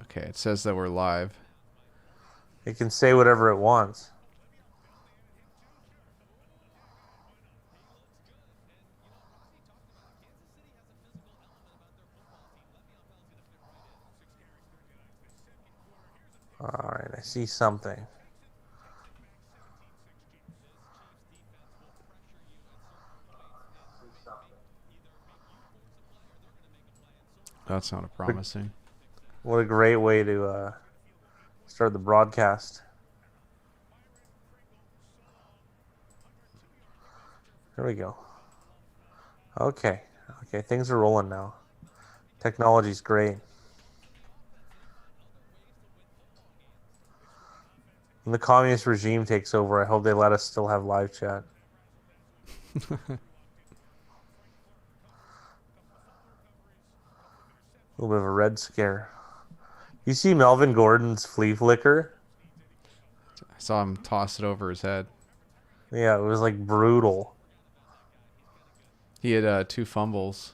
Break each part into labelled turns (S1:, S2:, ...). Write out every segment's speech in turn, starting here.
S1: Okay, it says that we're live.
S2: It can say whatever it wants. All right, I see something.
S1: That sounded promising.
S2: What a great way to start the broadcast. There we go. Okay. Okay, things are rolling now. Technology's great. When the communist regime takes over, I hope they let us still have live chat. A little bit of a red scare. You see Melvin Gordon's flea flicker?
S1: I saw him toss it over his head.
S2: Yeah, it was like brutal.
S1: He had 2 fumbles.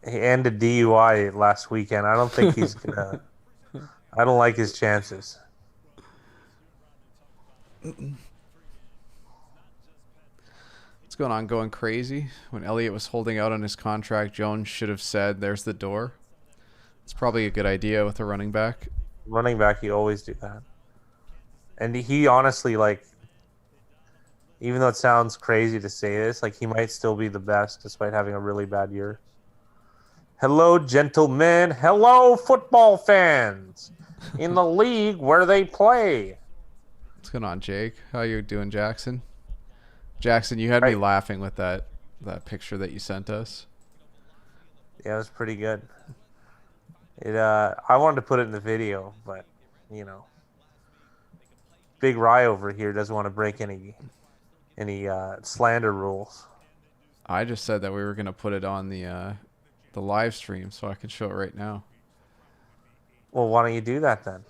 S2: And a DUI last weekend. I don't think he's gonna. I don't like his chances.
S1: What's going on? Going crazy? When Elliott was holding out on his contract, Jones should have said, "There's the door." It's probably a good idea with a running back.
S2: Running back, you always do that. And he honestly, like, even though it sounds crazy to say this, like, he might still be the best despite having a really bad year. Hello, gentlemen. Hello, football fans in the league where they play.
S1: What's going on, Jake? How you doing, Jackson? Jackson, you had me
S2: Right.
S1: laughing with that picture that you sent us.
S2: Yeah, it was pretty good. I wanted to put it in the video, but you know, Big Rye over here doesn't want to break any slander rules.
S1: I just said that we were gonna put it on the live stream, so I can show it right now.
S2: Well, why don't you do that then?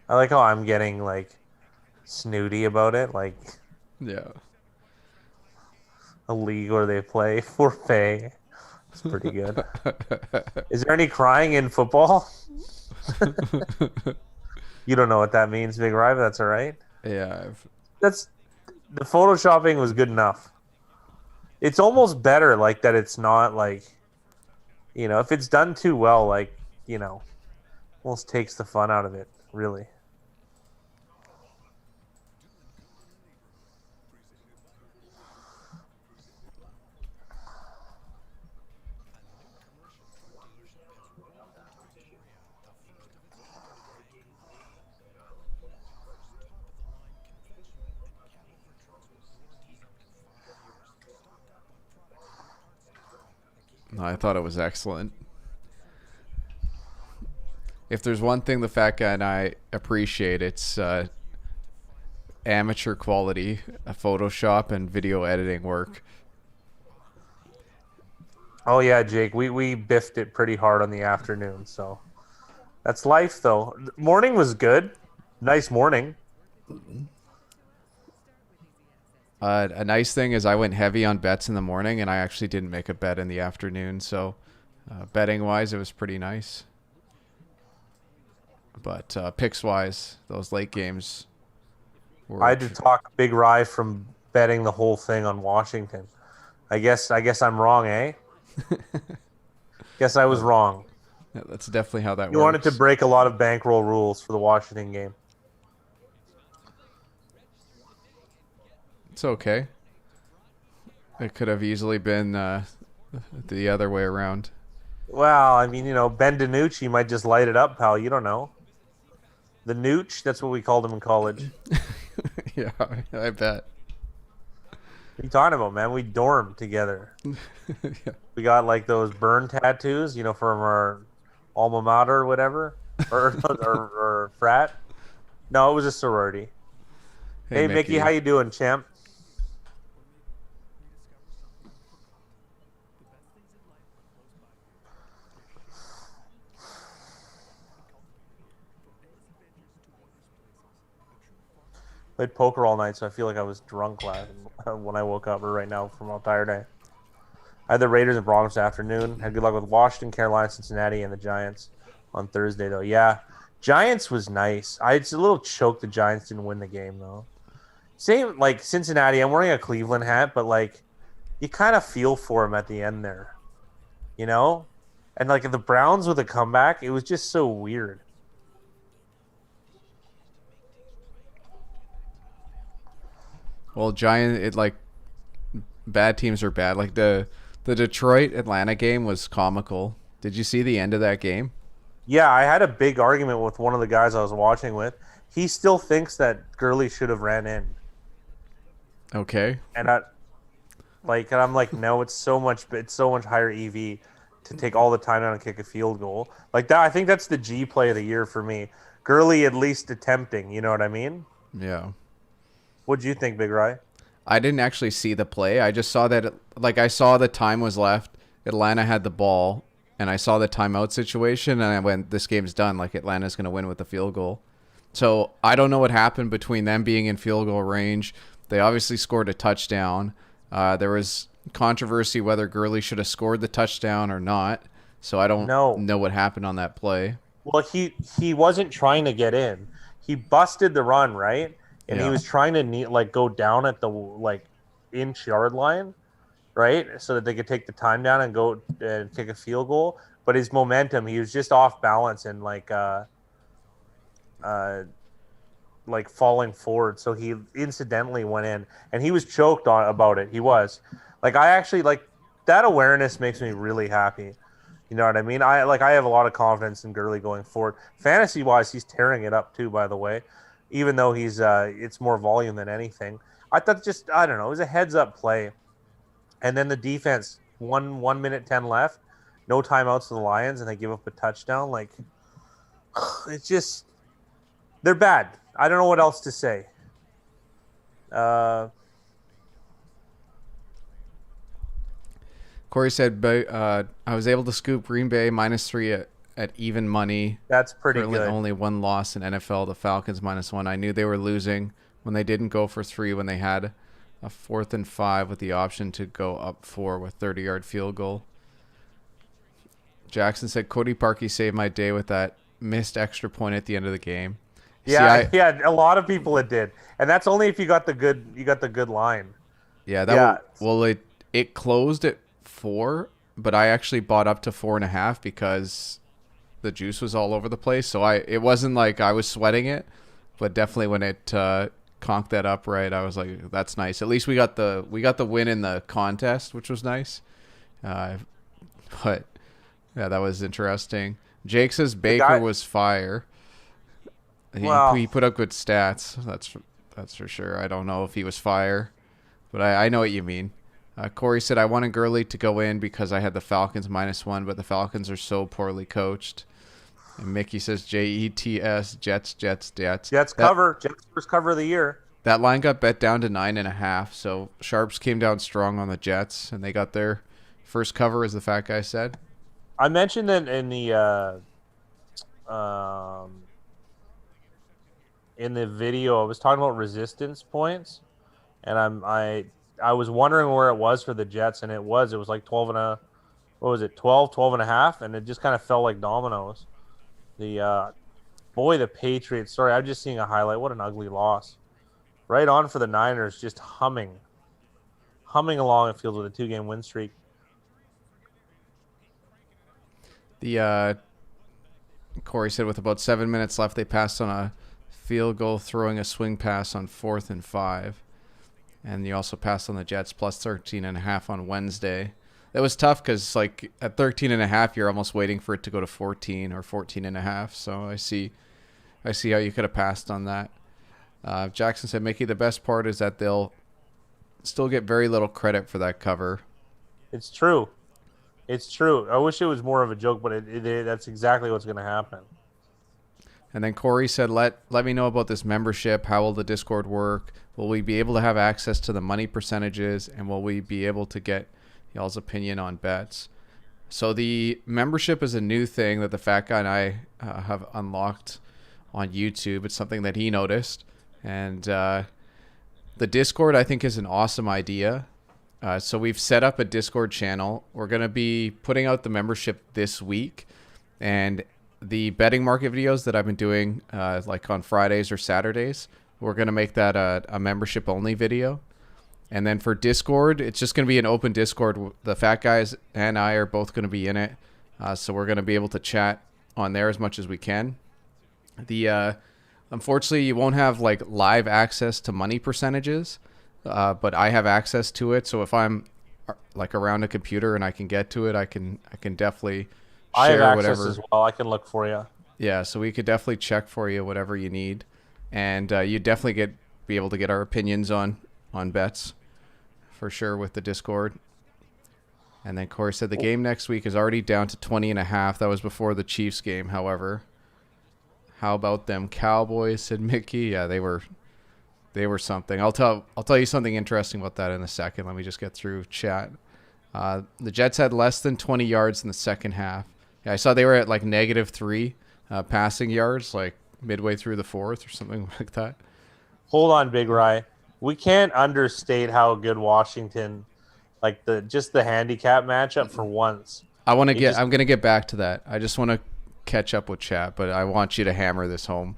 S2: I like how I'm getting like snooty about it, like
S1: Yeah.
S2: a league where they play for pay. It's pretty good. Is there any crying in football? You don't know what that means, Big Rye, but that's all right.
S1: Yeah.
S2: That's the photoshopping was good enough. It's almost better like that it's not like, if it's done too well, like, almost takes the fun out of it, really.
S1: No, I thought it was excellent. If there's one thing the fat guy and I appreciate, it's amateur quality Photoshop and video editing work.
S2: Oh yeah, Jake, we biffed it pretty hard on the afternoon, so that's life though. Morning was good. Nice morning.
S1: A nice thing is I went heavy on bets in the morning, and I actually didn't make a bet in the afternoon. So, betting wise, it was pretty nice. But picks wise, those late games
S2: I
S1: were.
S2: had to talk Big Rye from betting the whole thing on Washington. I guess I'm wrong, eh? Guess I was
S1: uh,
S2: wrong.
S1: yeah, that's definitely how that
S2: You wanted to
S1: works.
S2: break a lot of bankroll rules for the Washington game.
S1: It's okay. It could have easily been the other way around.
S2: Well, I mean, Ben DiNucci might just light it up, pal. You don't know. The Nooch, that's what we called him in college.
S1: Yeah, I bet.
S2: What are you talking about, man? We dormed together.
S1: Yeah.
S2: We got like those burn tattoos, from our alma mater or whatever, or frat. No, it was a sorority.
S1: Hey,
S2: Hey, Mickey, how
S1: Mickey.
S2: you doing, champ? Played poker all night, so I feel like I was drunk last when I woke up or right now from how tired I. I had the Raiders and Broncos afternoon. Had good luck with Washington, Carolina, Cincinnati, and the Giants on Thursday though. Yeah, Giants was nice. I was a little choked the Giants didn't win the game though. Same like Cincinnati. I'm wearing a Cleveland hat, but like you kind of feel for them at the end there, you know. And like the Browns with a comeback, it was just so weird.
S1: Well, bad teams are bad. Like the Detroit Atlanta game was comical. Did you see the end of that game?
S2: Yeah, I had a big argument with one of the guys I was watching with. He still thinks that Gurley should have ran in,
S1: Okay.
S2: and I'm like, no, it's so much higher EV to take all the time down and kick a field goal like that. I think that's the G play of the year for me. Gurley at least attempting. You know what I mean?
S1: Yeah.
S2: What'd you think, Big Rye?
S1: I didn't actually see the play. I just saw that, like, I saw the time was left. Atlanta had the ball, and I saw the timeout situation, and I went, this game's done. Like, Atlanta's going to win with the field goal. So I don't know what happened between them being in field goal range. They obviously scored a touchdown. There was controversy whether Gurley should have scored the touchdown or not. So I don't
S2: No.
S1: know what happened on that play.
S2: Well, he wasn't trying to get in. He busted the run, right? And he
S1: Yeah.
S2: was trying to go down at the like inch yard line, right? So that they could take the time down and go and kick a field goal. But his momentum, he was just off balance and like falling forward. So he incidentally went in and he was choked on about it. He was. Like I actually like that awareness makes me really happy. You know what I mean? I have a lot of confidence in Gurley going forward. Fantasy wise, he's tearing it up too, by the way. Even though he's it's more volume than anything. I thought I don't know, it was a heads up play. And then the defense, 1 minute 10 left, no timeouts to the Lions, and they give up a touchdown. Like it's just they're bad. I don't know what else to say.
S1: Corey said, I was able to scoop Green Bay -3 at even money.
S2: That's pretty
S1: Currently
S2: good.
S1: only one loss in NFL, the Falcons -1. I knew they were losing when they didn't go for 3 when they had a 4th and 5 with the option to go up 4 with 30-yard field goal. Jackson said, Cody Parkey saved my day with that missed extra point at the end of the game.
S2: Yeah, yeah, a lot of people it did. And that's only if you got the good line.
S1: Yeah,
S2: Yeah.
S1: it closed at 4, but I actually bought up to 4.5 because the juice was all over the place. So it wasn't like I was sweating it, but definitely when it conked that up right, I was like, that's nice. At least we got the win in the contest, which was nice. But yeah, that was interesting. Jake says Baker was fire. He put up good stats. That's for sure. I don't know if he was fire, but I know what you mean. Corey said, I wanted Gurley to go in because I had the Falcons -1, but the Falcons are so poorly coached. And Mickey says, Jets, Jets, Jets, Jets.
S2: Jets first cover of the year.
S1: That line got bet down to 9.5, so Sharps came down strong on the Jets, and they got their first cover, as the fat guy said.
S2: I mentioned that in the video, I was talking about resistance points, and I was wondering where it was for the Jets, and it was like 12 and a, what was it, 12 and a half, and it just kind of fell like dominoes. The Patriots. Sorry, I'm just seeing a highlight. What an ugly loss. Right on for the Niners, just humming along the field with a 2-game win streak.
S1: The Corey said with about 7 minutes left, they passed on a field goal, throwing a swing pass on 4th and 5. And you also passed on the Jets plus 13.5 on Wednesday. That was tough because, like, at 13.5, you're almost waiting for it to go to 14 or 14.5. So I see how you could have passed on that. Jackson said, Mickey, the best part is that they'll still get very little credit for that cover.
S2: It's true. It's true. I wish it was more of a joke, but that's exactly what's going to happen.
S1: And then Corey said, let me know about this membership. How will the Discord work? Will we be able to have access to the money percentages? And will we be able to get y'all's opinion on bets? So the membership is a new thing that the fat guy and I have unlocked on YouTube. It's something that he noticed. And the Discord, I think, is an awesome idea. So we've set up a Discord channel. We're going to be putting out the membership this week. And the betting market videos that I've been doing, like on Fridays or Saturdays, we're going to make that a membership only video. And then for Discord, it's just going to be an open Discord. The Fat Guys and I are both going to be in it. So we're going to be able to chat on there as much as we can. Unfortunately, you won't have like live access to money percentages, but I have access to it. So if I'm like around a computer and I can get to it, I can definitely
S2: I have
S1: share
S2: access
S1: whatever.
S2: as well. I can look for you.
S1: Yeah, so we could definitely check for you whatever you need, and you definitely be able to get our opinions on bets for sure with the Discord. And then Corey said the game next week is already down to 20.5. That was before the Chiefs game, however. How about them Cowboys? Said Mickey. Yeah, they were something. I'll tell you something interesting about that in a second. Let me just get through chat. The Jets had less than 20 yards in the second half. Yeah, I saw they were at like -3 passing yards, like midway through the fourth or something like that.
S2: Hold on, Big Rye. We can't understate how good Washington, like the handicap matchup for once.
S1: I'm gonna get back to that. I just want to catch up with chat, but I want you to hammer this home.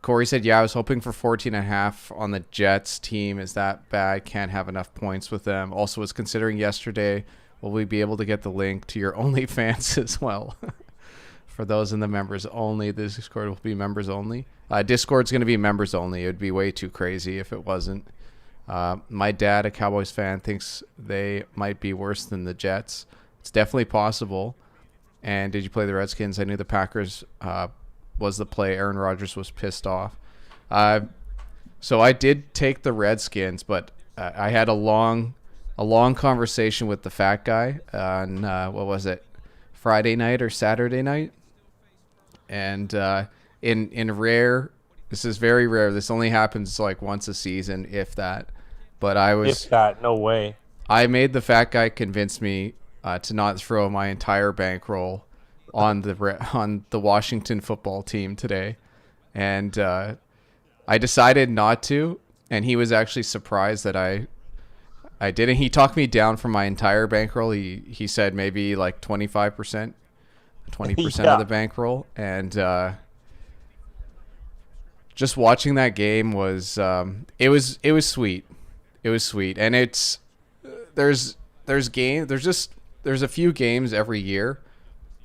S1: Corey said, yeah, I was hoping for 14.5 on the Jets team. Is that bad? Can't have enough points with them. Also was considering yesterday, will we be able to get the link to your OnlyFans as well? For those in the members only, the Discord will be members only. Discord's going to be members only. It would be way too crazy if it wasn't. My dad, a Cowboys fan, thinks they might be worse than the Jets. It's definitely possible. And did you play the Redskins? I knew the Packers was the play. Aaron Rodgers was pissed off. So I did take the Redskins, but I had a long conversation with the Fat Guy on, what was it, Friday night or Saturday night? And in rare, this is very rare. This only happens like once a season, if that. But
S2: No way.
S1: I made the Fat Guy convince me to not throw my entire bankroll on the Washington football team today, and I decided not to. And he was actually surprised that I didn't. He talked me down from my entire bankroll. He said maybe like 25%, 20%
S2: Yeah.
S1: of the bankroll, and just watching that game was it was sweet. It was sweet, and there's a few games every year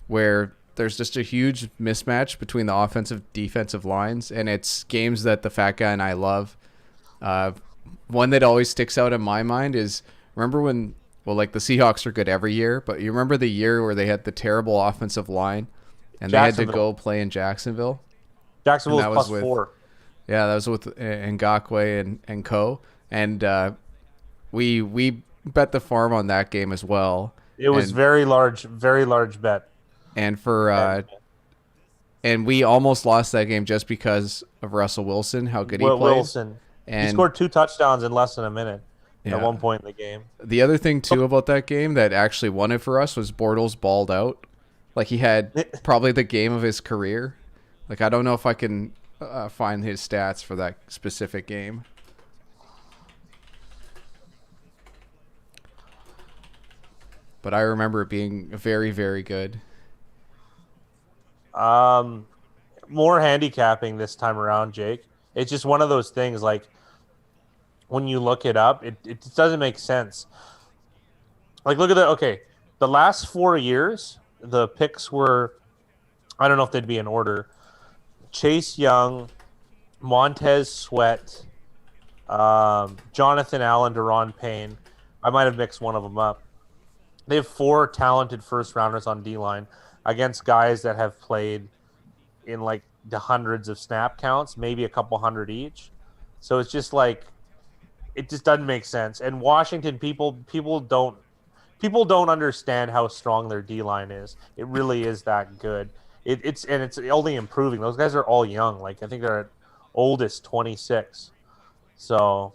S1: where there's just a huge mismatch between the offensive defensive lines, and it's games that the Fat Guy and I love. One that always sticks out in my mind is, remember when, well, like the Seahawks are good every year, but you remember the year where they had the terrible offensive line and they had to go play in Jacksonville?
S2: Jacksonville was +4.
S1: Yeah, that was with Ngakoue and co. And we bet the farm on that game as well.
S2: It was very large bet.
S1: And and we almost lost that game just because of Russell Wilson, how good he played.
S2: Wilson. And he scored 2 touchdowns in less than a minute
S1: at
S2: one point in the game.
S1: The other thing, too, about that game that actually won it for us was Bortles balled out. Like, he had probably the game of his career. Like, I don't know if I can find his stats for that specific game. But I remember it being very, very good.
S2: More handicapping this time around, Jake. It's just one of those things, like, when you look it up, it doesn't make sense. Like, look at the last 4 years, the picks were, I don't know if they'd be in order, Chase Young, Montez Sweat, Jonathan Allen, Deron Payne. I might have mixed one of them up. They have 4 talented first-rounders on D-line against guys that have played in, like, the hundreds of snap counts, maybe a couple hundred each. So it's just like, it just doesn't make sense. And Washington, people don't understand how strong their D-line is. It really is that good. It's only improving. Those guys are all young. Like, I think they're at oldest 26. So,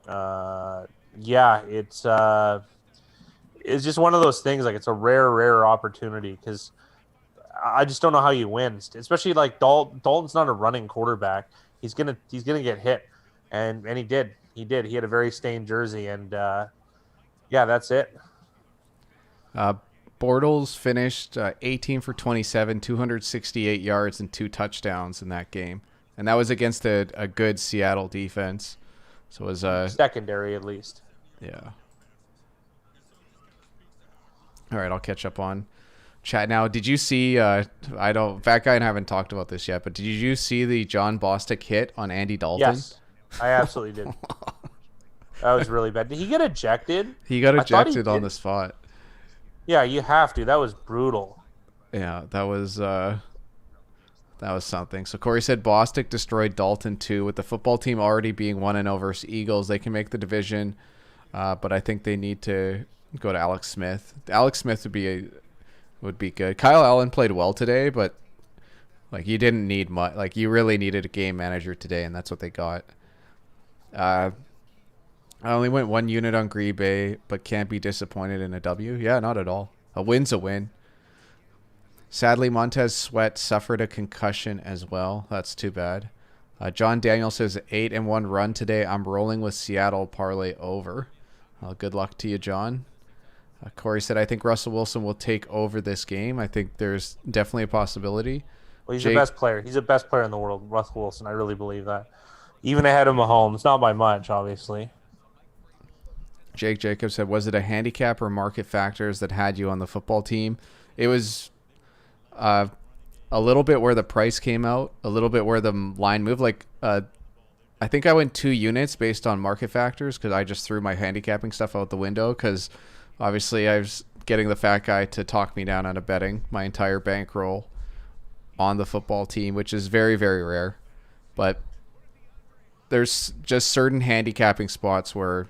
S2: yeah, it's just one of those things. Like, it's a rare opportunity because I just don't know how you win, especially like Dalton's not a running quarterback. He's gonna get hit, and he did. He did. He had a very stained jersey, and yeah, that's it.
S1: Uh, Bortles finished 18 for 27, 268 yards, and 2 touchdowns in that game. And that was against a good Seattle defense. So it was
S2: Secondary, at least.
S1: yeah. All right, I'll catch up on chat now. Did you see? Fat Guy and I haven't talked about this yet, but did you see the John Bostic hit on Andy Dalton?
S2: Yes, I absolutely did. That was really bad. Did he get ejected?
S1: He got ejected on the spot.
S2: Yeah, you have to. That was brutal.
S1: Yeah, that was something. So Corey said Bostic destroyed Dalton too. With the football team already being 1-0 versus Eagles, they can make the division, but I think they need to go to Alex Smith. Alex Smith would be good. Kyle Allen played well today, but like you didn't need much. Like you really needed a game manager today, and that's what they got. I only went 1 unit on Green Bay, but can't be disappointed in a W. Yeah, not at all. A win's a win. Sadly, Montez Sweat suffered a concussion as well. That's too bad. John Daniel says 8-1 run today. I'm rolling with Seattle parlay over. Good luck to you, John. Corey said, I think Russell Wilson will take over this game. I think there's definitely a possibility.
S2: Well, he's the best player. He's the best player in the world, Russell Wilson. I really believe that. Even ahead of Mahomes. Not by much, obviously.
S1: Jake Jacobs said, was it a handicap or market factors that had you on the football team? It was a little bit where the price came out, a little bit where the line moved. Like, I think I went 2 units based on market factors because I just threw my handicapping stuff out the window because obviously I was getting the fat guy to talk me down on a betting my entire bankroll on the football team, which is very, very rare. But there's just certain handicapping spots where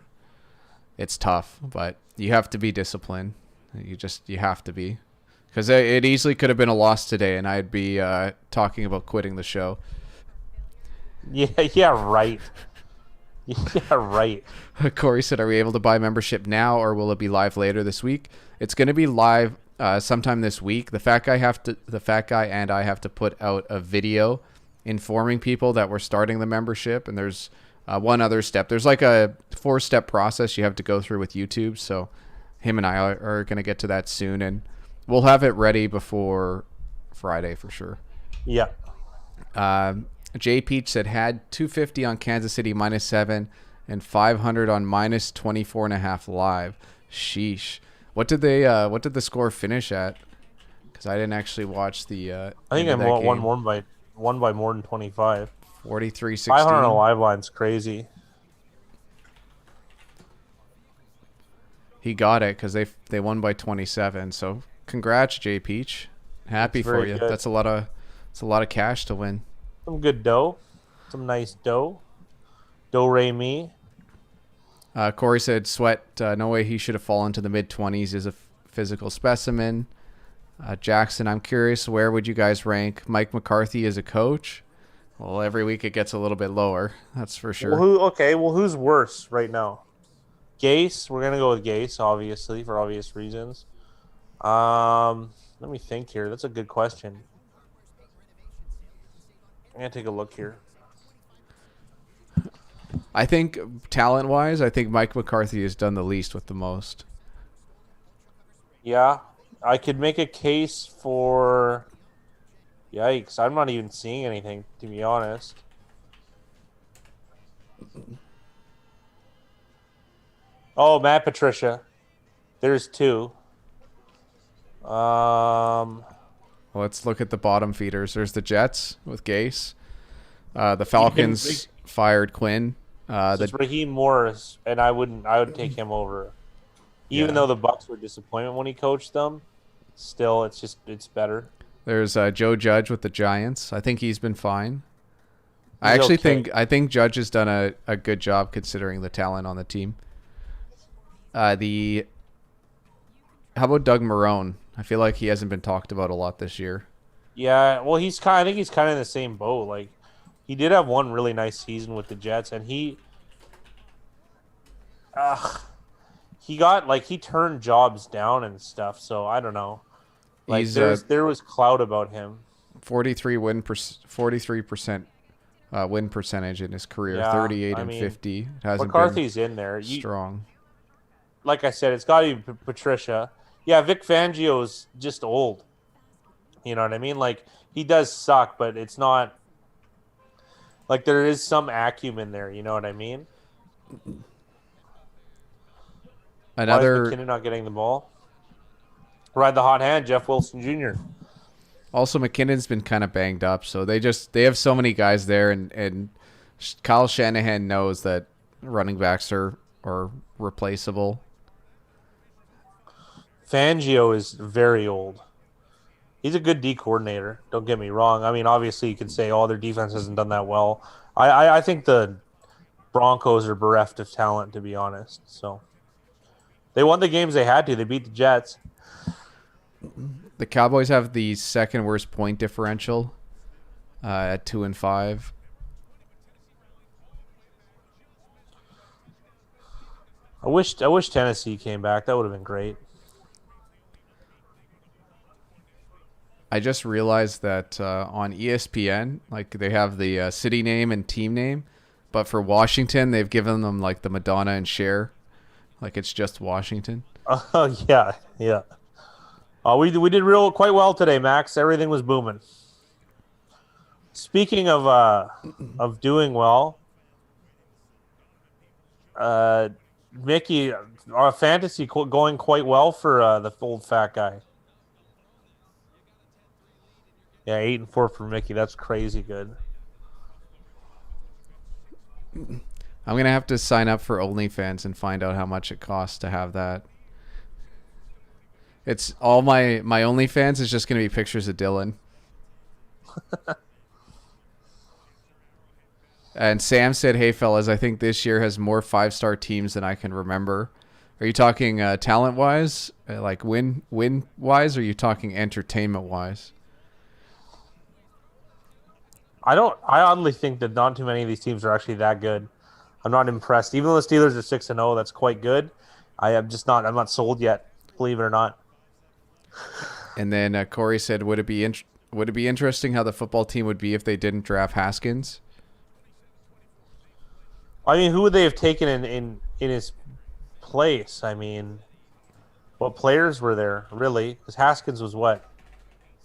S1: it's tough, but you have to be disciplined. You have to be, because it easily could have been a loss today, and I'd be talking about quitting the show.
S2: Yeah, right. Yeah, right.
S1: Corey said, "Are we able to buy membership now, or will it be live later this week?" It's going to be live sometime this week. The fat guy and I have to put out a video informing people that we're starting the membership, and there's one other step. There's like a 4-step process you have to go through with YouTube. So him and I are going to get to that soon, and we'll have it ready before Friday for sure.
S2: Yeah.
S1: Jay Peach said had 250 on Kansas City -7 and 500 on -24.5 live. Sheesh. What did the score finish at? Because I didn't actually watch the.
S2: I think I won by more than 25.
S1: 43-16.
S2: 500 on a live line's crazy.
S1: He got it because they won by 27. So congrats, Jay Peach. Happy for you. Good. That's a lot of cash to win.
S2: Some good dough. Some nice dough. Do-re-mi.
S1: Corey said Sweat, no way he should have fallen to the mid-20s is a physical specimen. Jackson, I'm curious, where would you guys rank Mike McCarthy as a coach? Well, every week it gets a little bit lower. That's for sure.
S2: Well, who's worse right now? Gase. We're going to go with Gase, obviously, for obvious reasons. Let me think here. That's a good question. I'm going to take a look here.
S1: I think talent-wise, I think Mike McCarthy has done the least with the most.
S2: Yeah. I could make a case for... Yikes. I'm not even seeing anything, to be honest. Oh, Matt Patricia. There's 2.
S1: Let's look at the bottom feeders. There's the Jets with Gase. The Falcons fired Quinn.
S2: It's Raheem Morris, and I would take him over. Even though the Bucs were disappointment when he coached them, still it's better.
S1: There's Joe Judge with the Giants. I think he's been fine. I think Judge has done a good job considering the talent on the team. How about Doug Marrone? I feel like he hasn't been talked about a lot this year. I think he's kind of in the same boat. Like, he did have one really nice season with the Jets, and he turned jobs down and stuff. So I don't know. Like, there was clout about him. 43% win percentage in his career,
S2: Yeah,
S1: 38
S2: I
S1: and
S2: mean,
S1: 50. It hasn't been
S2: McCarthy's in there.
S1: strong.
S2: Like I said, it's got to be Patricia. Yeah, Vic Fangio's just old. You know what I mean? Like he does suck, but it's not like there is some acumen there. You know what I mean? Why is
S1: Another
S2: McKinnon not getting the ball? Ride the hot hand, Jeff Wilson Jr.
S1: Also, McKinnon's been kind of banged up, so they have so many guys there, and Kyle Shanahan knows that running backs are replaceable.
S2: Fangio is very old. He's a good D coordinator. Don't get me wrong. I mean, obviously you can say, "Oh, their defense hasn't done that well." I think the Broncos are bereft of talent, to be honest. So they won the games they had to. They beat the Jets.
S1: The Cowboys have the second worst point differential at 2-5.
S2: I wish Tennessee came back. That would have been great.
S1: I just realized that on ESPN, like they have the city name and team name, but for Washington, they've given them like the Madonna and Cher, like it's just Washington.
S2: Yeah. We did quite well today, Max. Everything was booming. Speaking of doing well, Mickey, our fantasy going quite well for the old fat guy. Yeah, 8-4 for Mickey. That's crazy good.
S1: I'm gonna have to sign up for OnlyFans and find out how much it costs to have that. It's all my OnlyFans is just gonna be pictures of Dylan. And Sam said, "Hey fellas, I think this year has more 5-star teams than I can remember." Are you talking talent wise, like win wise, or are you talking entertainment wise?
S2: I oddly think that not too many of these teams are actually that good. I'm not impressed. Even though the Steelers are 6-0, that's quite good. I'm not sold yet, believe it or not.
S1: And then Corey said, "Would it be interesting how the football team would be if they didn't draft Haskins?"
S2: I mean, who would they have taken in his place? I mean, what players were there, really? Because Haskins was, what,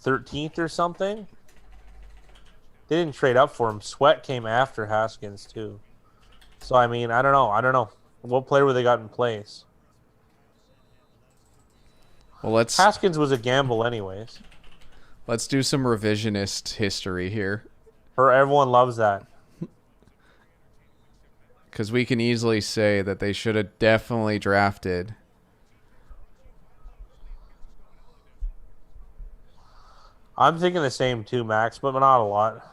S2: 13th or something? They didn't trade up for him. Sweat came after Haskins, too. So, I mean, I don't know. What player would they got in place?
S1: Well,
S2: Haskins was a gamble anyways.
S1: Let's do some revisionist history here.
S2: Everyone loves that.
S1: Because we can easily say that they should have definitely drafted.
S2: I'm thinking the same too, Max, but not a lot.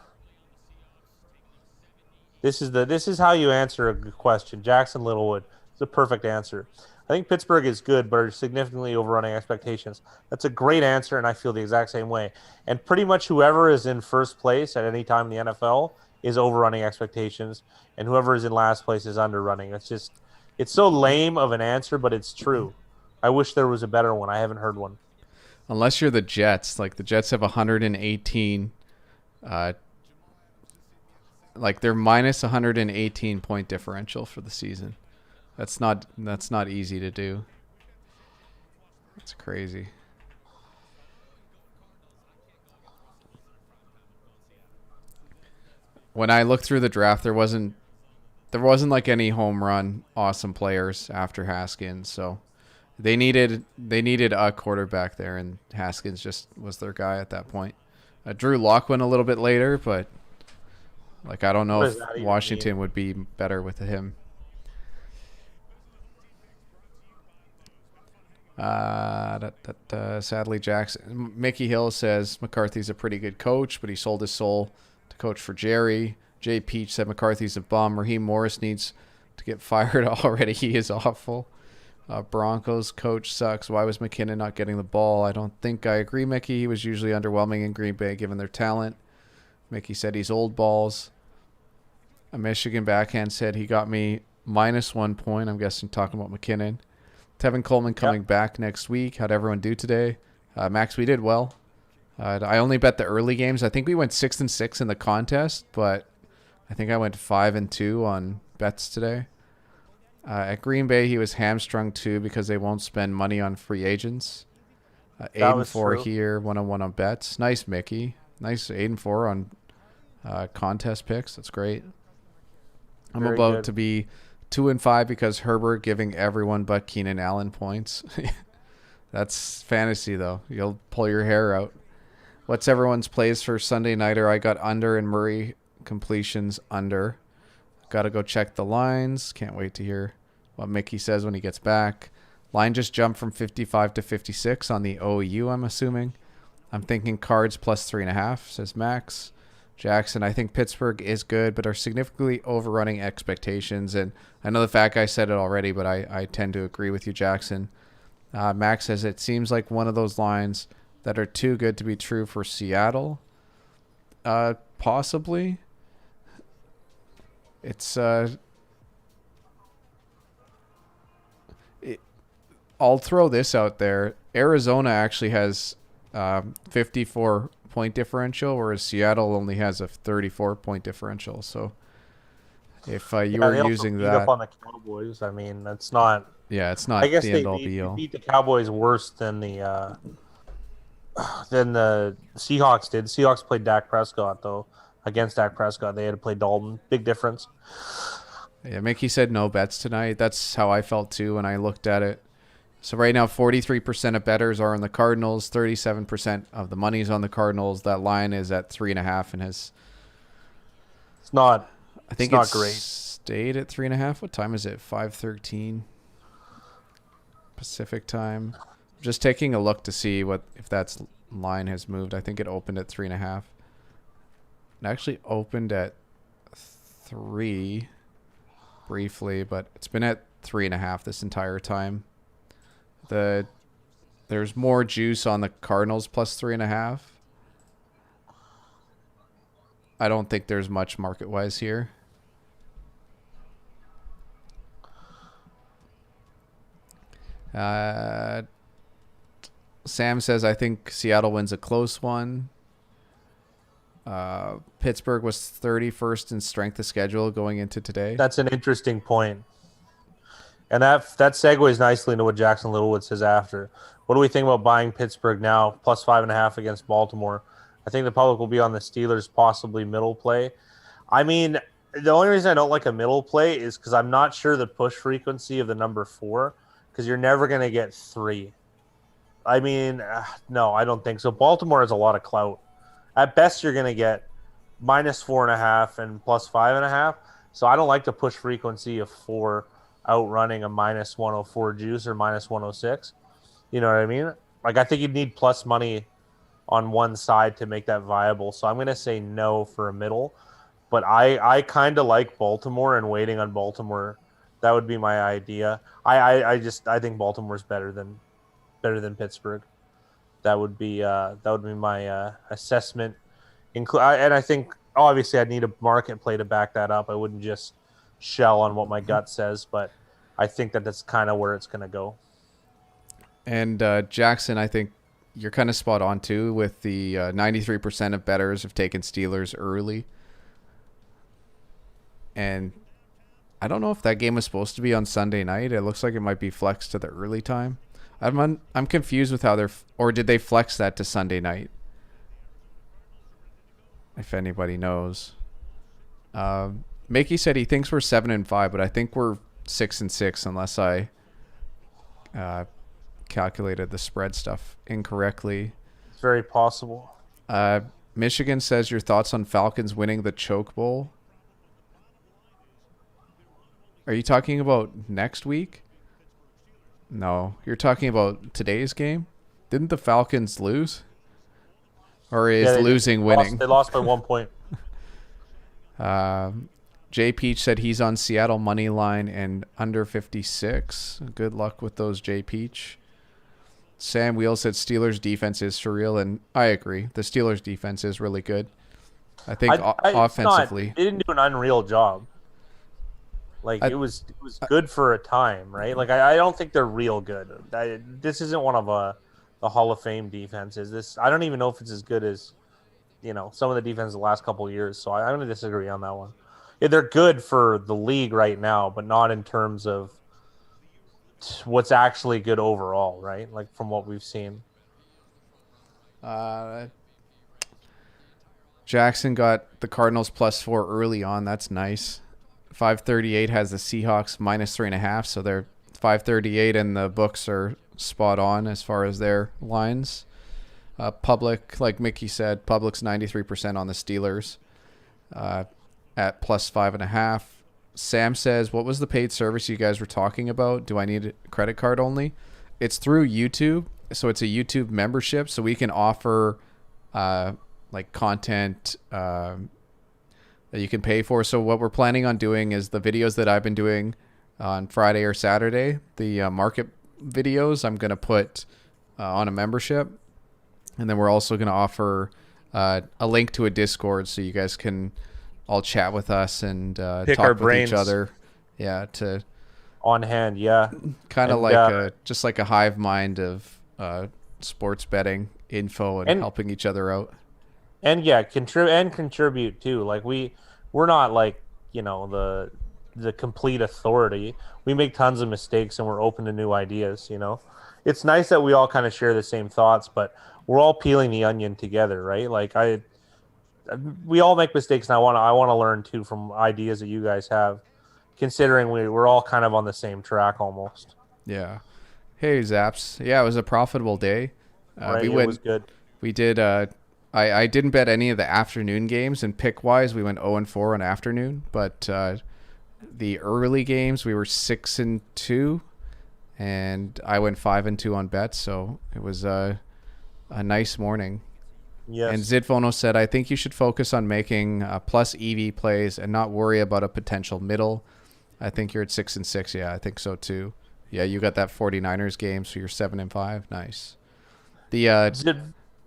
S2: This is how you answer a good question. Jackson Littlewood is a perfect answer. I think Pittsburgh is good, but are significantly overrunning expectations. That's a great answer, and I feel the exact same way. And pretty much whoever is in first place at any time in the NFL is overrunning expectations, and whoever is in last place is underrunning. It's so lame of an answer, but it's true. I wish there was a better one. I haven't heard one.
S1: Unless you're the Jets. Like the Jets have 118. Like they're minus 118 point differential for the season. That's not easy to do. That's crazy. When I looked through the draft, there wasn't like any home run awesome players after Haskins, so they needed a quarterback there, and Haskins just was their guy at that point. Drew Lock went a little bit later, but like I don't know if Washington would be better with him. Sadly, Mickey Hill says McCarthy's a pretty good coach, but he sold his soul to coach for Jerry. Jay Peach said McCarthy's a bum. Raheem Morris needs to get fired already. He is awful. Broncos coach sucks. Why was McKinnon not getting the ball? I don't think I agree, Mickey. He was usually underwhelming in Green Bay given their talent. Mickey said he's old balls. A Michigan backhand said he got me -1 point. I'm guessing talking about McKinnon. Tevin Coleman coming back next week. How'd everyone do today? Max, we did well. I only bet the early games. I think we went 6-6 in the contest, but I think I went 5-2 on bets today. At Green Bay, he was hamstrung too because they won't spend money on free agents. Eight
S2: That
S1: and
S2: was
S1: four
S2: true.
S1: here, 1-1 on bets. Nice, Mickey. Nice 8-4 on contest picks. That's great. I'm
S2: Very
S1: about
S2: good.
S1: to be 2-5 because Herbert giving everyone but Keenan Allen points. That's fantasy though. You'll pull your hair out. What's everyone's plays for Sunday nighter? I got under and Murray completions under. Got to go check the lines. Can't wait to hear what Mickey says when he gets back. Line just jumped from 55 to 56 on the OU, I'm assuming. I'm thinking Cards plus 3.5, says Max. Jackson, I think Pittsburgh is good, but are significantly overrunning expectations. And I know the fat guy said it already, but I tend to agree with you, Jackson. Max says it seems like one of those lines that are too good to be true for Seattle. Possibly. It's I'll throw this out there. Arizona actually has 54-point differential, whereas Seattle only has a 34-point differential. So if you
S2: Yeah,
S1: were
S2: they also
S1: using
S2: beat up
S1: that,
S2: on the Cowboys. I mean, that's not.
S1: yeah, it's
S2: I
S1: not
S2: guess
S1: the
S2: they
S1: end all
S2: beat
S1: be
S2: they
S1: all.
S2: beat the Cowboys worse than the Seahawks did. Seahawks played Dak Prescott though. Against Dak Prescott, they had to play Dalton. Big difference.
S1: Yeah, Mickey said no bets tonight. That's how I felt too when I looked at it. So right now, 43% of bettors are on the Cardinals. 37% of the money's on the Cardinals. That line is at 3.5 and has,
S2: It's not.
S1: I
S2: It's
S1: think it's
S2: not great.
S1: stayed at 3.5. What time is it? 5:13 Pacific time. Just taking a look to see what if that line has moved. I think it opened at 3.5. It actually opened at 3 briefly, but it's been at 3.5 this entire time. There's more juice on the Cardinals plus 3.5. I don't think there's much market wise here. Uh, Sam says I think Seattle wins a close one. Pittsburgh was 31st in strength of schedule going into today.
S2: That's an interesting point. And that segues nicely into what Jackson Littlewood says after. What do we think about buying Pittsburgh now, plus 5.5 against Baltimore? I think the public will be on the Steelers, possibly middle play. I mean, the only reason I don't like a middle play is because I'm not sure the push frequency of the number 4, because you're never going to get 3. I mean, no, I don't think so. Baltimore has a lot of clout. At best, you're going to get minus 4.5 and plus 5.5. So I don't like the push frequency of 4 outrunning a minus 104 juice or minus 106. You know what I mean? Like, I think you'd need plus money on one side to make that viable. So I'm going to say no for a middle. But I kind of like Baltimore and waiting on Baltimore. That would be my idea. I think Baltimore's better than Pittsburgh. That would be my assessment. And I think obviously I'd need a market play to back that up. I wouldn't just shell on what my gut says, but I think that's kind of where it's going to go.
S1: And Jackson, I think you're kind of spot on too with the 93% of bettors have taken Steelers early. And I don't know if that game was supposed to be on Sunday night. It looks like it might be flexed to the early time. I'm confused with how or did they flex that to Sunday night? If anybody knows. Mickey said he thinks we're 7-5, but I think we're 6-6 unless I calculated the spread stuff incorrectly.
S2: It's very possible.
S1: Michigan says your thoughts on Falcons winning the Choke Bowl. Are you talking about next week? No, you're talking about today's game. Didn't the Falcons lose? Or is losing winning?
S2: They lost by 1 point.
S1: Jay Peach said he's on Seattle money line and under 56. Good luck with those, Jay Peach. Sam Wheel said Steelers defense is surreal, and I agree. The Steelers defense is really good. I think offensively,
S2: they didn't do an unreal job. Like it was good for a time, right? Like I don't think they're real good. This isn't one of the Hall of Fame defenses. I don't even know if it's as good as some of the defense the last couple of years. So I'm going to disagree on that one. they're good for the league right now, but not in terms of what's actually good overall, right? Like from what we've seen.
S1: Uh, Jackson got the Cardinals +4 early on. That's nice. 538 has the Seahawks -3.5, so they're 538 and the books are spot on as far as their lines. Public, like Mickey said, Public's 93% on the Steelers at +5.5. Sam says, what was the paid service you guys were talking about? Do I need a credit card only? It's through YouTube. So it's a YouTube membership. So we can offer like content that you can pay for. So what we're planning on doing is the videos that I've been doing on Friday or Saturday, the market videos, I'm going to put on a membership. And then we're also going to offer a link to a Discord so you guys can all chat with us and
S2: Pick our
S1: talk with
S2: brains.
S1: each other. Yeah, to
S2: On hand, yeah.
S1: kind of
S2: And,
S1: like just like a hive mind of sports betting info and helping each other out.
S2: And yeah, contribute too. Like we're not like, the complete authority. We make tons of mistakes and we're open to new ideas, It's nice that we all kind of share the same thoughts, but we're all peeling the onion together, right? Like we all make mistakes, and I want to learn too from ideas that you guys have, considering we're all kind of on the same track almost.
S1: Yeah. Hey, Zaps. Yeah, it was a profitable day.
S2: Right?
S1: We
S2: It
S1: went.
S2: was good.
S1: We did. I didn't bet any of the afternoon games, and pick wise, we went 0-4 on afternoon. But the early games, we were 6-2, and I went 5-2 on bets. So it was a nice morning.
S2: Yes.
S1: And Zitvono said, I think you should focus on making plus EV plays and not worry about a potential middle. I think you're at 6-6. Yeah, I think so too. Yeah, you got that 49ers game, so you're 7-5. Nice.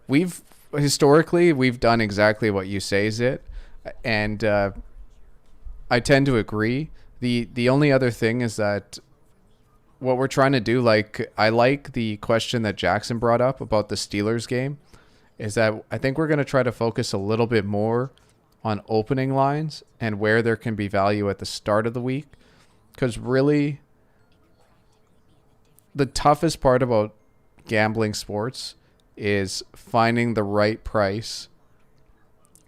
S1: We've historically done exactly what you say, Zit, and I tend to agree. The only other thing is that what we're trying to do, like I like the question that Jackson brought up about the Steelers game, is that I think we're going to try to focus a little bit more on opening lines and where there can be value at the start of the week. Because really, the toughest part about gambling sports is finding the right price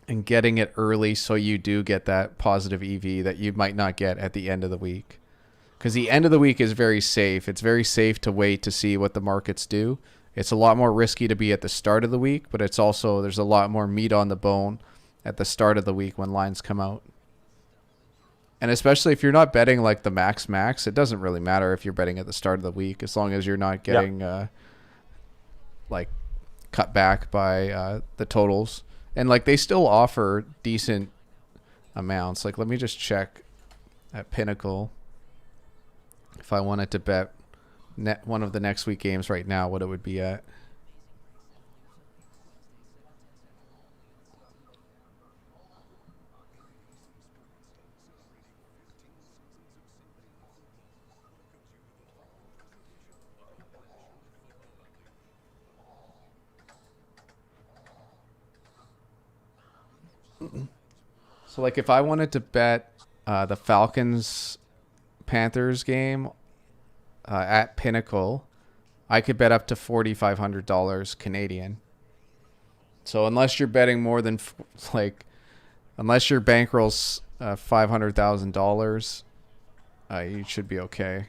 S1: and getting it early so you do get that positive EV that you might not get at the end of the week. Because the end of the week is very safe. It's very safe to wait to see what the markets do. It's a lot more risky to be at the start of the week, but it's also, there's a lot more meat on the bone at the start of the week when lines come out. And especially if you're not betting like the max, it doesn't really matter if you're betting at the start of the week, as long as you're not getting like cut back by the totals. And like they still offer decent amounts. Like let me just check at Pinnacle if I wanted to bet one of the next week games right now, what it would be at. So like if I wanted to bet the Falcons Panthers game at Pinnacle, I could bet up to $4,500 Canadian. So unless you're betting more than unless your bankroll's $500,000, you should be okay.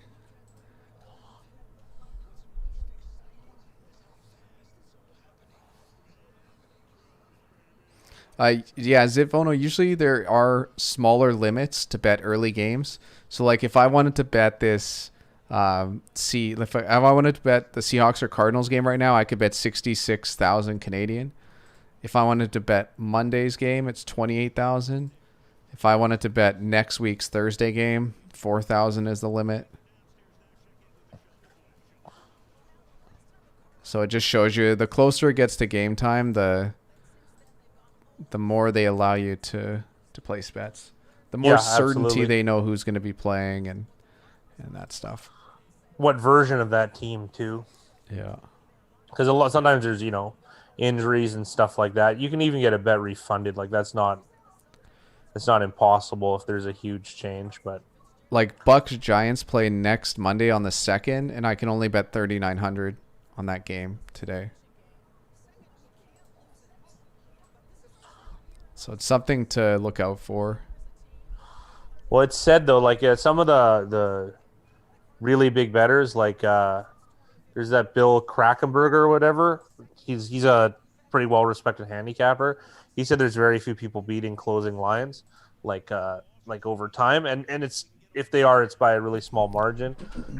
S1: Yeah, Zipvono, usually there are smaller limits to bet early games. So like if I wanted to bet this if I wanted to bet the Seahawks or Cardinals game right now, I could bet 66,000 Canadian. If I wanted to bet Monday's game, it's 28,000. If I wanted to bet next week's Thursday game, 4,000 is the limit. So it just shows you the closer it gets to game time, the more they allow you to place bets. The more certainty
S2: absolutely.
S1: they know who's going to be playing and that stuff.
S2: What version of that team too?
S1: Yeah.
S2: Because sometimes there's injuries and stuff like that. You can even get a bet refunded. Like that's not It's not impossible if there's a huge change, but
S1: Like Bucks Giants play next Monday on the 2nd, and I can only bet 3,900 on that game today. So it's something to look out for.
S2: well, it's said though, like some of the really big betters, like there's that Bill Krakenberger or whatever. He's a pretty well respected handicapper. He said there's very few people beating closing lines, like over time, and it's if they are, it's by a really small margin.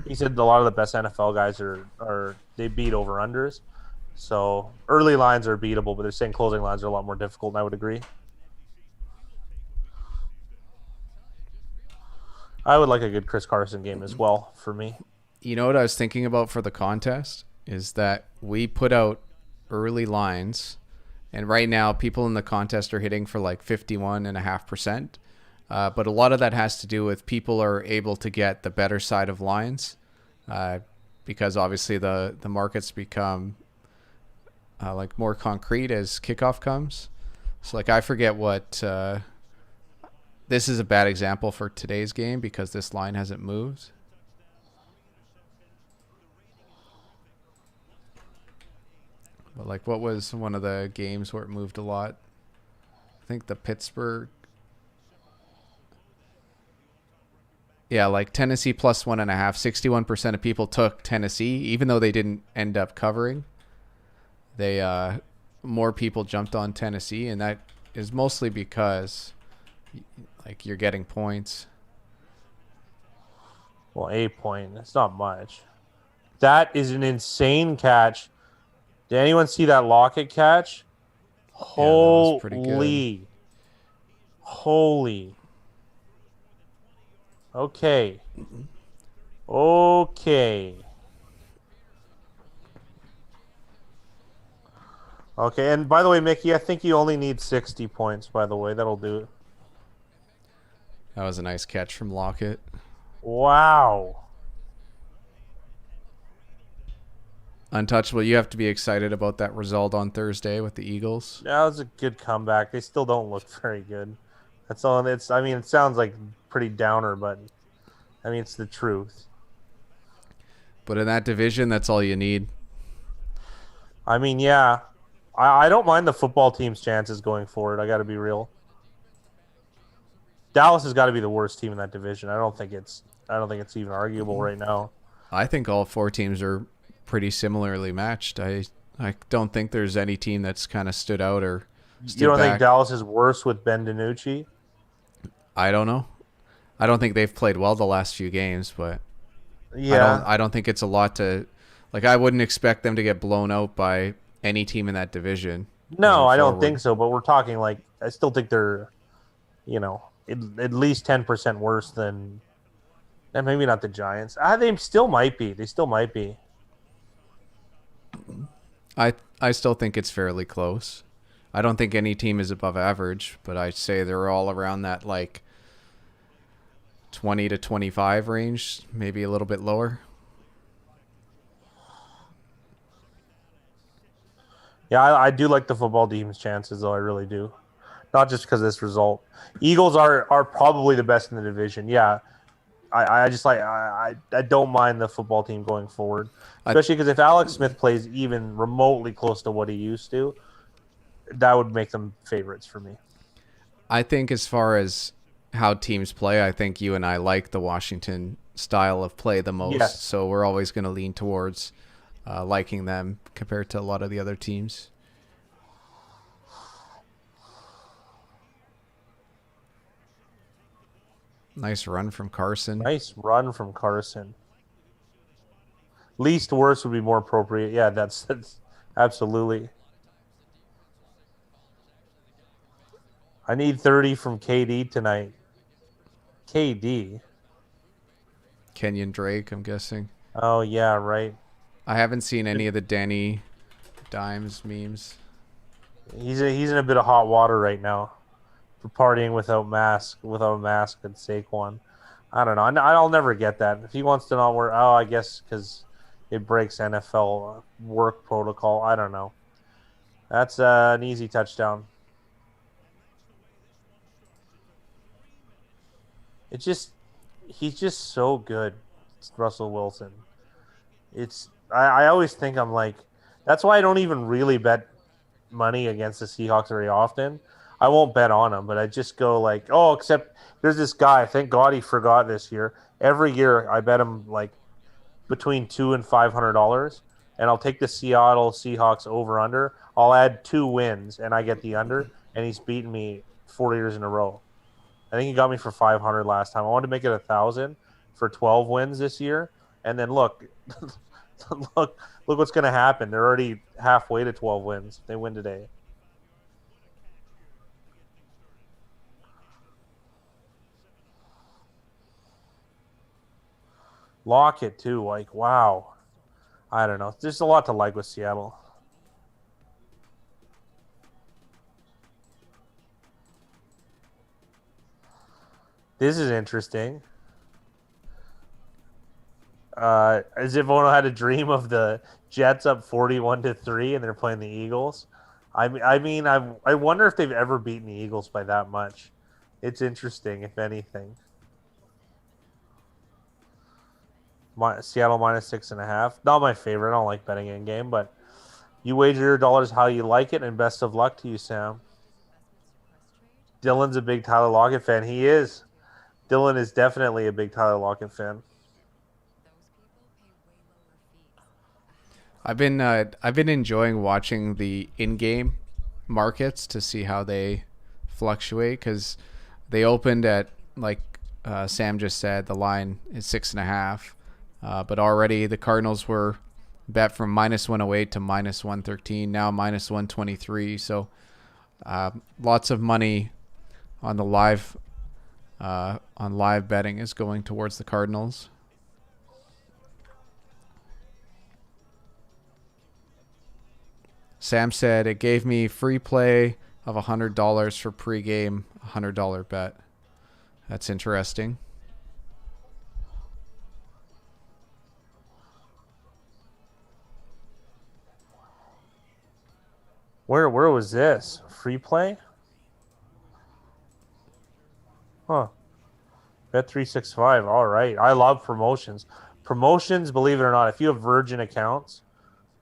S2: He said a lot of the best NFL guys are they beat over unders. So early lines are beatable, but they're saying closing lines are a lot more difficult, and I would agree. I would like a good Chris Carson game as well for me.
S1: You know what I was thinking about for the contest is that we put out early lines, and right now people in the contest are hitting for like 51.5%. But a lot of that has to do with people are able to get the better side of lines because obviously the markets become like more concrete as kickoff comes. So like I forget what this is a bad example for today's game because this line hasn't moved. But like what was one of the games where it moved a lot? I think the Pittsburgh. Yeah, like Tennessee plus 1.5. 61% of people took Tennessee, even though they didn't end up covering. They more people jumped on Tennessee, and that is mostly because like you're getting points.
S2: Well, 8 point. It's not much. That is an insane catch. Did anyone see that Lockett catch?
S1: Yeah, that was pretty good.
S2: Holy. Holy. Okay. Okay. Okay, and by the way, Mickey, I think you only need 60 points, by the way. That'll do it.
S1: That was a nice catch from Lockett.
S2: Wow.
S1: Untouchable, you have to be excited about that result on Thursday with the Eagles.
S2: That was a good comeback. They still don't look very good. That's all. I mean, it sounds like pretty downer, but I mean, it's the truth.
S1: But in that division, that's all you need.
S2: I mean, yeah, I don't mind the football team's chances going forward. I got to be real. Dallas has got to be the worst team in that division. I don't think it's even arguable right now.
S1: I think all four teams are pretty similarly matched. I don't think there's any team that's kind of stood out or stood
S2: You don't
S1: back.
S2: think Dallas is worse with Ben DiNucci?
S1: I don't know. I don't think they've played well the last few games, but
S2: Yeah.
S1: I don't think it's a lot to like. I wouldn't expect them to get blown out by any team in that division.
S2: No, I don't
S1: Forward.
S2: think so. But we're talking like I still think they're, at least 10% worse than, and maybe not the Giants. They still might be. They still might be.
S1: I still think it's fairly close. I don't think any team is above average, but I'd say they're all around that like 20 to 25 range, maybe a little bit lower.
S2: Yeah, I do like the football team's chances, though. I really do. Not just because of this result. Eagles are probably the best in the division. Yeah, I just like I don't mind the football team going forward, especially because if Alex Smith plays even remotely close to what he used to, that would make them favorites for me.
S1: I think as far as how teams play, I think you and I like the Washington style of play the most.
S2: Yes.
S1: So we're always going to lean towards liking them compared to a lot of the other teams. Nice run from Carson.
S2: Nice run from Carson. Least worst would be more appropriate. Yeah, that's absolutely. I need 30 from KD tonight. KD.
S1: Kenyon Drake, I'm guessing.
S2: Oh yeah, right.
S1: I haven't seen any of the Danny Dimes memes.
S2: He's in a bit of hot water right now for partying without a mask and Saquon. I don't know. I'll never get that. If he wants to not wear, I guess because it breaks NFL work protocol. I don't know. That's an easy touchdown. It just he's just so good, Russell Wilson. I always think I'm like that's why I don't even really bet money against the Seahawks very often. I won't bet on them, but I just go like, oh, except there's this guy. Thank God he forgot this year. Every year I bet him like between $200 and $500, and I'll take the Seattle Seahawks over under. I'll add 2 wins, and I get the under, and he's beaten me 4 years in a row. I think he got me for 500 last time. I wanted to make it 1,000 for 12 wins this year, and then look, look what's going to happen. They're already halfway to 12 wins. They win today. Lockett too. Like wow, I don't know. There's a lot to like with Seattle. This is interesting. As if Ono had a dream of the Jets up 41-3, and they're playing the Eagles. I wonder if they've ever beaten the Eagles by that much. It's interesting, if anything. Seattle -6.5. Not my favorite. I don't like betting in game, but you wager your dollars how you like it, and best of luck to you, Sam. Dylan's a big Tyler Lockett fan. He is. Dylan is definitely a big Tyler Lockett fan.
S1: I've been enjoying watching the in-game markets to see how they fluctuate because they opened at like Sam just said the line is 6.5, but already the Cardinals were bet from -108 to -113, now -123. So lots of money on the live betting is going towards the Cardinals. Sam said it gave me free play of $100 for pregame, $100 bet. That's interesting.
S2: Where was this? Free play? Huh. Bet365. All right. I love promotions. Promotions, believe it or not, if you have Virgin accounts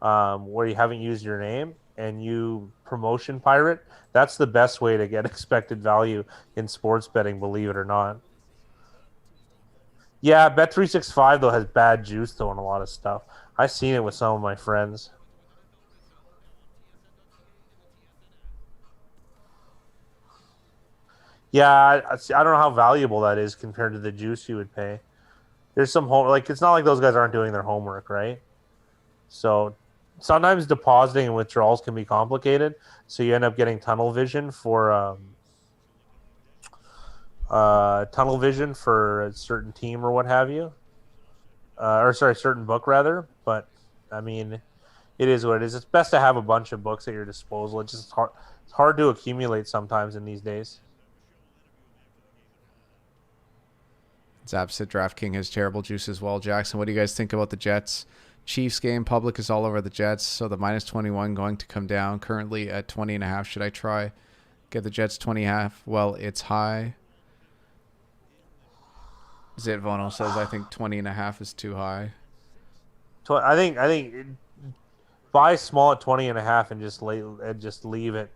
S2: where you haven't used your name and you promotion pirate, that's the best way to get expected value in sports betting, believe it or not. Yeah, Bet365, though, has bad juice, though, on a lot of stuff. I've seen it with some of my friends. Yeah, I don't know how valuable that is compared to the juice you would pay. There's some home like it's not like those guys aren't doing their homework, right? So sometimes depositing and withdrawals can be complicated. So you end up getting tunnel vision for a certain team or what have you, or sorry, certain book rather. But I mean, it is what it is. It's best to have a bunch of books at your disposal. It's hard to accumulate sometimes in these days.
S1: Zap said DraftKings has terrible juice as well. Jackson, what do you guys think about the Jets? Chiefs game, public is all over the Jets, so the -21 going to come down currently at 20.5. Should I try get the Jets 20.5? Well, it's high. Zitvono says I think 20.5 is too high.
S2: I think buy small at 20.5 and just leave it.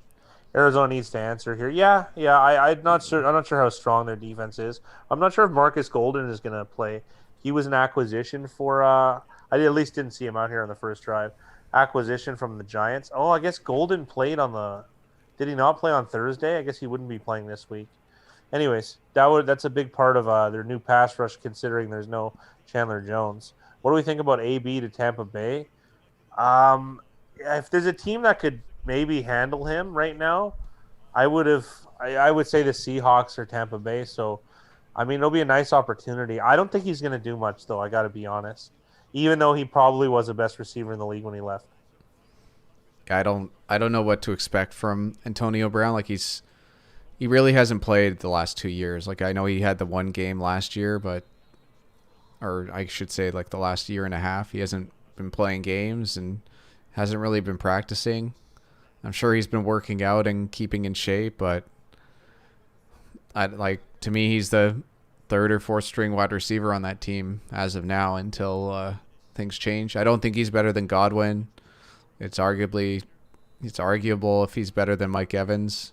S2: Arizona needs to answer here. Yeah. I'm not sure. I'm not sure how strong their defense is. I'm not sure if Marcus Golden is going to play. He was an acquisition for. I at least didn't see him out here on the first drive. Acquisition from the Giants. Oh, I guess Golden played on the. Did he not play on Thursday? I guess he wouldn't be playing this week. Anyways, that's a big part of their new pass rush, considering there's no Chandler Jones. What do we think about AB to Tampa Bay? If there's a team that could maybe handle him right now, I would say the Seahawks or Tampa Bay. So, I mean, it'll be a nice opportunity. I don't think he's going to do much, though. I got to be honest. Even though he probably was the best receiver in the league when he left.
S1: I don't know what to expect from Antonio Brown. Like he really hasn't played the last 2 years. Like I know he had the one game last year, or I should say like the last year and a half, he hasn't been playing games and hasn't really been practicing. I'm sure he's been working out and keeping in shape, but to me, he's the third or fourth string wide receiver on that team as of now until things change. I don't think he's better than Godwin. It's arguable if he's better than Mike Evans.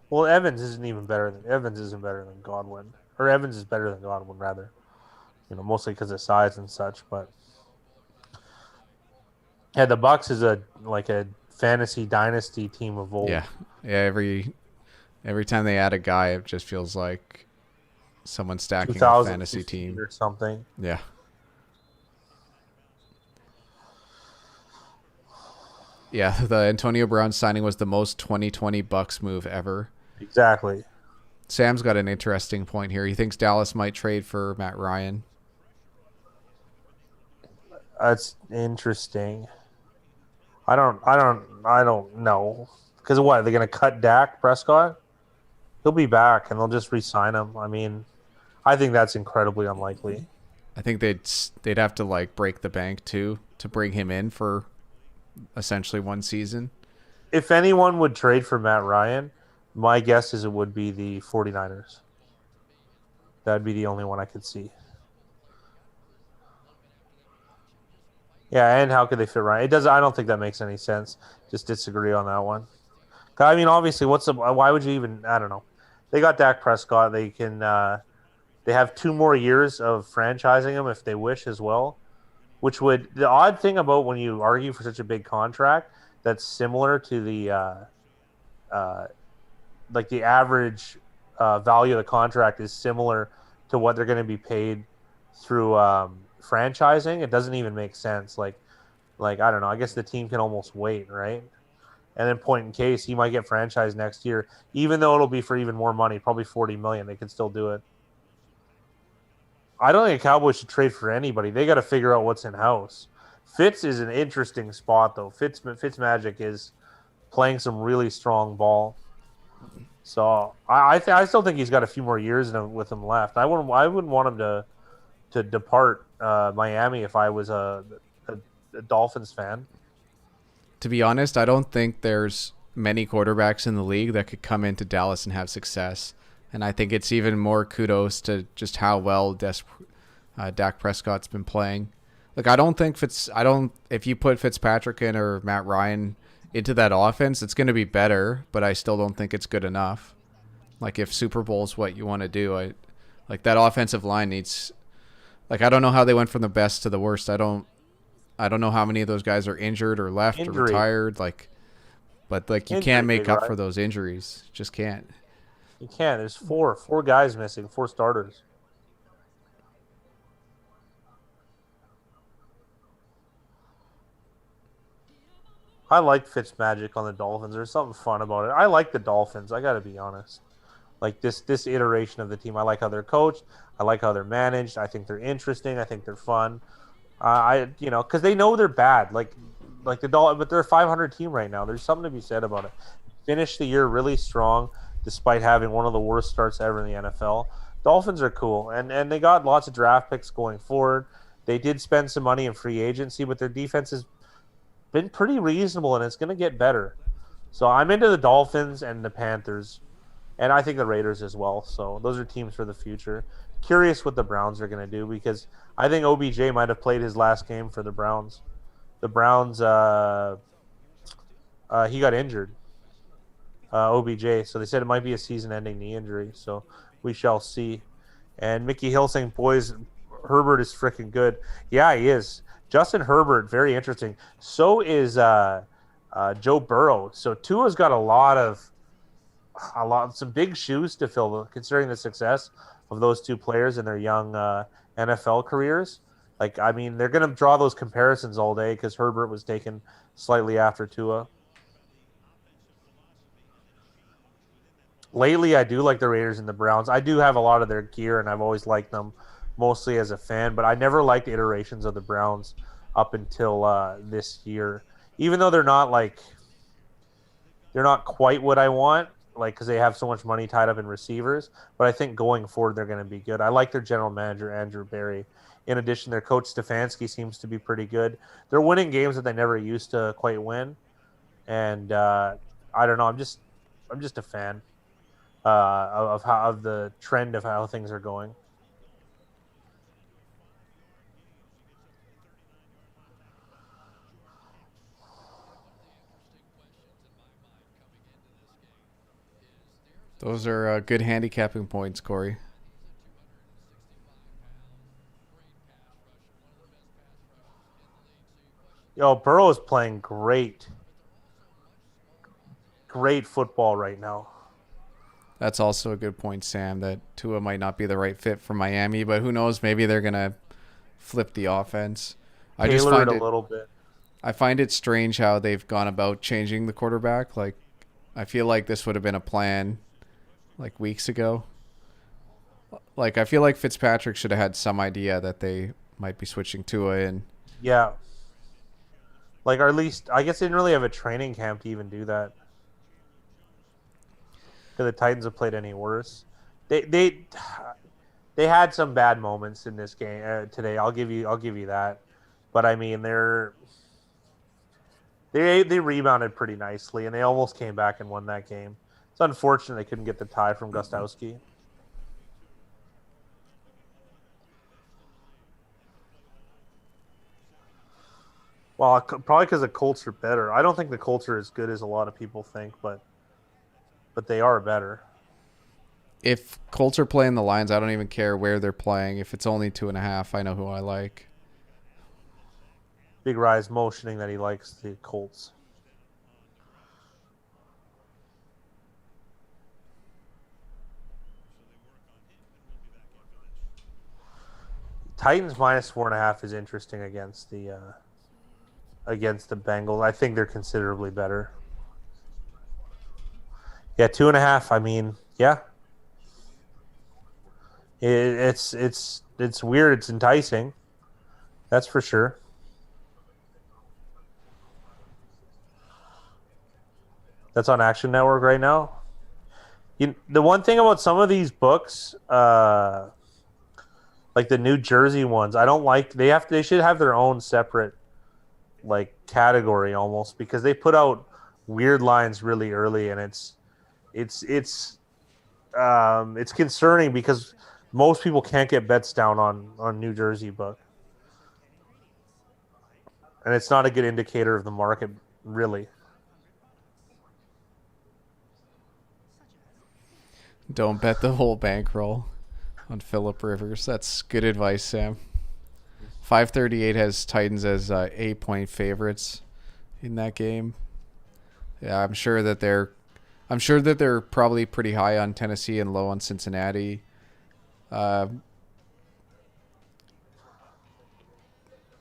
S2: Well, Evans isn't better than Godwin, or Evans is better than Godwin rather. Mostly because of size and such. But yeah, the Bucks is a fantasy dynasty team of old.
S1: Yeah. Every time they add a guy, it just feels like someone stacking a fantasy team
S2: or something.
S1: Yeah. Yeah, the Antonio Brown signing was the most 2020 Bucks move ever.
S2: Exactly.
S1: Sam's got an interesting point here. He thinks Dallas might trade for Matt Ryan.
S2: That's interesting. I don't know. Because what? They're going to cut Dak Prescott? He'll be back, and they'll just re-sign him. I mean, I think that's incredibly unlikely.
S1: I think they'd have to break the bank too to bring him in for essentially one season.
S2: If anyone would trade for Matt Ryan, my guess is it would be the 49ers. That'd be the only one I could see. Yeah, and how could they fit Ryan? I don't think that makes any sense. Just disagree on that one. I mean, obviously, why would you even? I don't know. They got Dak Prescott. They can. They have 2 more years of franchising him if they wish as well. The odd thing about when you argue for such a big contract that's similar to the the average value of the contract is similar to what they're going to be paid through franchising. It doesn't even make sense. I don't know. I guess the team can almost wait, right? And then point in case, he might get franchised next year, even though it'll be for even more money, probably $40 million. They can still do it. I don't think the Cowboys should trade for anybody. They got to figure out what's in house. Fitz is an interesting spot though. Fitzmagic is playing some really strong ball. So I still think he's got a few more years with him left. I wouldn't want him to depart Miami if I was a Dolphins fan.
S1: To be honest, I don't think there's many quarterbacks in the league that could come into Dallas and have success. And I think it's even more kudos to just how well Dak Prescott's been playing. I don't think if you put Fitzpatrick in or Matt Ryan into that offense, it's going to be better, but I still don't think it's good enough. If Super Bowl's what you want to do, that offensive line needs, I don't know how they went from the best to the worst. I don't know how many of those guys are injured or left or retired. But you can't make up for those injuries. Just can't.
S2: You can't. There's four guys missing, 4 starters. I like Fitzmagic on the Dolphins. There's something fun about it. I like the Dolphins. I got to be honest. This iteration of the team, I like how they're coached. I like how they're managed. I think they're interesting. I think they're fun. Because they know they're bad. But they're a 500 team right now. There's something to be said about it. Finished the year really strong, despite having one of the worst starts ever in the NFL. Dolphins are cool, and they got lots of draft picks going forward. They did spend some money in free agency, but their defense has been pretty reasonable, and it's going to get better. So I'm into the Dolphins and the Panthers, and I think the Raiders as well. So those are teams for the future. Curious what the Browns are going to do, because I think OBJ might have played his last game for the Browns. The Browns, he got injured. OBJ, so they said it might be a season-ending knee injury, so we shall see. And Mickey Hill saying, boys, Herbert is freaking good. Yeah, he is. Justin Herbert, very interesting. So is Joe Burrow. So Tua's got some big shoes to fill, considering the success of those two players in their young NFL careers. They're going to draw those comparisons all day because Herbert was taken slightly after Tua. Lately, I do like the Raiders and the Browns. I do have a lot of their gear, and I've always liked them, mostly as a fan. But I never liked iterations of the Browns up until this year. Even though they're not quite what I want, because they have so much money tied up in receivers. But I think going forward, they're going to be good. I like their general manager, Andrew Berry. In addition, their coach, Stefanski, seems to be pretty good. They're winning games that they never used to quite win. And I don't know. I'm just a fan. of the trend of how things are going.
S1: Those are good handicapping points, Corey.
S2: Yo, Burrow is playing great football right now.
S1: That's also a good point, Sam, that Tua might not be the right fit for Miami, but who knows? Maybe they're going to flip the offense. I just
S2: Tailor it
S1: find
S2: a
S1: it
S2: little bit.
S1: I find it strange how they've gone about changing the quarterback. Like I feel like this would have been a plan like weeks ago. Like I feel like Fitzpatrick should have had some idea that they might be switching Tua in.
S2: Yeah, like or at least I guess they didn't really have a training camp to even do that. Because the Titans have played any worse. They they had some bad moments in this game today. I'll give you that. But I mean they rebounded pretty nicely and they almost came back and won that game. It's unfortunate they couldn't get the tie from Gostowski. Well, probably because the Colts are better. I don't think the Colts are as good as a lot of people think, but they are better.
S1: If Colts are playing the Lions, I don't even care where they're playing. If it's only 2.5, I know who I like.
S2: Big Rise motioning that he likes the Colts. Titans -4.5 is interesting against the Bengals. I think they're considerably better. Yeah, 2.5. I mean, yeah, it's weird. It's enticing. That's for sure. That's on Action Network right now. The one thing about some of these books, like the New Jersey ones, I don't like. They should have their own separate like category almost because they put out weird lines really early, and it's concerning because most people can't get bets down on New Jersey book, and it's not a good indicator of the market really.
S1: Don't bet the whole bankroll on Phillip Rivers. That's good advice, Sam. 538 has Titans as 8-point favorites in that game. Yeah, I'm sure that they're probably pretty high on Tennessee and low on Cincinnati. Uh,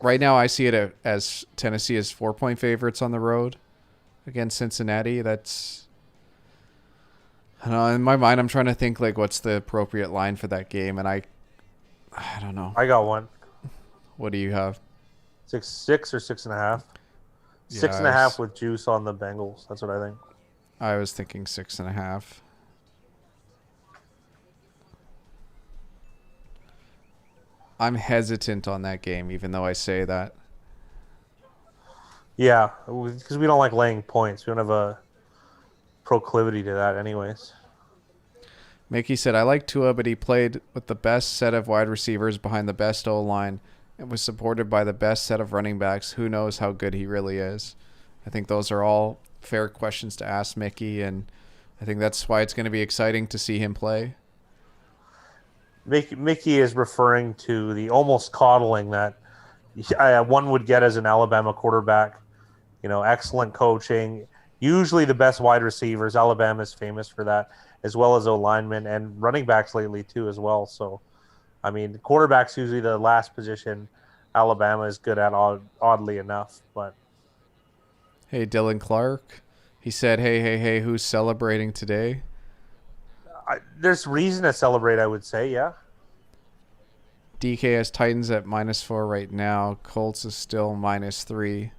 S1: right now, I see it as Tennessee as 4-point favorites on the road against Cincinnati. That's I don't know. In my mind, I'm trying to think like what's the appropriate line for that game, and I don't know.
S2: I got one.
S1: What do you have?
S2: 6 or 6.5.
S1: Yeah,
S2: Six and a half with juice on the Bengals. That's what I think.
S1: I was thinking 6.5. I'm hesitant on that game, even though I say that.
S2: Yeah, because we don't like laying points. We don't have a proclivity to that, anyways.
S1: Mickey said, I like Tua, but he played with the best set of wide receivers behind the best O-line and was supported by the best set of running backs. Who knows how good he really is? I think those are all fair questions to ask Mickey, and I think that's why it's going to be exciting to see him play.
S2: Mickey is referring to the almost coddling that one would get as an Alabama quarterback. Excellent coaching, usually the best wide receivers. Alabama is famous for that, as well as O-linemen and running backs lately too as well. So, I mean, the quarterback's usually the last position Alabama is good at, oddly enough. But
S1: Hey, Dylan Clark. He said, hey, who's celebrating today?
S2: there's reason to celebrate, I would say, yeah.
S1: DK has Titans at -4 right now. Colts is still -3.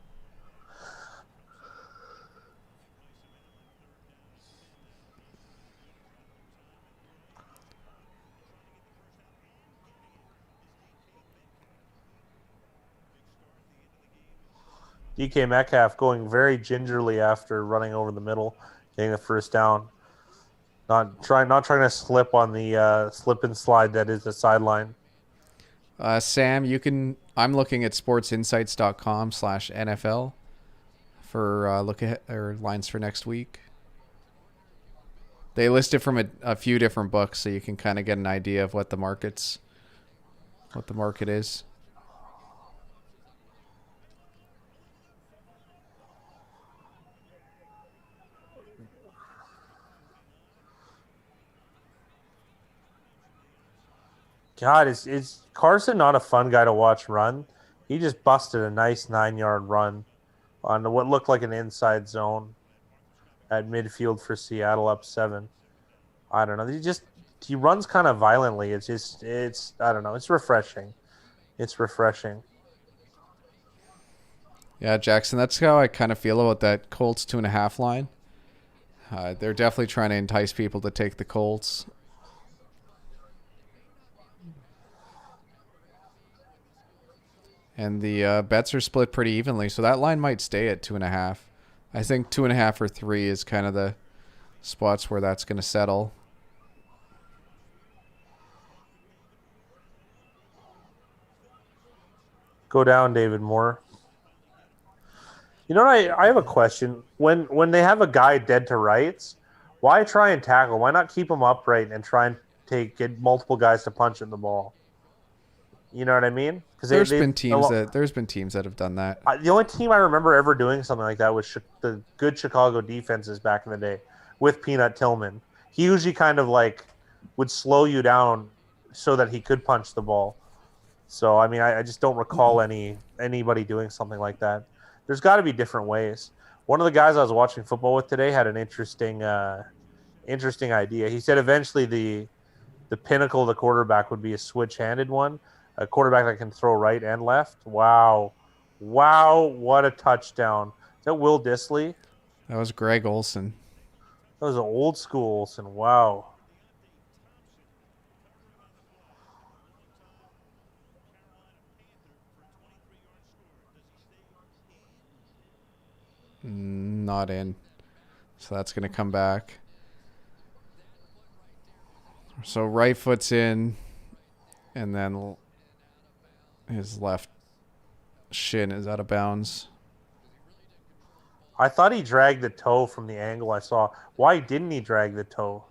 S2: DK Metcalf going very gingerly after running over the middle, getting the first down. Not trying to slip on the slip and slide that is the sideline.
S1: Sam, I'm looking at sportsinsights.com/NFL for look at or lines for next week. They list it from a few different books, so you can kind of get an idea of what the market is.
S2: God, is Carson not a fun guy to watch run? He just busted a nice 9-yard run on what looked like an inside zone at midfield for Seattle up 7. I don't know. He runs kind of violently. It's I don't know. It's refreshing. It's refreshing.
S1: Yeah, Jackson, that's how I kind of feel about that Colts 2.5 line. They're definitely trying to entice people to take the Colts. And the bets are split pretty evenly, so that line might stay at 2.5. I think 2.5 or 3 is kind of the spots where that's going to settle.
S2: Go down, David Moore. You know what? I have a question. When they have a guy dead to rights, why try and tackle? Why not keep him upright and try and get multiple guys to punch in the ball? You know what I mean? Because
S1: there's been teams that have done that.
S2: The only team I remember ever doing something like that was the good Chicago defenses back in the day with Peanut Tillman. He usually kind of like would slow you down so that he could punch the ball. So I mean, I just don't recall anybody doing something like that. There's got to be different ways. One of the guys I was watching football with today had an interesting idea. He said eventually the pinnacle of the quarterback would be a switch-handed one, a quarterback that can throw right and left. Wow, what a touchdown! Is that Will Dissly?
S1: That was Greg Olson.
S2: That was an old school Olson. Wow.
S1: Not in. So that's going to come back. So right foot's in, and then his left shin is out of bounds.
S2: I thought he dragged the toe from the angle I saw. Why didn't he drag the toe?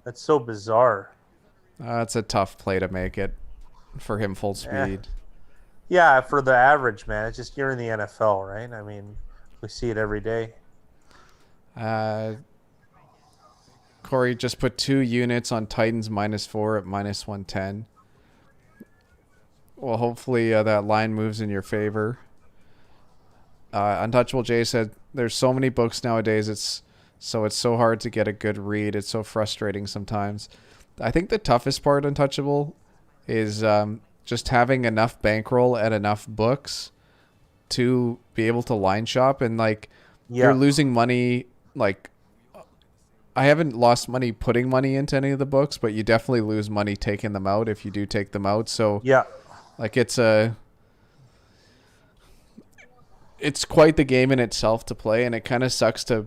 S2: That's so bizarre.
S1: It's a tough play to make it for him full speed.
S2: Yeah, for the average man. It's just you're in the NFL, right? I mean, we see it every day.
S1: Corey just put 2 units on Titans -4 at -110. Well, hopefully that line moves in your favor. Untouchable Jay said, there's so many books nowadays, it's so hard to get a good read. It's so frustrating sometimes. I think the toughest part, Untouchable, is just having enough bankroll and enough books to be able to line shop. And you're losing money. I haven't lost money putting money into any of the books, but you definitely lose money taking them out if you do take them out. So it's quite the game in itself to play, and it kind of sucks to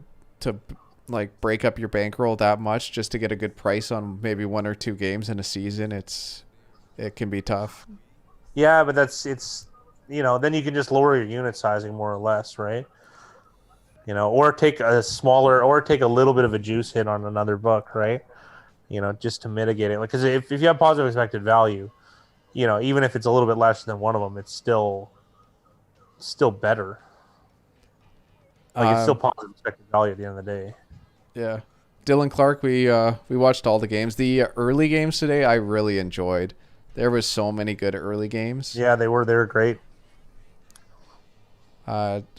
S1: break up your bankroll that much just to get a good price on maybe 1 or 2 games in a season. It can be tough.
S2: Yeah, but then you can just lower your unit sizing more or less, right? Or take a little bit of a juice hit on another book, right? Just to mitigate it. Because if you have positive expected value, even if it's a little bit less than one of them, it's still better. It's still positive expected value at the end of the day.
S1: Yeah. Dylan Clark, we watched all the games. The early games today I really enjoyed. There was so many good early games.
S2: Yeah, they were great.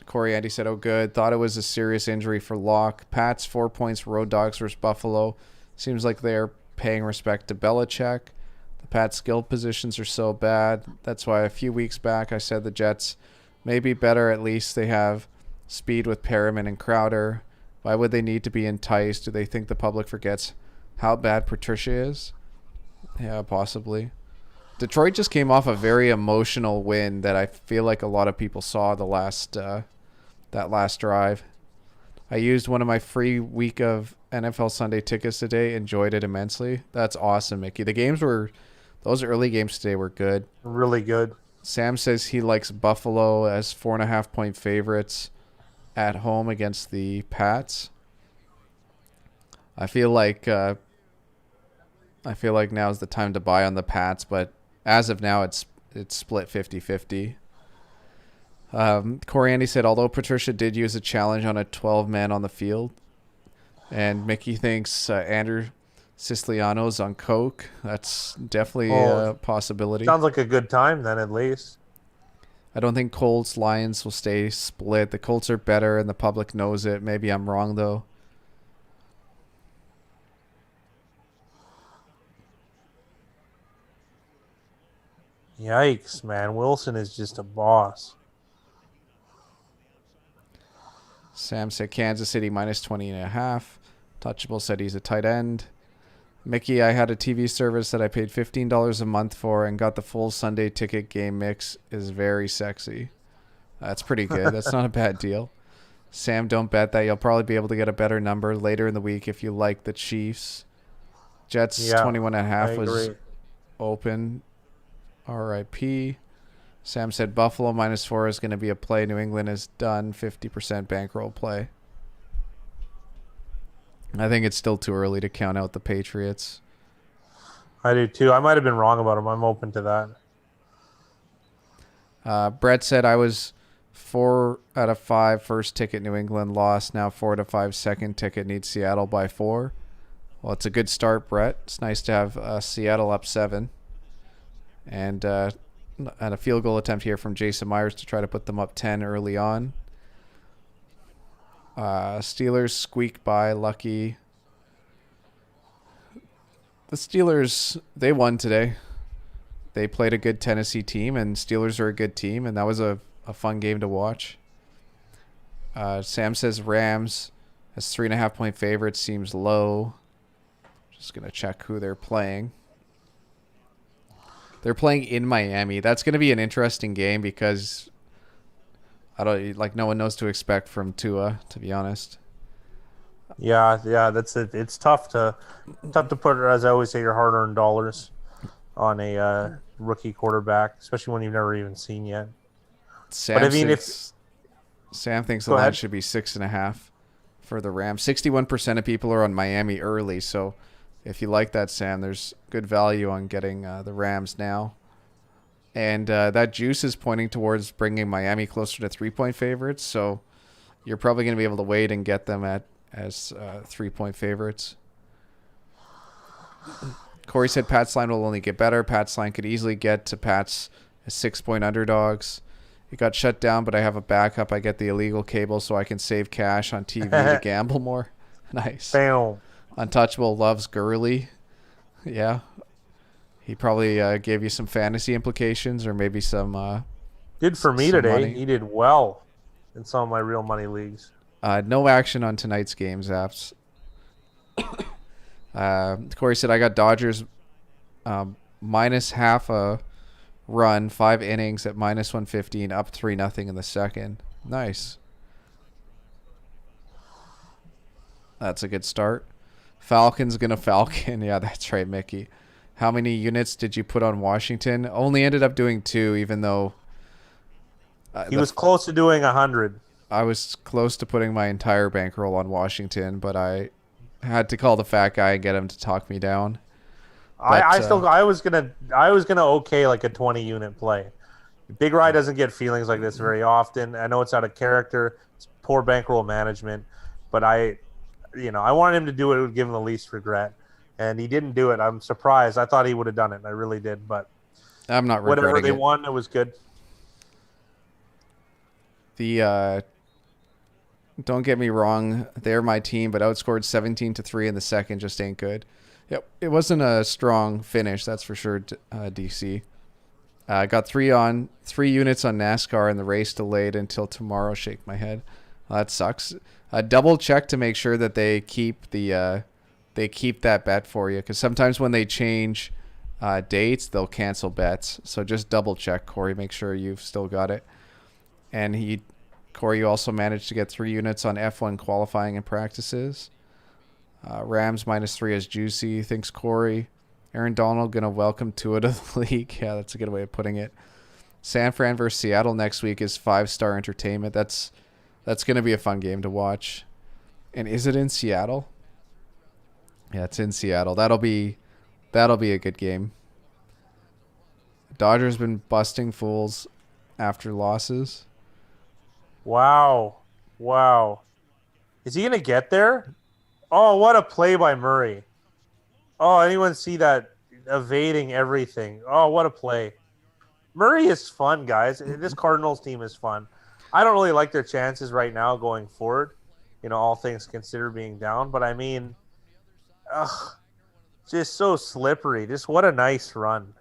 S1: Corey Andy said, oh, good. Thought it was a serious injury for Locke. Pats, 4 points, Road Dogs versus Buffalo. Seems like they're paying respect to Belichick. The Pats' skill positions are so bad. That's why a few weeks back I said the Jets may be better. At least they have speed with Perriman and Crowder. Why would they need to be enticed? Do they think the public forgets how bad Patricia is? Yeah, possibly. Detroit just came off a very emotional win that I feel like a lot of people saw that last drive. I used one of my free week of NFL Sunday tickets today. Enjoyed it immensely. That's awesome, Mickey. Those early games today were good.
S2: Really good.
S1: Sam says he likes Buffalo as 4.5 point favorites at home against the Pats. I feel like now is the time to buy on the Pats, but as of now, it's split 50-50. Corey Andy said, although Patricia did use a challenge on a 12-man on the field, and Mickey thinks Andrew Siciliano's on coke. That's definitely a possibility.
S2: Sounds like a good time then, at least.
S1: I don't think Colts Lions will stay split. The Colts are better, and the public knows it. Maybe I'm wrong though.
S2: Yikes, man. Wilson is just a boss.
S1: Sam said Kansas City minus 20.5. Touchable said he's a tight end. Mickey, I had a TV service that I paid $15 a month for and got the full Sunday ticket game mix. Is very sexy. That's pretty good. That's not a bad deal. Sam, don't bet that. You'll probably be able to get a better number later in the week if you like the Chiefs. Jets 21.5 was open. RIP. Sam said Buffalo -4 is going to be a play. New England is done. 50% bankroll play. I think it's still too early to count out the Patriots.
S2: I do too. I might have been wrong about them. I'm open to
S1: that. Brett said I was 4 out of 5 first ticket New England lost. Now 4 out of 5 second ticket needs Seattle by 4. Well, it's a good start, Brett. It's nice to have Seattle up 7. And a field goal attempt here from Jason Myers to try to put them up 10 early on. Steelers squeaked by. Lucky. The Steelers, they won today. They played a good Tennessee team, and Steelers are a good team, and that was a fun game to watch. Sam says Rams as 3.5 point favorites seems low. Just going to check who they're playing. They're playing in Miami. That's going to be an interesting game because no one knows to expect from Tua, to be honest.
S2: Yeah, that's it. It's tough to put, as I always say, your hard-earned dollars on a rookie quarterback, especially when you've never even seen yet.
S1: Sam thinks the line should be 6.5 for the Rams. 61% of people are on Miami early, so if you like that, Sam, there's good value on getting the Rams now. And that juice is pointing towards bringing Miami closer to 3-point favorites, so you're probably going to be able to wait and get them as 3-point favorites. Corey said Pat's line will only get better. Pat's line could easily get to Pat's as 6-point underdogs. It got shut down, but I have a backup. I get the illegal cable so I can save cash on TV to gamble more. Nice.
S2: Bam.
S1: Untouchable loves Gurley. Yeah. He probably gave you some fantasy implications or maybe some
S2: Good for me today.
S1: Money.
S2: He did well in some of my real money leagues.
S1: No action on tonight's games, apps. Corey said I got Dodgers minus half a run, 5 innings at -115, up 3-0 in the second. Nice. That's a good start. Falcons gonna Falcon. Yeah, that's right, Mickey. How many units did you put on Washington? Only ended up doing 2, even though
S2: he was close to doing 100.
S1: I was close to putting my entire bankroll on Washington, but I had to call the fat guy and get him to talk me down. But,
S2: I was gonna okay like a 20 unit play. Big Rye doesn't get feelings like this very often. I know it's out of character. It's poor bankroll management, but I wanted him to do it. It would give him the least regret, and he didn't do it. I'm surprised. I thought he would have done it. I really did, but
S1: I'm not regretting
S2: whatever they
S1: it.
S2: won, it was good.
S1: Don't get me wrong, they're my team, but outscored 17-3 in the second just ain't good. Yep, it wasn't a strong finish, that's for sure. DC got 3 units on NASCAR and the race delayed until tomorrow. Shake my head. Well, that sucks. Double check to make sure that they keep that bet for you, because sometimes when they change dates, they'll cancel bets. So just double check, Corey. Make sure you've still got it. And he Corey, you also managed to get 3 units on F1 qualifying and practices. Rams -3 is juicy, thinks Corey. Aaron Donald going to welcome Tua to the league. Yeah, that's a good way of putting it. San Fran versus Seattle next week is 5-star entertainment. That's going to be a fun game to watch. And is it in Seattle? Yeah, it's in Seattle. That'll be a good game. Dodgers been busting fools after losses.
S2: Wow. Is he going to get there? Oh, what a play by Murray. Oh, anyone see that evading everything? Oh, what a play. Murray is fun, guys. This Cardinals team is fun. I don't really like their chances right now going forward, all things considered being down. But, I mean, just so slippery. Just what a nice run.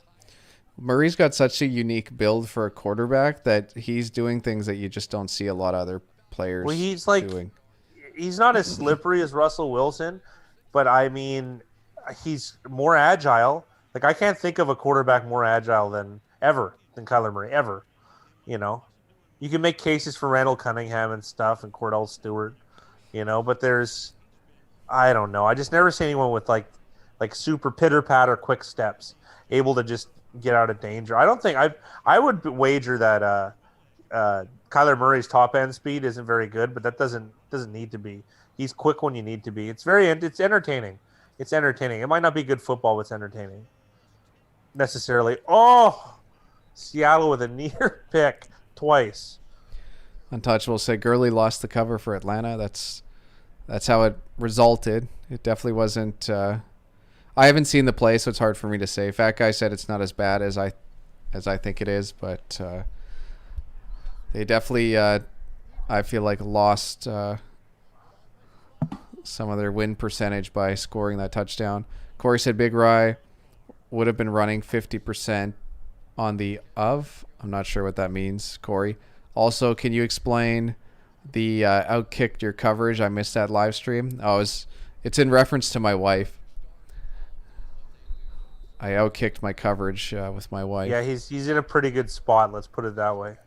S1: Murray's got such a unique build for a quarterback that he's doing things that you just don't see a lot of other players doing.
S2: He's not as slippery as Russell Wilson, but, I mean, he's more agile. Like, I can't think of a quarterback more agile than Kyler Murray, ever. You can make cases for Randall Cunningham and stuff and Cordell Stewart, but I don't know. I just never see anyone with like super pitter-patter quick steps able to just get out of danger. I don't think I would wager that Kyler Murray's top end speed isn't very good, but that doesn't need to be. He's quick when you need to be. It's entertaining. It's entertaining. It might not be good football, but it's entertaining. Necessarily. Oh, Seattle with a near pick twice.
S1: Untouchable said Gurley lost the cover for Atlanta. That's how it resulted. It definitely wasn't. I haven't seen the play, so it's hard for me to say. Fat Guy said it's not as bad as I think it is, but they definitely, I feel like, lost some of their win percentage by scoring that touchdown. Corey said Big Rye would have been running 50% on the of. I'm not sure what that means, Corey. Also, can you explain the outkicked your coverage? I missed that live stream. It's in reference to my wife. I outkicked my coverage with my wife.
S2: Yeah, he's in a pretty good spot. Let's put it that way.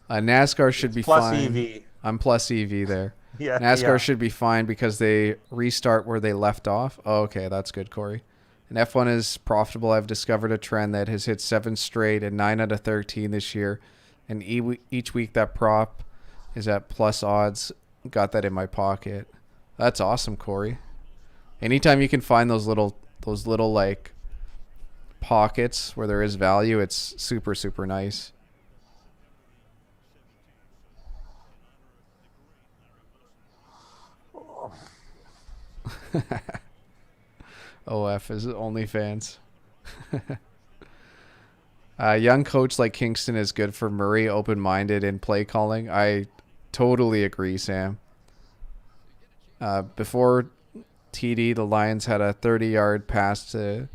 S1: NASCAR should be
S2: plus
S1: fine.
S2: EV.
S1: I'm plus EV there.
S2: Yeah,
S1: NASCAR should be fine because they restart where they left off. Oh, okay, that's good, Corey. And F1 is profitable. I've discovered a trend that has hit 7 straight and 9 out of 13 this year. And each week that prop is at plus odds. Got that in my pocket. That's awesome, Corey. Anytime you can find those little like pockets where there is value, it's super, super nice. OF is OnlyFans. Young coach like Kingston is good for Murray, open-minded in play calling. I totally agree, Sam. Before TD, the Lions had a 30-yard pass to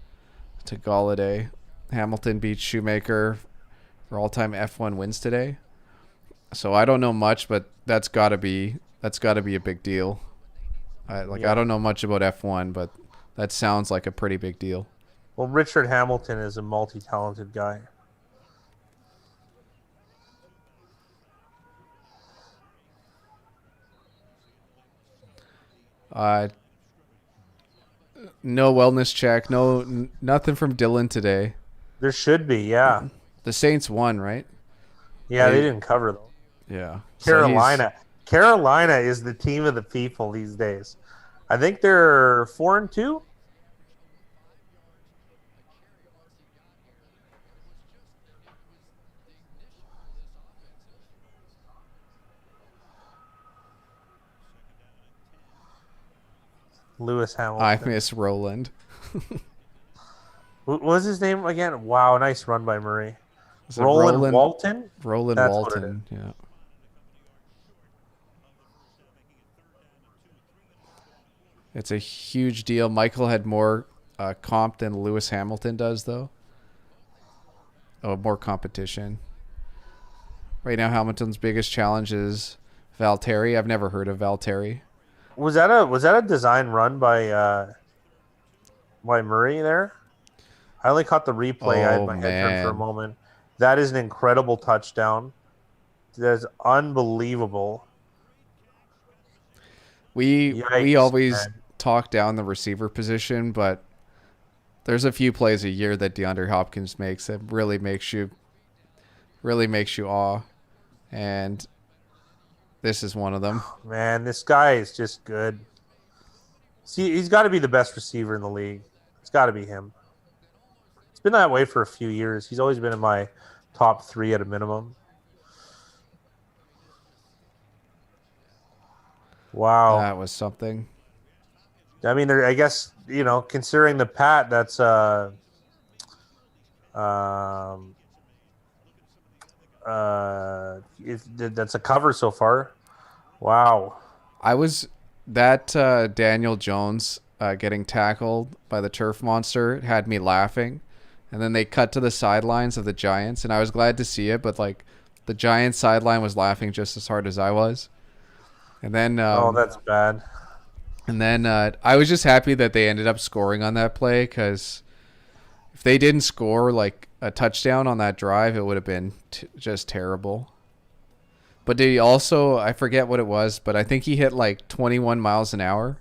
S1: Galladay. Hamilton beat Shoemaker for all-time F1 wins today. So I don't know much, but that's got to be a big deal. I don't know much about F1, but that sounds like a pretty big deal.
S2: Well, Richard Hamilton is a multi-talented guy.
S1: No wellness check. Nothing from Dylan today.
S2: There should be, yeah.
S1: The Saints won, right?
S2: Yeah, they didn't cover though.
S1: Yeah.
S2: Carolina. Carolina is the team of the people these days. I think they're 4-2. Lewis Hamilton.
S1: I miss Roland.
S2: What was his name again? Wow, nice run by Murray.
S1: Roland
S2: Walton?
S1: Roland
S2: That's
S1: Walton, yeah. It's a huge deal. Michael had more comp than Lewis Hamilton does, though. Oh, more competition. Right now, Hamilton's biggest challenge is Valtteri. I've never heard of Valtteri.
S2: Was that a design run by Murray there? I only caught the replay. I had my head turned for a moment. That is an incredible touchdown. That's unbelievable.
S1: We
S2: Yikes,
S1: always
S2: man.
S1: talk down the receiver position, but there's a few plays a year that DeAndre Hopkins makes that really makes you awe, and this is one of them.
S2: Man, this guy is just good. See, he's got to be the best receiver in the league. It's got to be him. It's been that way for a few years. He's always been in my top 3 at a minimum. Wow.
S1: That was something.
S2: I mean, I guess considering the Pat, um, that's a cover so far. Wow.
S1: I was that Daniel Jones getting tackled by the turf monster had me laughing, and then they cut to the sidelines of the Giants, and I was glad to see it, but like the Giants sideline was laughing just as hard as I was, and then
S2: Oh, that's bad.
S1: I was just happy that they ended up scoring on that play because if they didn't score like a touchdown on that drive, it would have been just terrible. But did he also, I forget what it was, but I think he hit like 21 miles an hour,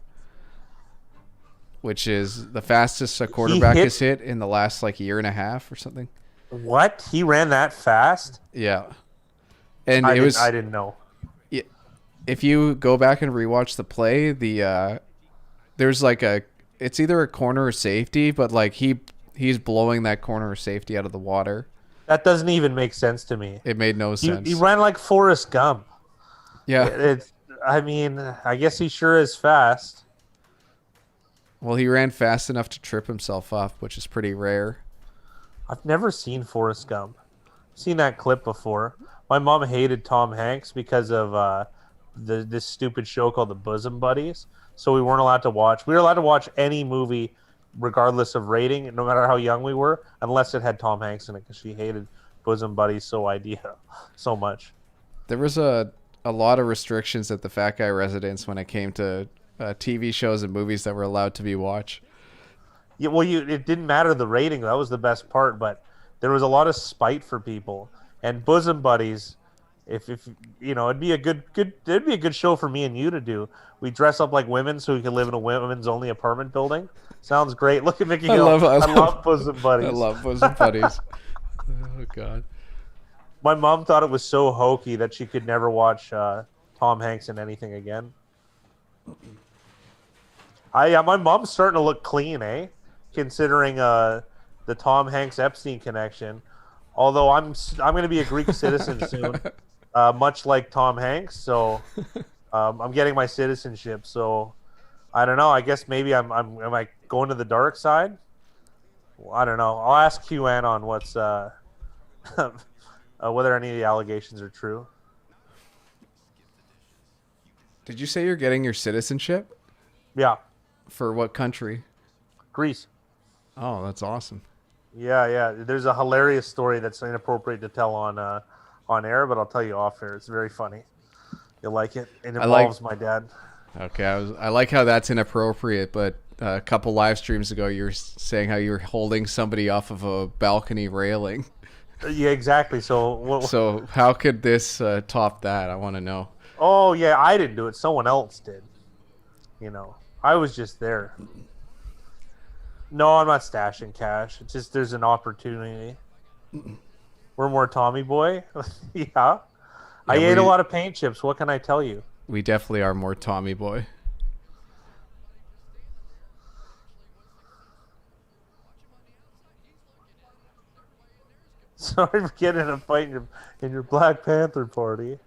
S1: which is the fastest a
S2: He
S1: quarterback
S2: hit
S1: has hit in the last like year and a half or something.
S2: what? He ran that fast?
S1: Yeah. And
S2: I
S1: it
S2: didn't.
S1: was,
S2: I didn't know.
S1: if you go back and rewatch the play, there's like it's either a corner or safety, but like he's blowing that corner or safety out of the water.
S2: That doesn't even make sense to me.
S1: It made no
S2: He
S1: sense.
S2: ran like Forrest Gump.
S1: Yeah.
S2: It's. I mean, I guess he sure is fast.
S1: Well, he ran fast enough to trip himself up, which is pretty rare.
S2: I've never seen Forrest Gump. Seen that clip before. My mom hated Tom Hanks because of this stupid show called The Bosom Buddies. So we weren't allowed to watch. We were allowed to watch any movie, regardless of rating, no matter how young we were, unless it had Tom Hanks in it, because she hated Bosom Buddies so much.
S1: There was a lot of restrictions at the Fat Guy residence when it came to TV shows and movies that were allowed to be watched.
S2: Yeah, well, it didn't matter the rating. That was the best part, but there was a lot of spite for people. And Bosom Buddies, if it'd be a it'd be a good show for me and you to do. We dress up like women so we can live in a women's only apartment building. Sounds great. Look at Mickey Hill. I love Bosom Buddies.
S1: I love Bosom Buddies. Oh God.
S2: My mom thought it was so hokey that she could never watch Tom Hanks in anything again. My mom's starting to look clean, eh? Considering the Tom Hanks Epstein connection. Although I'm going to be a Greek citizen soon, much like Tom Hanks. So I'm getting my citizenship. So I don't know. I guess maybe am I going to the dark side? Well, I don't know. I'll ask QAnon what's whether any of the allegations are true.
S1: Did you say you're getting your citizenship?
S2: Yeah,
S1: For what country?
S2: Greece.
S1: Oh, that's awesome.
S2: Yeah. There's a hilarious story that's inappropriate to tell on air, but I'll tell you off air. It's very funny. You'll like it. It involves my dad.
S1: Okay, I like how that's inappropriate, but a couple live streams ago you were saying how you were holding somebody off of a balcony railing.
S2: Yeah, exactly. So
S1: So how could this top that? I want to know.
S2: oh yeah, I didn't do it. Someone else did. I was just there. No, I'm not stashing cash. It's just there's an opportunity. We're more Tommy boy. Yeah. I ate a lot of paint chips. What can I tell you?
S1: We definitely are more Tommy boy.
S2: Sorry for getting in a fight in your Black Panther party.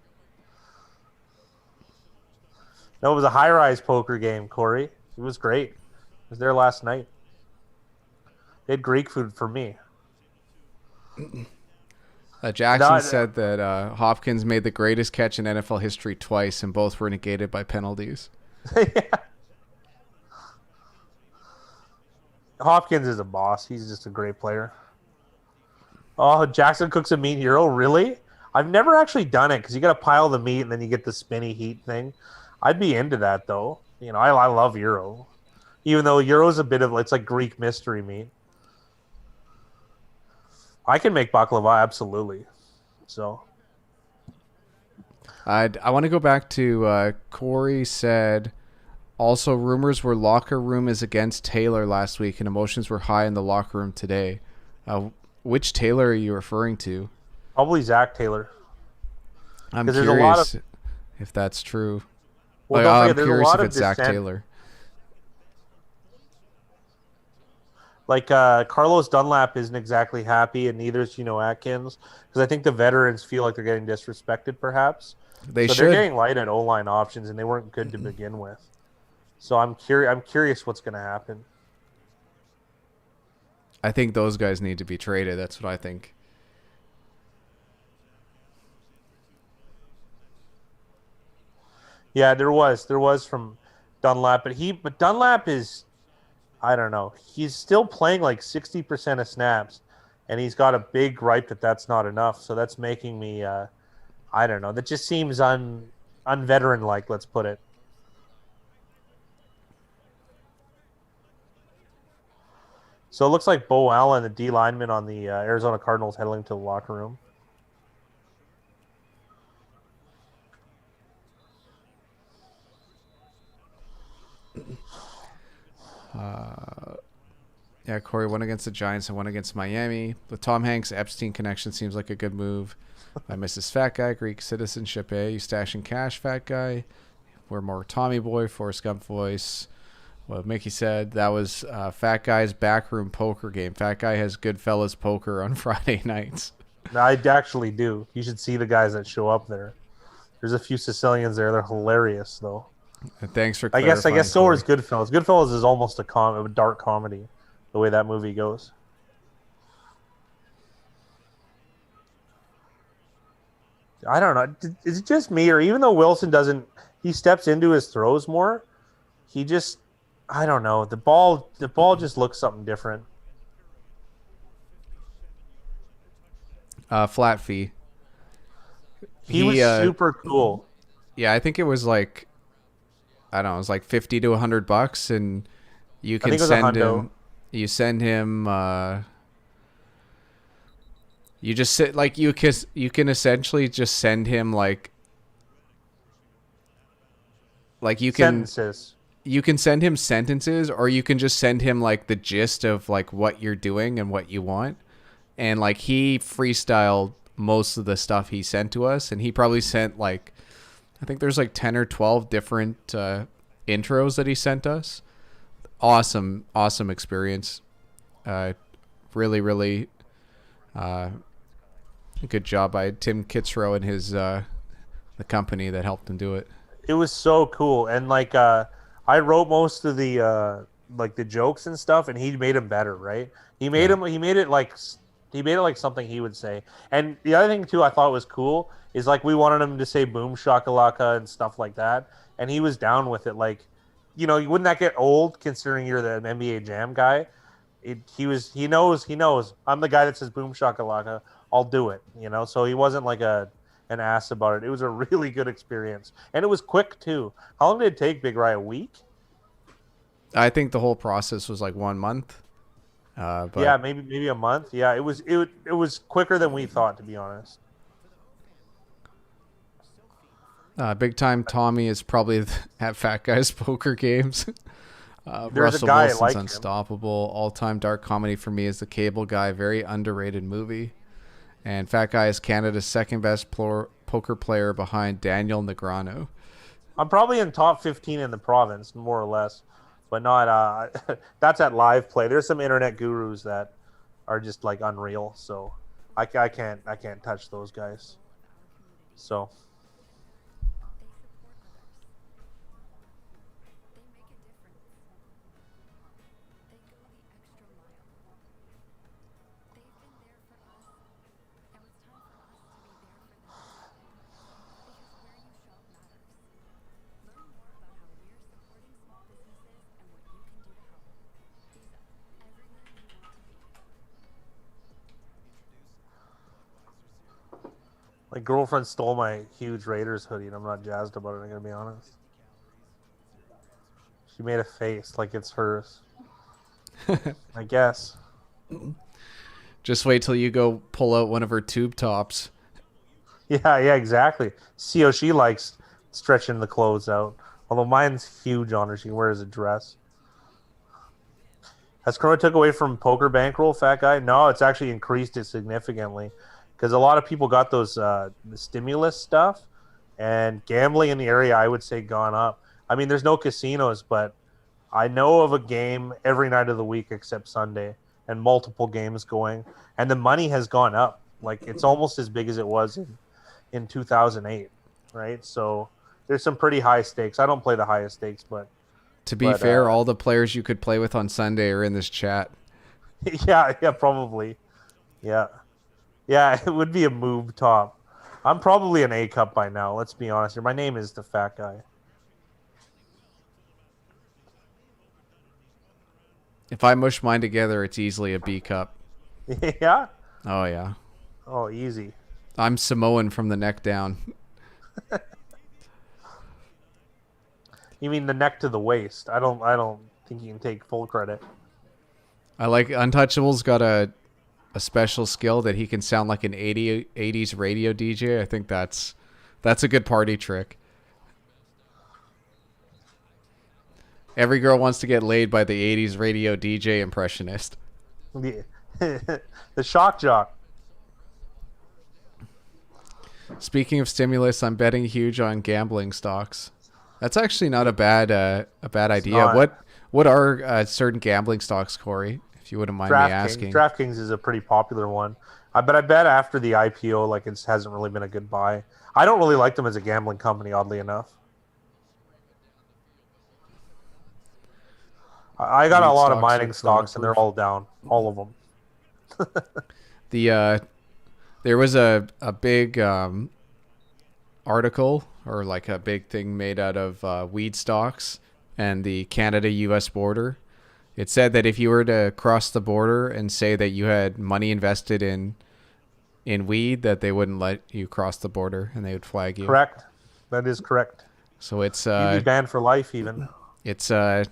S2: No, it was a high-rise poker game, Corey. It was great. I was there last night. They had Greek food for me.
S1: Jackson said that Hopkins made the greatest catch in NFL history twice, and both were negated by penalties.
S2: Yeah. Hopkins is a boss. He's just a great player. Oh, Jackson cooks a meat hero? Really? I've never actually done it because you got to pile the meat and then you get the spinny heat thing. I'd be into that though. I love Euro, even though Euro's a bit of it's like Greek mystery meat. I can make baklava absolutely. So
S1: I want to go back to Corey said. Also, rumors were locker room is against Taylor last week, and emotions were high in the locker room today. Which Taylor are you referring to?
S2: Probably Zach Taylor,
S1: I'm
S2: because there's a lot of
S1: curious if that's true.
S2: well,
S1: Like,
S2: don't
S1: I'm
S2: forget there's a
S1: curious
S2: lot
S1: if
S2: of
S1: it's Zach
S2: dissent.
S1: Taylor.
S2: Like Carlos Dunlap isn't exactly happy, and neither is Atkins, because I think the veterans feel like they're getting disrespected, perhaps.
S1: They
S2: So they're
S1: should.
S2: getting light at O line options, and they weren't good to begin with. So I'm curious. I'm curious what's going to happen.
S1: I think those guys need to be traded. That's what I think.
S2: Yeah, there was from Dunlap, but Dunlap is, I don't know. He's still playing like 60% of snaps, and he's got a big gripe that that's not enough. So that's making me, I don't know. That just seems unveteran like. Let's put it. So it looks like Bo Allen, the D lineman on the Arizona Cardinals, heading to the locker room.
S1: Yeah, Corey, one against the Giants and one against Miami. The Tom Hanks Epstein connection seems like a good move. By Mrs. Fat Guy, Greek citizenship, You stashing cash, Fat Guy. We're more Tommy Boy, Forrest Gump voice. What Mickey said, that was Fat Guy's backroom poker game. Fat Guy has Goodfellas poker on Friday nights.
S2: I actually do. You should see the guys that show up there. There's a few Sicilians there. They're hilarious, though.
S1: And thanks for
S2: I
S1: clarifying,
S2: guess so
S1: Corey.
S2: is Goodfellas. Goodfellas is almost a dark comedy, the way that movie goes. I don't know. Is it just me, or even though Wilson doesn't, he steps into his throws more. He just, I don't know. The ball just looks something different.
S1: Flat fee.
S2: He was super cool.
S1: Yeah, I think it was like, I don't know, it was like $50 to $100, and you
S2: I
S1: can
S2: think it was a
S1: send
S2: hundo.
S1: him. You send him. You just sit like you can essentially just send him like
S2: Sentences.
S1: you can send him sentences, or you can just send him like the gist of like what you're doing and what you want. And like he freestyled most of the stuff he sent to us, and he probably sent like, I think there's like 10 or 12 different intros that he sent us. Awesome experience. Really good job by Tim Kitzrow and his the company that helped him do it.
S2: It was so cool, and like I wrote most of the like the jokes and stuff, and he made them better. Right?
S1: Yeah.
S2: He made it like something he would say. And the other thing too, I thought was cool is like we wanted him to say "boom shakalaka" and stuff like that, and he was down with it. Like, wouldn't that get old considering you're the NBA Jam guy? He knows I'm the guy that says "boom shakalaka." I'll do it. So he wasn't like an ass about it. It was a really good experience, and it was quick too. How long did it take, Big Rye? A week?
S1: I think the whole process was like 1 month. But
S2: Yeah, maybe a month. Yeah, it was quicker than we thought, to be honest.
S1: Big time Tommy is probably at Fat Guys poker games.
S2: There's a
S1: Russell
S2: guy
S1: Wilson's
S2: like him.
S1: unstoppable. All-time dark comedy for me is The Cable Guy. Very underrated movie. And Fat Guy is Canada's second best poker player behind Daniel Negreanu.
S2: I'm probably in top 15 in the province, more or less, but not. That's at live play. There's some internet gurus that are just like unreal. So I can't touch those guys. So. My girlfriend stole my huge Raiders hoodie, and I'm not jazzed about it. I'm gonna be honest. She made a face like it's hers. I guess.
S1: Just wait till you go pull out one of her tube tops.
S2: Yeah, exactly. See how she likes stretching the clothes out. Although mine's huge on her. She wears a dress. Has Corona took away from poker bankroll, fat guy? No, it's actually increased it significantly because a lot of people got those the stimulus stuff, and gambling in the area, I would say, gone up. I mean, there's no casinos, but I know of a game every night of the week except Sunday, and multiple games going, and the money has gone up. Like it's almost as big as it was in 2008, right? So there's some pretty high stakes. I don't play the highest stakes, but
S1: To be
S2: but
S1: fair, all the players you could play with on Sunday are in this chat.
S2: yeah, probably. Yeah. Yeah, it would be a move top. I'm probably an A cup by now. Let's be honest here. My name is the fat guy.
S1: If I mush mine together, it's easily a B cup.
S2: Yeah.
S1: Oh yeah,
S2: Oh, easy.
S1: I'm Samoan from the neck down.
S2: You mean the neck to the waist? I don't think you can take full credit.
S1: I like Untouchable's got a special skill that he can sound like an 80s radio DJ. I think that's a good party trick. Every girl wants to get laid by the 80s radio DJ impressionist.
S2: The, the shock jock.
S1: Speaking of stimulus, I'm betting huge on gambling stocks. That's actually not a bad idea.
S2: Not.
S1: What are certain gambling stocks, Corey? If you wouldn't mind me asking.
S2: DraftKings is a pretty popular one. But I bet after the IPO, like it hasn't really been a good buy. I don't really like them as a gambling company, oddly enough. I got a lot of mining stocks, and they're all down, all of them.
S1: There was a big article or like a big thing made out of weed stocks and the Canada-U.S. border. It said that if you were to cross the border and say that you had money invested in weed, that they wouldn't let you cross the border and they would flag you.
S2: Correct. That is correct.
S1: So it's
S2: You'd be banned for life, even.
S1: It's a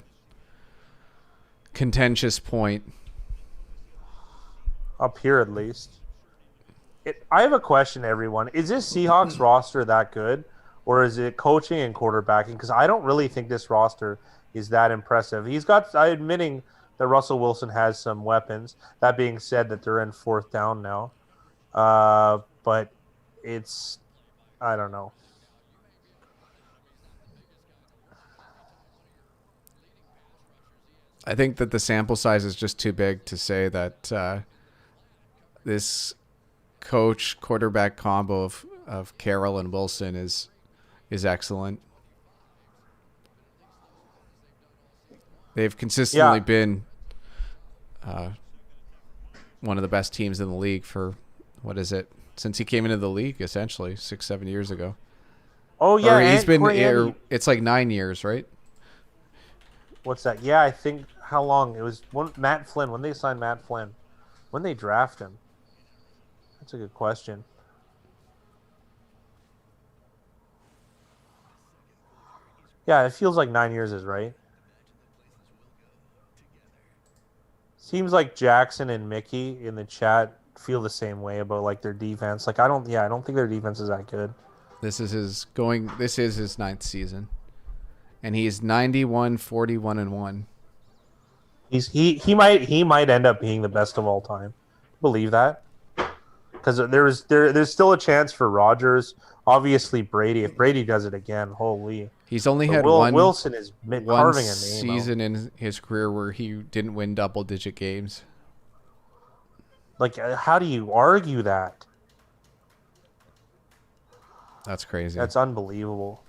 S1: contentious point.
S2: Up here, at least. I have a question, everyone. Is this Seahawks roster that good, or is it coaching and quarterbacking? Because I don't really think this roster is that impressive. He's got, I'm admitting that Russell Wilson has some weapons. That being said, that they're in fourth down now. But it's, I don't know.
S1: I think that the sample size is just too big to say that this coach quarterback combo of Carroll and Wilson is excellent. They've consistently been one of the best teams in the league for, what is it, since he came into the league, essentially 6-7 years ago.
S2: Oh yeah,
S1: or he's been. It's like 9 years, right?
S2: What's that? Yeah, I think how long it was. Matt Flynn. When they signed Matt Flynn, when they draft him. That's a good question. Yeah, it feels like 9 years is right. Seems like Jackson and Mickey in the chat feel the same way about like their defense. Like I don't think their defense is that good.
S1: This is his ninth season. And he's 91-41-1.
S2: He might end up being the best of all time. Believe that? Because there's still a chance for Rodgers. Obviously Brady. If Brady does it again, holy.
S1: He's only had one
S2: Wilson is carving a name
S1: season in his career where he didn't win double-digit games.
S2: Like, how do you argue that?
S1: That's crazy.
S2: That's unbelievable.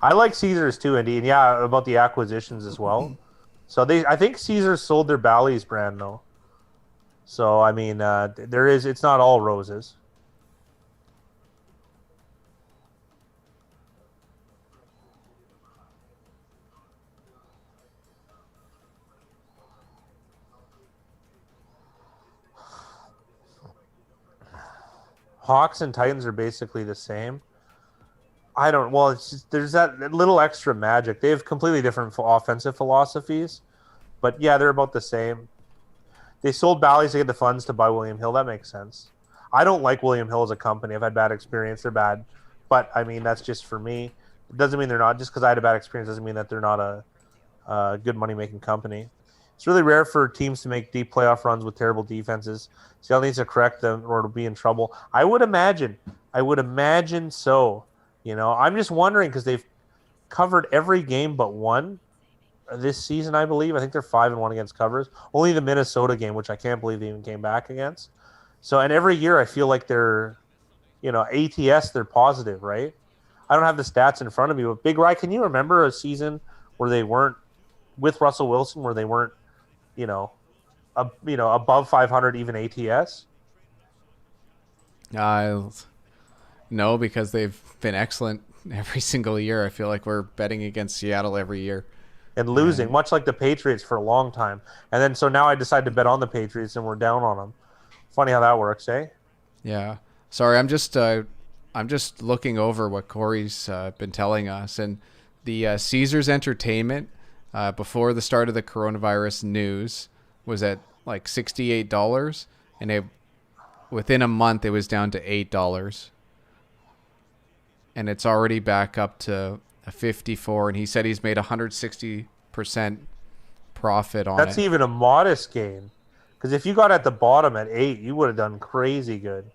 S2: I like Caesars too, Andy, and yeah, about the acquisitions as well. So I think Caesars sold their Bally's brand though. So I mean, it's not all roses. Hawks and Titans are basically the same. It's just, there's that little extra magic. They have completely different offensive philosophies, but yeah, they're about the same. They sold Bally's to get the funds to buy William Hill. That makes sense. I don't like William Hill as a company. I've had bad experience. They're bad. But, I mean, that's just for me. It doesn't mean they're not. Just because I had a bad experience doesn't mean that they're not a good money-making company. It's really rare for teams to make deep playoff runs with terrible defenses. Seattle needs to correct them or to be in trouble. I would imagine. So. I'm just wondering because they've covered every game but one this season, I believe. I think they're 5-1 against covers. Only the Minnesota game, which I can't believe they even came back against. So, and every year I feel like they're, ATS, they're positive, right? I don't have the stats in front of me, but Big Rye, can you remember a season where they weren't with Russell Wilson, where they weren't, you know, above 500 even ATS?
S1: No, because they've been excellent every single year. I feel like we're betting against Seattle every year.
S2: And losing,
S1: And
S2: much like the Patriots for a long time. And then so now I decide to bet on the Patriots and we're down on them. Funny how that works, eh?
S1: yeah, sorry, I'm just looking over what Corey's been telling us, and the Caesars Entertainment before the start of the coronavirus news was at like $68, and within a month it was down to $8, and it's already back up to a 54. And he said he's made 160% profit on
S2: That's
S1: it.
S2: even a modest gain. Because if you got at the bottom at 8, you would have done crazy good.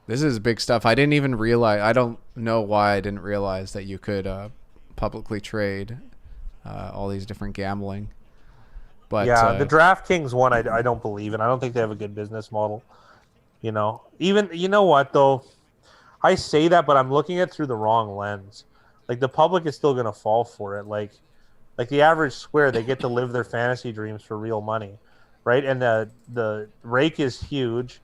S1: This is big stuff. I didn't even realize. I don't know why I didn't realize that you could publicly trade all these different gambling. But
S2: Yeah, the DraftKings one, I don't believe in. I don't think they have a good business model. Even, you know what, though? I say that, but I'm looking at it through the wrong lens. Like, the public is still going to fall for it. Like the average square, they get to live their fantasy dreams for real money, right? And the rake is huge,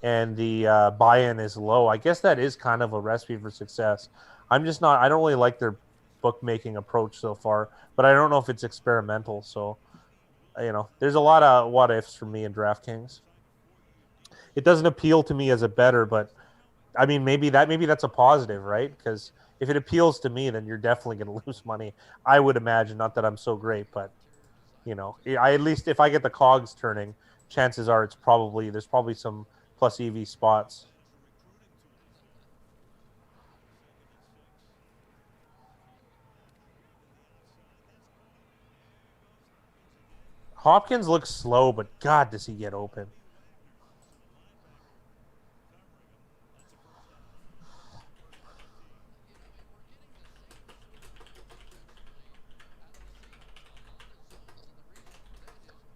S2: and the buy-in is low. I guess that is kind of a recipe for success. I'm just not. I don't really like their bookmaking approach so far, but I don't know if it's experimental. So, there's a lot of what ifs for me in DraftKings. It doesn't appeal to me as a bettor, but I mean, maybe that's a positive, right? Because if it appeals to me, then you're definitely going to lose money. I would imagine. Not that I'm so great, but I at least if I get the cogs turning, chances are there's probably some plus EV spots. Hopkins looks slow, but God, does he get open?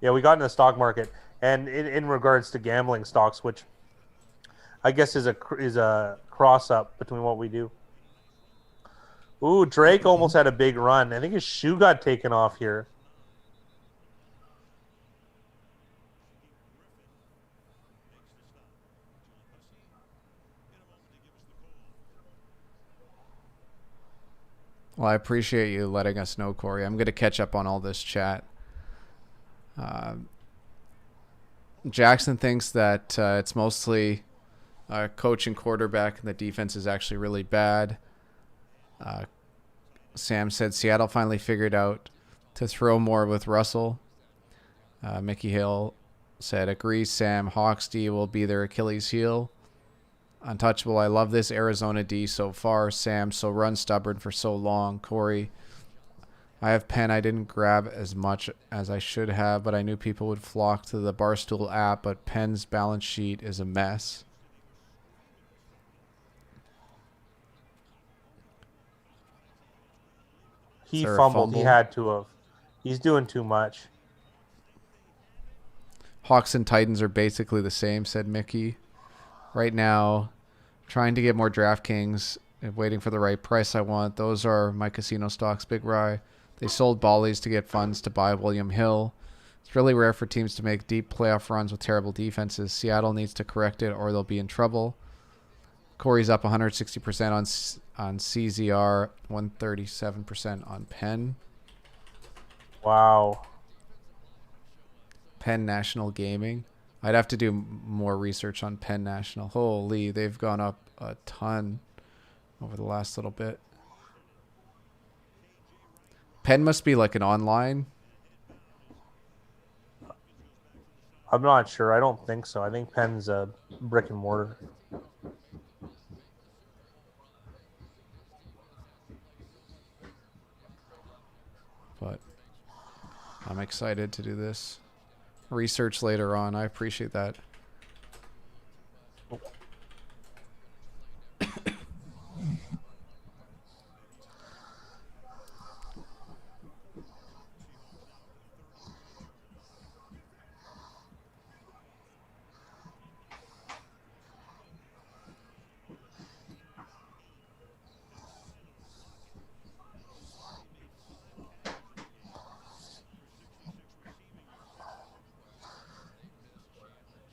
S2: Yeah, we got in the stock market, and in regards to gambling stocks, which I guess is a cross up between what we do. Ooh, Drake almost had a big run. I think his shoe got taken off here.
S1: well, I appreciate you letting us know, Corey. I'm going to catch up on all this chat. Jackson thinks that it's mostly coach and quarterback, and the defense is actually really bad. Sam said Seattle finally figured out to throw more with Russell. Mickey Hill said, agrees, Sam. Hawks D will be their Achilles heel. Untouchable. I love this Arizona D so far. Sam, so run stubborn for so long. Corey, I have Penn. I didn't grab as much as I should have, but I knew people would flock to the Barstool app, but Penn's balance sheet is a mess.
S2: He fumbled. He had to have. He's doing too much.
S1: Hawks and Titans are basically the same, said Mickey. Right now, trying to get more DraftKings and waiting for the right price I want. Those are my casino stocks, Big Rye. They sold Bollies to get funds to buy William Hill. It's really rare for teams to make deep playoff runs with terrible defenses. Seattle needs to correct it or they'll be in trouble. Corey's up 160% on CZR, 137% on Penn.
S2: Wow.
S1: Penn National Gaming. I'd have to do more research on Penn National. Holy, they've gone up a ton over the last little bit. Penn must be like an online.
S2: I'm not sure. I don't think so. I think Penn's a brick and mortar.
S1: But I'm excited to do this research later on. I appreciate that.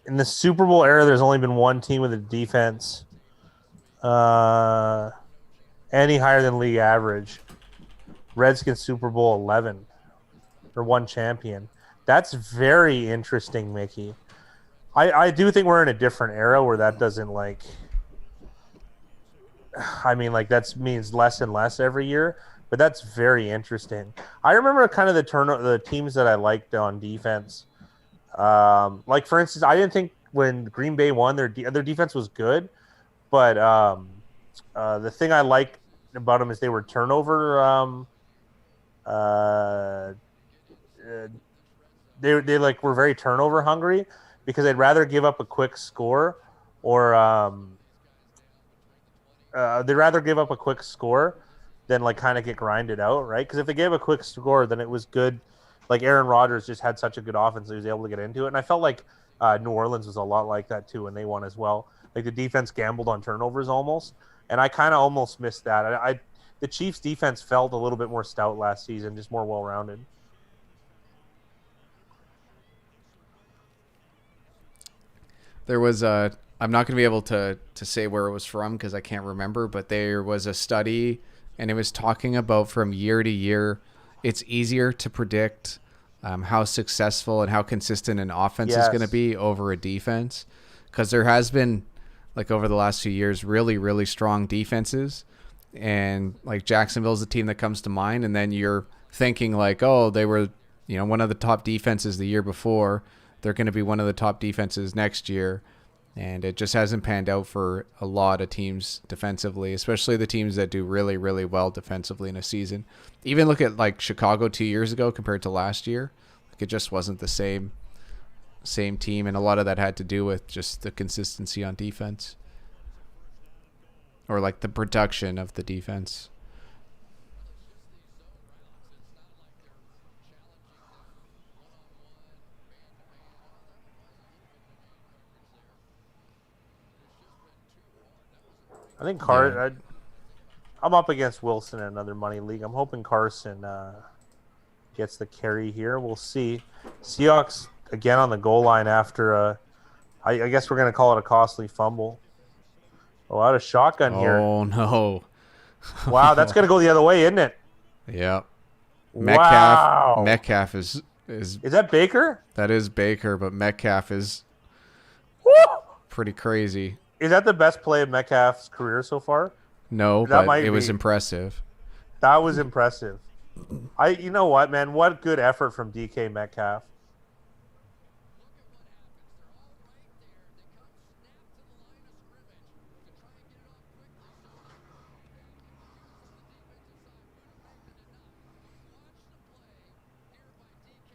S2: In the Super Bowl era, there's only been one team with a defense any higher than league average. Redskins Super Bowl 11 or one champion. That's very interesting, Mickey. I do think we're in a different era where that doesn't like. I mean, like that means less and less every year, but that's very interesting. I remember kind of the teams that I liked on defense. Like for instance, I didn't think when Green Bay won, their defense was good, but the thing I like about them is they were turnover. They like were very turnover hungry because they'd rather give up a quick score or they'd rather give up a quick score than like kind of get grinded out, right? Because if they gave a quick score, then it was good. Like Aaron Rodgers just had such a good offense, he was able to get into it, and I felt like New Orleans was a lot like that too, and they won as well. Like the defense gambled on turnovers almost, and I kind of almost missed that. The Chiefs' defense felt a little bit more stout last season, just more well-rounded.
S1: There was a. I'm not going to be able to say where it was from because I can't remember, but there was a study and it was talking about from year to year, it's easier to predict how successful and how consistent an offense is going to be over a defense, because there has been, like over the last few years, really, really strong defenses. And like Jacksonville's the team that comes to mind. And then you're thinking like, oh, they were, one of the top defenses the year before. They're going to be one of the top defenses next year. And it just hasn't panned out for a lot of teams defensively, especially the teams that do really, really well defensively in a season. Even look at like Chicago 2 years ago compared to last year. Like it just wasn't the same team. And a lot of that had to do with just the consistency on defense. Or like the production of the defense.
S2: I think I'm up against Wilson in another money league. I'm hoping Carson gets the carry here. We'll see. Seahawks again on the goal line after I guess we're going to call it a costly fumble. Oh, out of shotgun here.
S1: Oh, no.
S2: Wow, that's going to go the other way, isn't it?
S1: Yeah.
S2: Wow.
S1: Metcalf is
S2: that Baker?
S1: That is Baker, but Metcalf is pretty crazy.
S2: Is that the best play of Metcalf's career so far?
S1: No, but it was impressive.
S2: That was impressive. You know what, man? What good effort from DK Metcalf.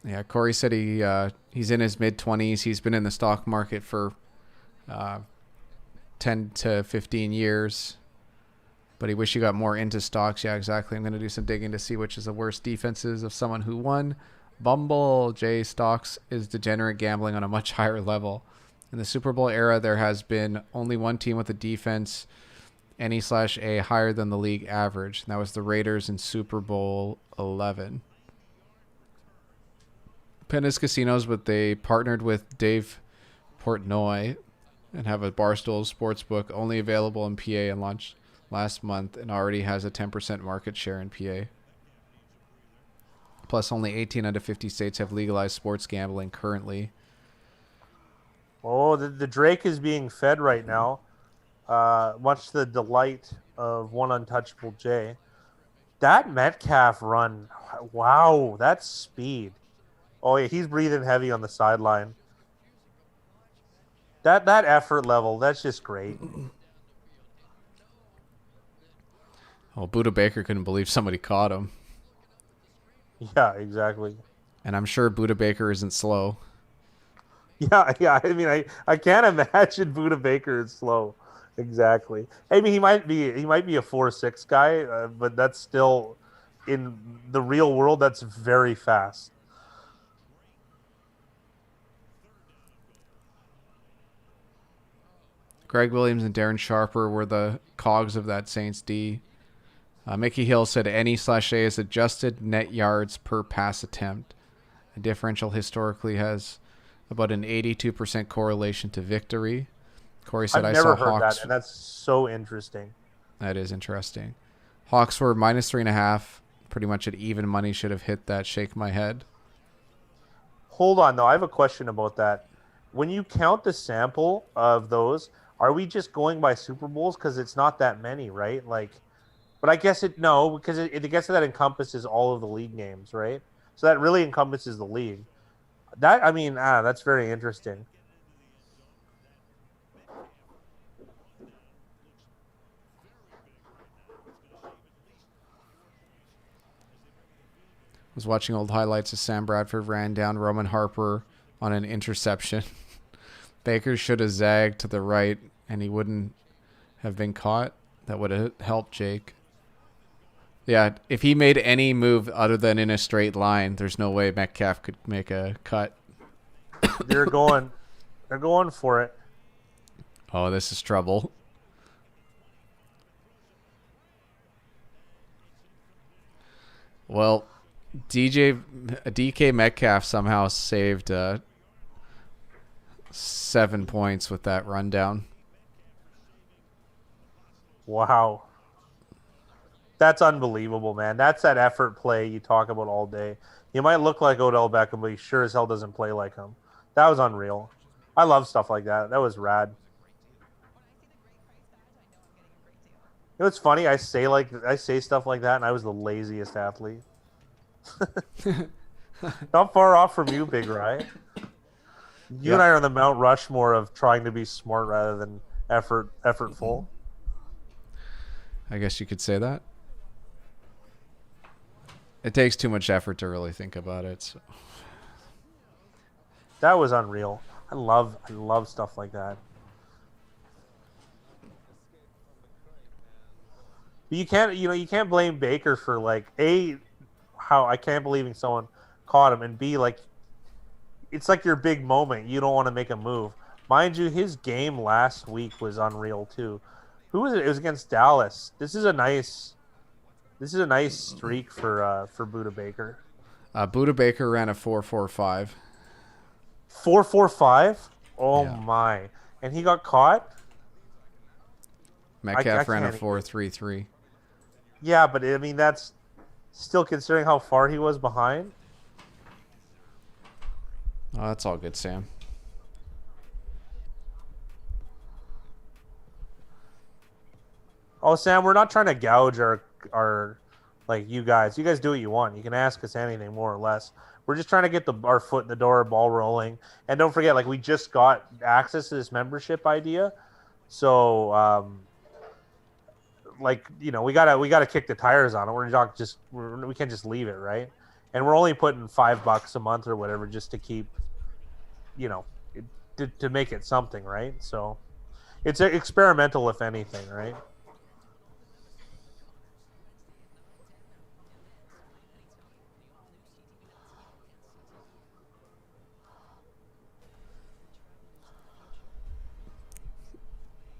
S1: Yeah, Corey said he's in his mid-20s. He's been in the stock market for 10 to 15 years. But he wish he got more into stocks. Yeah, exactly. I'm going to do some digging to see which is the worst defenses of someone who won. Bumble J stocks is degenerate gambling on a much higher level. In the Super Bowl era, there has been only one team with a defense NE/A higher than the league average. And that was the Raiders in Super Bowl 11. Pennis Casinos, but they partnered with Dave Portnoy and have a Barstool Sportsbook only available in PA and launched last month and already has a 10% market share in PA. Plus, only 18 out of 50 states have legalized sports gambling currently.
S2: Oh, the Drake is being fed right now, much to the delight of one untouchable J. That Metcalf run, wow, that's speed. Oh, yeah, he's breathing heavy on the sideline. That effort level, that's just great.
S1: Well, Buda Baker couldn't believe somebody caught him.
S2: Yeah, exactly.
S1: And I'm sure Buda Baker isn't slow.
S2: Yeah, yeah. I mean, I can't imagine Buda Baker is slow. Exactly. I mean, he might be a 4.6 guy, but that's still in the real world. That's very fast.
S1: Greg Williams and Darren Sharper were the cogs of that Saints D. Mickey Hill said any/A is adjusted net yards per pass attempt. A differential historically has about an 82% correlation to victory. Corey said,
S2: I've
S1: I saw
S2: never heard that,
S1: Hawks.
S2: and that's so interesting.
S1: That is interesting. Hawks were -3.5. Pretty much at even money. Should have hit that. Shake my head.
S2: Hold on, though. I have a question about that. When you count the sample of those, are we just going by Super Bowls? Because it's not that many, right? Like, but I guess no, because I guess that encompasses all of the league games, right? So that really encompasses the league. That I mean, that's very interesting.
S1: Was watching old highlights of Sam Bradford ran down Roman Harper on an interception. Baker should have zagged to the right and he wouldn't have been caught. That would have helped Jake. Yeah, if he made any move other than in a straight line, there's no way Metcalf could make a cut.
S2: They're going, they're going for it.
S1: Oh, this is trouble. Well, DK Metcalf somehow saved 7 points with that rundown.
S2: Wow. That's unbelievable, man. That's that effort play you talk about all day. You might look like Odell Beckham, but he sure as hell doesn't play like him. That was unreal. I love stuff like that. That was rad. You know what's funny? I say stuff like that, and I was the laziest athlete. Not far off from you, Big Rye. You and I
S1: Yep.
S2: are on the Mount Rushmore of trying to be smart rather than effortful.
S1: I guess you could say that. It takes too much effort to really think about it. So.
S2: That was unreal. I love stuff like that. But you can't blame Baker for like how I can't believe someone caught him, and B, like it's like your big moment. You don't want to make a move. Mind you, his game last week was unreal too. Who was it? It was against Dallas. This is a nice streak for Buda Baker.
S1: Buda Baker ran a 4.45.
S2: 4.45. Oh
S1: Yeah.
S2: my! And he got caught. I
S1: Metcalf ran a
S2: can't.
S1: 4.33.
S2: Yeah, but I mean that's still considering how far he was behind.
S1: Oh, that's all good, Sam.
S2: Oh, Sam, we're not trying to gouge our like you guys. You guys do what you want. You can ask us anything more or less. We're just trying to get our foot in the door, ball rolling, and don't forget, like we just got access to this membership idea, so like we gotta kick the tires on it. We can't just leave it, right? And we're only putting $5 a month or whatever just to keep, you know, to make it something, right? So it's experimental, if anything, right?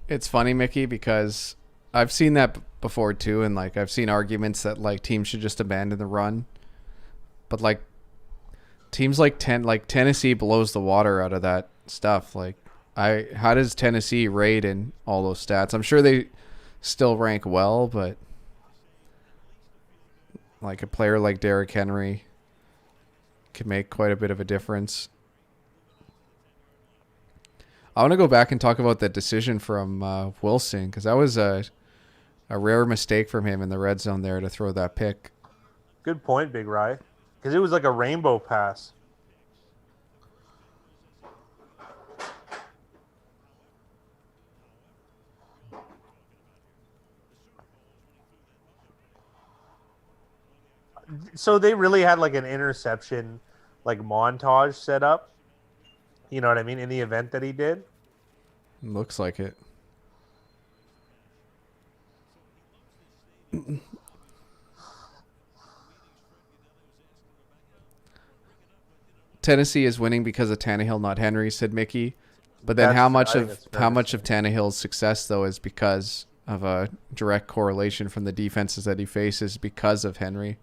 S1: It's funny, Mickey, because I've seen that before too, and like I've seen arguments that like teams should just abandon the run, but like teams like Tennessee blows the water out of that stuff. Like, how does Tennessee rate in all those stats? I'm sure they still rank well, but like a player like Derrick Henry can make quite a bit of a difference. I want to go back and talk about that decision from Wilson, because that was a rare mistake from him in the red zone there to throw that pick.
S2: Good point, Big Rye. Because it was like a rainbow pass. So they really had like an interception, like montage set up. You know what I mean? In the event that he did.
S1: Looks like it. Tennessee is winning because of Tannehill, not Henry, said Mickey. But then
S2: I think that's fair
S1: how
S2: to
S1: much
S2: say.
S1: of Tannehill's success though is because of a direct correlation from the defenses that he faces because of Henry.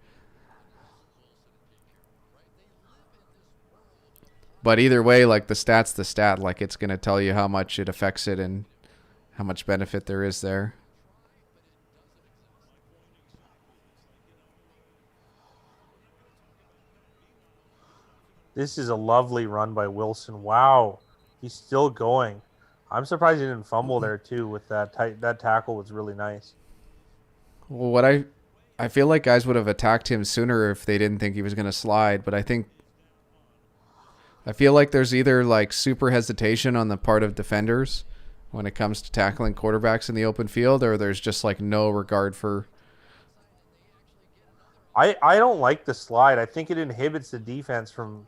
S1: But either way, like the stat's the stat. Like it's gonna tell you how much it affects it and how much benefit there is there.
S2: This is a lovely run by Wilson. Wow, he's still going. I'm surprised he didn't fumble there too. With that tackle was really nice.
S1: Well, I feel like guys would have attacked him sooner if they didn't think he was gonna slide. But I feel like there's either like super hesitation on the part of defenders when it comes to tackling quarterbacks in the open field, or there's just like no regard for.
S2: I don't like the slide. I think it inhibits the defense from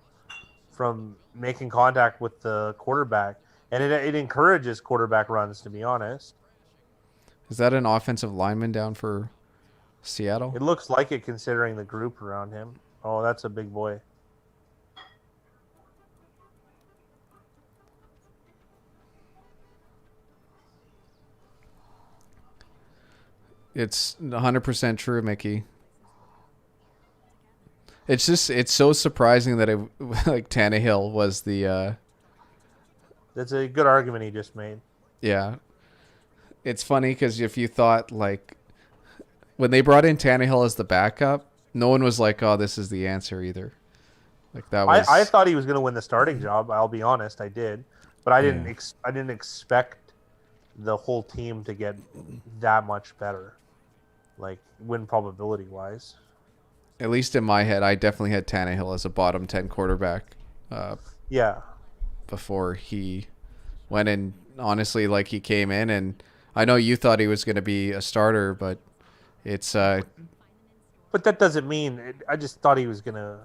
S2: making contact with the quarterback, and it encourages quarterback runs. To be honest,
S1: Is that an offensive lineman down for Seattle?
S2: it looks like it considering the group around him. Oh, that's a big boy.
S1: It's 100% true, Mickey. It's so surprising that it like Tannehill was the
S2: That's a good argument he just made.
S1: yeah. It's funny because if you thought like when they brought in Tannehill as the backup, no one was like, "Oh, this is the answer" either. Like that
S2: I
S1: was
S2: thought he was going to win the starting job. I'll be honest, I did, but
S1: yeah.
S2: I didn't expect the whole team to get that much better, like win probability wise.
S1: At least in my head, I definitely had Tannehill as a bottom 10 quarterback uh,
S2: Yeah,
S1: before he went in. Honestly, like he came in, and I know you thought he was going to be a starter, but it's
S2: but that doesn't mean. I just thought he was gonna.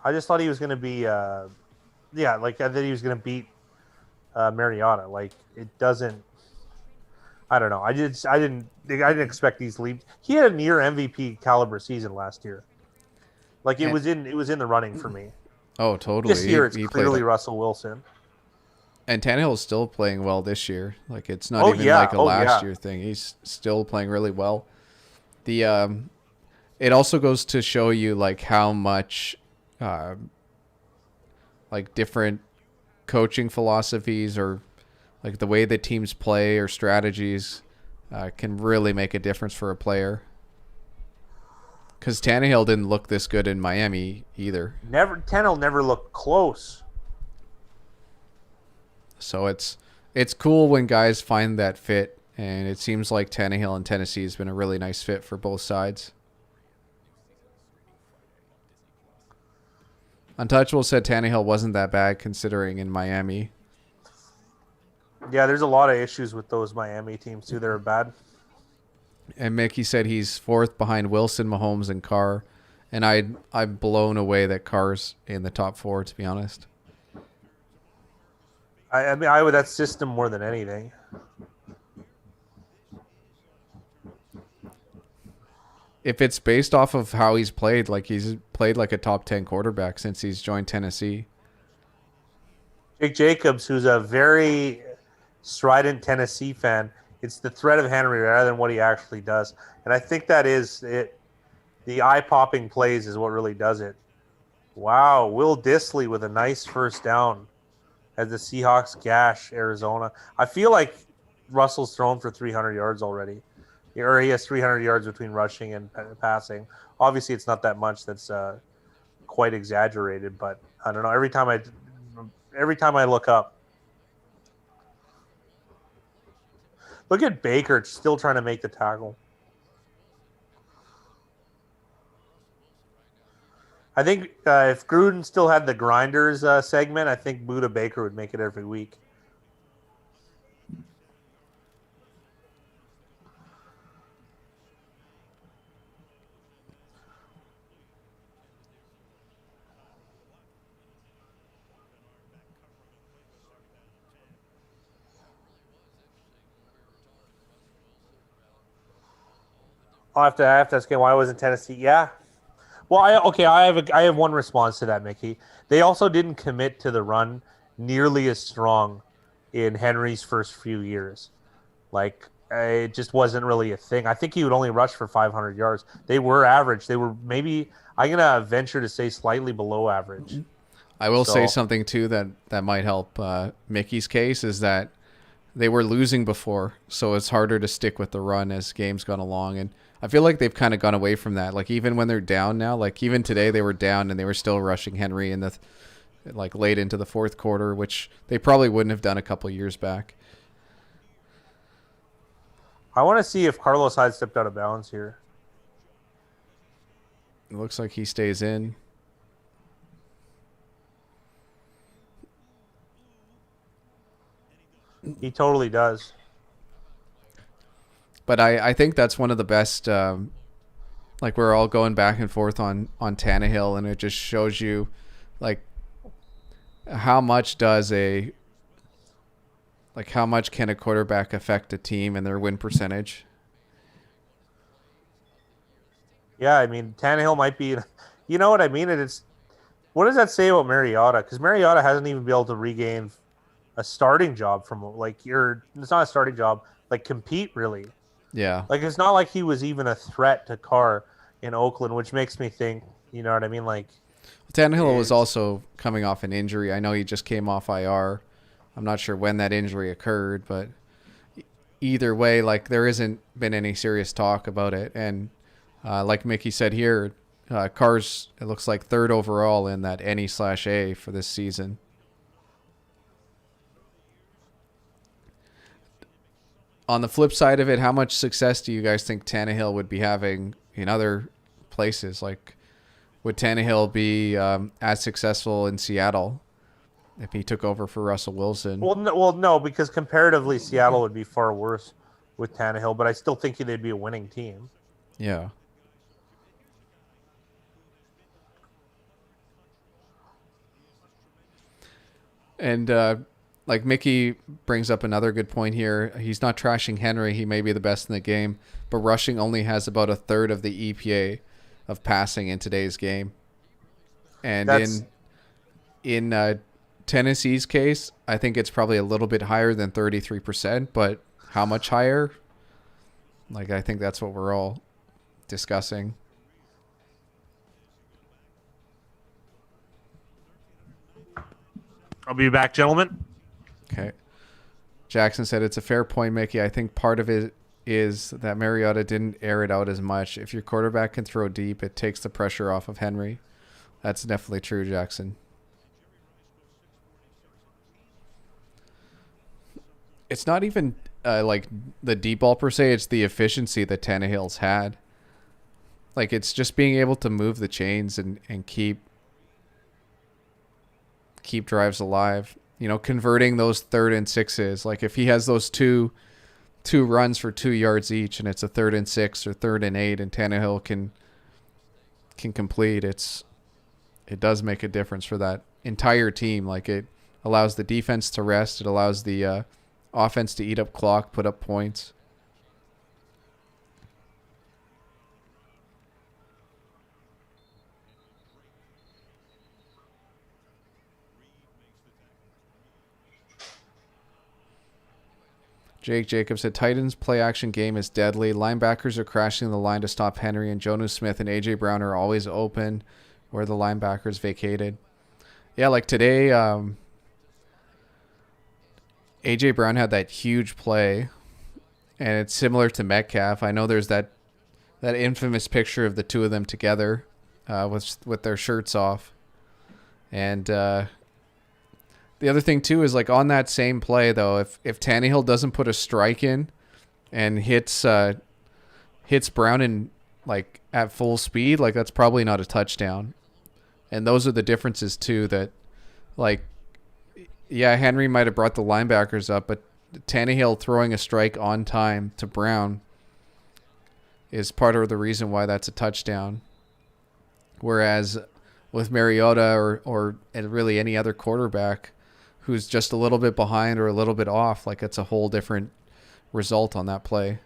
S2: I just thought he was gonna be. Yeah, like I thought he was gonna beat Mariota. Like it doesn't. I don't know. I didn't expect these leaps. He had a near MVP caliber season last year. Like
S1: and,
S2: it was in the running for me.
S1: oh
S2: This
S1: totally.
S2: year it's
S1: He played
S2: clearly
S1: like
S2: Russell Wilson.
S1: and Tannehill's still playing well this year. Like it's not
S2: Oh
S1: even
S2: yeah,
S1: like a
S2: oh
S1: last
S2: yeah.
S1: year thing. He's still playing really well. The it also goes to show you like how much uh, like different coaching philosophies or like the way that teams play or strategies can really make a difference for a player. Because Tannehill didn't look this good in Miami either.
S2: Never Tannehill never looked close.
S1: So it's cool when guys find that fit, and it seems like Tannehill in Tennessee has been a really nice fit for both sides. Untouchable said Tannehill wasn't that bad considering in Miami.
S2: Yeah, there's a lot of issues with those Miami teams too. They're bad.
S1: And Mickey said he's fourth behind Wilson, Mahomes, and Carr. And I'm blown away that Carr's in the top four, to be honest.
S2: I mean I would that system more than anything.
S1: If it's based off of how he's played like a top 10 quarterback since he's joined Tennessee.
S2: Jake Jacobs, who's a very strident Tennessee fan, it's the threat of Henry rather than what he actually does. And I think that is it. The eye-popping plays is what really does it. Wow, Will Dissly with a nice first down as the Seahawks gash Arizona. I feel like Russell's thrown for 300 yards already. Or he has 300 yards between rushing and passing. Obviously, it's not that much. That's quite exaggerated, but I don't know. Every time I look up, look at Baker still trying to make the tackle. I think if Gruden still had the grinders segment, I think Buda Baker would make it every week. I have to ask him why wasn't Tennessee? Yeah. Well, I have one response to that, Mickey. They also didn't commit to the run nearly as strong in Henry's first few years. Like it just wasn't really a thing. I think he would only rush for 500 yards. They were average. They were maybe I'm gonna venture to say slightly below average.
S1: I will say
S2: So
S1: something too that might help Mickey's case is that they were losing before, so it's harder to stick with the run as games gone along. And I feel like they've kind of gone away from that. Like even when they're down now, like even today they were down and they were still rushing Henry in the like late into the fourth quarter, which they probably wouldn't have done a couple years back.
S2: I want to see if Carlos Hyde stepped out of bounds here.
S1: It looks like he stays in.
S2: He totally does.
S1: But I think that's one of the best. Like we're all going back and forth on Tannehill, and it just shows you, like, how much how much can a quarterback affect a team and their win percentage?
S2: Yeah, I mean Tannehill might be. You know what I mean? It's what does that say about Mariota? Because Mariota hasn't even been able to regain a starting job from like your. It's not a starting job. Like compete really.
S1: Yeah.
S2: Like it's not like he was even a threat to Carr in Oakland, which makes me think. You know what I mean? Like
S1: Tannehill was
S2: it's
S1: also coming off an injury. I know he just came off IR. I'm not sure when that injury occurred, but either way, like there hasn't been any serious talk about it. And like Mickey said here, Carr's it looks like third overall in that NE/A for this season. On the flip side of it, how much success do you guys think Tannehill would be having in other places? Like, would Tannehill be as successful in Seattle if he took over for Russell Wilson?
S2: no, because comparatively Seattle would be far worse with Tannehill, but I still think they'd be a winning team.
S1: Yeah. And like Mickey brings up another good point here. He's not trashing Henry. He may be the best in the game, but rushing only has about a third of the EPA of passing in today's game. And
S2: That's
S1: in Tennessee's case, I think it's probably a little bit higher than 33%, but how much higher? Like, I think that's what we're all discussing.
S2: I'll be back, gentlemen.
S1: Okay. Jackson said it's a fair point, Mickey. I think part of it is that Mariota didn't air it out as much. If your quarterback can throw deep, it takes the pressure off of Henry. That's definitely true, Jackson. It's not even like the deep ball per se. It's the efficiency that Tannehill's had. Like, it's just being able to move the chains and keep drives alive. You know, converting those 3rd and 6s. Like, if he has those two runs for 2 yards each, and it's a 3rd and 6 or 3rd and 8, and Tannehill can complete, it does make a difference for that entire team. Like, it allows the defense to rest. It allows the offense to eat up clock, put up points. Jake Jacobs said Titans play action game is deadly. Linebackers are crashing the line to stop Henry, and Jonnu Smith and A.J. Brown are always open where the linebackers vacated. Yeah, like today, A.J. Brown had that huge play, and it's similar to Metcalf. I know there's that infamous picture of the two of them together with their shirts off. And the other thing, too, is like on that same play, though, if Tannehill doesn't put a strike in and hits Brown in like at full speed, like that's probably not a touchdown. And those are the differences, too, that like, yeah, Henry might have brought the linebackers up, but Tannehill throwing a strike on time to Brown is part of the reason why that's a touchdown. Whereas with Mariota or really any other quarterback who's just a little bit behind or a little bit off, like it's a whole different result on that play.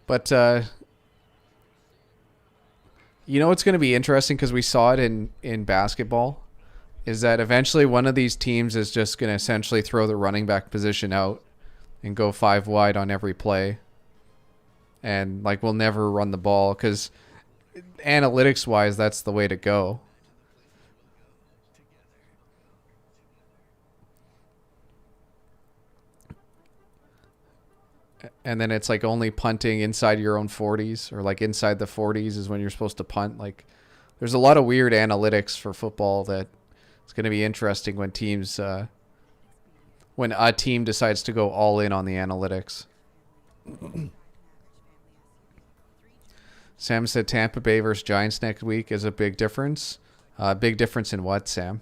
S1: But you know what's going to be interesting, because we saw it in basketball, is that eventually one of these teams is just going to essentially throw the running back position out and go 5 wide on every play. And like we'll never run the ball, because analytics wise that's the way to go. And then it's like only punting inside your own 40s, or like inside the 40s is when you're supposed to punt. Like there's a lot of weird analytics for football that it's going to be interesting when teams when a team decides to go all in on the analytics. Sam said Tampa Bay versus Giants next week is a big difference. Big difference in what, Sam?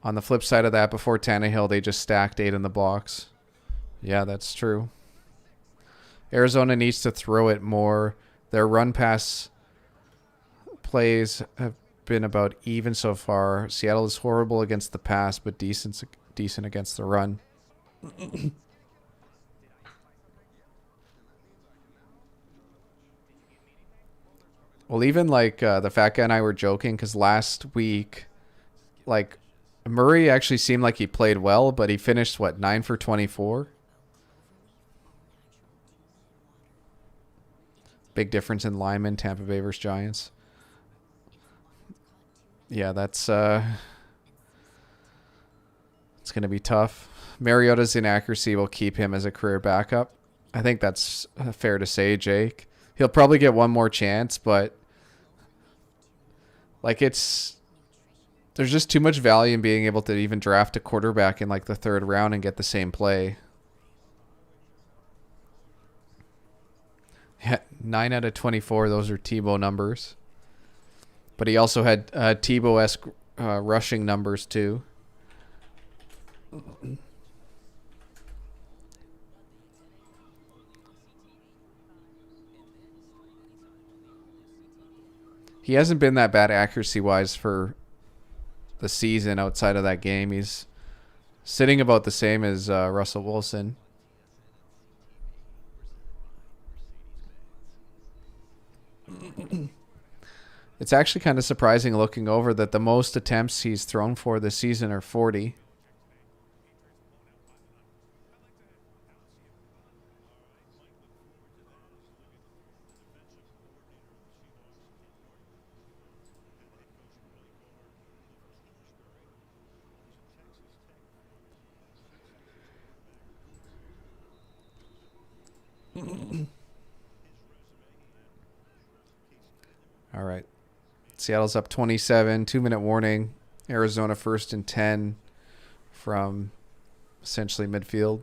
S1: On the flip side of that, before Tannehill, they just stacked 8 in the box. Yeah, that's true. Arizona needs to throw it more. Their run-pass plays have been about even so far. Seattle is horrible against the pass, but decent against the run. Well, even like the fat guy and I were joking, because last week, like Murray actually seemed like he played well, but he finished, 9 for 24? Big difference in linemen, Tampa Bay versus Giants. Yeah, that's it's going to be tough. Mariota's inaccuracy will keep him as a career backup. I think that's fair to say, Jake. He'll probably get one more chance, but like there's just too much value in being able to even draft a quarterback in like the 3rd round and get the same play. Yeah, 9 out of 24, those are Tebow numbers. But he also had Tebow-esque rushing numbers too. He hasn't been that bad accuracy-wise for the season outside of that game. He's sitting about the same as Russell Wilson. It's actually kind of surprising looking over that the most attempts he's thrown for this season are 40. All right. Seattle's up 27, 2-minute warning. Arizona 1st and 10 from essentially midfield.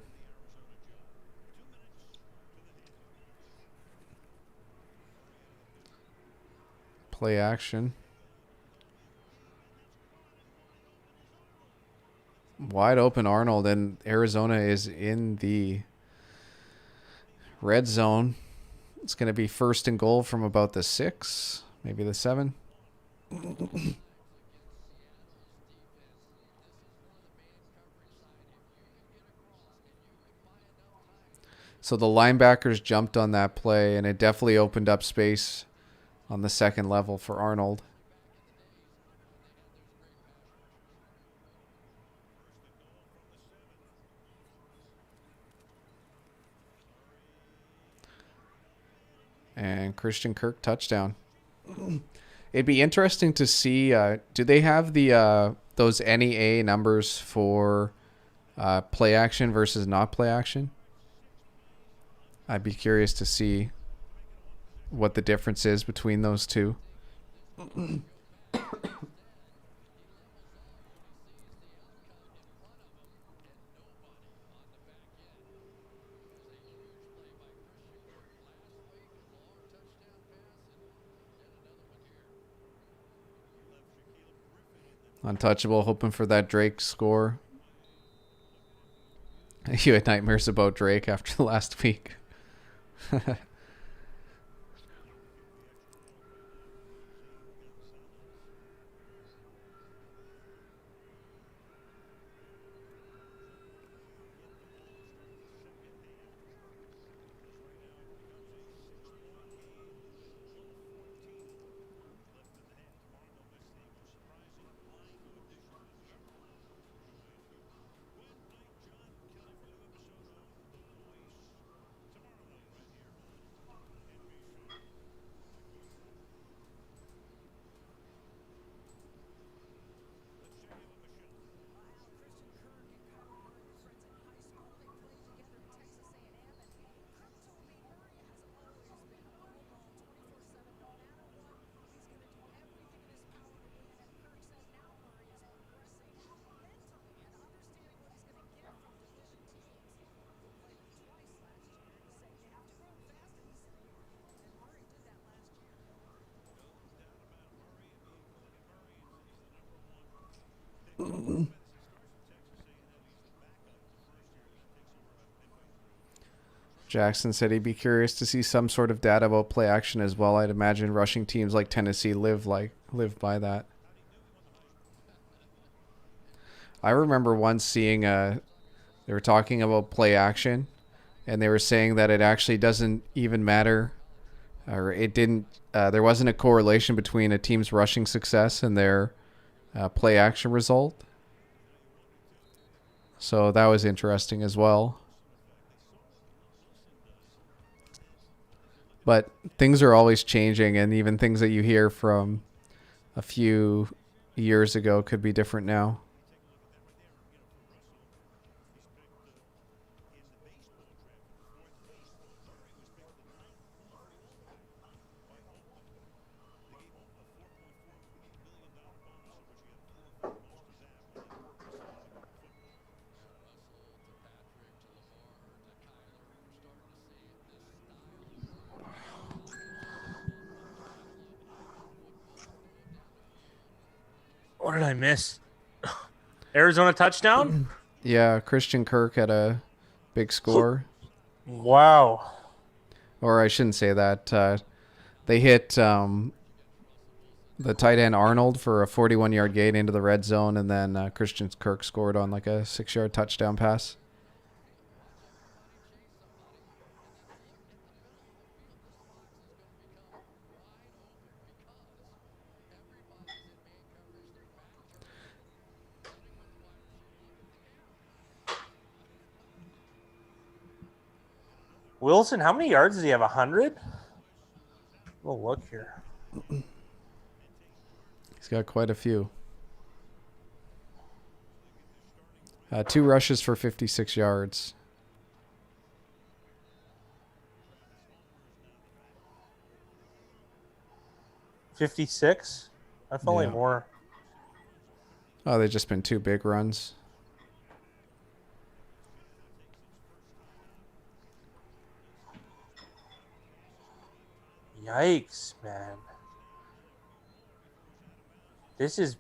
S1: Play action. Wide open Arnold, and Arizona is in the red zone. It's going to be 1st and goal from about the 6, maybe the 7. So the linebackers jumped on that play, and it definitely opened up space on the 2nd level for Arnold. And Christian Kirk touchdown. It'd be interesting to see. Do they have the those NEA numbers for play action versus not play action? I'd be curious to see what the difference is between those two. Untouchable, hoping for that Drake score. You had nightmares about Drake after last week. Jackson said he'd be curious to see some sort of data about play action as well. I'd imagine rushing teams like Tennessee live by that. I remember once seeing they were talking about play action, and they were saying that it actually doesn't even matter, or it didn't. There wasn't a correlation between a team's rushing success and their play action result. So that was interesting as well. But things are always changing, and even things that you hear from a few years ago could be different now.
S2: What did I miss? Arizona touchdown?
S1: Yeah, Christian Kirk had a big score.
S2: Wow.
S1: Or I shouldn't say that. They hit the tight end Arnold for a 41-yard gain into the red zone, and then Christian Kirk scored on like a 6-yard touchdown pass.
S2: Wilson, how many yards does he have? 100? We'll look here.
S1: He's got quite a few. 2 rushes for 56 yards.
S2: 56? I felt like more.
S1: Oh, they've just been 2 big runs.
S2: Yikes, man. This is...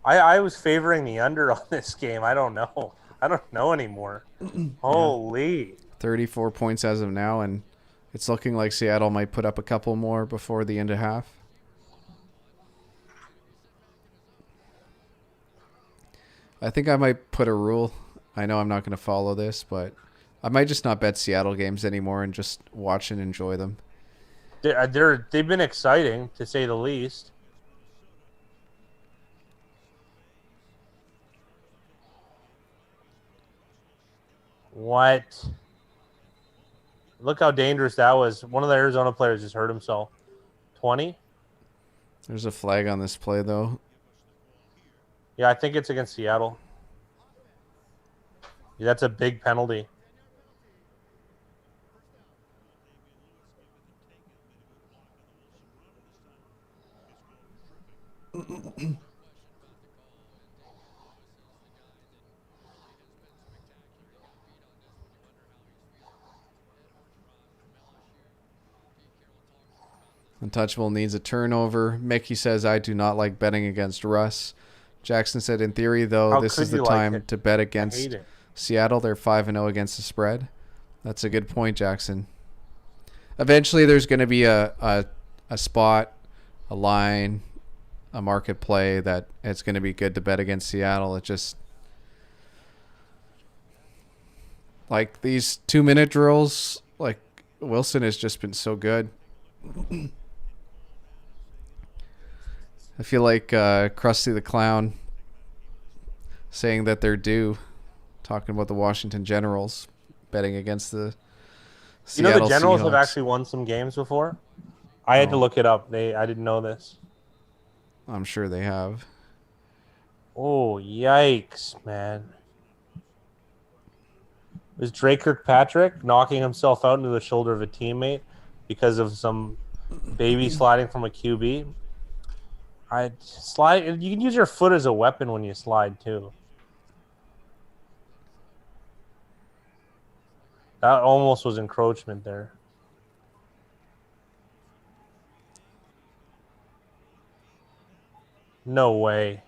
S2: I was favoring the under on this game. I don't know. I don't know anymore. Holy.
S1: 34 points as of now, and it's looking like Seattle might put up a couple more before the end of half. I think I might put a rule. I know I'm not going to follow this, but I might just not bet Seattle games anymore and just watch and enjoy them.
S2: They've been exciting, to say the least. What? Look how dangerous that was. One of the Arizona players just hurt himself. 20?
S1: There's a flag on this play, though.
S2: Yeah, I think it's against Seattle. Yeah, that's a big penalty.
S1: Untouchable needs a turnover. Mickey says, I do not like betting against Russ. Jackson said, in theory, though, this is the time to bet against Seattle. They're 5-0 against the spread. That's a good point, Jackson. Eventually, there's going to be a spot, a line, a market play that it's going to be good to bet against Seattle. It just like these 2-minute drills. Like Wilson has just been so good. I feel like Krusty the Clown saying that they're due, talking about the Washington Generals betting against the Seattle
S2: The Generals
S1: Seahawks.
S2: have actually won some games before. I had to look it up. I didn't know this.
S1: I'm sure they have.
S2: Oh, yikes, man. Was Drake Kirkpatrick knocking himself out into the shoulder of a teammate because of some baby sliding from a QB? You can use your foot as a weapon when you slide too. That almost was encroachment there. No way.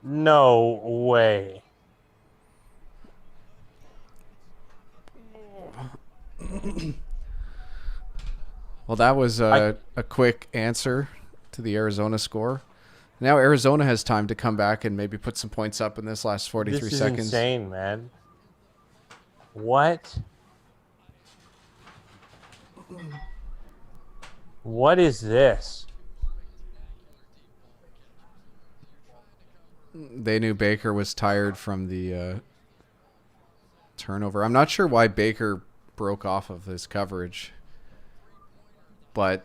S2: No way.
S1: Well, that was a quick answer to the Arizona score. Now Arizona has time to come back and maybe put some points up in this last 43
S2: This is
S1: seconds.
S2: insane, man. What? What is this?
S1: They knew Baker was tired from the turnover. I'm not sure why Baker broke off of his coverage, but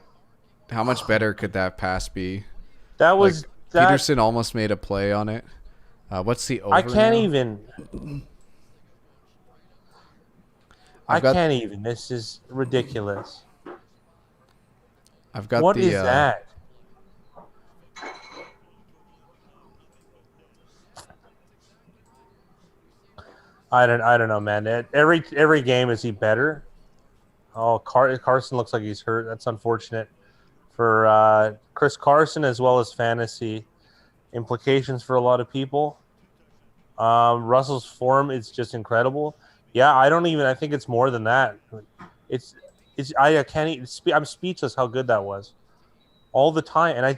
S1: how much better could that pass be?
S2: That was
S1: Peterson almost made a play on it. What's the over?
S2: I can't even. I can't even. This is ridiculous.
S1: I've got
S2: what is that? I don't know, man. Every game is he better? Oh, Carson looks like he's hurt. That's unfortunate for Chris Carson as well as fantasy implications for a lot of people. Russell's form is just incredible. Yeah, I think it's more than that. I can't even I'm speechless how good that was. All the time, and I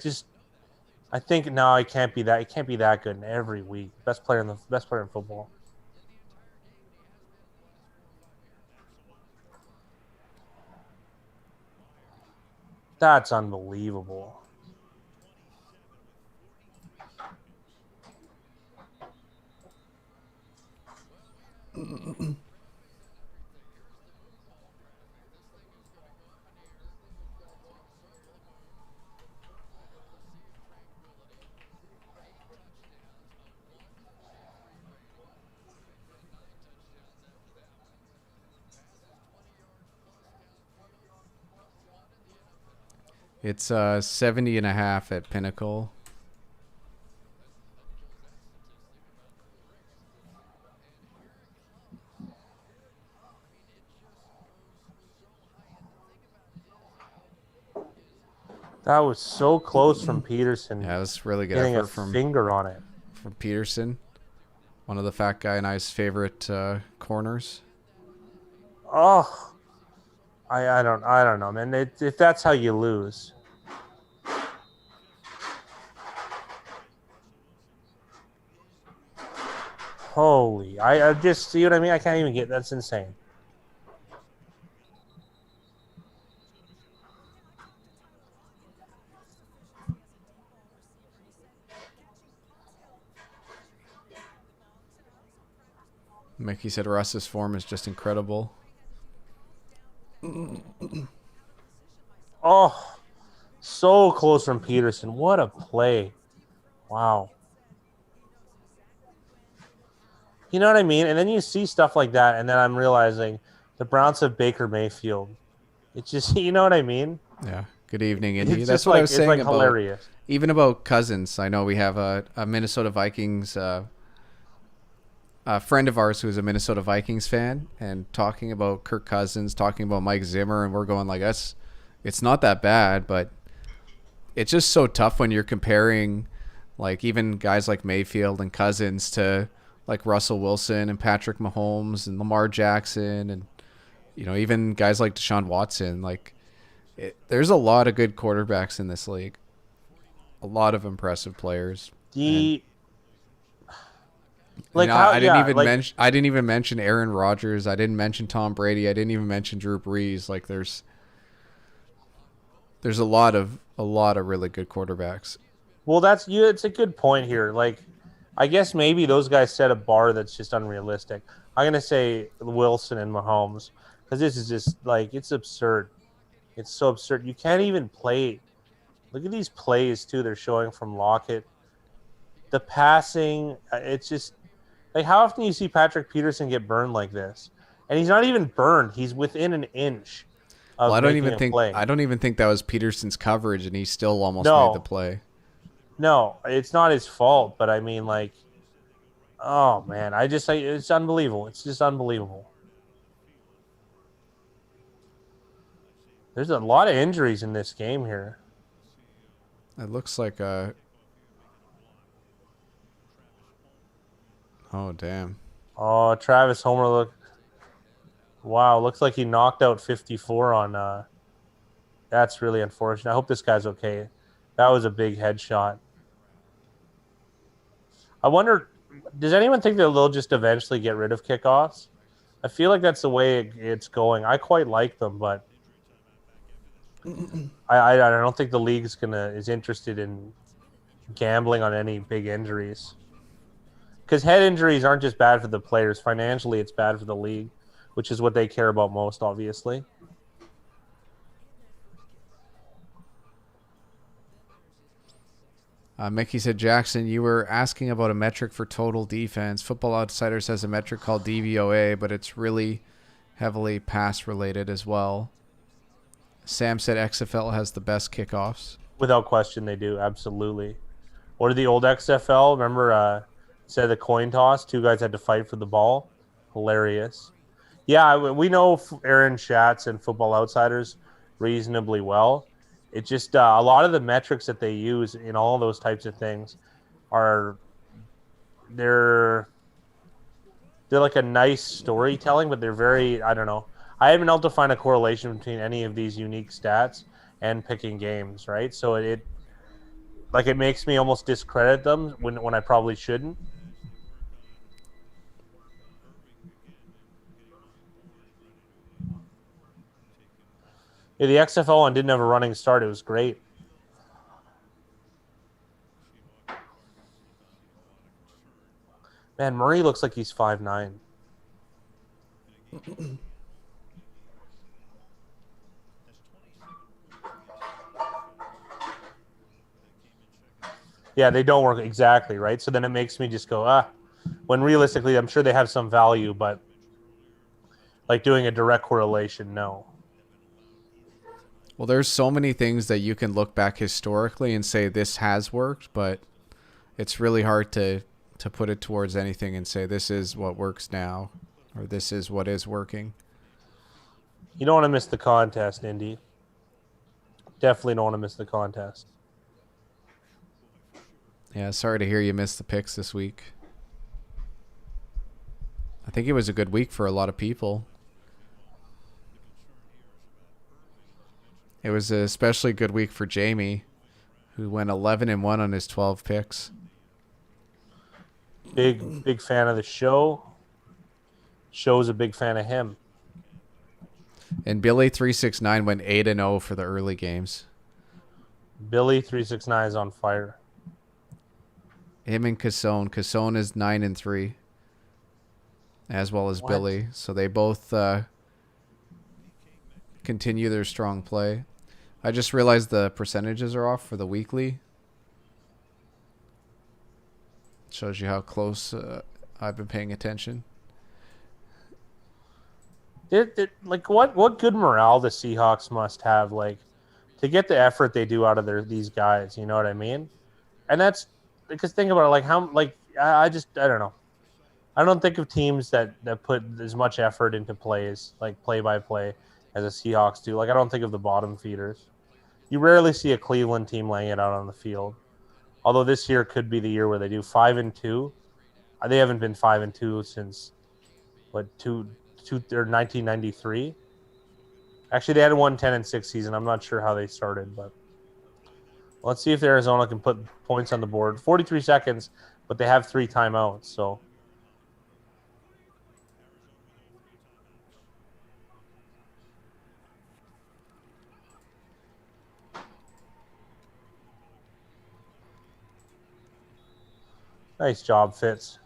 S2: think no, it can't be that. It can't be that good in every week. Best player in football. That's unbelievable.
S1: It's 70.5 at Pinnacle.
S2: That was so close from Peterson.
S1: Yeah, it was really good
S2: Getting
S1: effort
S2: a
S1: from
S2: finger on it.
S1: From Peterson, one of the fat guy and I's favorite corners.
S2: Oh, I don't know, man. If that's how you lose. Holy, I just see what I mean. I can't even get. That's insane.
S1: Mickey said Russ's form is just incredible.
S2: Oh, so close from Peterson. What a play. Wow. You know what I mean? And then you see stuff like that, and then I'm realizing the Browns have Baker Mayfield. It's just, you know what I mean?
S1: Yeah. Good evening, Indy.
S2: It's
S1: That's
S2: just
S1: what
S2: like,
S1: I was saying
S2: it's like
S1: about
S2: hilarious.
S1: Even about Cousins. I know we have a Minnesota Vikings a friend of ours who's a Minnesota Vikings fan, and talking about Kirk Cousins, talking about Mike Zimmer, and we're going like, it's not that bad, but it's just so tough when you're comparing like even guys like Mayfield and Cousins to like Russell Wilson and Patrick Mahomes and Lamar Jackson and Even guys like Deshaun Watson, there's a lot of good quarterbacks in this league. A lot of impressive players. And
S2: The like how yeah like
S1: I didn't even mention Aaron Rodgers. I didn't mention Tom Brady. I didn't even mention Drew Brees. There's a lot of really good quarterbacks.
S2: well that's you. It's a good point here. Like I guess maybe those guys set a bar that's just unrealistic. I'm gonna say Wilson and Mahomes because this is just like it's absurd. It's so absurd. You can't even play. Look at these plays too. They're showing from Lockett. The passing. It's just like how often do you see Patrick Peterson get burned like this, and he's not even burned. He's within an inch
S1: Well,
S2: of making a play.
S1: I don't even think that was Peterson's coverage, and he still almost made the
S2: No,
S1: play.
S2: no, it's not his fault. But I mean, like, oh man, it's unbelievable. It's just unbelievable. There's a lot of injuries in this game here.
S1: It looks like a. Oh damn!
S2: Oh, Travis Homer look. Wow, looks like he knocked out 54 on. That's really unfortunate. I hope this guy's okay. That was a big headshot. I wonder, does anyone think that they'll just eventually get rid of kickoffs? I feel like that's the way it's going. I quite like them, but I don't think the league is interested in gambling on any big injuries. Because head injuries aren't just bad for the players. Financially, it's bad for the league, which is what they care about most, obviously.
S1: Mickey said, Jackson, you were asking about a metric for total defense. Football Outsiders has a metric called DVOA, but it's really heavily pass related as well. Sam said XFL has the best kickoffs.
S2: Without question, they do. Absolutely. Or the old XFL, remember, instead of the coin toss, two guys had to fight for the ball? Hilarious. Yeah, we know Aaron Schatz and Football Outsiders reasonably well. It just a lot of the metrics that they use in all those types of things are they're like a nice storytelling, but they're very I don't know. I haven't been able to find a correlation between any of these unique stats and picking games, right? So it makes me almost discredit them when I probably shouldn't. Yeah, the XFL one didn't have a running start. It was great. Man, Murray looks like he's 5'9". Yeah, they don't work exactly, right? So then it makes me just go, when realistically, I'm sure they have some value, but like doing a direct correlation, no.
S1: Well, there's so many things that you can look back historically and say this has worked, but it's really hard to put it towards anything and say this is what works now or this is what is working.
S2: You don't want to miss the contest, Indy. Definitely don't want to miss the contest.
S1: Yeah, sorry to hear you missed the picks this week. I think it was a good week for a lot of people. It was an especially good week for Jamie, who went 11-1 on his 12 picks.
S2: Big fan of the show. Show's a big fan of him.
S1: And Billy 369 went 8-0 for the early games.
S2: Billy 369 is on fire.
S1: Him and Cassone. Cassone is 9-3, as well as Billy. So they both continue their strong play. I just realized the percentages are off for the weekly. Shows you how close I've been paying attention.
S2: Like what good morale the Seahawks must have, like to get the effort they do out of these guys. You know what I mean? And that's because think about it, like how like I don't know. I don't think of teams that put as much effort into plays, like play by play, as the Seahawks do. Like I don't think of the bottom feeders. You rarely see a Cleveland team laying it out on the field. Although this year could be the year where they do 5-2. They haven't been 5-2 since what two or 1993. Actually, they had a 1-10-6 season. I'm not sure how they started, but let's see if Arizona can put points on the board. 43 seconds, but they have 3 timeouts. So nice job, Fitz.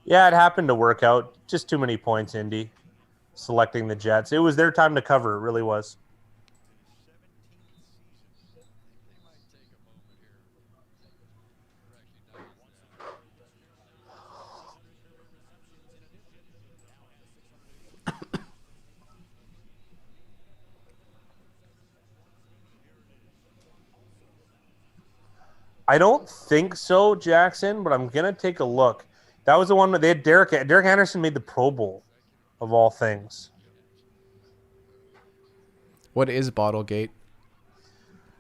S2: Yeah, it happened to work out. Just too many points, Indy, selecting the Jets. It was their time to cover. It really was. I don't think so, Jackson, but I'm gonna take a look. That was the one that they had Derek Anderson made the Pro Bowl, of all things.
S1: What is Bottlegate?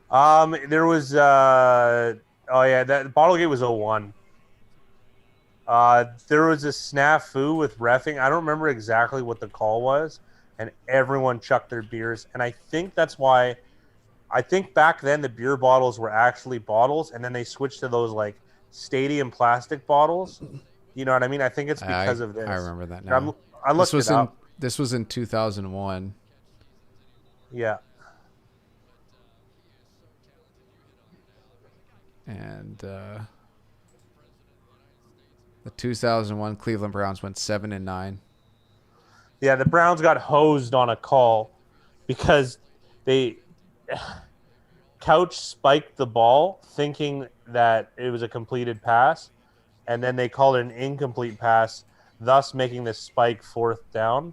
S2: There was oh yeah, that Bottlegate was 01. There was a snafu with reffing. I don't remember exactly what the call was, and everyone chucked their beers. And I think that's why. I think back then the beer bottles were actually bottles, and then they switched to those like stadium plastic bottles. You know what I mean? I think it's because of this.
S1: I remember that now.
S2: I looked it up.
S1: This was in 2001.
S2: Yeah.
S1: And the 2001 Cleveland Browns went 7-9.
S2: Yeah, the Browns got hosed on a call because they Couch spiked the ball thinking that it was a completed pass, and then they called it an incomplete pass, thus making the spike 4th down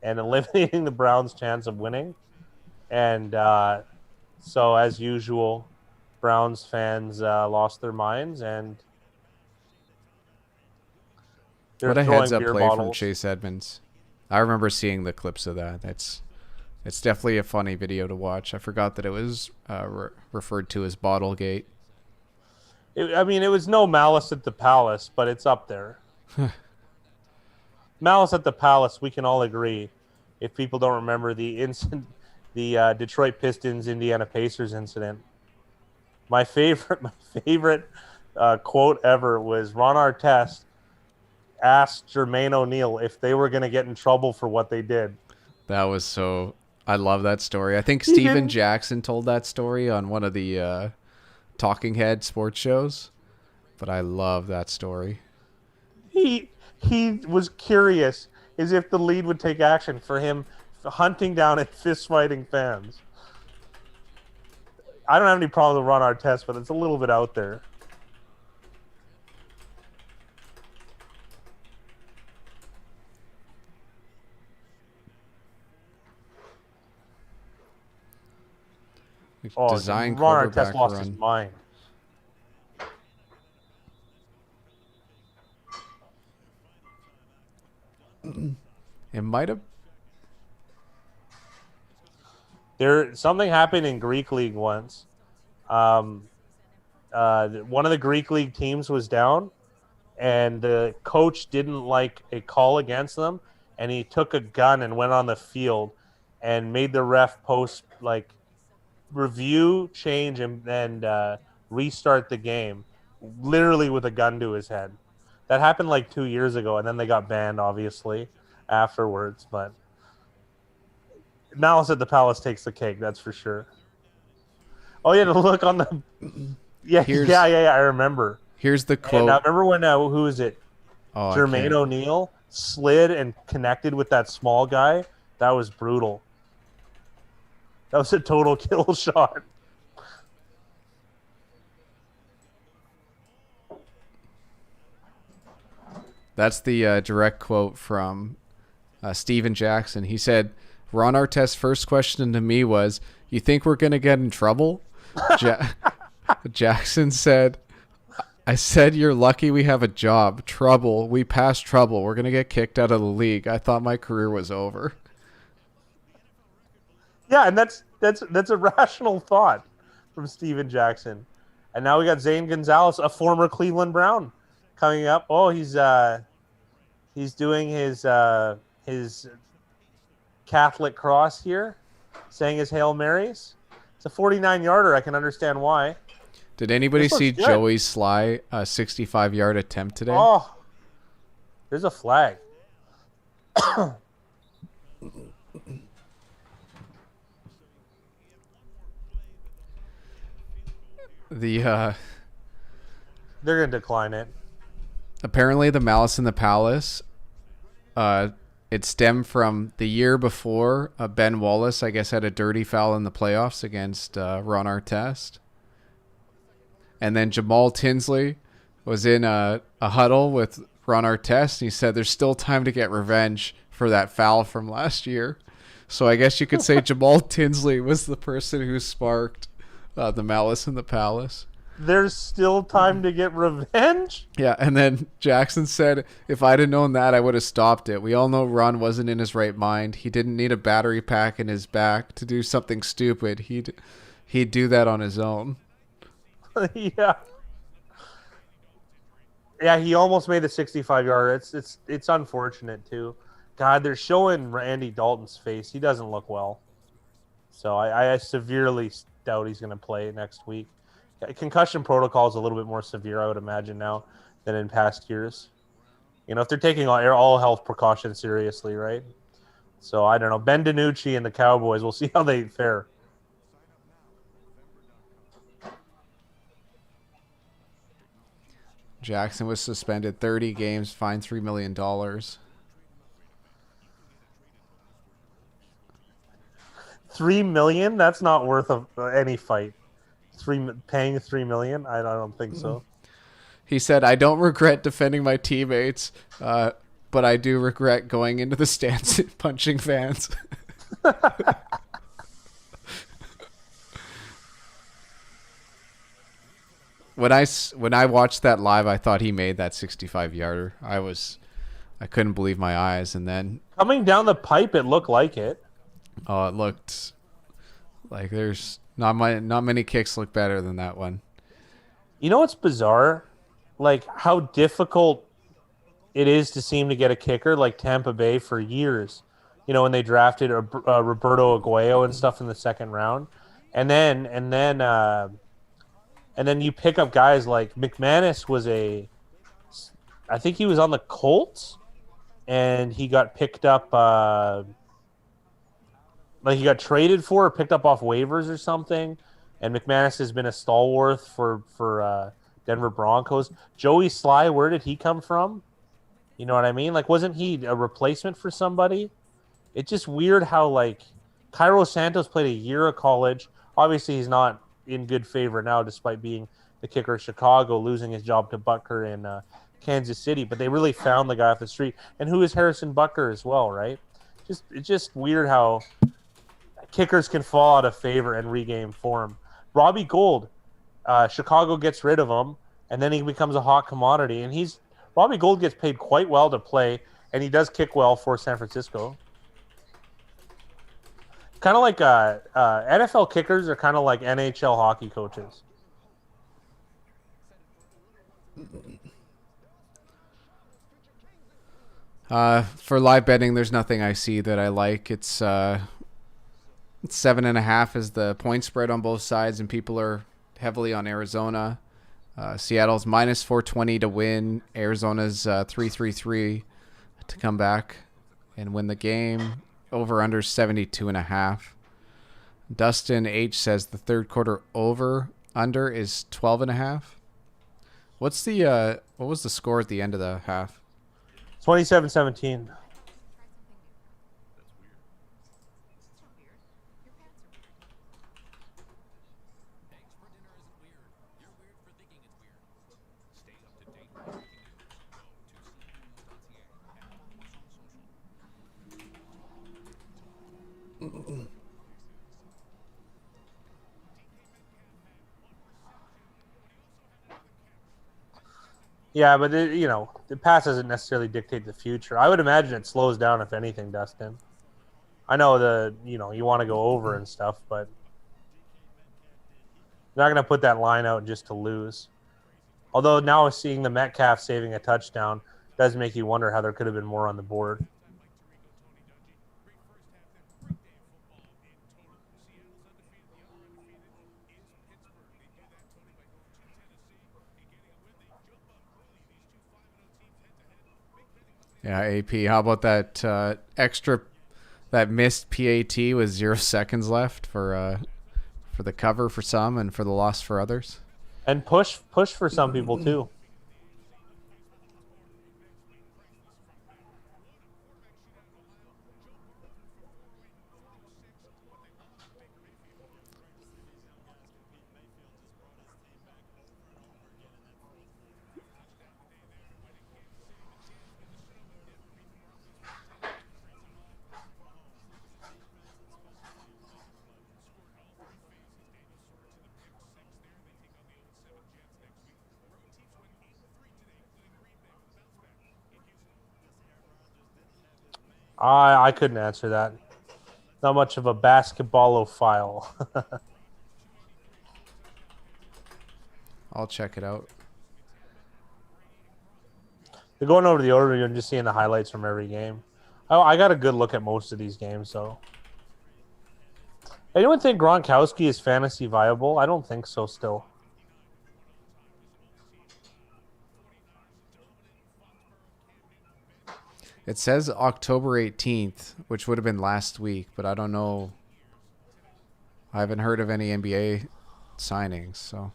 S2: and eliminating the Browns' chance of winning. And so, as usual, Browns fans lost their minds, and they're
S1: what a
S2: throwing
S1: heads-up
S2: beer
S1: play
S2: bottles.
S1: from Chase Edmonds. I remember seeing the clips of that. It's definitely a funny video to watch. I forgot that it was referred to as Bottlegate.
S2: It was no Malice at the Palace, but it's up there. Malice at the Palace, we can all agree. If people don't remember the incident, the Detroit Pistons Indiana Pacers incident, my favorite quote ever was Ron Artest asked Jermaine O'Neal if they were going to get in trouble for what they did.
S1: That was so. I love that story. I think Steven Jackson told that story on one of the Talking Head sports shows, but I love that story.
S2: He was curious as if the league would take action for him hunting down and fist fighting fans. I don't have any problem with Ron Artest, but it's a little bit out there.
S1: Design
S2: Ron
S1: quarterback
S2: Artest lost
S1: run.
S2: his mind.
S1: It might have.
S2: Something happened in Greek League once. One of the Greek League teams was down, and the coach didn't like a call against them, and he took a gun and went on the field and made the ref post like review, change, and restart the game, literally with a gun to his head. That happened like 2 years ago, and then they got banned, obviously, afterwards. But Malice at the Palace takes the cake, that's for sure. Oh yeah, the look on the yeah. I remember.
S1: Here's the quote.
S2: And I remember when who is it?
S1: Oh,
S2: Jermaine O'Neal slid and connected with that small guy. That was brutal. That was a total kill shot.
S1: That's the direct quote from Steven Jackson. He said, Ron Artest's first question to me was, "You think we're going to get in trouble?" Jackson said, "I said you're lucky we have a job. Trouble. We passed trouble. We're going to get kicked out of the league. I thought my career was over."
S2: Yeah, and that's a rational thought from Steven Jackson. And now we got Zane Gonzalez, a former Cleveland Brown, coming up. Oh, he's He's doing his Catholic cross here, saying his Hail Marys. It's a 49-yarder. I can understand why.
S1: Did anybody
S2: This looks
S1: see
S2: good.
S1: Joey Sly 65-yard attempt today?
S2: Oh, there's a flag.
S1: The
S2: They're gonna decline it.
S1: apparently the Malice in the Palace, it stemmed from the year before. Ben Wallace, I guess, had a dirty foul in the playoffs against Ron Artest, and then Jamal Tinsley was in a huddle with Ron Artest, and he said there's still time to get revenge for that foul from last year. So I guess you could say Jamal Tinsley was the person who sparked the Malice in the Palace.
S2: There's still time to get revenge?
S1: Yeah, and then Jackson said, if I'd have known that, I would have stopped it. We all know Ron wasn't in his right mind. He didn't need a battery pack in his back to do something stupid. He'd do that on his own.
S2: Yeah. Yeah, he almost made a 65-yarder. It's unfortunate, too. God, they're showing Randy Dalton's face. He doesn't look well. So I severely doubt he's going to play next week. Concussion protocol is a little bit more severe, I would imagine, now than in past years. You know, if they're taking all health precautions seriously, right? So I don't know. Ben DiNucci and the Cowboys, we'll see how they fare.
S1: Jackson was suspended 30 games, fined $3 million. $3
S2: million? That's not worth any fight. Paying $3 million? I don't think so.
S1: He said, I don't regret defending my teammates, but I do regret going into the stands and punching fans. When I watched that live, I thought he made that 65-yarder. I couldn't believe my eyes, and then
S2: coming down the pipe, it looked like it.
S1: Oh, it looked like there's not many kicks look better than that one.
S2: You know what's bizarre? Like how difficult it is to seem to get a kicker like Tampa Bay for years. You know, when they drafted Roberto Aguayo and stuff in the second round. And then you pick up guys like McManus I think he was on the Colts and he got picked up he got traded for or picked up off waivers or something, and McManus has been a stalwart for Denver Broncos. Joey Sly, where did he come from? You know what I mean? Like, wasn't he a replacement for somebody? It's just weird how, like, Cairo Santos played a year of college. Obviously, he's not in good favor now, despite being the kicker of Chicago, losing his job to Butker in Kansas City. But they really found the guy off the street. And who is Harrison Butker as well, right? It's just weird how kickers can fall out of favor and regain form. Robbie Gould, Chicago gets rid of him, and then he becomes a hot commodity. And Robbie Gould gets paid quite well to play, and he does kick well for San Francisco. Kind of like NFL kickers are kind of like NHL hockey coaches.
S1: For live betting, there's nothing I see that I like. It's 7.5 is the point spread on both sides, and people are heavily on Arizona. Seattle's minus 420 to win. Arizona's 333 to come back and win the game. Over under 72.5. Dustin H says the third quarter over under is 12.5. What was the score at the end of the half?
S2: 27-17. Yeah, but the pass doesn't necessarily dictate the future. I would imagine it slows down if anything, Dustin. I know you want to go over and stuff, but you're not going to put that line out just to lose. Although now seeing the Metcalf saving a touchdown, does make you wonder how there could have been more on the board.
S1: Yeah, AP. How about that that missed PAT with 0 seconds left for the cover for some and for the loss for others?
S2: And push for some people too. I couldn't answer that. Not much of a basketballophile.
S1: I'll check it out.
S2: They're going over the order and just seeing the highlights from every game. I got a good look at most of these games, so. Anyone think Gronkowski is fantasy viable? I don't think so still.
S1: It says October 18th, which would have been last week, but I don't know. I haven't heard of any NBA signings, so.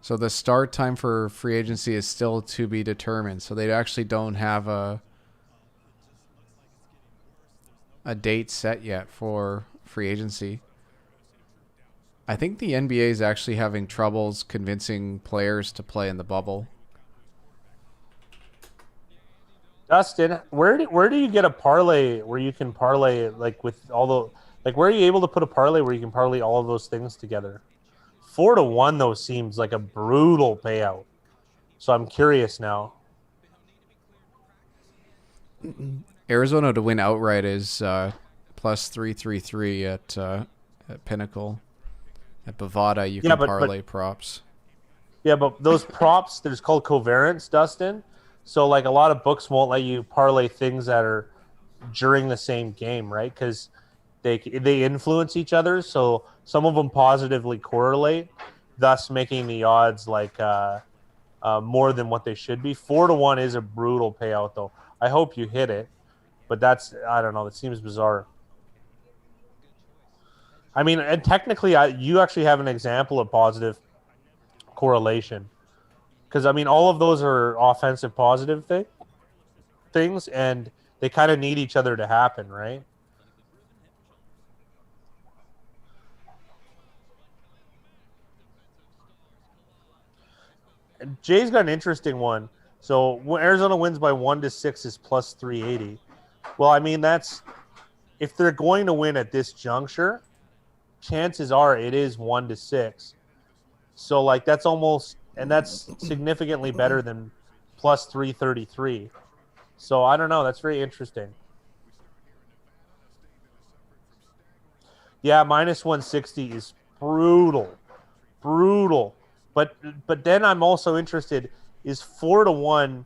S1: So the start time for free agency is still to be determined. So they actually don't have a date set yet for free agency. I think the NBA is actually having troubles convincing players to play in the bubble.
S2: Dustin, where do you get a parlay where you can parlay like with all the like where are you able to put a parlay where you can parlay all of those things together? 4-1 though seems like a brutal payout. So I'm curious now.
S1: Arizona to win outright is plus 333 at Pinnacle. At Bovada, you can parlay props.
S2: Yeah, but those props, there's called covariance, Dustin. So like a lot of books won't let you parlay things that are during the same game, right? Because they influence each other. So some of them positively correlate, thus making the odds like more than what they should be. 4-1 is a brutal payout, though. I hope you hit it, but I don't know. That seems bizarre. I mean, and technically, you actually have an example of positive correlation. Because, I mean, all of those are offensive positive things, and they kind of need each other to happen, right? And Jay's got an interesting one. So when Arizona wins by 1-6 is plus 380. Well, I mean, if they're going to win at this juncture, chances are it is 1-6. So like that's significantly better than plus 333. So I don't know. That's very interesting. Yeah, minus 160 is brutal. But then I'm also interested, is 4-1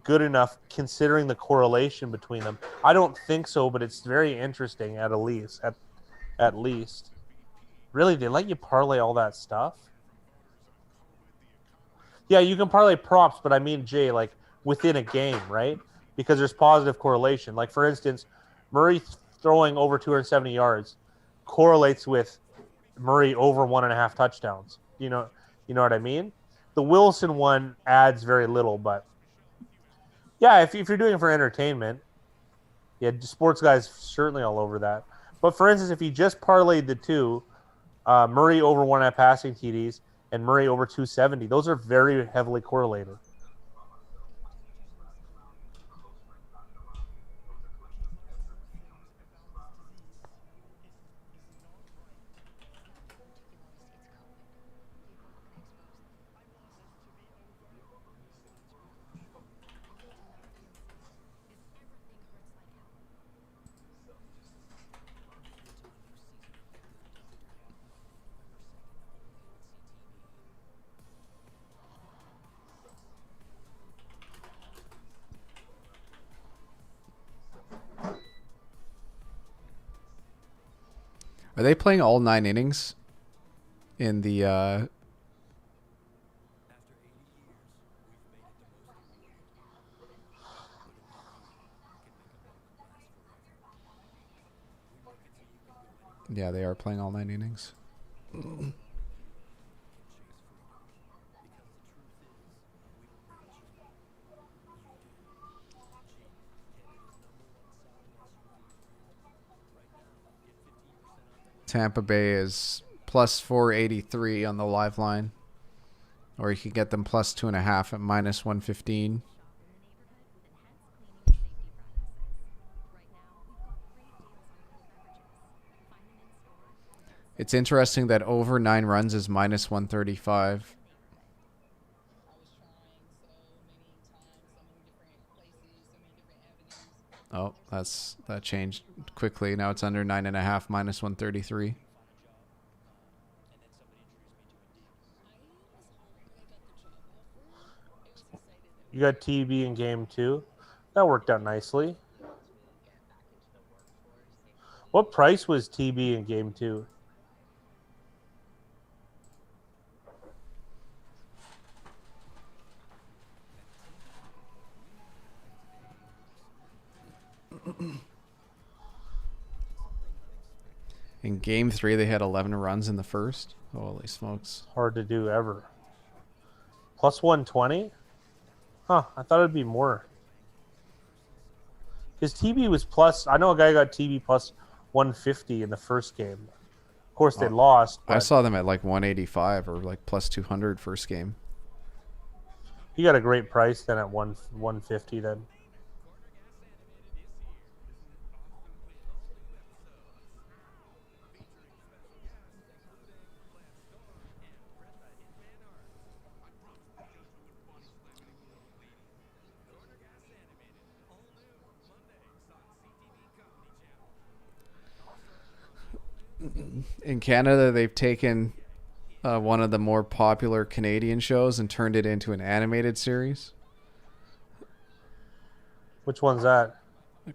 S2: good enough considering the correlation between them? I don't think so, but it's very interesting at least. Really, they let you parlay all that stuff? Yeah, you can parlay props, but I mean, Jay, like within a game, right? Because there's positive correlation. Like for instance, Murray throwing over 270 yards correlates with Murray over 1.5 touchdowns. You know what I mean? The Wilson one adds very little, but yeah, if you're doing it for entertainment, yeah, sports guys certainly all over that. But for instance, if you just parlayed the two, Murray over 1.5 passing TDs and Murray over 270, those are very heavily correlated.
S1: Are they playing all 9 innings in the Yeah, they are playing all 9 innings. Tampa Bay is plus 483 on the live line. Or you could get them plus 2.5 at minus 115. It's interesting that over 9 runs is minus 135. Oh, that changed quickly. Now it's under 9.5, minus 133.
S2: You got TB in game 2. That worked out nicely. What price was TB in game 2?
S1: In game 3, they had 11 runs in the first. Holy smokes.
S2: Hard to do ever. Plus 120? Huh, I thought it'd be more. His TB was plus... I know a guy got TB plus 150 in the first game. Of course, they lost.
S1: I saw them at like 185 or like plus 200 first game.
S2: He got a great price then at 150 then.
S1: In Canada, they've taken one of the more popular Canadian shows and turned it into an animated series.
S2: Which one's that?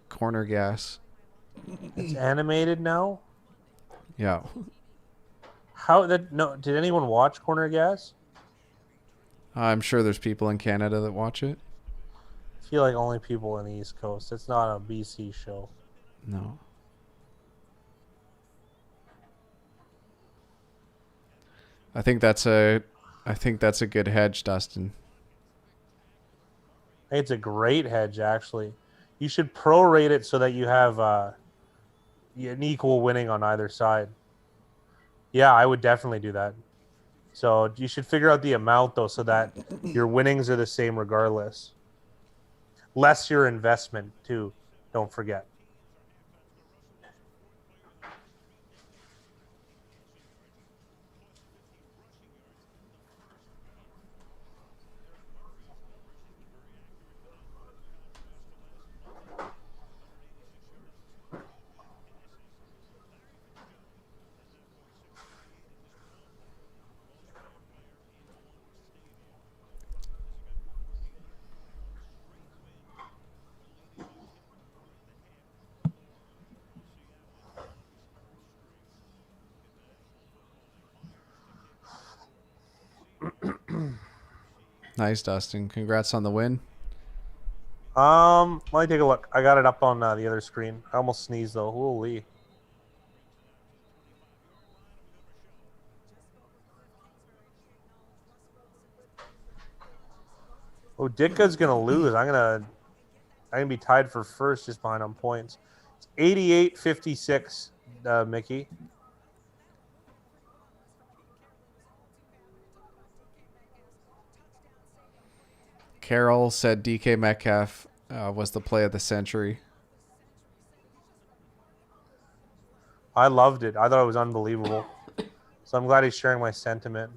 S1: Corner Gas.
S2: It's animated now?
S1: Yeah.
S2: How that no did anyone watch Corner Gas?
S1: I'm sure there's people in Canada that watch it.
S2: I feel like only people on the East Coast. It's not a BC show.
S1: No. I think that's a good hedge, Dustin.
S2: I think it's a great hedge, actually. You should prorate it so that you have an equal winning on either side. Yeah, I would definitely do that. So you should figure out the amount, though, so that your winnings are the same regardless. Less your investment, too. Don't forget.
S1: Nice, Dustin. Congrats on the win.
S2: Let me take a look. I got it up on the other screen. I almost sneezed, though. Holy. Oh, Ditka's going to lose. I'm gonna be tied for first just behind on points. It's 88-56, Mickey.
S1: Carol said DK Metcalf was the play of the century.
S2: I loved it. I thought it was unbelievable. So I'm glad he's sharing my sentiment.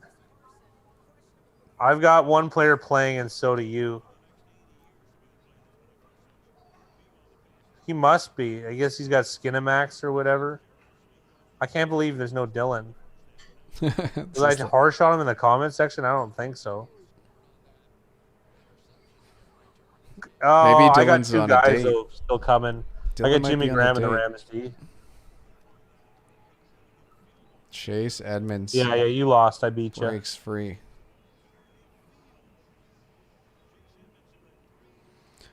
S2: I've got one player playing, and so do you. He must be. I guess he's got Skinamax or whatever. I can't believe there's no Dylan. Was I harsh on him in the comment section? I don't think so. Oh,
S1: Maybe
S2: I got
S1: Dylan's
S2: two
S1: on a
S2: guys
S1: date.
S2: Still coming.
S1: Dylan
S2: I
S1: might
S2: got Jimmy
S1: be on a
S2: Graham and the
S1: date.
S2: Rams D.
S1: Chase Edmonds
S2: Yeah, you lost. I beat you.
S1: breaks free.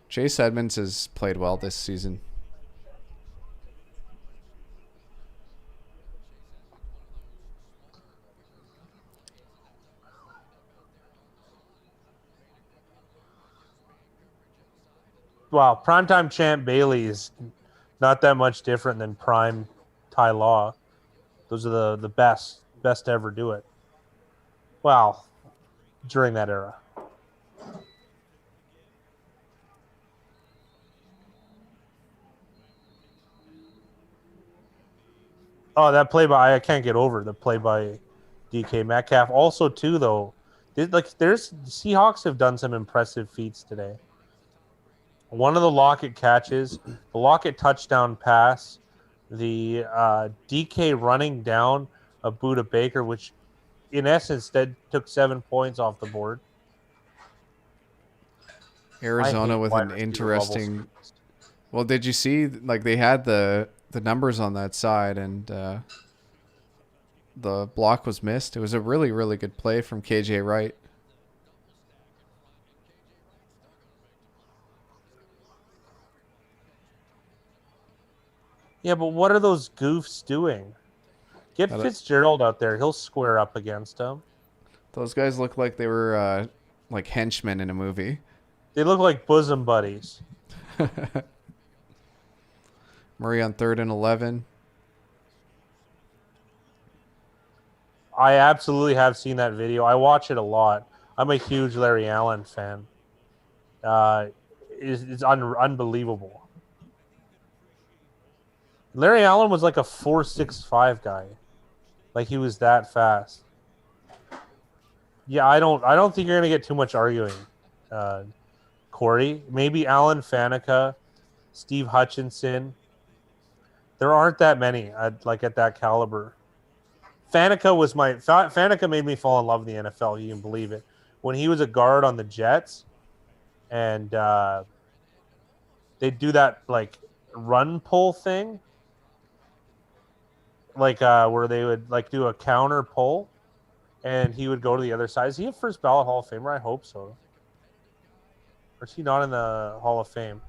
S1: Chase Edmonds has played well this season.
S2: Wow, primetime champ Bailey is not that much different than prime Ty Law. Those are the best to ever do it. Wow, during that era. Oh, that play by I can't get over the play by DK Metcalf. Also, too though, there's Seahawks have done some impressive feats today. One of the Lockett catches, the Lockett touchdown pass, the DK running down a Buda Baker, which in essence that took 7 points off the board.
S1: Arizona with an interesting. Well, did you see like they had the numbers on that side and the block was missed? It was a really really good play from KJ Wright.
S2: Yeah, but what are those goofs doing? Get Fitzgerald out there; he'll square up against him.
S1: Those guys look like they were like henchmen in a movie.
S2: They look like bosom buddies.
S1: Murray on 3rd and 11.
S2: I absolutely have seen that video. I watch it a lot. I'm a huge Larry Allen fan. It's unbelievable. Larry Allen was like a 4.65 guy. Like he was that fast. Yeah, I don't think you're gonna get too much arguing, Corey. Maybe Alan Faneca, Steve Hutchinson. There aren't that many at that caliber. Faneca made me fall in love with the NFL. You can believe it. When he was a guard on the Jets, and they do that like run pull thing, like where they would like do a counter pull, and he would go to the other side. Is he a first ballot Hall of Famer? I hope so. Or is he not in the Hall of Fame?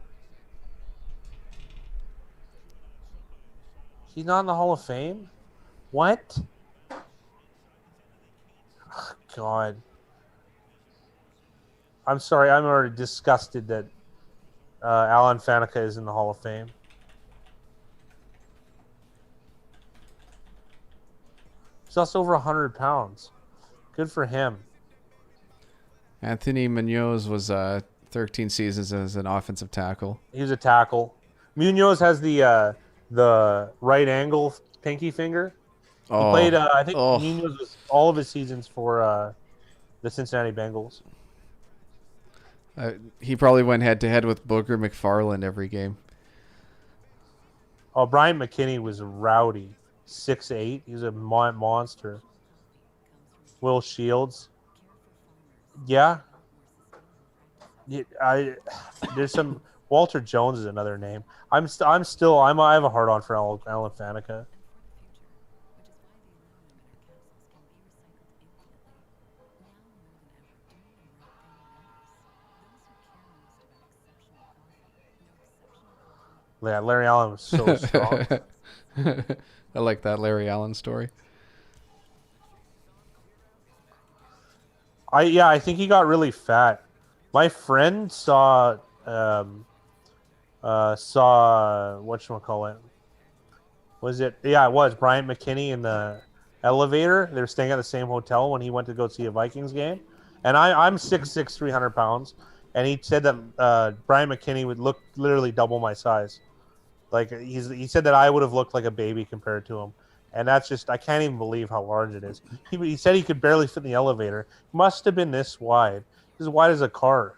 S2: He's not in the Hall of Fame? What? Oh, God. I'm sorry. I'm already disgusted that Alan Faneca is in the Hall of Fame. He's also over 100 pounds. Good for him.
S1: Anthony Munoz was 13 seasons as an offensive tackle.
S2: He was a tackle. Munoz has the right angle pinky finger. He played, I think Munoz was all of his seasons for the Cincinnati Bengals.
S1: He probably went head-to-head with Booger McFarland every game.
S2: Oh, Brian McKinney was rowdy. 6'8". He was a monster. Will Shields. Yeah. There's some... Walter Jones is another name. I have a hard-on for Alan Faneca. Yeah, Larry Allen was so strong.
S1: I like that Larry Allen story.
S2: I think he got really fat. My friend saw whatchamacallit. Was it? Yeah, it was Bryant McKinney in the elevator. They were staying at the same hotel when he went to go see a Vikings game. And I'm 6'6", 300 pounds. And he said that Bryant McKinney would look literally double my size. Like he said that I would have looked like a baby compared to him. And that's just, I can't even believe how large it is. He said he could barely fit in the elevator. Must have been this wide. As wide as a car.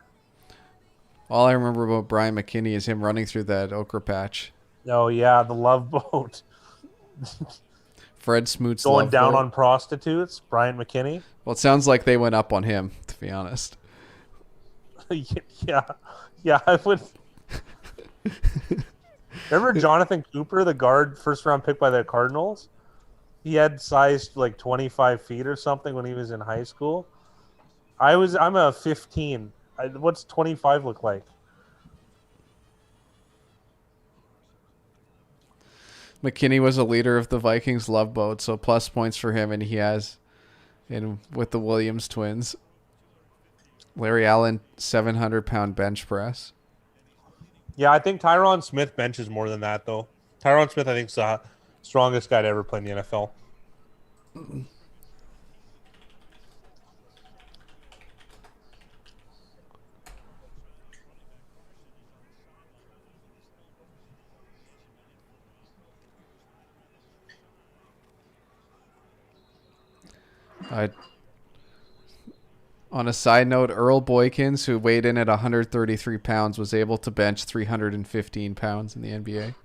S1: All I remember about Brian McKinney is him running through that okra patch.
S2: Oh, yeah, the Love Boat.
S1: Fred Smoot's
S2: going
S1: Love
S2: down
S1: Boat.
S2: on prostitutes, Brian McKinney.
S1: Well, it sounds like they went up on him, to be honest.
S2: Yeah, I would. Remember Jonathan Cooper, the guard, first round pick by the Cardinals? He had sized like 25 feet or something when he was in high school. I'm a 15. What's 25 look like?
S1: McKinney was a leader of the Vikings love boat, so plus points for him, and he has in with the Williams twins. Larry Allen, 700-pound bench press.
S2: Yeah, I think Tyron Smith benches more than that, though. Tyron Smith, I think, is the strongest guy to ever play in the NFL.
S1: On a side note, Earl Boykins, who weighed in at 133 pounds, was able to bench 315 pounds in the NBA.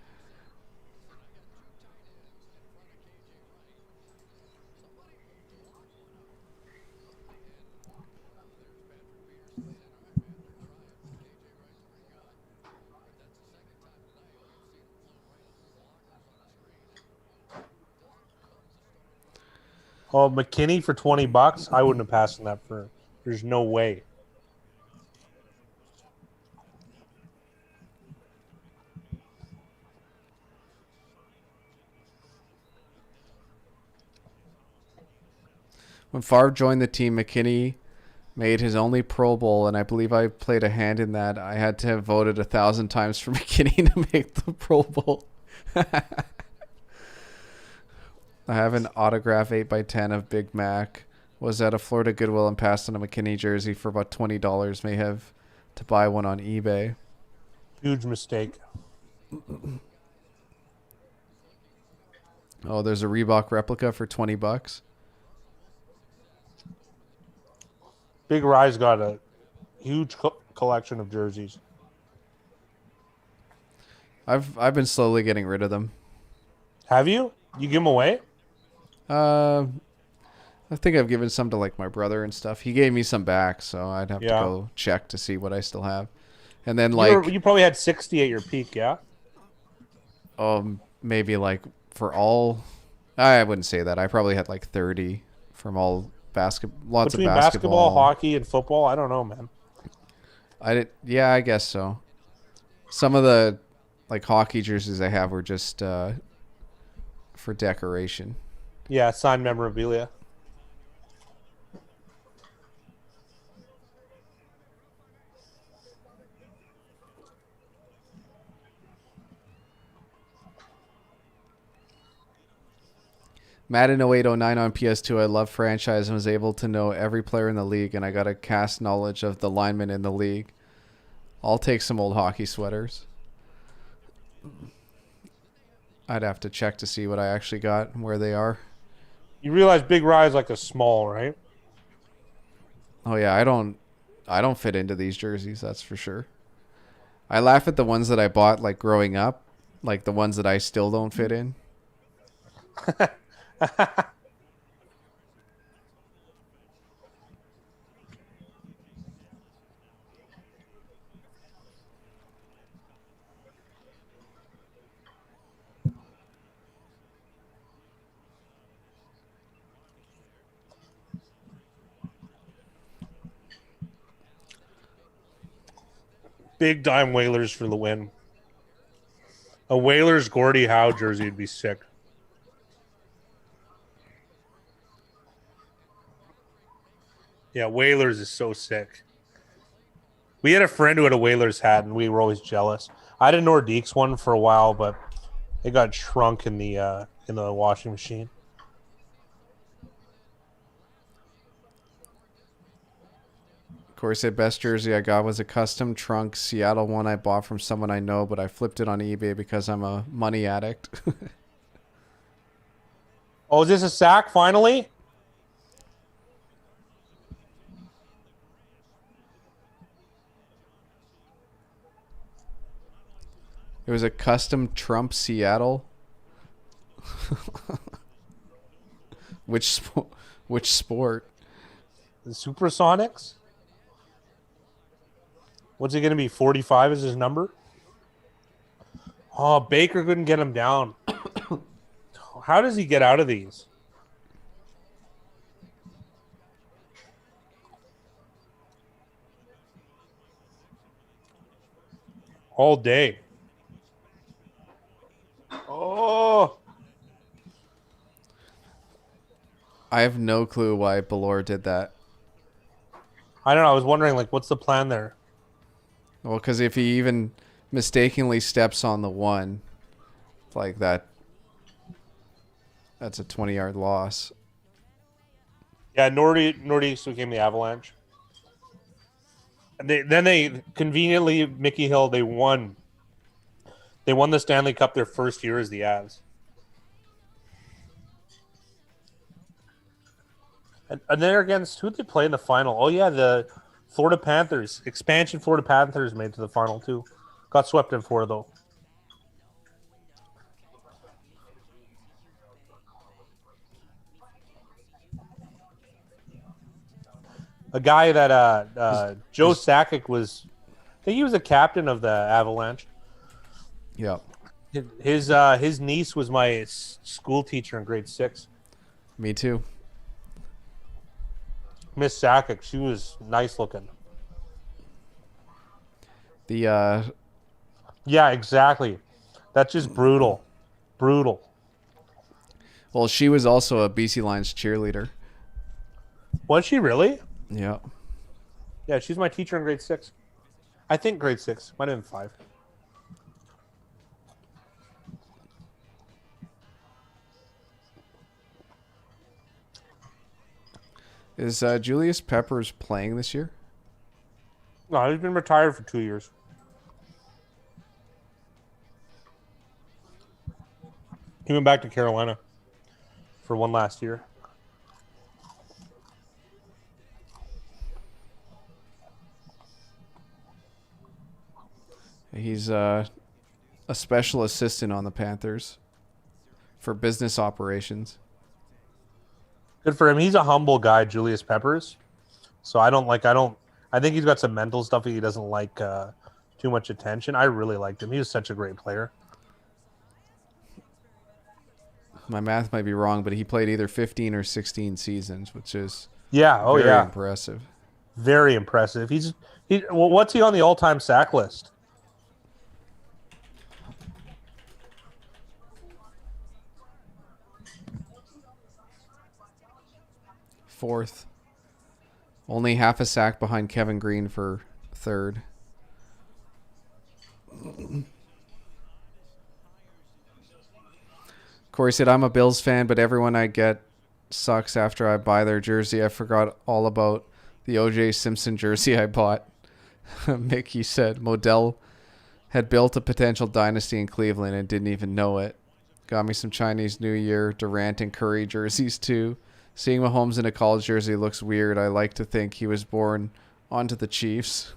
S2: Oh, McKinney for $20? I wouldn't have passed on that for. There's no way.
S1: When Favre joined the team, McKinney made his only Pro Bowl, and I believe I played a hand in that. I had to have voted 1,000 times for McKinney to make the Pro Bowl. I have an autograph 8x10 of Big Mac. Was at a Florida Goodwill and passed on a McKinney jersey for about $20. May have to buy one on eBay.
S2: Huge mistake.
S1: Oh, there's a Reebok replica for $20.
S2: Big Rye's got a huge collection of jerseys.
S1: I've been slowly getting rid of them.
S2: Have you? You give them away?
S1: I think I've given some to like my brother and stuff. He gave me some back, so I'd have to go check to see what I still have. And then
S2: you probably had 60 at your peak, yeah?
S1: Maybe like for all, I wouldn't say that. I probably had like 30 from all lots
S2: Between
S1: of basketball,
S2: hockey, and football. I don't know, man.
S1: Yeah, I guess so. Some of the like hockey jerseys I have were just for decoration.
S2: Yeah, signed memorabilia.
S1: Madden 0809 on PS2, I love franchise and was able to know every player in the league, and I got a cast knowledge of the linemen in the league. I'll take some old hockey sweaters. I'd have to check to see what I actually got and where they are.
S2: You realize Big Rye is like a small, right?
S1: Oh yeah, I don't fit into these jerseys, that's for sure. I laugh at the ones that I bought like growing up, like the ones that I still don't fit in.
S2: Big dime Whalers for the win. A Whalers Gordie Howe jersey would be sick. Yeah, Whalers is so sick. We had a friend who had a Whalers hat, and we were always jealous. I had a Nordiques one for a while, but it got shrunk in the washing machine.
S1: Corey said best jersey I got was a custom trunk Seattle one I bought from someone I know, but I flipped it on eBay because I'm a money addict.
S2: Oh, is this a sack finally?
S1: It was a custom Trump Seattle. Which sport?
S2: The Supersonics? What's it going to be? 45 is his number? Oh, Baker couldn't get him down. Oh, How does he get out of these? All day. Oh.
S1: I have no clue why Ballore did that.
S2: I don't know. I was wondering, like, what's the plan there?
S1: Well, because if he even mistakenly steps on the one, like that, that's a 20-yard loss.
S2: Yeah, Northeast became the Avalanche. And they conveniently, Mickey Hill, they won. They won the Stanley Cup their first year as the Avs. And they're against, who did they play in the final? Oh, yeah, the Florida Panthers. Expansion Florida Panthers made to the final, too. Got swept in 4, though. A guy that Joe Sakic was, I think he was a captain of the Avalanche.
S1: Yeah.
S2: His niece was my school teacher in grade 6.
S1: Me too.
S2: Miss Sakic, she was nice looking.
S1: The
S2: Yeah, exactly. That's just brutal. Brutal.
S1: well, she was also a BC Lions cheerleader.
S2: Was she really?
S1: Yeah.
S2: Yeah, she's my teacher in grade 6. I think grade 6. Might have been 5.
S1: Is Julius Peppers playing this year?
S2: No, he's been retired for 2 years. He went back to Carolina for one last year.
S1: He's a special assistant on the Panthers for business operations.
S2: Good for him. He's a humble guy, Julius Peppers. So I think he's got some mental stuff. He doesn't like too much attention. I really liked him. He was such a great player.
S1: My math might be wrong, but he played either 15 or 16 seasons, which is
S2: very
S1: impressive.
S2: Very impressive. Well, what's he on the all-time sack list?
S1: Fourth. Only half a sack behind Kevin Green for third. Corey said, I'm a Bills fan, but everyone I get sucks after I buy their jersey. I forgot all about the O.J. Simpson jersey I bought. Mickey said, Modell had built a potential dynasty in Cleveland and didn't even know it. Got me some Chinese New Year, Durant, and Curry jerseys, too. Seeing Mahomes in a college jersey looks weird. I like to think he was born onto the Chiefs.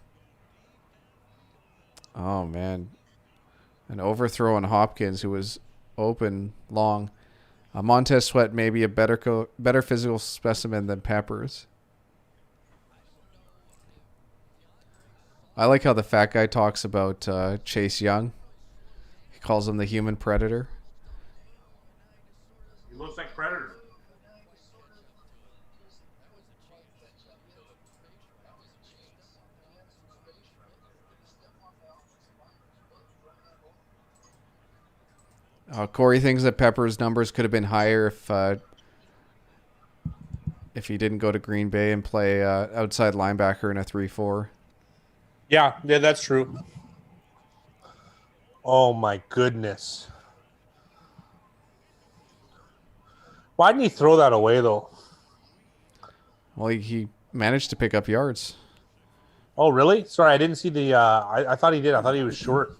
S1: Oh, man. An overthrow on Hopkins, who was open long. Montez Sweat may be a better physical specimen than Peppers. I like how the fat guy talks about Chase Young. He calls him the human predator.
S2: He looks like Predator.
S1: Corey thinks that Pepper's numbers could have been higher if he didn't go to Green Bay and play outside linebacker in a 3-4.
S2: Yeah, that's true. Oh my goodness. Why didn't he throw that away though?
S1: Well, he managed to pick up yards.
S2: Oh really? Sorry, I didn't see the. I thought he did. I thought he was short.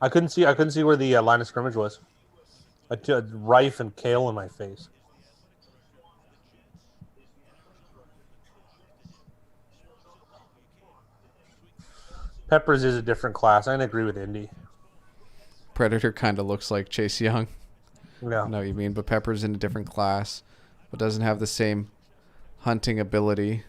S2: I couldn't see where the line of scrimmage was. I had Rife and Kale in my face. Peppers is a different class. I agree with Indy.
S1: Predator kind of looks like Chase Young.
S2: Yeah.
S1: I know what you mean, but Pepper's in a different class, but doesn't have the same hunting ability.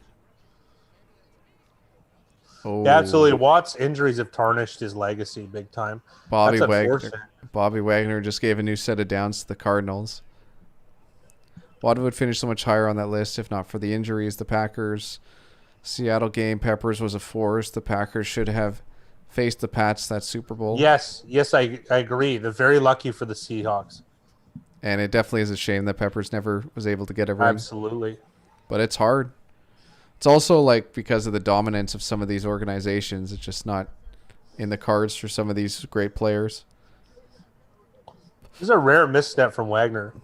S2: Yeah,
S1: Oh,
S2: absolutely. Watt's injuries have tarnished his legacy big time.
S1: Bobby
S2: That's
S1: Wagner.
S2: unfortunate.
S1: Bobby Wagner just gave a new set of downs to the Cardinals. Watt would finish so much higher on that list if not for the injuries. The Packers Seattle game, Peppers was a force. The Packers should have faced the Pats that Super Bowl.
S2: Yes, I agree. They're very lucky for the Seahawks.
S1: And it definitely is a shame that Peppers never was able to get a ring.
S2: Absolutely.
S1: But it's hard. It's also like because of the dominance of some of these organizations, it's just not in the cards for some of these great players.
S2: This is a rare misstep from Wagner.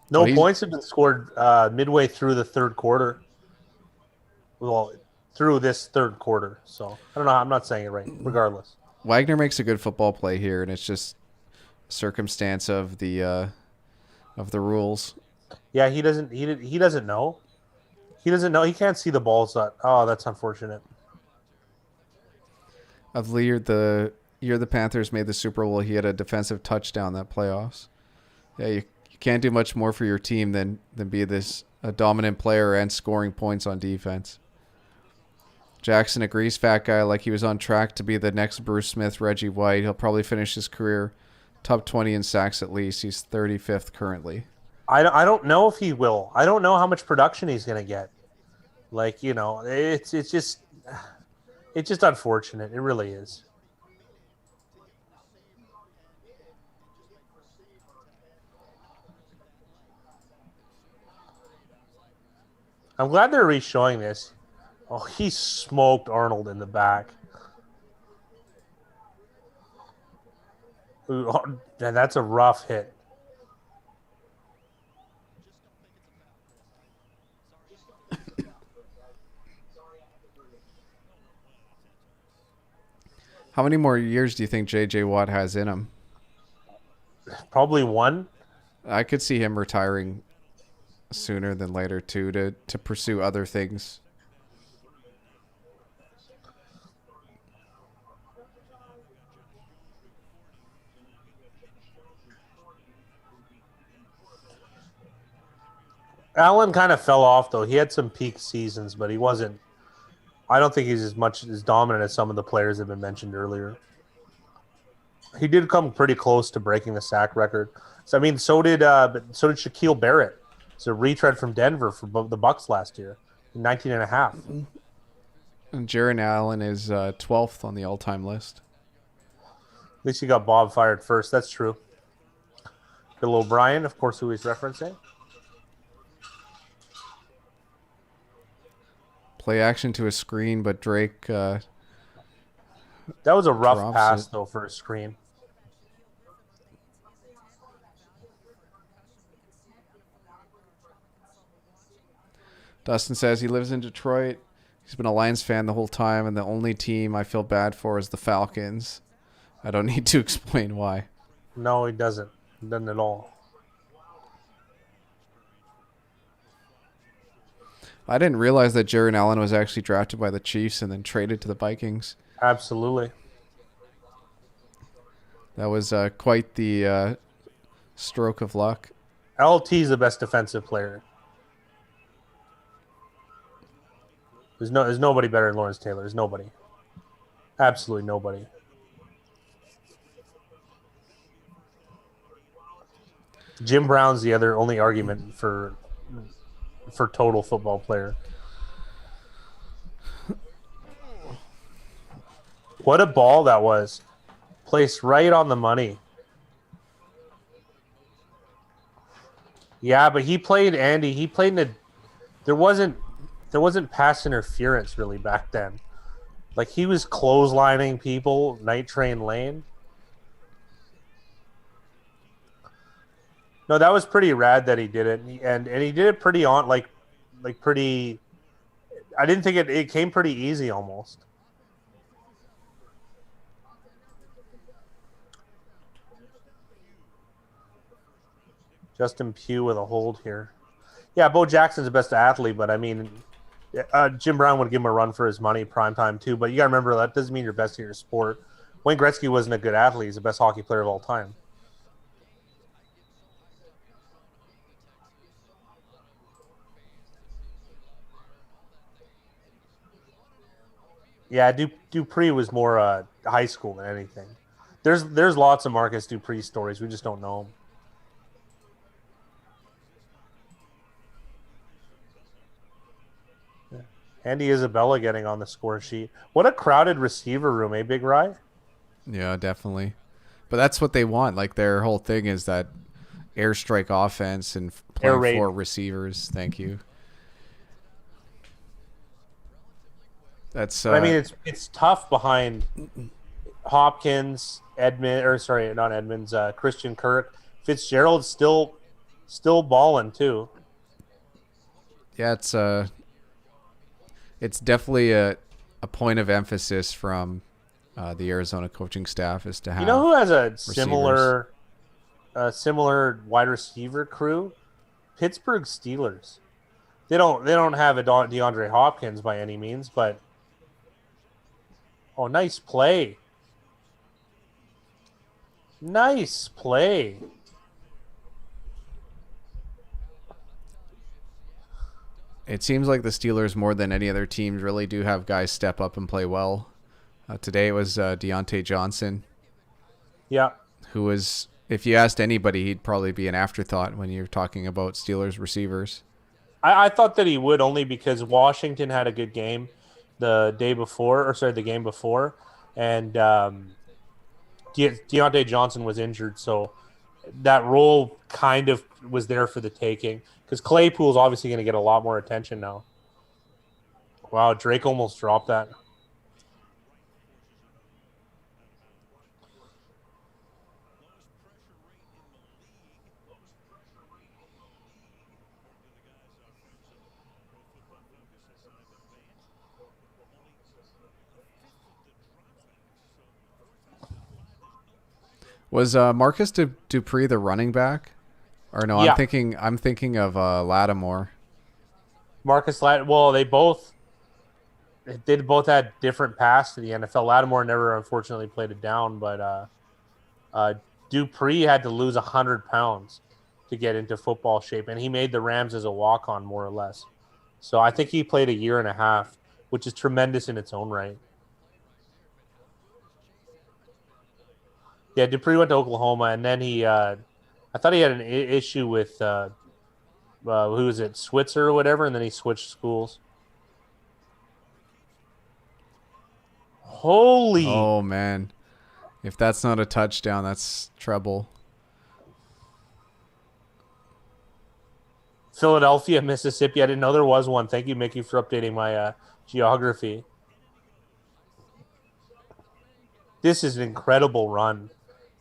S2: No
S1: Well,
S2: points have been scored midway through the third quarter. Well, through this third quarter. So I don't know. I'm not saying it right. Regardless,
S1: Wagner makes a good football play here, and it's just circumstance of the rules.
S2: yeah, he doesn't. He doesn't know. He doesn't know. He can't see the balls. Oh, that's unfortunate.
S1: Of the year the Panthers made the Super Bowl, he had a defensive touchdown that playoffs. Yeah, you can't do much more for your team than be a dominant player and scoring points on defense. Jackson agrees, fat guy, like he was on track to be the next Bruce Smith, Reggie White. He'll probably finish his career top 20 in sacks at least. He's 35th currently.
S2: I don't know if he will. I don't know how much production he's going to get. Like, it's just unfortunate. It really is. I'm glad they're re-showing this. Oh, he smoked Arnold in the back. Ooh, and that's a rough hit.
S1: How many more years do you think J.J. Watt has in him?
S2: Probably one.
S1: I could see him retiring sooner than later, too, to pursue other things.
S2: Allen kind of fell off, though. He had some peak seasons, but he wasn't. I don't think he's as dominant as some of the players that have been mentioned earlier. He did come pretty close to breaking the sack record. So I mean, so did Shaquille Barrett. It's a retread from Denver for the Bucks last year, 19 and a half.
S1: And Jaron Allen is 12th on the all-time list.
S2: At least you got Bob fired first. That's true. Bill O'Brien, of course, who he's referencing.
S1: Play action to a screen, but Drake.
S2: That was a rough pass, though, for a screen.
S1: Dustin says he lives in Detroit. He's been a Lions fan the whole time, and the only team I feel bad for is the Falcons. I don't need to explain why.
S2: No, he doesn't. He doesn't at all.
S1: I didn't realize that Jaron Allen was actually drafted by the Chiefs and then traded to the Vikings.
S2: Absolutely.
S1: That was quite the stroke of luck.
S2: LT is the best defensive player. There's nobody better than Lawrence Taylor. There's nobody. Absolutely nobody. Jim Brown's the only argument for total football player. What a ball that was. Placed right on the money. Yeah, but he played Andy. He played in there wasn't pass interference really back then. Like he was clotheslining people, Night Train Lane. No, that was pretty rad that he did it, and he did it pretty pretty. I didn't think it came pretty easy almost. Justin Pugh with a hold here. Yeah, Bo Jackson's the best athlete, but I mean, Jim Brown would give him a run for his money primetime too. But you got to remember that doesn't mean you're best at your sport. Wayne Gretzky wasn't a good athlete; he's the best hockey player of all time. Yeah, Dupree was more high school than anything. There's lots of Marcus Dupree stories. We just don't know them. Yeah. Andy Isabella getting on the score sheet. What a crowded receiver room, eh, Big Rye?
S1: Yeah, definitely. But that's what they want. Like their whole thing is that airstrike offense and
S2: Air
S1: playing
S2: raid.
S1: four receivers. Thank you. That's
S2: But I mean, it's tough behind Hopkins, not Edmonds, Christian Kirk, Fitzgerald still balling too.
S1: yeah, it's definitely a point of emphasis from the Arizona coaching staff is to
S2: You know
S1: have
S2: who has a
S1: receivers.
S2: similar wide receiver crew? Pittsburgh Steelers. They don't have a DeAndre Hopkins by any means, but oh, nice play. Nice play.
S1: It seems like the Steelers more than any other teams really do have guys step up and play well. Today it was Deontay Johnson,
S2: Yeah.
S1: who was, if you asked anybody, he'd probably be an afterthought when you're talking about Steelers receivers.
S2: I thought that he would only because Washington had a good game the game before, and Deontay Johnson was injured, so that role kind of was there for the taking because Claypool's obviously going to get a lot more attention now. Wow, Drake almost dropped that.
S1: Was Marcus Dupree the running back? Or no, I'm
S2: Yeah,
S1: thinking I'm thinking of Lattimore.
S2: Marcus Lat. Well, they both had different paths to the NFL. Lattimore never unfortunately played it down, but uh, Dupree had to lose 100 pounds to get into football shape, and he made the Rams as a walk on more or less. So I think he played a year and a half, which is tremendous in its own right. Yeah, Dupree went to Oklahoma, and then I thought he had an issue with who was it, Switzer or whatever, and then he switched schools. Holy
S1: Oh man, if that's not a touchdown, that's trouble.
S2: Philadelphia, Mississippi. I didn't know there was one. Thank you, Mickey, for updating my geography. This is an incredible run.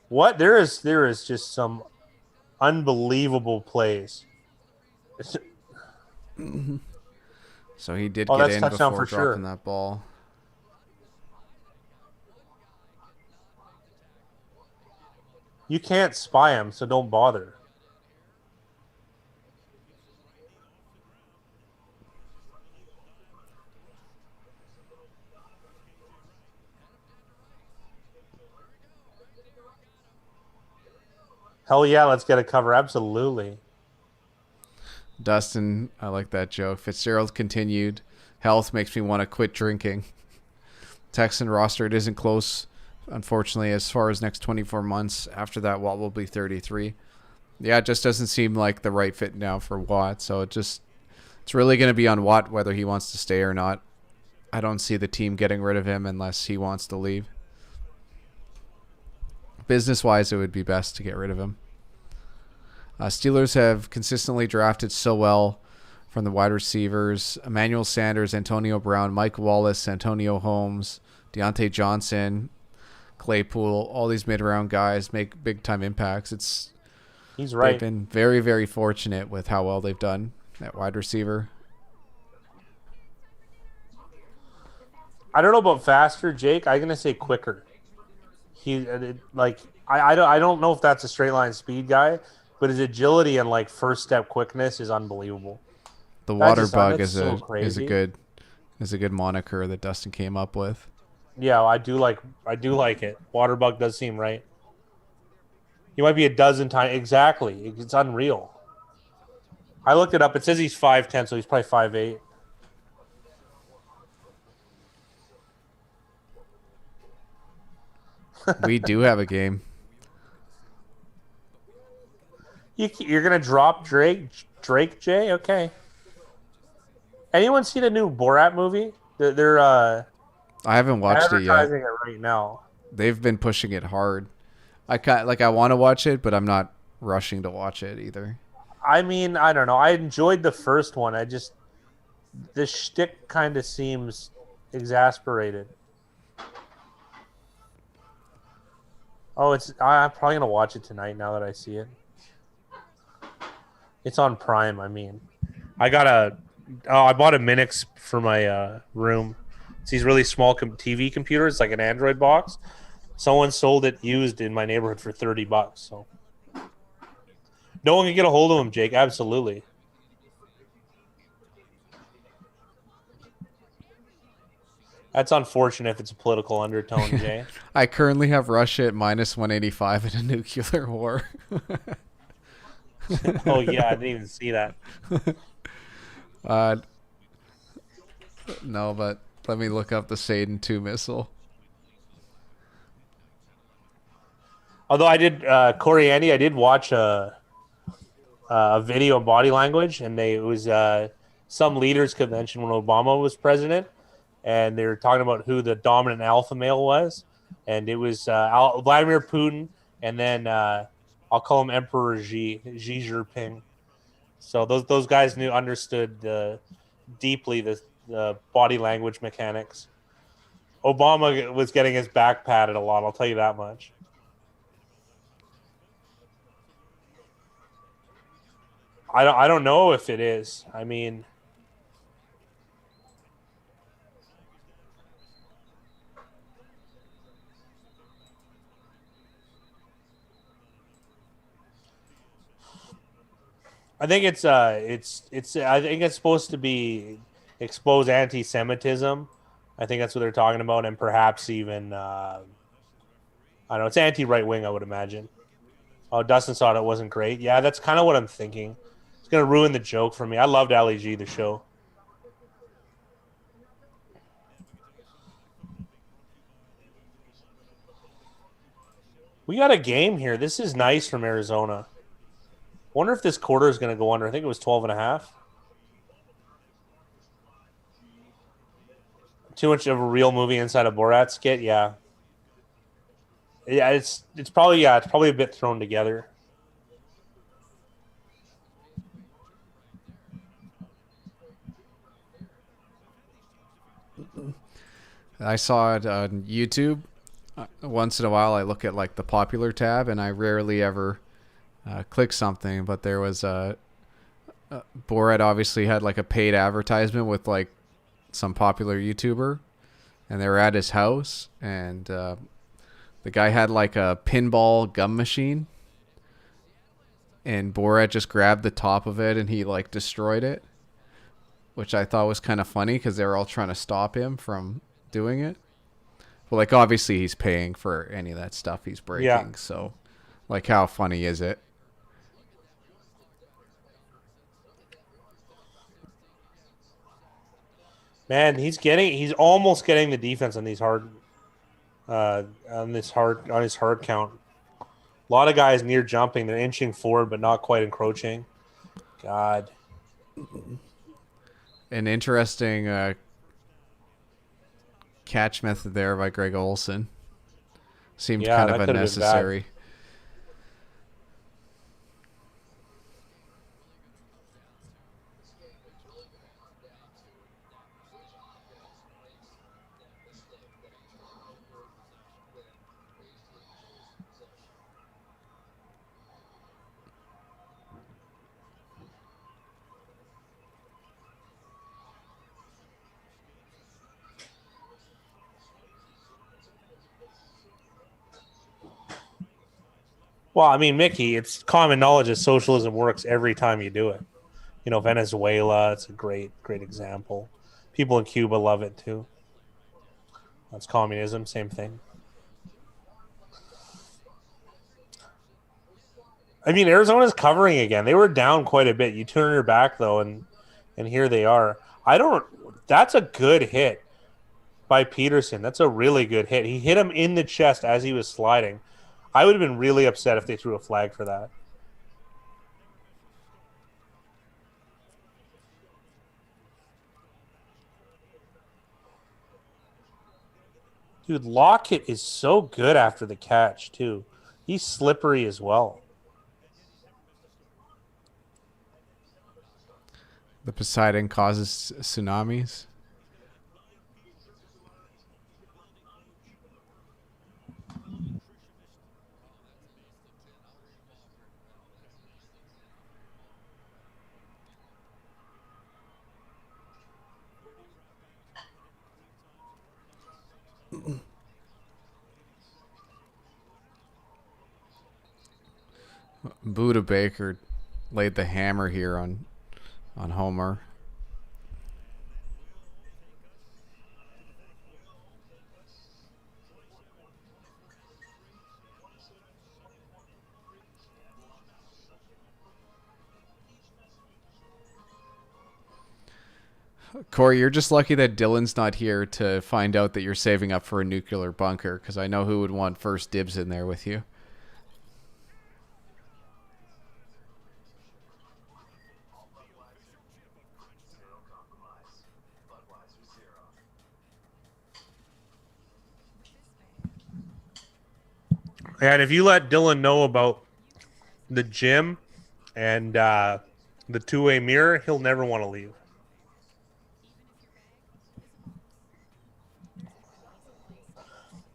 S2: What there is just some unbelievable plays.
S1: So he did
S2: Oh,
S1: get
S2: that's
S1: in
S2: touchdown
S1: before
S2: for
S1: dropping
S2: sure.
S1: that ball.
S2: You can't spy him, so don't bother. Hell yeah, let's get a cover. Absolutely.
S1: Dustin, I like that joke. Fitzgerald continued. Health makes me want to quit drinking. Texan roster, it isn't close, unfortunately, as far as next 24 months. After that, Watt will be 33. Yeah, it just doesn't seem like the right fit now for Watt. So it's really going to be on Watt whether he wants to stay or not. I don't see the team getting rid of him unless he wants to leave. Business-wise, it would be best to get rid of him. Steelers have consistently drafted so well from the wide receivers: Emmanuel Sanders, Antonio Brown, Mike Wallace, Antonio Holmes, Deontay Johnson, Claypool. All these mid-round guys make big-time impacts.
S2: He's
S1: They've
S2: right.
S1: been very, very fortunate with how well they've done at wide receiver.
S2: I don't know about faster, Jake. I'm gonna say quicker. He like I don't know if that's a straight line speed guy, but his agility and like first step quickness is unbelievable.
S1: The
S2: That's
S1: water
S2: just
S1: bug
S2: that's
S1: is
S2: so
S1: a
S2: crazy.
S1: good moniker that Dustin came up with.
S2: Yeah, I do like it. Waterbug does seem right. He might be a dozen times exactly. It's unreal. I looked it up. It says he's 5'10", so he's probably 5'8".
S1: We do have a game.
S2: You're gonna drop Drake J? Okay. Anyone see the new Borat movie? They're
S1: I haven't watched it yet.
S2: advertising it right now.
S1: They've been pushing it hard. I want to watch it, but I'm not rushing to watch it either.
S2: I mean, I don't know. I enjoyed the first one. The shtick kind of seems exasperated. Oh, I'm probably gonna watch it tonight now that I see it. It's on Prime. I mean, I bought a Minix for my room. It's these really small TV computers, like an Android box. Someone sold it used in my neighborhood for $30. So no one can get a hold of them, Jake. Absolutely. That's unfortunate if it's a political undertone, Jay.
S1: I currently have Russia at minus 185 in a nuclear war.
S2: Oh yeah, I didn't even see that.
S1: No, but let me look up the Satan 2 missile.
S2: Although I did, Corey Andy, I did watch a video on body language, and it was some leaders convention when Obama was president, and they were talking about who the dominant alpha male was, and it was Vladimir Putin, and then I'll call him Emperor Xi Jinping. So those guys understood deeply the body language mechanics. Obama was getting his back patted a lot. I'll tell you that much. I don't know if it is. I mean, I think it's I think it's supposed to be expose anti-Semitism. I think that's what they're talking about, and perhaps even I don't know. It's anti-right wing, I would imagine. Oh, Dustin thought it wasn't great. Yeah, that's kind of what I'm thinking. It's gonna ruin the joke for me. I loved Ali G, the show. We got a game here. This is nice from Arizona. Wonder if this quarter is going to go under. I think it was 12.5. Too much of a real movie inside a Borat skit. Yeah. Yeah, it's probably a bit thrown together.
S1: I saw it on YouTube. Once in a while, I look at like the popular tab, and I rarely ever click something. But there was Borat obviously had like a paid advertisement with like some popular YouTuber, and they were at his house, and the guy had like a pinball gum machine, and Borat just grabbed the top of it and he like destroyed it, which I thought was kind of funny because they were all trying to stop him from doing it. But like obviously he's paying for any of that stuff he's breaking, yeah. So like how funny is it?
S2: Man, he's almost getting the defense on these hard on his hard count. A lot of guys near jumping, they're inching forward but not quite encroaching. God.
S1: An interesting catch method there by Greg Olson. Seemed kind of unnecessary.
S2: Well, I mean, Mickey, it's common knowledge that socialism works every time you do it. You know, Venezuela, it's a great example. People in Cuba love it too. That's communism, same thing. I mean, Arizona's covering again. They were down quite a bit. You turn your back though, and here they are. That's a good hit. by Peterson. That's a really good hit. He hit him in the chest as he was sliding. I would have been really upset if they threw a flag for that. Dude, Lockett is so good after the catch, too. He's slippery as well.
S1: The Poseidon causes tsunamis. Buda Baker laid the hammer here on Homer. Corey, you're just lucky that Dylan's not here to find out that you're saving up for a nuclear bunker, because I know who would want first dibs in there with you.
S2: And if you let Dylan know about the gym and the two-way mirror, he'll never want to leave.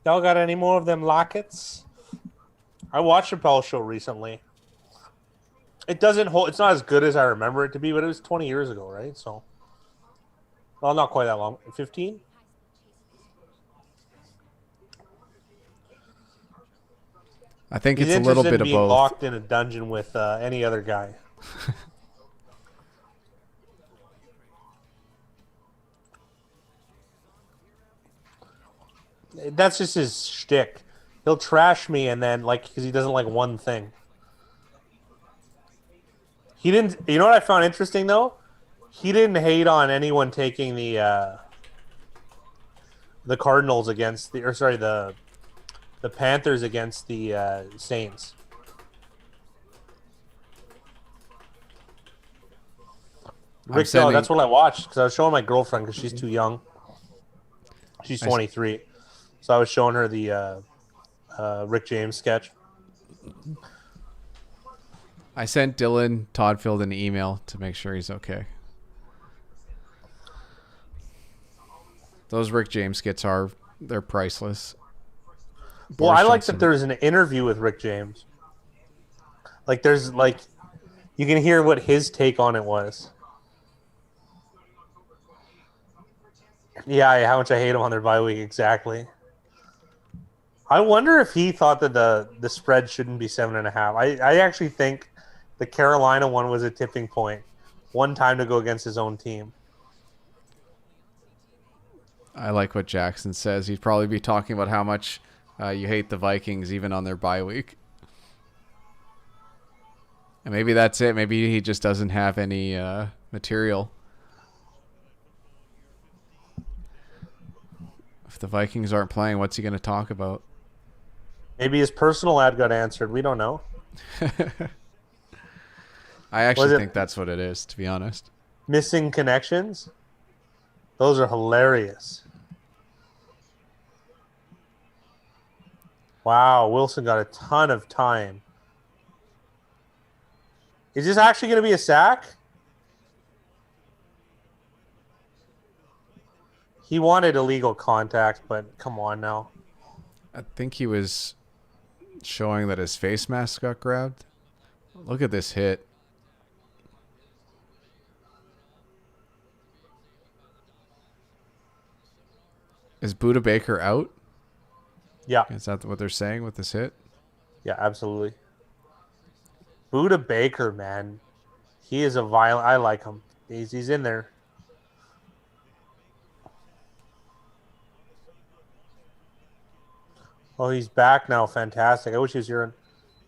S2: Y'all got any more of them Lockets? I watched Chappelle's show recently. It doesn't hold. It's not as good as I remember it to be, but it was 20 years ago, right? So, well, not quite that long. 15?
S1: I think it's a little bit of both.
S2: Locked in a dungeon with any other guy. That's just his shtick. He'll trash me and then because he doesn't like one thing. He didn't. You know what I found interesting though? He didn't hate on anyone taking the Cardinals against the Panthers against the Saints. Rick, no, that's what I watched because I was showing my girlfriend because she's too young. She's 23, so I was showing her the Rick James sketch.
S1: I sent Dylan Toddfield an email to make sure he's okay. Those Rick James skits they're priceless.
S2: Well, I like that there's an interview with Rick James. There's you can hear what his take on it was. Yeah, how much I hate him on their bye week, exactly. I wonder if he thought that the spread shouldn't be 7.5. I actually think the Carolina one was a tipping point. One time to go against his own team.
S1: I like what Jackson says. He'd probably be talking about how much you hate the Vikings even on their bye week. And maybe that's it. Maybe he just doesn't have any material. If the Vikings aren't playing, what's he going to talk about?
S2: Maybe his personal ad got answered. We don't know.
S1: I actually think that's what it is, to be honest.
S2: Missing connections? Those are hilarious. Wow, Wilson got a ton of time. Is this actually going to be a sack? He wanted illegal contact, but come on now.
S1: I think he was showing that his face mask got grabbed. Look at this hit. Is Buda Baker out?
S2: Yeah.
S1: Is that what they're saying with this hit?
S2: Yeah, absolutely. Buda Baker, man. He is a violent... I like him. He's in there. Oh, he's back now. Fantastic. I wish he was here in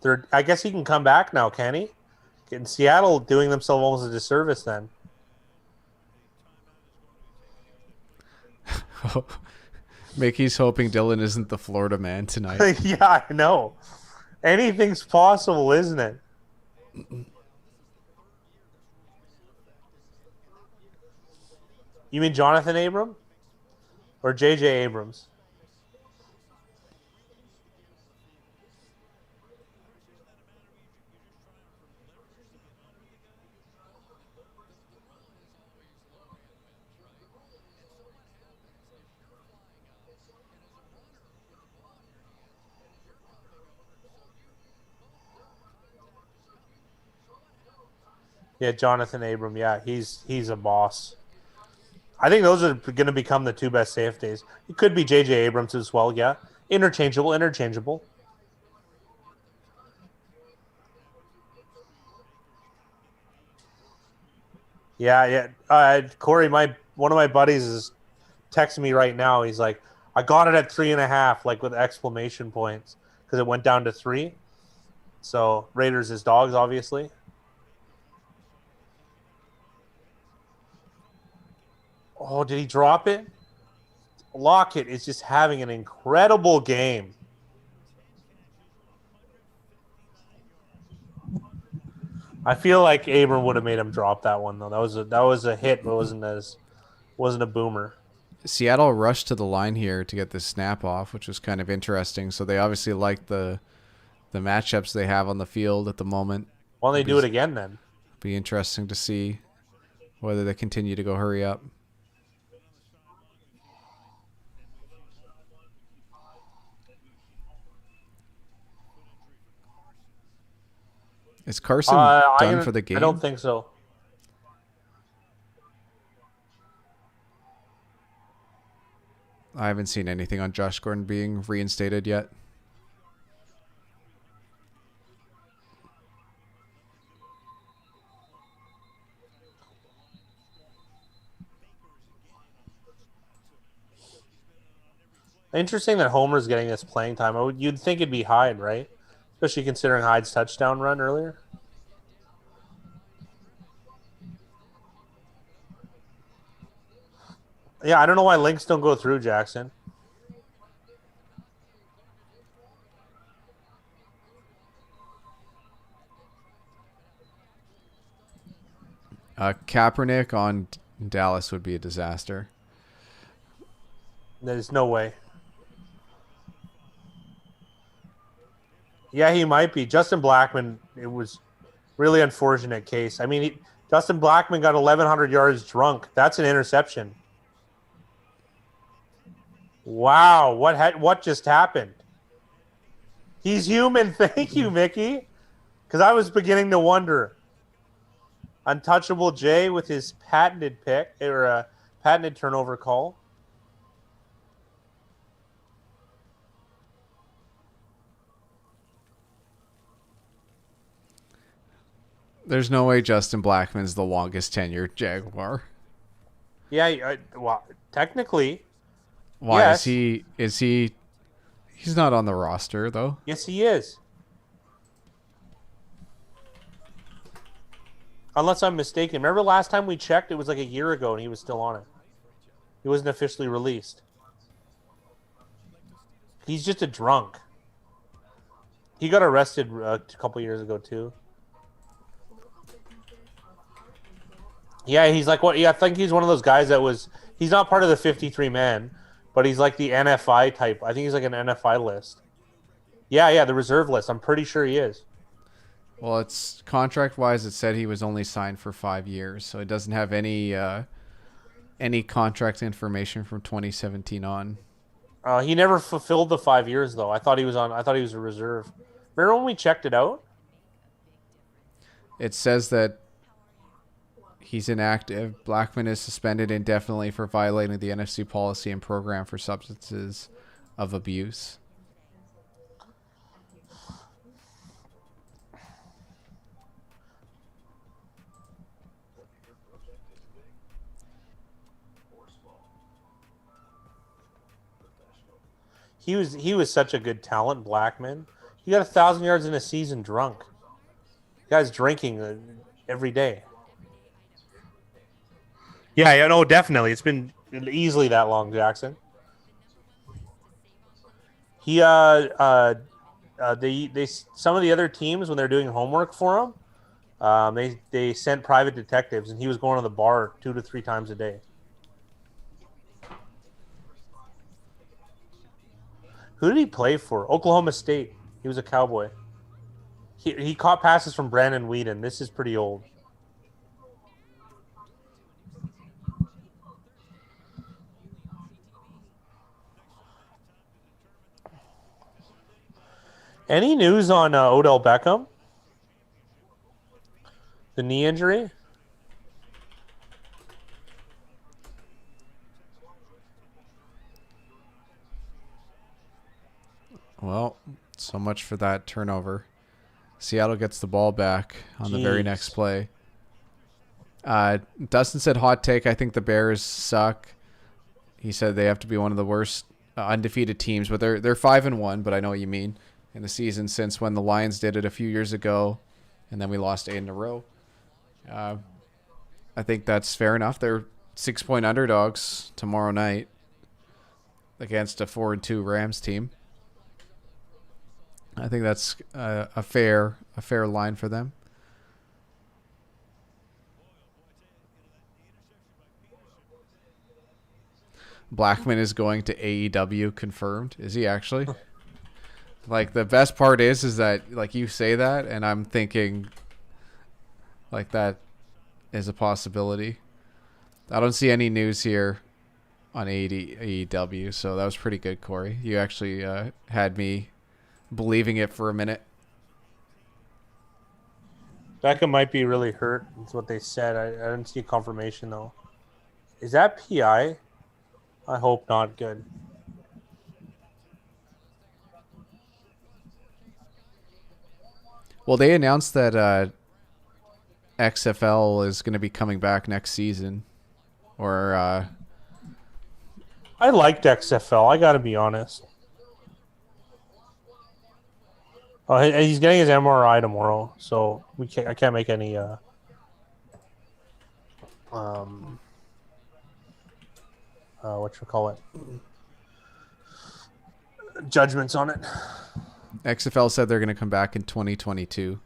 S2: third. I guess he can come back now, can he? In Seattle, doing themselves almost a disservice then.
S1: Mickey's hoping Dylan isn't the Florida man tonight.
S2: Yeah, I know. Anything's possible, isn't it? You mean Jonathan Abram? Or J.J. Abrams? Yeah, Jonathan Abram. Yeah, he's a boss. I think those are going to become the two best safeties. It could be J.J. Abrams as well. Yeah, interchangeable. Yeah. Corey, one of my buddies is texting me right now. He's like, I got it at 3.5, like with exclamation points, because it went down to 3. So Raiders is dogs, obviously. Oh, did he drop it? Lockett is just having an incredible game. I feel like Abram would have made him drop that one though. That was a hit, but wasn't a boomer.
S1: Seattle rushed to the line here to get the snap off, which was kind of interesting. So they obviously like the matchups they have on the field at the moment.
S2: Why don't they do it again then?
S1: Be interesting to see whether they continue to go hurry up. Is Carson done for the game?
S2: I don't think so.
S1: I haven't seen anything on Josh Gordon being reinstated yet.
S2: Interesting that Homer's getting this playing time. You'd think it'd be Hyde, right? Especially considering Hyde's touchdown run earlier. Yeah, I don't know why links don't go through, Jackson.
S1: Kaepernick on Dallas would be a disaster.
S2: There's no way. Yeah, he might be. Justin Blackmon, it was really unfortunate case. I mean, Justin Blackmon got 1,100 yards drunk. That's an interception. Wow, what just happened? He's human. Thank you, Mickey. Because I was beginning to wonder. Untouchable Jay with his patented pick or a patented turnover call.
S1: There's no way Justin Blackmon's the longest tenured Jaguar.
S2: Yeah, well, technically.
S1: Why
S2: yes.
S1: is he? He's not on the roster though.
S2: Yes, he is. Unless I'm mistaken. Remember last time we checked, it was like a year ago, and he was still on it. He wasn't officially released. He's just a drunk. He got arrested a couple years ago too. Yeah, he's like what? Yeah, I think he's one of those guys that was. He's not part of the 53 man, but he's like the NFI type. I think he's like an NFI list. Yeah, the reserve list. I'm pretty sure he is.
S1: Well, it's contract-wise. It said he was only signed for 5 years, so it doesn't have any contract information from 2017 on.
S2: He never fulfilled the 5 years though. I thought he was a reserve. Remember when we checked it out?
S1: It says that he's inactive. Blackmon is suspended indefinitely for violating the NFC policy and program for substances of abuse.
S2: He was such a good talent, Blackmon. He got 1,000 yards in a season drunk. The guy's drinking every day. Yeah, no, definitely. It's been easily that long, Jackson. He they some of the other teams when they're doing homework for him, they sent private detectives, and he was going to the bar 2 to 3 times a day. Who did he play for? Oklahoma State. He was a Cowboy. He caught passes from Brandon Whedon. This is pretty old. Any news on Odell Beckham? The knee injury?
S1: Well, so much for that turnover. Seattle gets the ball back on the very next play. Dustin said hot take. I think the Bears suck. He said they have to be one of the worst undefeated teams, but they're 5-1. But I know what you mean. In the season since when the Lions did it a few years ago, and then we lost 8 in a row. I think that's fair enough. They're 6-point underdogs tomorrow night against a 4-2 Rams team. I think that's a fair line for them. Blackman is going to AEW, confirmed. Is he actually? Like, the best part is that, like, you say that, and I'm thinking, like, that is a possibility. I don't see any news here on AEW, so that was pretty good, Corey. You actually had me believing it for a minute.
S2: Beckham might be really hurt. That's what they said. I didn't see confirmation, though. Is that PI? I hope not. Good.
S1: Well, they announced that XFL is going to be coming back next season. Or
S2: I liked XFL. I got to be honest. Oh, he's getting his MRI tomorrow, so I can't make any judgments on it.
S1: XFL said they're going to come back in 2022.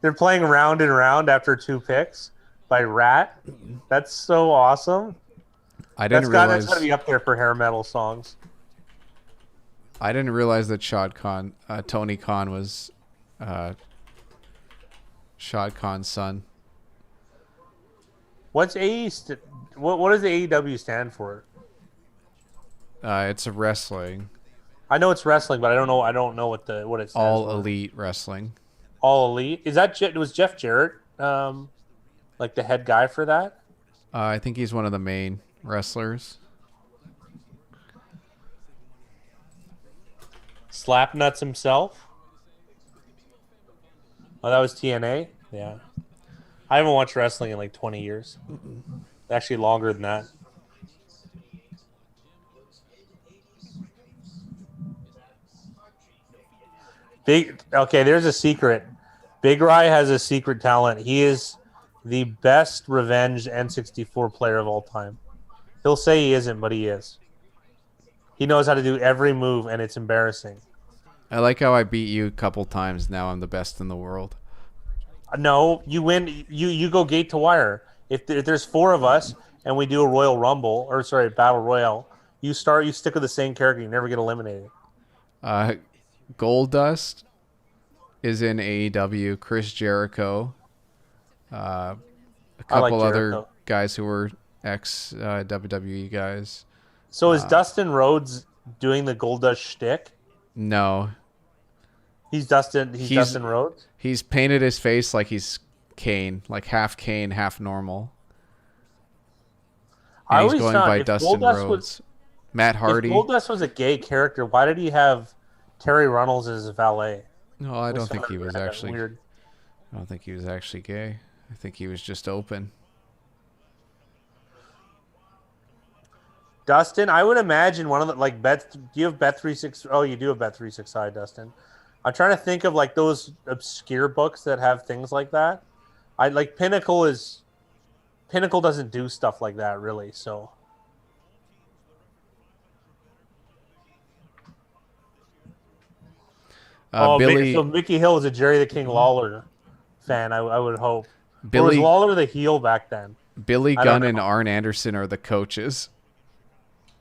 S2: They're playing round and round after 2 picks by Rat. That's so awesome.
S1: That's got
S2: to be up there for hair metal songs.
S1: I didn't realize that Tony Khan was Shad Khan's son.
S2: What's what does AEW stand for?
S1: It's a wrestling.
S2: I know it's wrestling, but I don't know what it stands for.
S1: All Elite Wrestling.
S2: All Elite. Is that was Jeff Jarrett like the head guy for that?
S1: I think he's one of the main wrestlers.
S2: Slapnuts himself. Oh, that was TNA? Yeah. I haven't watched wrestling in like 20 years. Actually, longer than that. Okay, there's a secret. Big Rye has a secret talent. He is the best revenge N64 player of all time. He'll say he isn't, but he is. He knows how to do every move, and it's embarrassing.
S1: I like how I beat you a couple times. Now I'm the best in the world.
S2: No, you win. You go gate to wire. If there's 4 of us and we do a battle royale, you stick with the same character. You never get eliminated.
S1: Goldust is in AEW. Chris Jericho. A couple other guys who were ex WWE guys.
S2: So is Dustin Rhodes doing the Goldust shtick?
S1: No.
S2: He's Dustin Rhodes?
S1: He's painted his face like he's Kane, like half Kane, half normal. And he's going by Dustin Rhodes. Matt Hardy.
S2: If Goldust was a gay character, why did he have Terry Runnels as his valet?
S1: No, I don't think he was actually weird. I don't think he was actually gay. I think he was just open.
S2: Dustin, I would imagine one of the like bet. Do you have Bet365? Oh, you do have Bet365, Dustin. I'm trying to think of like those obscure books that have things like that. I like Pinnacle doesn't do stuff like that really. So so
S1: Billy
S2: Mickey Hill is a Jerry the King Lawler fan. I would hope, or was
S1: Billy
S2: Lawler the heel back then?
S1: Billy
S2: I don't
S1: Gunn and
S2: know.
S1: Arn Anderson are the coaches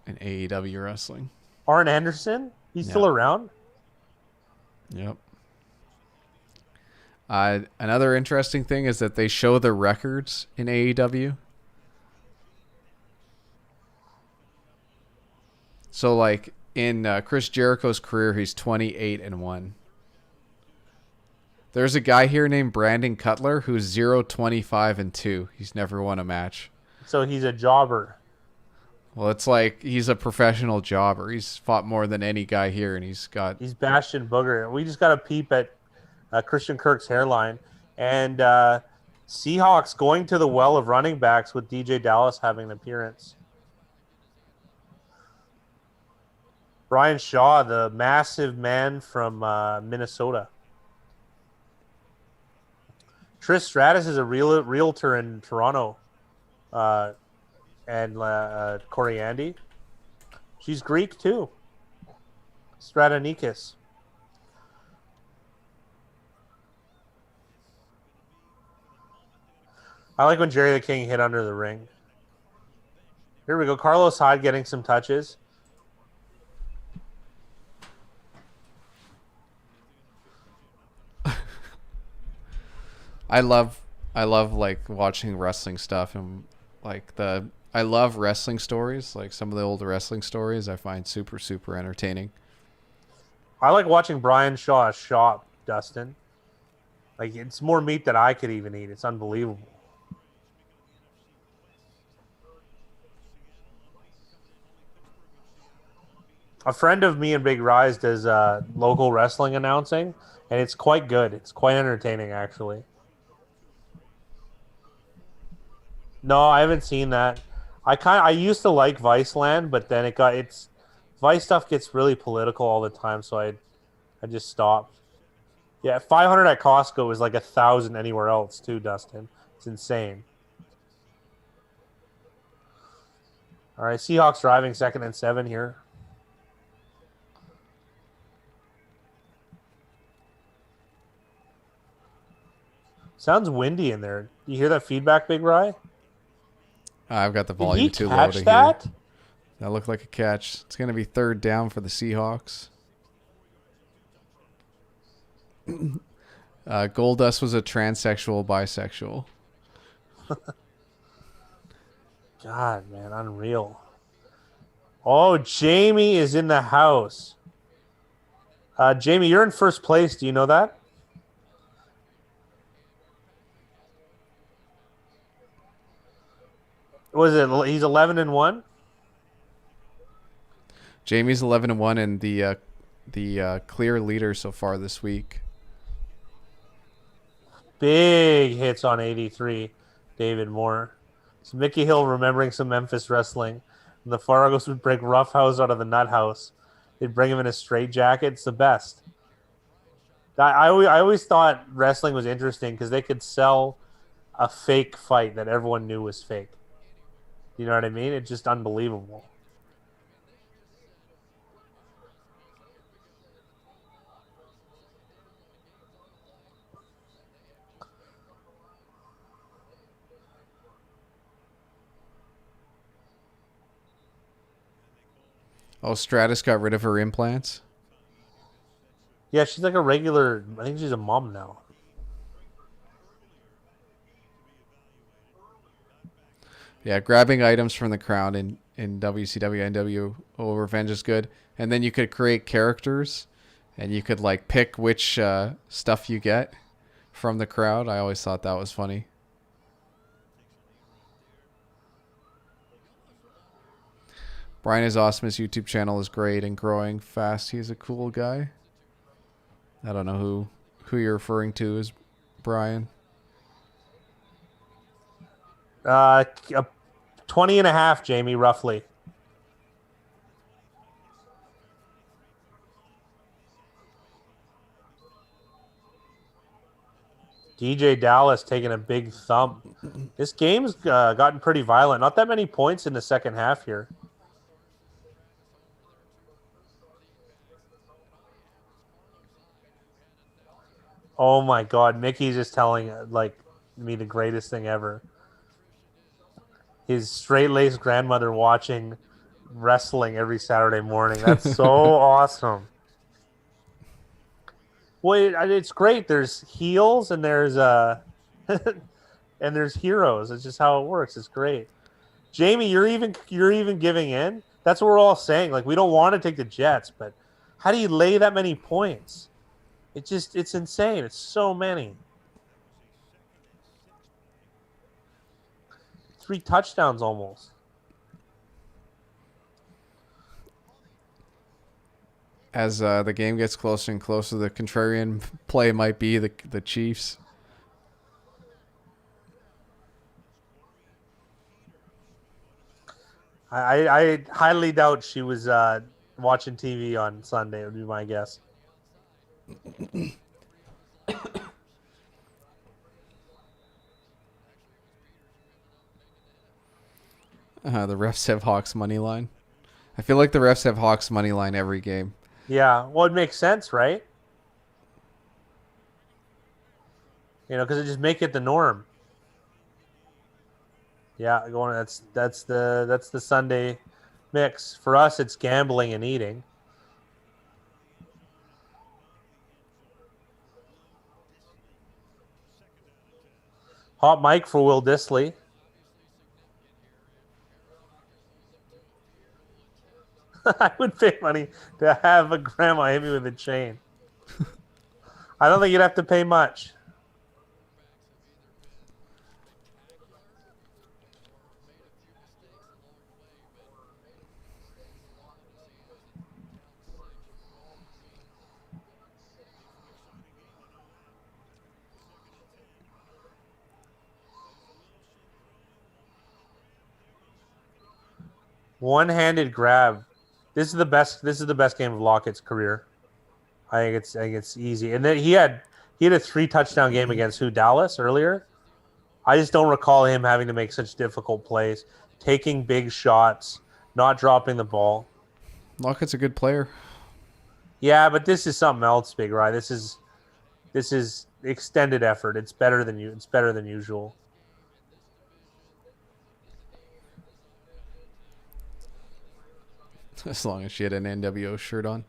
S1: in AEW wrestling.
S2: Arn Anderson, he's
S1: Yeah.
S2: still around.
S1: Yep. Another interesting thing is that they show the records in AEW. So, like in Chris Jericho's career, he's 28-1. There's a guy here named Brandon Cutler who's 0-25-2. He's never won a match.
S2: So he's a jobber.
S1: Well, it's like he's a professional jobber. He's fought more than any guy here, and he's
S2: Bastion Booger. We just got a peep at Christian Kirk's hairline, and Seahawks going to the well of running backs with DJ Dallas having an appearance. Brian Shaw, the massive man from Minnesota. Trish Stratus is a realtor in Toronto. And Corey Andy. She's Greek too. Stratonikis. I like when Jerry the King hit under the ring. Here we go. Carlos Hyde getting some touches.
S1: I love like watching wrestling stuff, and like I love wrestling stories. Like some of the old wrestling stories I find super, super entertaining.
S2: I like watching Brian Shaw shop, Dustin. Like, it's more meat than I could even eat. It's unbelievable. A friend of me and Big Rise does local wrestling announcing, and it's quite good. It's quite entertaining, actually. No, I haven't seen that. I used to like Viceland, but then it's Vice stuff gets really political all the time, so I just stopped. Yeah, 500 at Costco is like 1,000 anywhere else too, Dustin. It's insane. All right, Seahawks driving 2nd and 7 here. Sounds windy in there. You hear that feedback, Big Rye?
S1: I've got the volume too low
S2: Catch
S1: to
S2: that?
S1: hear. That looked like a catch. It's going to be 3rd down for the Seahawks. Goldust was a transsexual bisexual.
S2: God, man, unreal. Oh, Jamie is in the house. Jamie, you're in first place. Do you know that? Was it? He's 11-1.
S1: Jamie's 11-1 and the clear leader so far this week.
S2: Big hits on 83, David Moore. It's Mickey Hill remembering some Memphis wrestling. And the Fargos would break Roughhouse out of the nut house. They'd bring him in a straitjacket. It's the best. I always thought wrestling was interesting because they could sell a fake fight that everyone knew was fake. You know what I mean? It's just unbelievable.
S1: Oh, Stratus got rid of her implants.
S2: Yeah, she's like a regular. I think she's a mom now.
S1: Yeah, grabbing items from the crowd in WCW, NW, Revenge is good. And then you could create characters, and you could like pick which stuff you get from the crowd. I always thought that was funny. Brian is awesome. His YouTube channel is great and growing fast. He's a cool guy. I don't know who you're referring to as Brian.
S2: 20 and a half, Jamie, roughly. DJ Dallas taking a big thump. This game's gotten pretty violent. Not that many points in the second half here. Oh my God, Mickey's just telling me the greatest thing ever. His straight-laced grandmother watching wrestling every Saturday morning. That's so awesome. Well, it's great. There's heels and there's and there's heroes. It's just how it works. It's great. Jamie, you're even giving in. That's what we're all saying. Like, we don't want to take the Jets, but how do you lay that many points? It's insane. It's so many. 3 touchdowns almost.
S1: As the game gets closer and closer, the contrarian play might be the Chiefs.
S2: I highly doubt she was watching TV on Sunday, would be my guess.
S1: The refs have Hawks money line. I feel like the refs have Hawks money line every game.
S2: Yeah, well, it makes sense, right? You know, because it just make it the norm. Yeah, going. That's the Sunday mix. For us, it's gambling and eating. Hot mic for Will Disley. I would pay money to have a grandma hit me with a chain. I don't think you'd have to pay much. One-handed grab. This is the best. This is the best game of Lockett's career. I think it's easy. And then he had a 3-touchdown game against Dallas earlier. I just don't recall him having to make such difficult plays, taking big shots, not dropping the ball.
S1: Lockett's a good player.
S2: Yeah, but this is something else, Big Rye. This is extended effort. It's better than you. It's better than usual.
S1: As long as she had an NWO shirt on.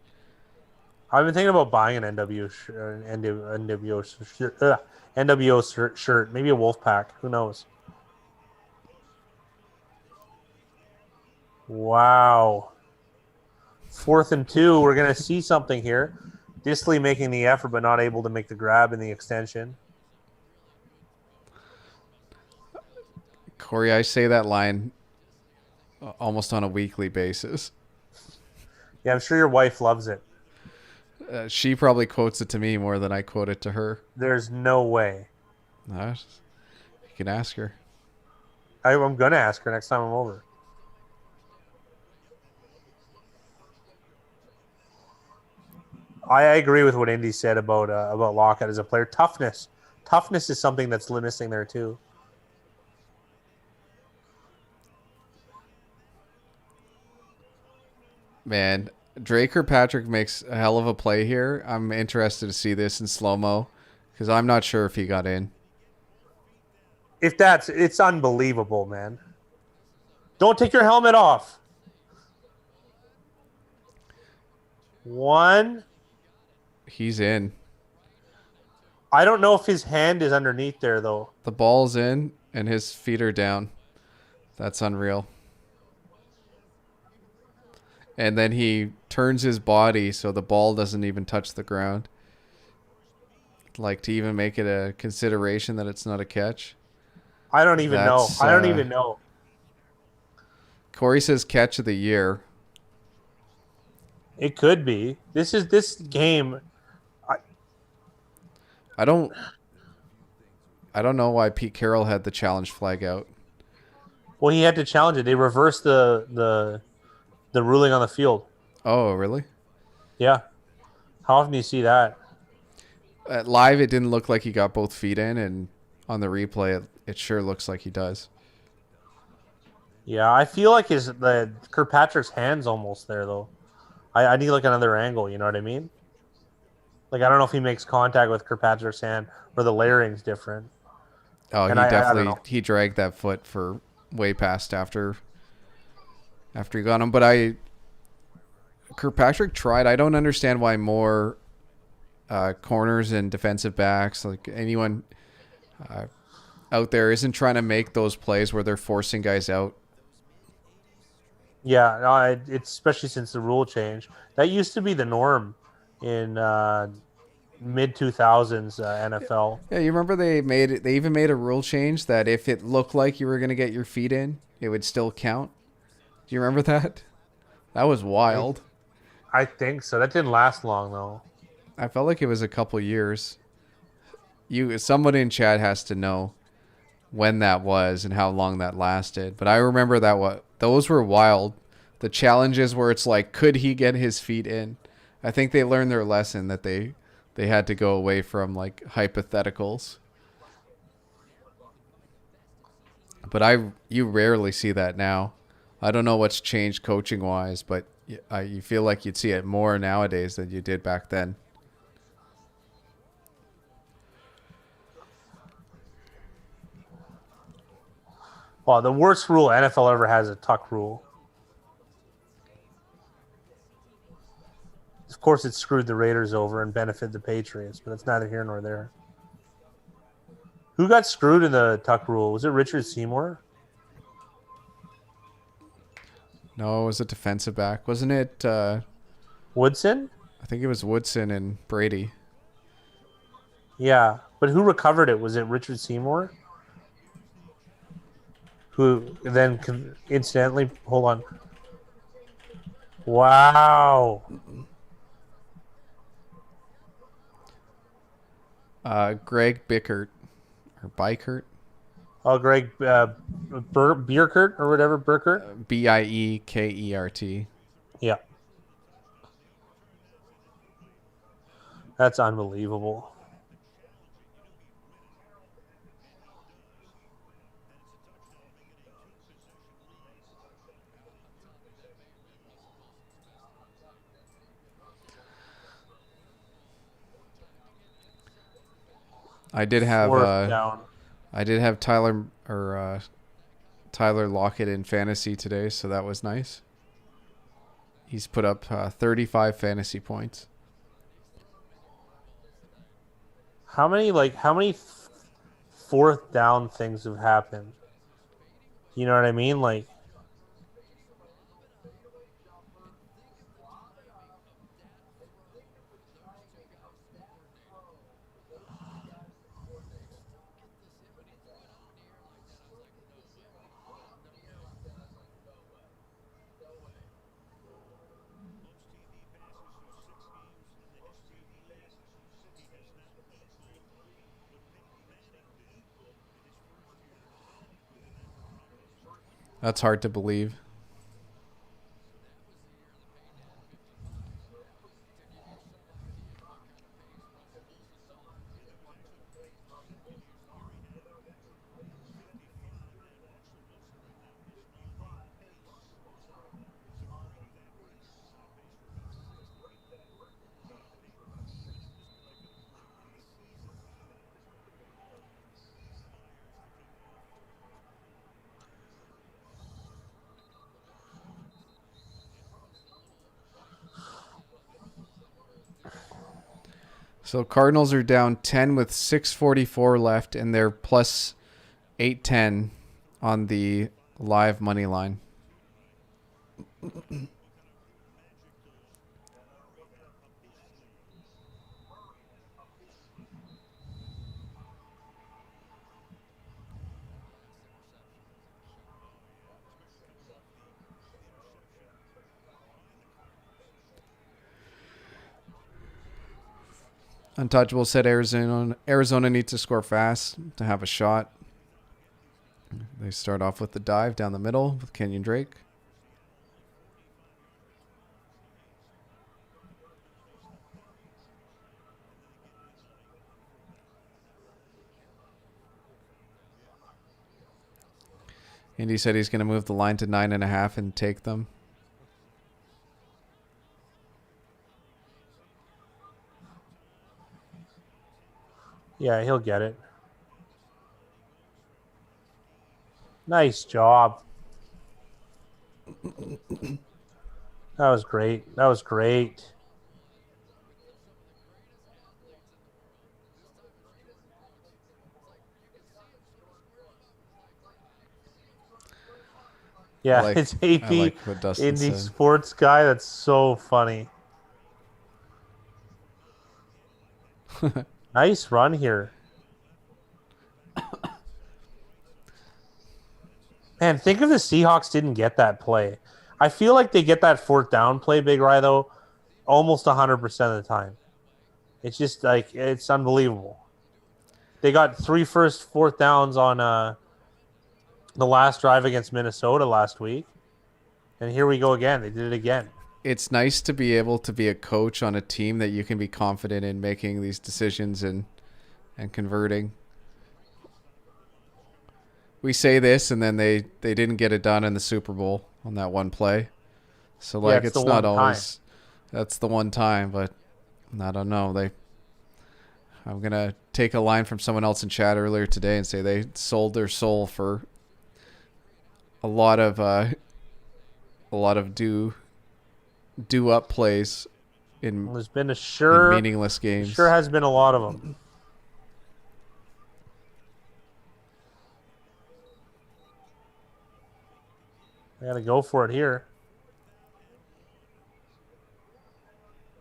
S2: I've been thinking about buying an NWO shirt, maybe a Wolfpack. Who knows? Wow. 4th and 2. We're going to see something here. Disley making the effort, but not able to make the grab in the extension.
S1: Corey, I say that line almost on a weekly basis.
S2: Yeah, I'm sure your wife loves it.
S1: She probably quotes it to me more than I quote it to her.
S2: There's no way.
S1: You can ask her.
S2: I'm going to ask her next time I'm over. I agree with what Indy said about Lockett as a player. Toughness is something that's missing there too.
S1: Man, Drake or Patrick makes a hell of a play here. I'm interested to see this in slow-mo because I'm not sure if he got in.
S2: It's unbelievable, man. Don't take your helmet off. 1.
S1: He's in.
S2: I don't know if his hand is underneath there, though.
S1: The ball's in and his feet are down. That's unreal. And then he turns his body so the ball doesn't even touch the ground. Like, to even make it a consideration that it's not a catch.
S2: I don't even know.
S1: Corey says catch of the year.
S2: It could be. This game.
S1: I don't know why Pete Carroll had the challenge flag out.
S2: Well, he had to challenge it. They reversed the ruling on the field.
S1: Oh, really?
S2: Yeah. How often do you see that?
S1: At live, it didn't look like he got both feet in, and on the replay, it sure looks like he does.
S2: Yeah, I feel like the Kirkpatrick's hand's almost there though. I need like another angle. You know what I mean? Like I don't know if he makes contact with Kirkpatrick's hand or the layering's different.
S1: Oh,
S2: And
S1: he
S2: I don't
S1: definitely
S2: know.
S1: he dragged that foot for way past after he got him. But Kirkpatrick tried. I don't understand why more corners and defensive backs, like anyone out there, isn't trying to make those plays where they're forcing guys out.
S2: Yeah, no, it's especially since the rule change. That used to be the norm in mid 2000s NFL.
S1: Yeah, you remember they even made a rule change that if it looked like you were going to get your feet in, it would still count. Do you remember that? That was
S2: I
S1: wild.
S2: I think so. That didn't last long though.
S1: I felt like it was a couple years. Somebody in chat has to know when that was and how long that lasted. But I remember those were wild. The challenges where it's like, could he get his feet in? I think they learned their lesson that they had to go away from like hypotheticals. But you rarely see that now. I don't know what's changed coaching wise, but you feel like you'd see it more nowadays than you did back then.
S2: Well, the worst rule NFL ever has is a tuck rule. Of course, it screwed the Raiders over and benefited the Patriots, but it's neither here nor there. Who got screwed in the tuck rule? Was it Richard Seymour?
S1: No, it was a defensive back, wasn't it?
S2: Woodson?
S1: I think it was Woodson and Brady.
S2: Yeah, but who recovered it? Was it Richard Seymour? Who then incidentally, hold on. Wow.
S1: Greg Bickert or Bikert.
S2: Oh, Greg Bierkert or whatever, Burkert?
S1: Biekert.
S2: Yeah. That's unbelievable.
S1: I did have
S2: Fourth down.
S1: Tyler Lockett in fantasy today, so that was nice. He's put up 35 fantasy points.
S2: How many fourth down things have happened? You know what I mean? Like,
S1: That's hard to believe. So Cardinals are down 10 with 6:44 left, and they're plus 810 on the live money line. Untouchable said Arizona needs to score fast to have a shot. They start off with the dive down the middle with Kenyon Drake. Indy said he's going to move the line to 9.5 and take them.
S2: Yeah, he'll get it. Nice job. That was great. That was great. Yeah, it's AP,
S1: I like what Dustin
S2: indie
S1: said.
S2: sports guy. That's so funny. Nice run here. Man, think if the Seahawks didn't get that play. I feel like they get that fourth down play, Big Ry, though, almost 100% of the time. It's just like, it's unbelievable. They got 3 first, fourth downs on the last drive against Minnesota last week. And here we go again. They did it again.
S1: It's nice to be able to be a coach on a team that you can be confident in making these decisions and converting. We say this, and then they didn't get it done in the Super Bowl on that one play. So, like,
S2: Yeah,
S1: it's not always... That's the one time, but I don't know. I'm going to take a line from someone else in chat earlier today and say they sold their soul for a lot of do up plays in
S2: There's been
S1: in meaningless games.
S2: Sure has been a lot of them. I got to go for it here.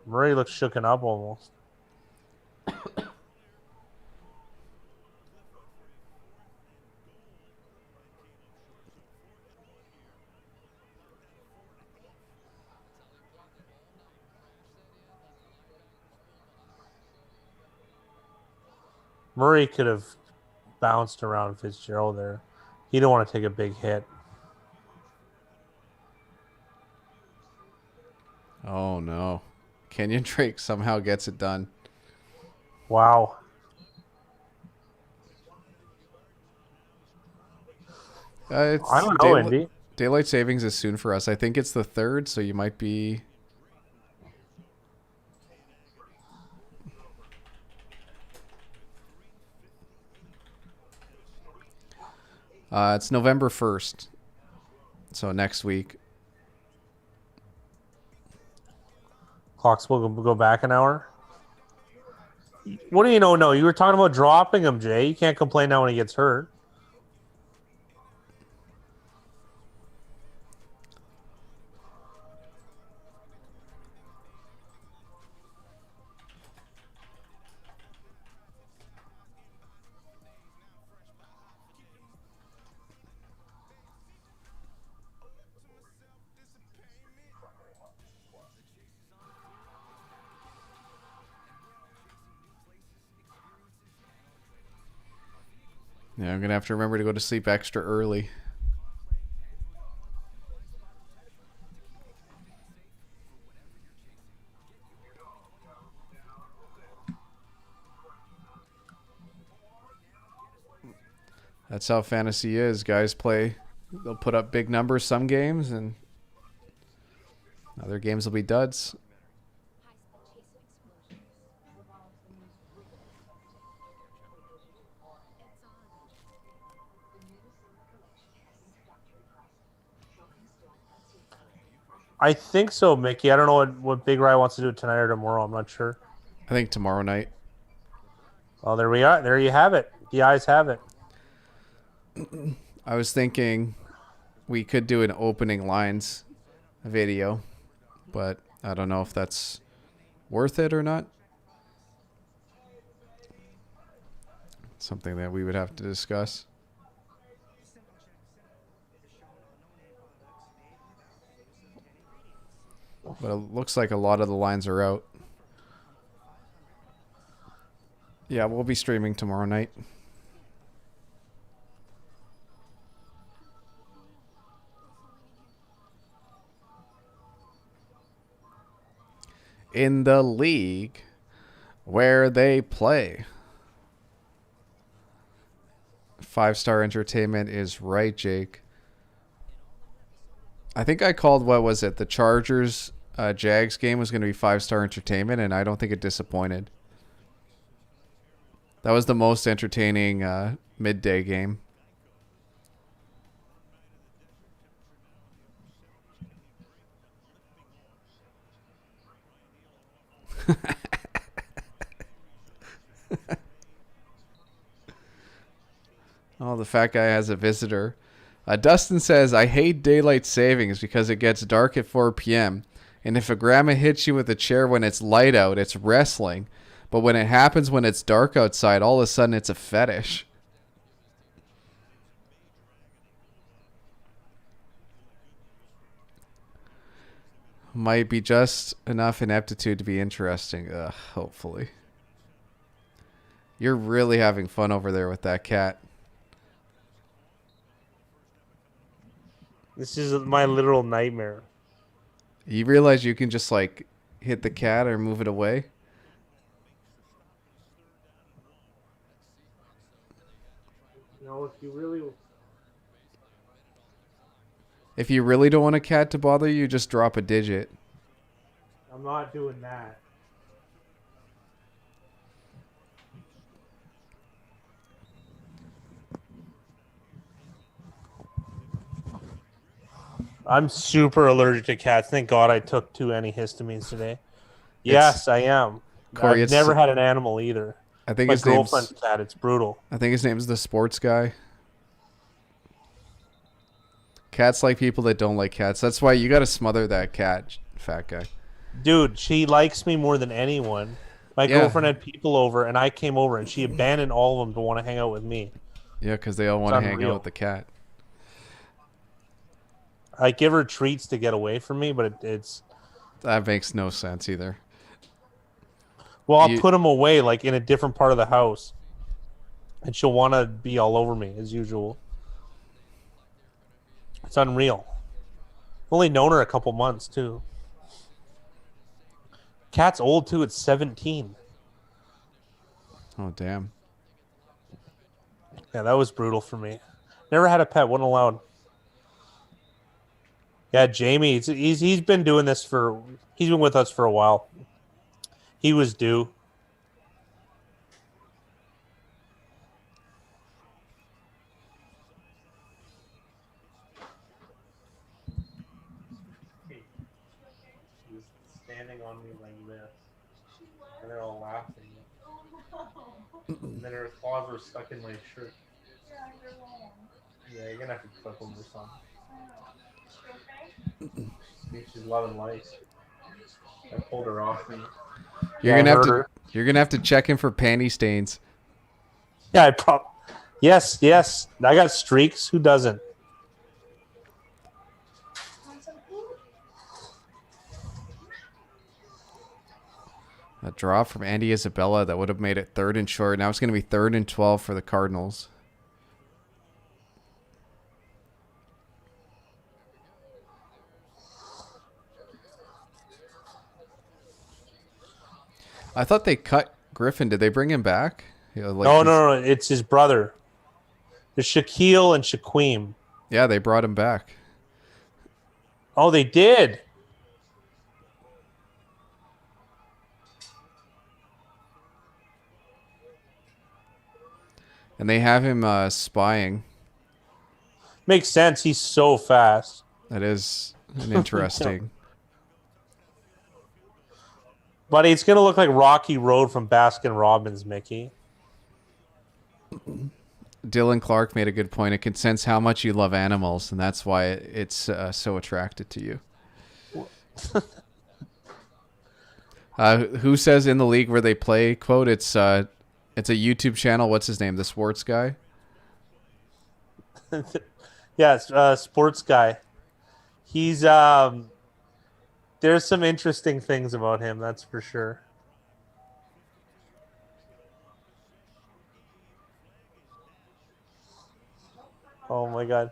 S2: Murray looks shooken up almost. Murray could have bounced around Fitzgerald there. He didn't want to take a big hit.
S1: Oh, no. Kenyon Drake somehow gets it done.
S2: Wow. I don't know, Indy.
S1: Daylight savings is soon for us. I think it's the 3rd, so you might be... it's November 1st, so next week.
S2: Clocks will go back an hour. What do you know? No, you were talking about dropping him, Jay. You can't complain now when he gets hurt.
S1: Yeah, I'm going to have to remember to go to sleep extra early. That's how fantasy is. Guys play. They'll put up big numbers some games, and other games will be duds.
S2: I think so, Mickey. I don't know what Big Ry wants to do tonight or tomorrow. I'm not sure.
S1: I think tomorrow night.
S2: Well, there we are. There you have it. The eyes have it.
S1: I was thinking we could do an opening lines video, but I don't know if that's worth it or not. Something that we would have to discuss. But it looks like a lot of the lines are out. Yeah, we'll be streaming tomorrow night. In the league where they play. 5 Star Entertainment is right, Jake. I think I called, what was it? The Chargers Jags game was going to be 5-star entertainment, and I don't think it disappointed. That was the most entertaining midday game. Oh, the fat guy has a visitor. Dustin says, I hate daylight savings because it gets dark at 4 p.m. And if a grandma hits you with a chair when it's light out, it's wrestling. But when it happens when it's dark outside, all of a sudden it's a fetish. Might be just enough ineptitude to be interesting. Hopefully. You're really having fun over there with that cat.
S2: This is my literal nightmare.
S1: You realize you can just like hit the cat or move it away?
S2: No,
S1: If you really don't want a cat to bother you, just drop a digit.
S2: I'm not doing that. I'm super allergic to cats. Thank God I took 2 antihistamines today. Yes, I am.
S1: Corey,
S2: I've never had an animal either.
S1: I think
S2: My
S1: his name's
S2: girlfriend's cat. It's brutal.
S1: I think his name's the sports guy. Cats like people that don't like cats. That's why you got to smother that cat, fat guy.
S2: Dude, she likes me more than anyone. My girlfriend had people over, and I came over, and she abandoned all of them to want to hang out with me.
S1: Yeah, because they all want to hang out with the cat.
S2: I give her treats to get away from me, but it's...
S1: That makes no sense either.
S2: Well, I'll put them away, like, in a different part of the house. And she'll want to be all over me, as usual. It's unreal. I've only known her a couple months, too. Cat's old, too. It's 17.
S1: Oh, damn.
S2: Yeah, that was brutal for me. Never had a pet. Wasn't allowed. Yeah, Jamie, he's been doing this for... He's been with us for a while. He was due. He was standing on me like this. And they're all laughing. And then her claws were stuck in my shirt. Yeah, you're going to have to clip them or something. She's loving life. I pulled her off me.
S1: You're gonna have to check in for panty stains.
S2: Yeah, Yes. I got streaks. Who doesn't?
S1: A drop from Andy Isabella that would have made it 3rd and short. Now it's going to be 3rd and 12 for the Cardinals. I thought they cut Griffin. Did they bring him back?
S2: No. It's his brother. There's Shaquille and Shaquem.
S1: Yeah, they brought him back.
S2: Oh, they did.
S1: And they have him spying.
S2: Makes sense. He's so fast.
S1: That is an interesting.
S2: Buddy, it's going to look like Rocky Road from Baskin Robbins, Mickey.
S1: Dylan Clark made a good point. It can sense how much you love animals, and that's why it's so attracted to you. Who says in the league where they play, quote, it's a YouTube channel. What's his name? The sports guy?
S2: Yeah, sports guy. He's... There's some interesting things about him, that's for sure. Oh my God.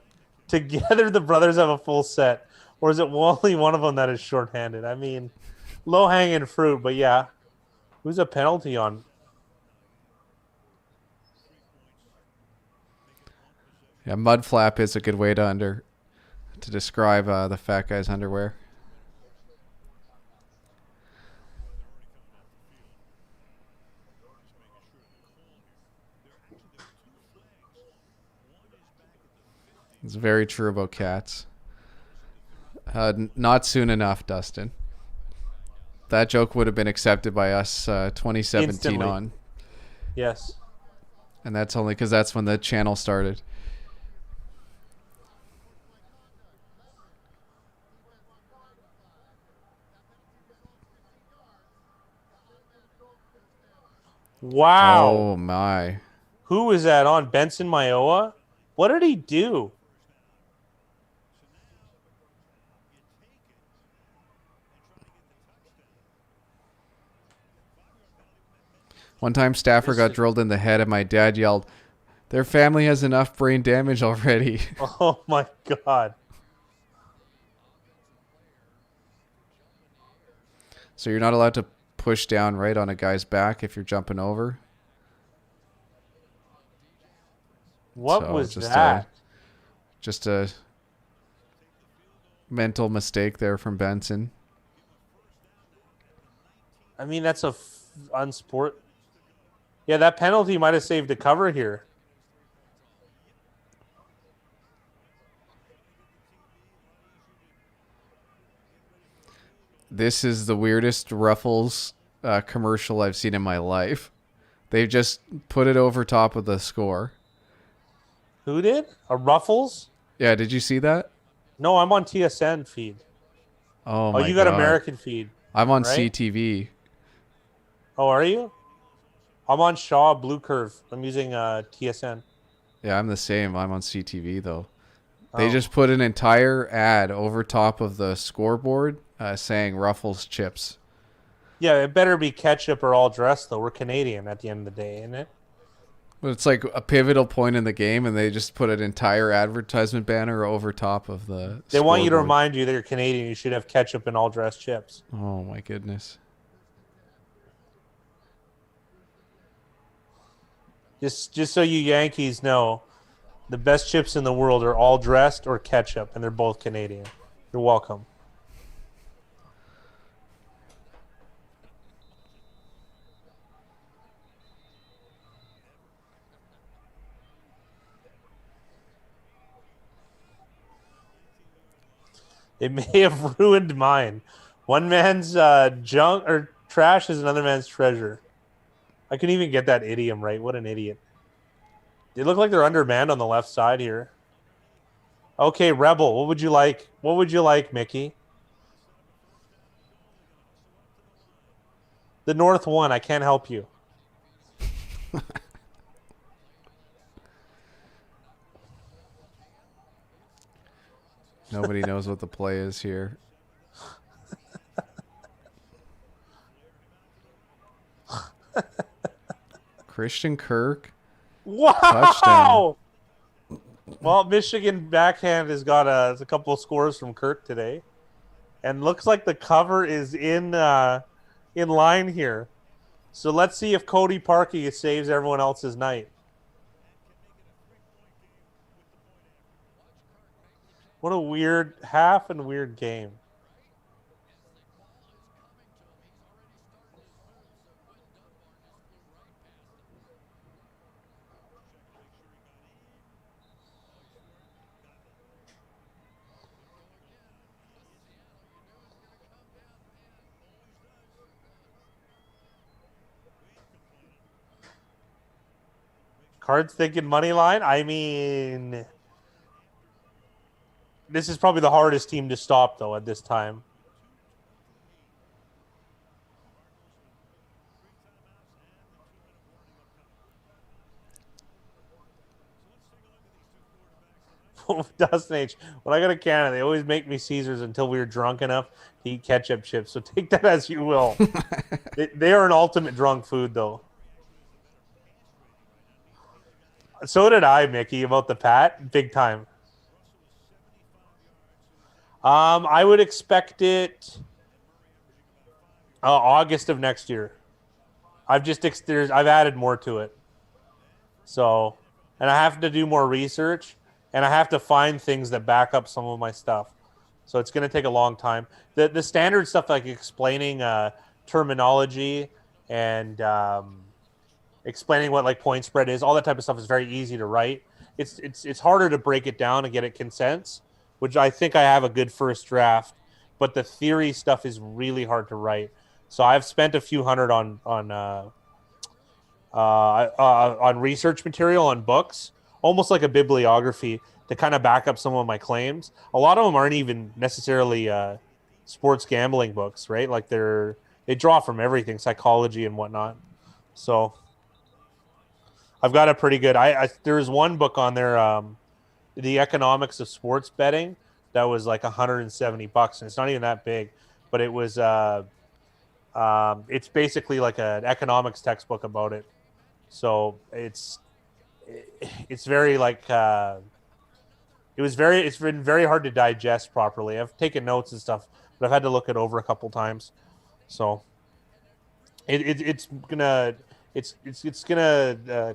S2: Together the brothers have a full set. Or is it only one of them that is shorthanded? I mean, low-hanging fruit, but yeah. Who's a penalty on?
S1: Yeah, mud flap is a good way to to describe the fat guy's underwear. It's very true about cats. Not soon enough, Dustin. That joke would have been accepted by us 2017
S2: Instantly.
S1: on.
S2: Yes.
S1: And that's only because that's when the channel started.
S2: Wow.
S1: Oh, my.
S2: Who is that on? Benson Mayowa? What did he do?
S1: One time Stafford got drilled in the head and my dad yelled, "Their family has enough brain damage already."
S2: Oh, my God.
S1: So you're not allowed to push down right on a guy's back if you're jumping over.
S2: What was that?
S1: Just a mental mistake there from Benson.
S2: I mean, that's unsport. Yeah, that penalty might have saved a cover here.
S1: This is the weirdest Ruffles commercial I've seen in my life. They just put it over top of the score.
S2: Who did? A Ruffles?
S1: Yeah, did you see that?
S2: No, I'm on TSN feed.
S1: Oh,
S2: Oh,
S1: my
S2: you got
S1: God.
S2: American feed.
S1: I'm on
S2: right?
S1: CTV.
S2: Oh, are you? I'm on Shaw Blue Curve. I'm using TSN.
S1: Yeah, I'm the same. I'm on CTV, though.
S2: Oh.
S1: They just put an entire ad over top of the scoreboard saying Ruffles chips.
S2: Yeah, it better be ketchup or all dressed, though. We're Canadian at the end of the day, isn't it?
S1: But it's like a pivotal point in the game, and they just put an entire advertisement banner over top of the
S2: They want you to
S1: scoreboard.
S2: remind you that you're Canadian. You should have ketchup and all dressed chips.
S1: Oh, my goodness.
S2: Just so you Yankees know, the best chips in the world are all dressed or ketchup, and they're both Canadian. You're welcome. It may have ruined mine. One man's junk or trash is another man's treasure. I couldn't even get that idiom right. What an idiot. They look like they're undermanned on the left side here. Okay, Rebel, what would you like? What would you like, Mickey? The North won. I can't help you.
S1: Nobody knows what the play is here. Christian Kirk.
S2: Wow!
S1: Touchdown.
S2: Well, Michigan backhand has got a couple of scores from Kirk today, and looks like the cover is in line here. So let's see if Cody Parkey saves everyone else's night. What a weird half and weird game. Cards thinking money line. I mean, this is probably the hardest team to stop, though, at this time. Dustin H. When I go to Canada, they always make me Caesars until we were drunk enough to eat ketchup chips. So take that as you will. they are an ultimate drunk food, though. So did I, Mickey, about the Pat. Big time. I would expect it August of next year. I've added more to it. So, and I have to do more research. and I have to find things that back up some of my stuff. So it's going to take a long time. The standard stuff like explaining terminology and explaining what like point spread is, all that type of stuff is very easy to write. It's harder to break it down and get it consents, which I think I have a good first draft. But the theory stuff is really hard to write. So I've spent a few hundred on research material on books, almost like a bibliography to kind of back up some of my claims. A lot of them aren't even necessarily sports gambling books, right? Like they draw from everything, psychology and whatnot. So I've got a pretty good. There's one book on there, the economics of sports betting, that was like $170, and it's not even that big, but it was. It's basically like an economics textbook about it. So it's very like it's been very hard to digest properly. I've taken notes and stuff, but I've had to look it over a couple times. So it's gonna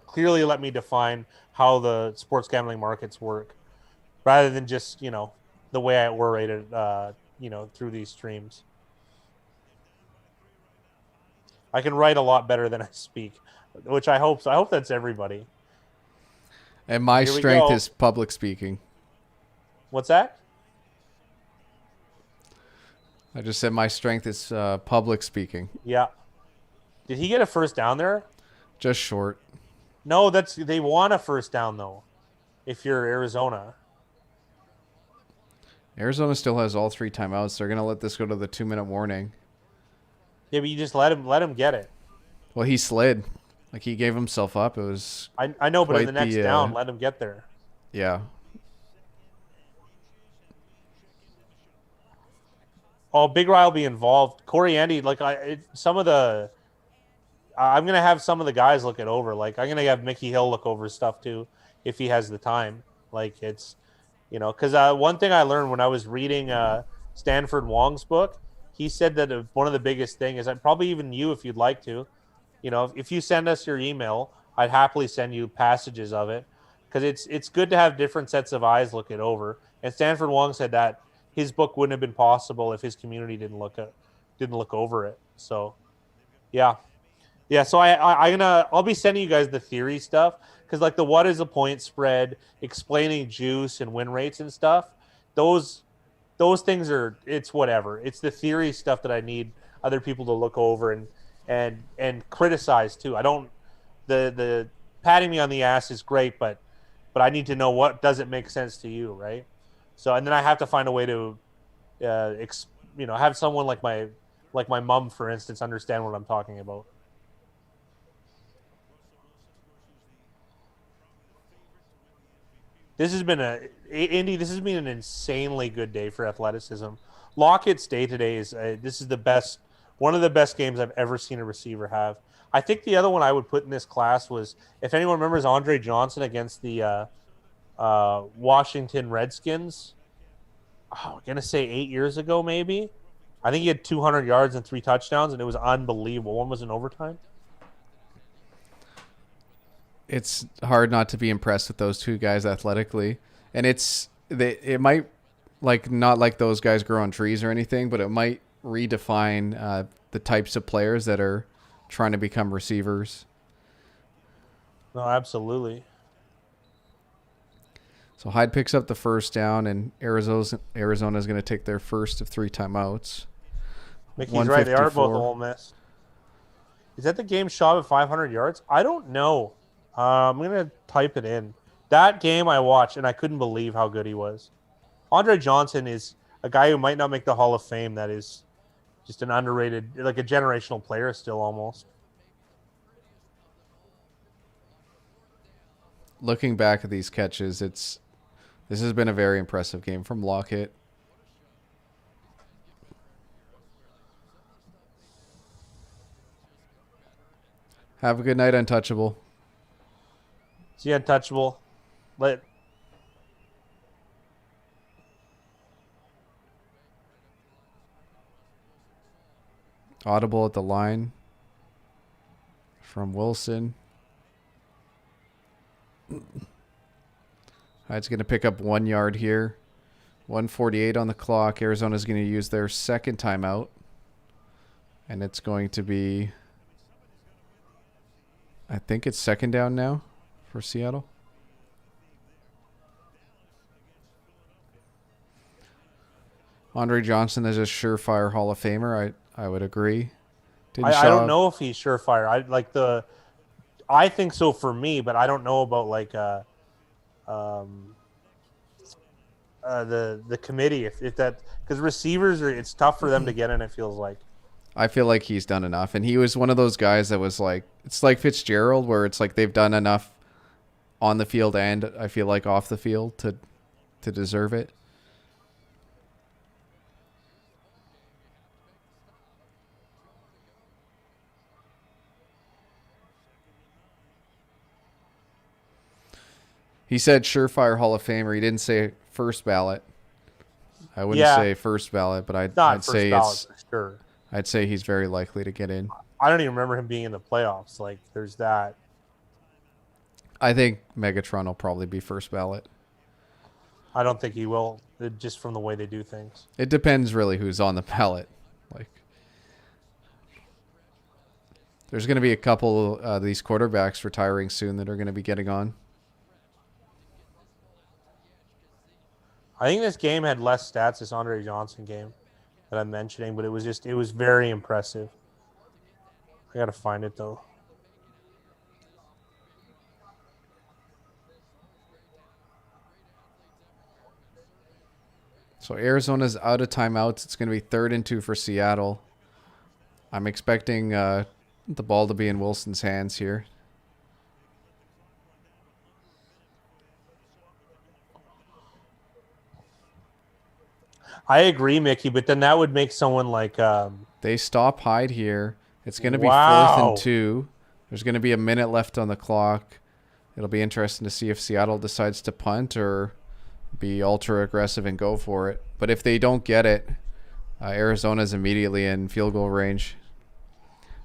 S2: clearly let me define how the sports gambling markets work, rather than just the way I orate it through these streams. I can write a lot better than I speak, which I hope. So I hope that's everybody.
S1: And my
S2: Here we
S1: strength
S2: go.
S1: is public speaking.
S2: What's that?
S1: I just said my strength is public speaking.
S2: Yeah. Did he get a first down there?
S1: Just short.
S2: No, they want a first down though. If you're Arizona.
S1: Arizona still has all 3 timeouts. They're going to let this go to the 2-minute warning.
S2: Yeah, but you just let him get it.
S1: Well, he slid. Like, he gave himself up. It was
S2: I know, but in the
S1: quite
S2: next down, let him get there.
S1: Yeah.
S2: Oh, Big Ry will be involved. Corey Andy, like I'm gonna have some of the guys look it over. Like I'm gonna have Mickey Hill look over stuff too, if he has the time. Like it's, because one thing I learned when I was reading Stanford Wong's book, he said that one of the biggest thing is, I'd probably even you if you'd like to, if you send us your email, I'd happily send you passages of it, because it's good to have different sets of eyes look it over. And Stanford Wong said that his book wouldn't have been possible if his community didn't look over it. So, yeah. So I'll be sending you guys the theory stuff, because like the what is a point spread, explaining juice and win rates and stuff, those things it's whatever. It's the theory stuff that I need other people to look over and criticize too. I don't the patting me on the ass is great, but I need to know what doesn't make sense to you, right? So and then I have to find a way to have someone like my mom, for instance, understand what I'm talking about. This has been Indy. This has been an insanely good day for athleticism. Lockett's day today is this is one of the best games I've ever seen a receiver have. I think the other one I would put in this class was, if anyone remembers, Andre Johnson against the Washington Redskins. Oh, I'm gonna say 8 years ago, maybe. I think he had 200 yards and 3 touchdowns, and it was unbelievable. One was in overtime.
S1: It's hard not to be impressed with those two guys athletically, and it might not like those guys grow on trees or anything, but it might redefine the types of players that are trying to become receivers.
S2: No, absolutely.
S1: So Hyde picks up the first down, and Arizona's going to take their first of 3 timeouts.
S2: Mickey's right. They are both Ole Miss. Is that the game shot at 500 yards? I don't know. I'm going to type it in. That game I watched, and I couldn't believe how good he was. Andre Johnson is a guy who might not make the Hall of Fame. That is just an underrated, like a generational player still almost.
S1: Looking back at these catches, this has been a very impressive game from Lockett. Have a good night, Untouchable.
S2: See, Untouchable.
S1: Audible at the line from Wilson. It's going to pick up 1 yard here. 1:48 on the clock. Arizona's going to use their second timeout. And it's going to be, I think it's second down now for Seattle. Andre Johnson is a surefire Hall of Famer. I would agree.
S2: I don't know if he's surefire. I think so for me, but I don't know about like the committee if that, because receivers it's tough for them to get in. It feels like.
S1: I feel like he's done enough, and he was one of those guys that was like, it's like Fitzgerald, where it's like they've done enough on the field and I feel like off the field to deserve it. He said surefire Hall of Famer. He didn't say first ballot. I wouldn't say first ballot, but I'd say it's
S2: for sure.
S1: I'd say he's very likely to get in.
S2: I don't even remember him being in the playoffs. Like, there's that.
S1: I think Megatron will probably be first ballot.
S2: I don't think he will, just from the way they do things.
S1: It depends really who's on the ballot. Like, there's going to be a couple of these quarterbacks retiring soon that are going to be getting on.
S2: I think this game had less stats, this Andre Johnson game that I'm mentioning, but it was very impressive. I got to find it, though.
S1: So Arizona's out of timeouts. It's going to be 3rd and 2 for Seattle. I'm expecting the ball to be in Wilson's hands here.
S2: I agree, Mickey, but then that would make someone like...
S1: They stop Hyde here. It's going to be 4th and 2. There's going to be a minute left on the clock. It'll be interesting to see if Seattle decides to punt or be ultra aggressive and go for it. But if they don't get it, Arizona's immediately in field goal range.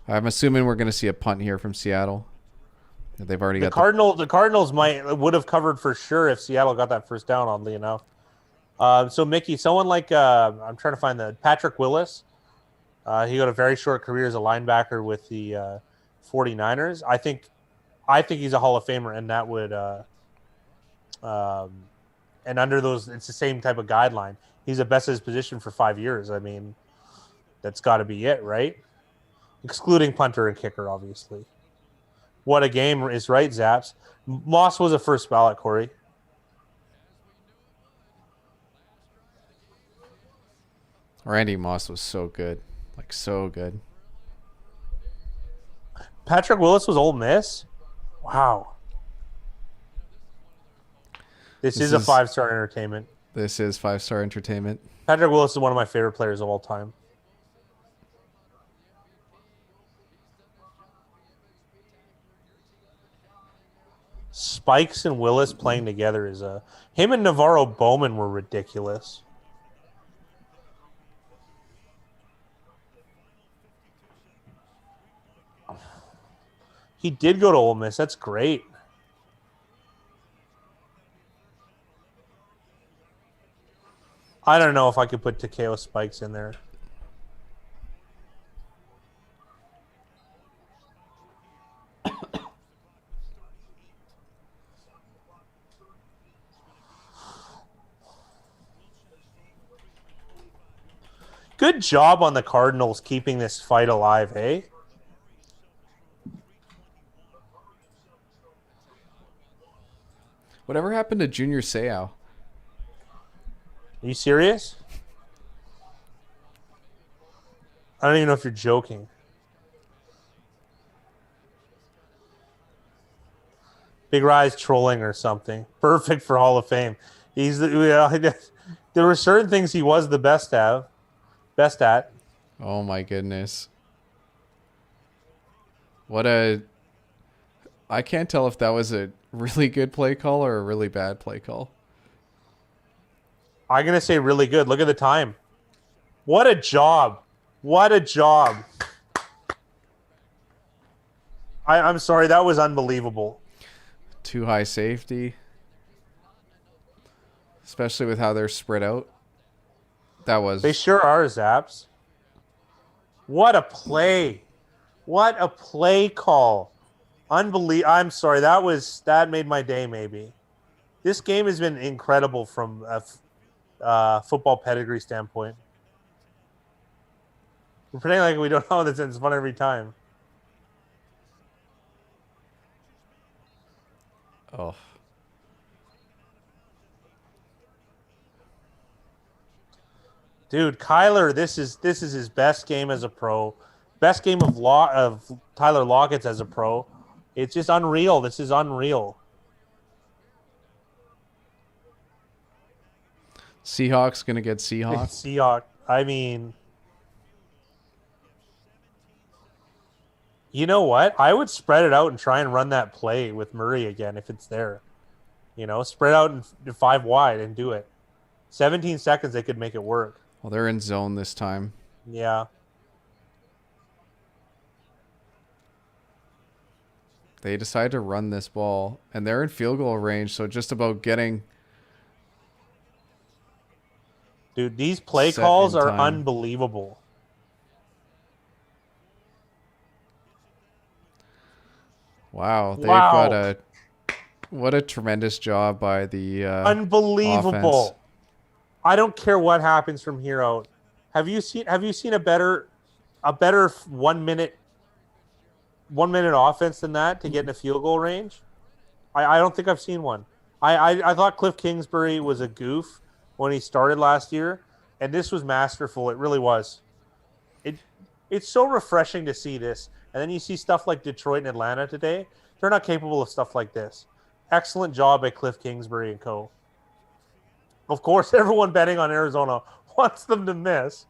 S1: I'm assuming we're going to see a punt here from Seattle. They've already got
S2: the Cardinals would have covered for sure if Seattle got that first down, oddly enough. So Mickey, someone like I'm trying to find Patrick Willis. He got a very short career as a linebacker with the 49ers. I think he's a Hall of Famer, and that would and under those, it's the same type of guideline. He's the best at his position for 5 years. I mean, that's got to be it, right? Excluding punter and kicker, obviously. What a game is right, Zaps. Moss was a first ballot, Corey.
S1: Randy Moss was so good. Like, so good.
S2: Patrick Willis was Ole Miss? Wow. This is a 5-star entertainment.
S1: This is 5-star entertainment.
S2: Patrick Willis is one of my favorite players of all time. Spikes and Willis playing together is a... Him and Navarro Bowman were ridiculous. He did go to Ole Miss. That's great. I don't know if I could put Takeo Spikes in there. Good job on the Cardinals keeping this fight alive, hey?
S1: Whatever happened to Junior Seau?
S2: Are you serious? I don't even know if you're joking. Big Rise trolling or something. Perfect for Hall of Fame. There were certain things he was the best at.
S1: Oh my goodness. I can't tell if that was a really good play call or a really bad play call.
S2: I'm going to say really good. Look at the time. What a job. What a job. I'm sorry. That was unbelievable.
S1: Too high safety. especially with how they're spread out. That
S2: They
S1: was
S2: sure are, Zaps. What a play. What a play call. Unbelievable. I'm sorry. That made my day, maybe. This game has been incredible from a football pedigree standpoint. We're pretending like we don't know this, and it's fun every time.
S1: oh.
S2: Dude, Kyler, this is his best game as a pro. Best game of Tyler Lockett's as a pro. It's just unreal. This is unreal.
S1: Seahawks gonna get Seahawks.
S2: Seahawks. I mean, you know what? I would spread it out and try and run that play with Murray again if it's there. Spread out in 5 wide and do it. 17 seconds, they could make it work.
S1: Well, they're in zone this time.
S2: Yeah.
S1: They decide to run this ball, and they're in field goal range, so just about getting.
S2: Dude, these play
S1: Set
S2: calls
S1: in
S2: are
S1: time.
S2: unbelievable.
S1: Wow, they've
S2: Wow.
S1: got what a tremendous job by the
S2: Unbelievable.
S1: offense.
S2: I don't care what happens from here out. Have you seen a better 1 minute offense than that to get in a field goal range? I don't think I've seen one. I thought Cliff Kingsbury was a goof when he started last year, and this was masterful. It really was. It's so refreshing to see this. And then you see stuff like Detroit and Atlanta today. They're not capable of stuff like this. Excellent job by Cliff Kingsbury and co. Of course, everyone betting on Arizona wants them to miss.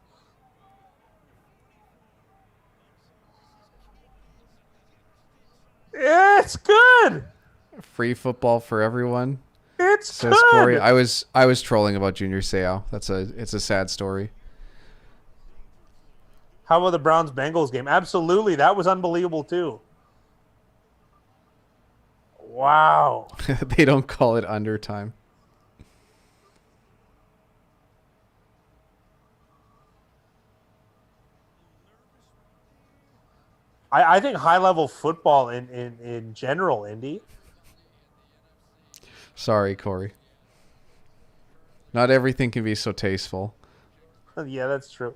S2: It's good.
S1: Free football for everyone.
S2: It's
S1: Says
S2: good.
S1: Corey. I was trolling about Junior Seau. It's a sad story.
S2: How about the Browns-Bengals game? Absolutely. That was unbelievable, too. Wow.
S1: They don't call it undertime.
S2: I think high-level football in general, Indy.
S1: Sorry, Corey. Not everything can be so tasteful.
S2: Yeah, that's true.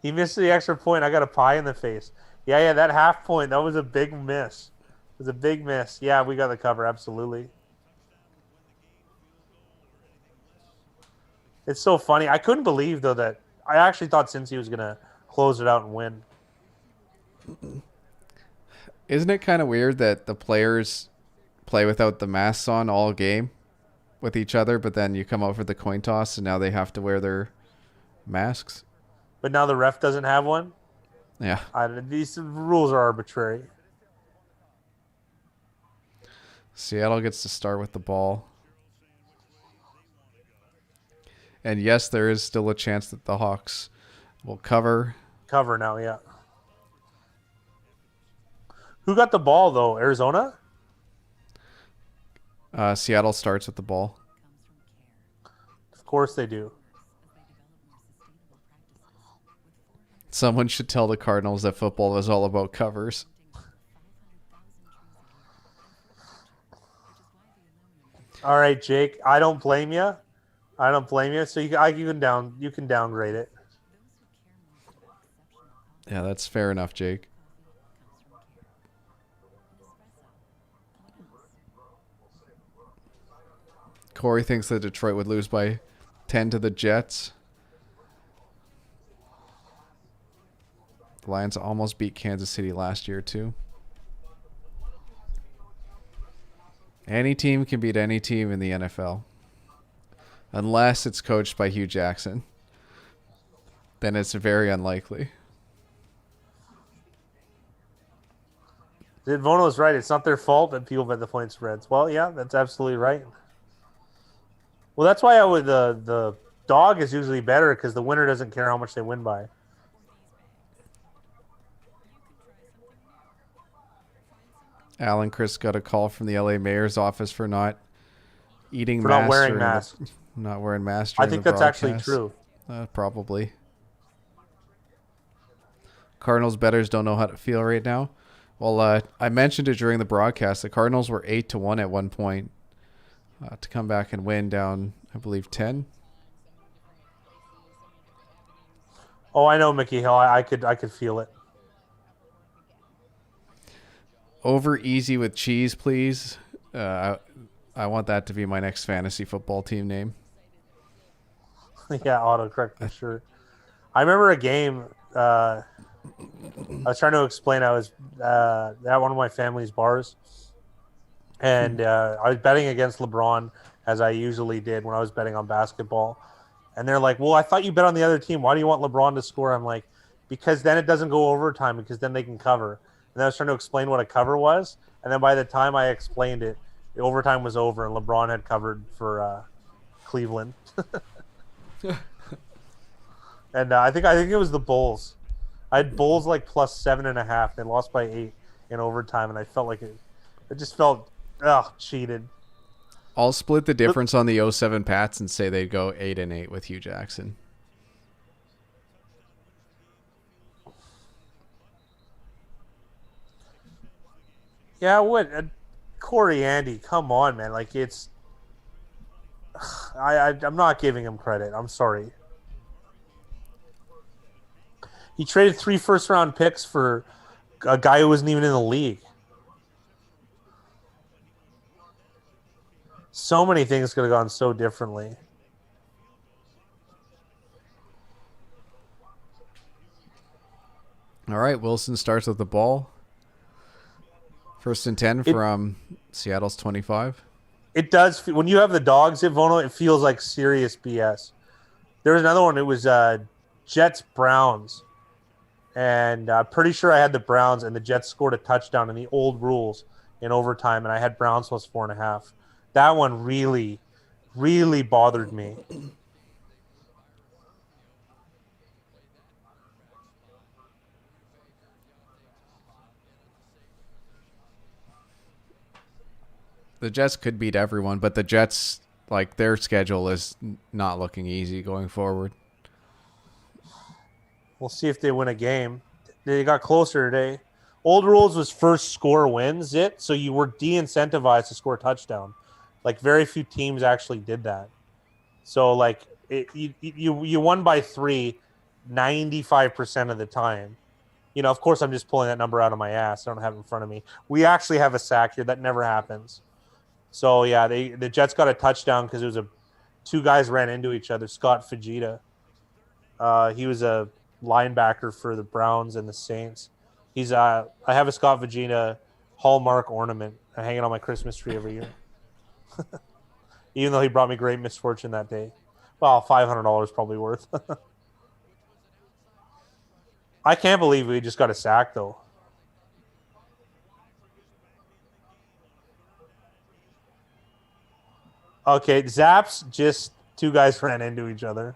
S2: He missed the extra point. I got a pie in the face. Yeah, that half point, that was a big miss. It was a big miss. Yeah, we got the cover, absolutely. It's so funny. I couldn't believe, though, that I actually thought Cincy was going to close it out and win.
S1: Isn't it kind of weird that the players play without the masks on all game with each other, but then you come out for the coin toss and now they have to wear their masks?
S2: But now the ref doesn't have one?
S1: Yeah.
S2: These rules are arbitrary.
S1: Seattle gets to start with the ball. And yes, there is still a chance that the Hawks will cover.
S2: Cover now, yeah. Who got the ball, though? Arizona?
S1: Seattle starts with the ball.
S2: Of course they do.
S1: Someone should tell the Cardinals that football is all about covers.
S2: All right, Jake. I don't blame you. So you can downgrade it.
S1: Yeah, that's fair enough, Jake. Corey thinks that Detroit would lose by 10 to the Jets. The Lions almost beat Kansas City last year, too. Any team can beat any team in the NFL. Unless it's coached by Hugh Jackson. Then it's very unlikely.
S2: Vono's right. It's not their fault that people bet the point spreads. Well, yeah, that's absolutely right. Well, that's why the dog is usually better because the winner doesn't care how much they win by.
S1: Alan Chris got a call from the LA mayor's office for not eating
S2: for not
S1: masks
S2: wearing
S1: during the
S2: masks.
S1: not wearing masks
S2: I
S1: during the
S2: think that's actually
S1: broadcast.
S2: true.
S1: Probably. Cardinals bettors don't know how to feel right now. Well, I mentioned it during the broadcast. The Cardinals were 8-1 at one point to come back and win down, I believe, 10.
S2: Oh, I know, Mickey Hill. I could feel it.
S1: Over easy with cheese, please. I want that to be my next fantasy football team name.
S2: Yeah, autocorrect for sure. I remember a game. I was trying to explain. I was at one of my family's bars, and I was betting against LeBron as I usually did when I was betting on basketball. And they're like, "Well, I thought you bet on the other team. Why do you want LeBron to score?" I'm like, "Because then it doesn't go overtime. Because then they can cover." And I was trying to explain what a cover was, and then by the time I explained it, the overtime was over, and LeBron had covered for Cleveland. And I think it was the Bulls. I had Bulls like plus 7.5. They lost by 8 in overtime, and I felt like it just felt cheated.
S1: I'll split the
S2: But
S1: difference on the '07 Pats and say they'd go 8-8 with Hugh Jackson.
S2: yeah, what Corey Andy? Come on, man! Like it's I'm not giving him credit. I'm sorry. He traded 3 first-round picks for a guy who wasn't even in the league. So many things could have gone so differently.
S1: All right, Wilson starts with the ball. 1st and 10
S2: It
S1: from Seattle's 25.
S2: it does when you have the dogs at Vono. It feels like serious BS. There was another one. It was Jets Browns, and I'm pretty sure I had the Browns, and the Jets scored a touchdown in the old rules in overtime, and I had Browns plus 4.5. That one really, really bothered me.
S1: The Jets could beat everyone, but the Jets, like, their schedule is not looking easy going forward.
S2: We'll see if they win a game. They got closer today. Old rules was first score wins it, so you were de-incentivized to score a touchdown. Like very few teams actually did that. So like you won by 3 95% of the time. Of course I'm just pulling that number out of my ass. I don't have it in front of me. We actually have a sack here. That never happens. So yeah, the Jets got a touchdown because it was 2 guys ran into each other. Scott Fajita. He was a linebacker for the Browns and the Saints. I have a Scott Vagina Hallmark ornament hanging on my Christmas tree every year. Even though he brought me great misfortune that day. Well, $500 probably worth. I can't believe we just got a sack though. Okay, Zaps just 2 guys ran into each other.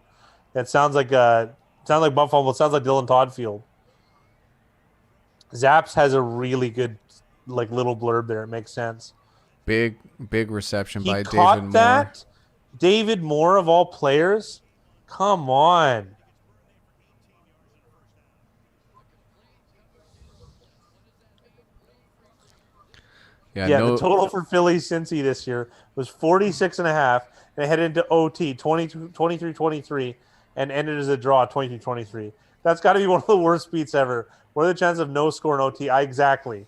S2: It sounds like Buffalo. It sounds like Dylan Toddfield. Zaps has a really good little blurb there. It makes sense.
S1: Big reception
S2: He
S1: by David
S2: caught
S1: Moore.
S2: that. David Moore of all players. Come on. Yeah, the total for Philly Cincy this year was 46.5, and it headed into OT 23-23 and ended as a draw 22-23. That's got to be one of the worst beats ever. What are the chances of no score in OT? Exactly.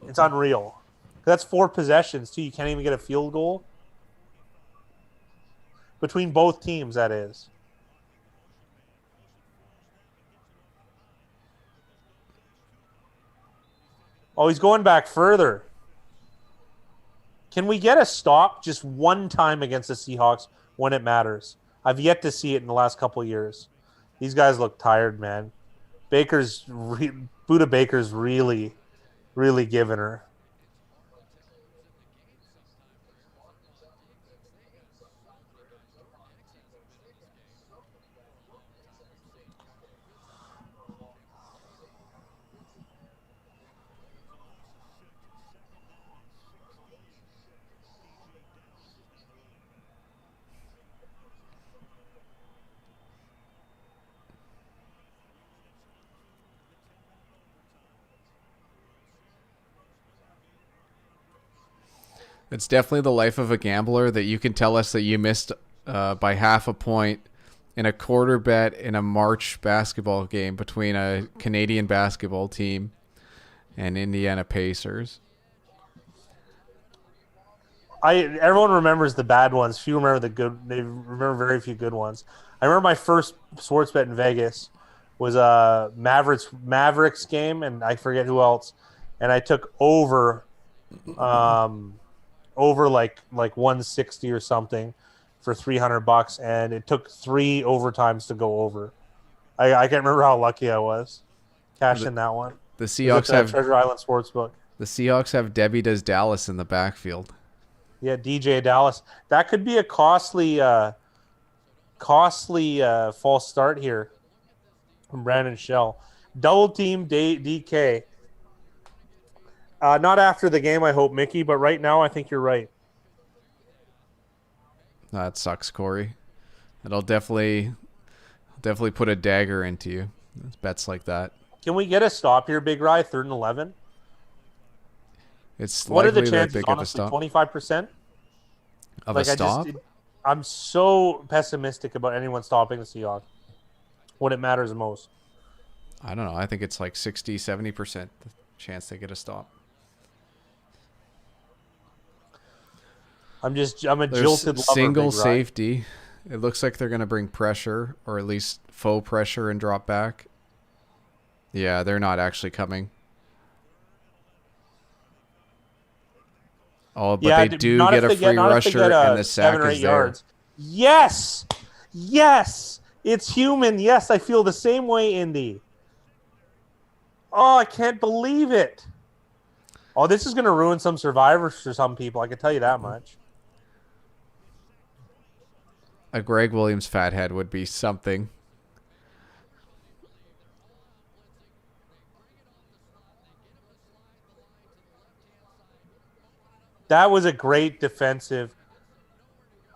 S2: It's unreal. That's 4 possessions too. You can't even get a field goal between both teams. That is. Oh, he's going back further. Can we get a stop just one time against the Seahawks when it matters? I've yet to see it in the last couple of years. These guys look tired, man. Buda Baker's really, really giving her.
S1: It's definitely the life of a gambler that you can tell us that you missed by half a point in a quarter bet in a March basketball game between a Canadian basketball team and Indiana Pacers.
S2: Everyone remembers the bad ones. Few remember the good. They remember very few good ones. I remember my first sports bet in Vegas was a Mavericks game, and I forget who else. And I took over like 160 or something for $300, and it took 3 overtimes to go over. I can't remember how lucky I was. Cash
S1: The,
S2: in that one.
S1: the
S2: It was at
S1: Seahawks
S2: the
S1: have
S2: Treasure Island Sportsbook.
S1: the Seahawks have Debbie Does Dallas in the backfield.
S2: Yeah, DJ Dallas. That could be a costly false start here from Brandon Shell. Double team DK. Not after the game, I hope, Mickey, but right now I think you're right.
S1: That sucks, Corey. It'll definitely put a dagger into you. Bets like that.
S2: Can we get a stop here, Big Rye? 3rd and 11.
S1: It's
S2: What are the
S1: likely that
S2: chances?
S1: big of a
S2: Honestly,
S1: stop
S2: 25%.
S1: of a stop.
S2: I'm so pessimistic about anyone stopping the Seahawks when it matters most.
S1: I don't know. I think it's like 60-70% chance they get a stop.
S2: I'm a
S1: There's
S2: jilted lover.
S1: single
S2: Big Rye.
S1: safety. It looks like they're going to bring pressure, or at least faux pressure, and drop back. Yeah, they're not actually coming. Oh, but
S2: Yeah,
S1: they do
S2: not
S1: get
S2: if
S1: a
S2: they
S1: free
S2: not if they
S1: rusher,
S2: get,
S1: and the
S2: 7
S1: sack
S2: or
S1: is
S2: 8
S1: there.
S2: yards. Yes, yes, it's human. Yes, I feel the same way, Indy. Oh, I can't believe it. Oh, this is going to ruin some survivors for some people. I can tell you that much.
S1: A Greg Williams fathead would be something.
S2: That was a great defensive.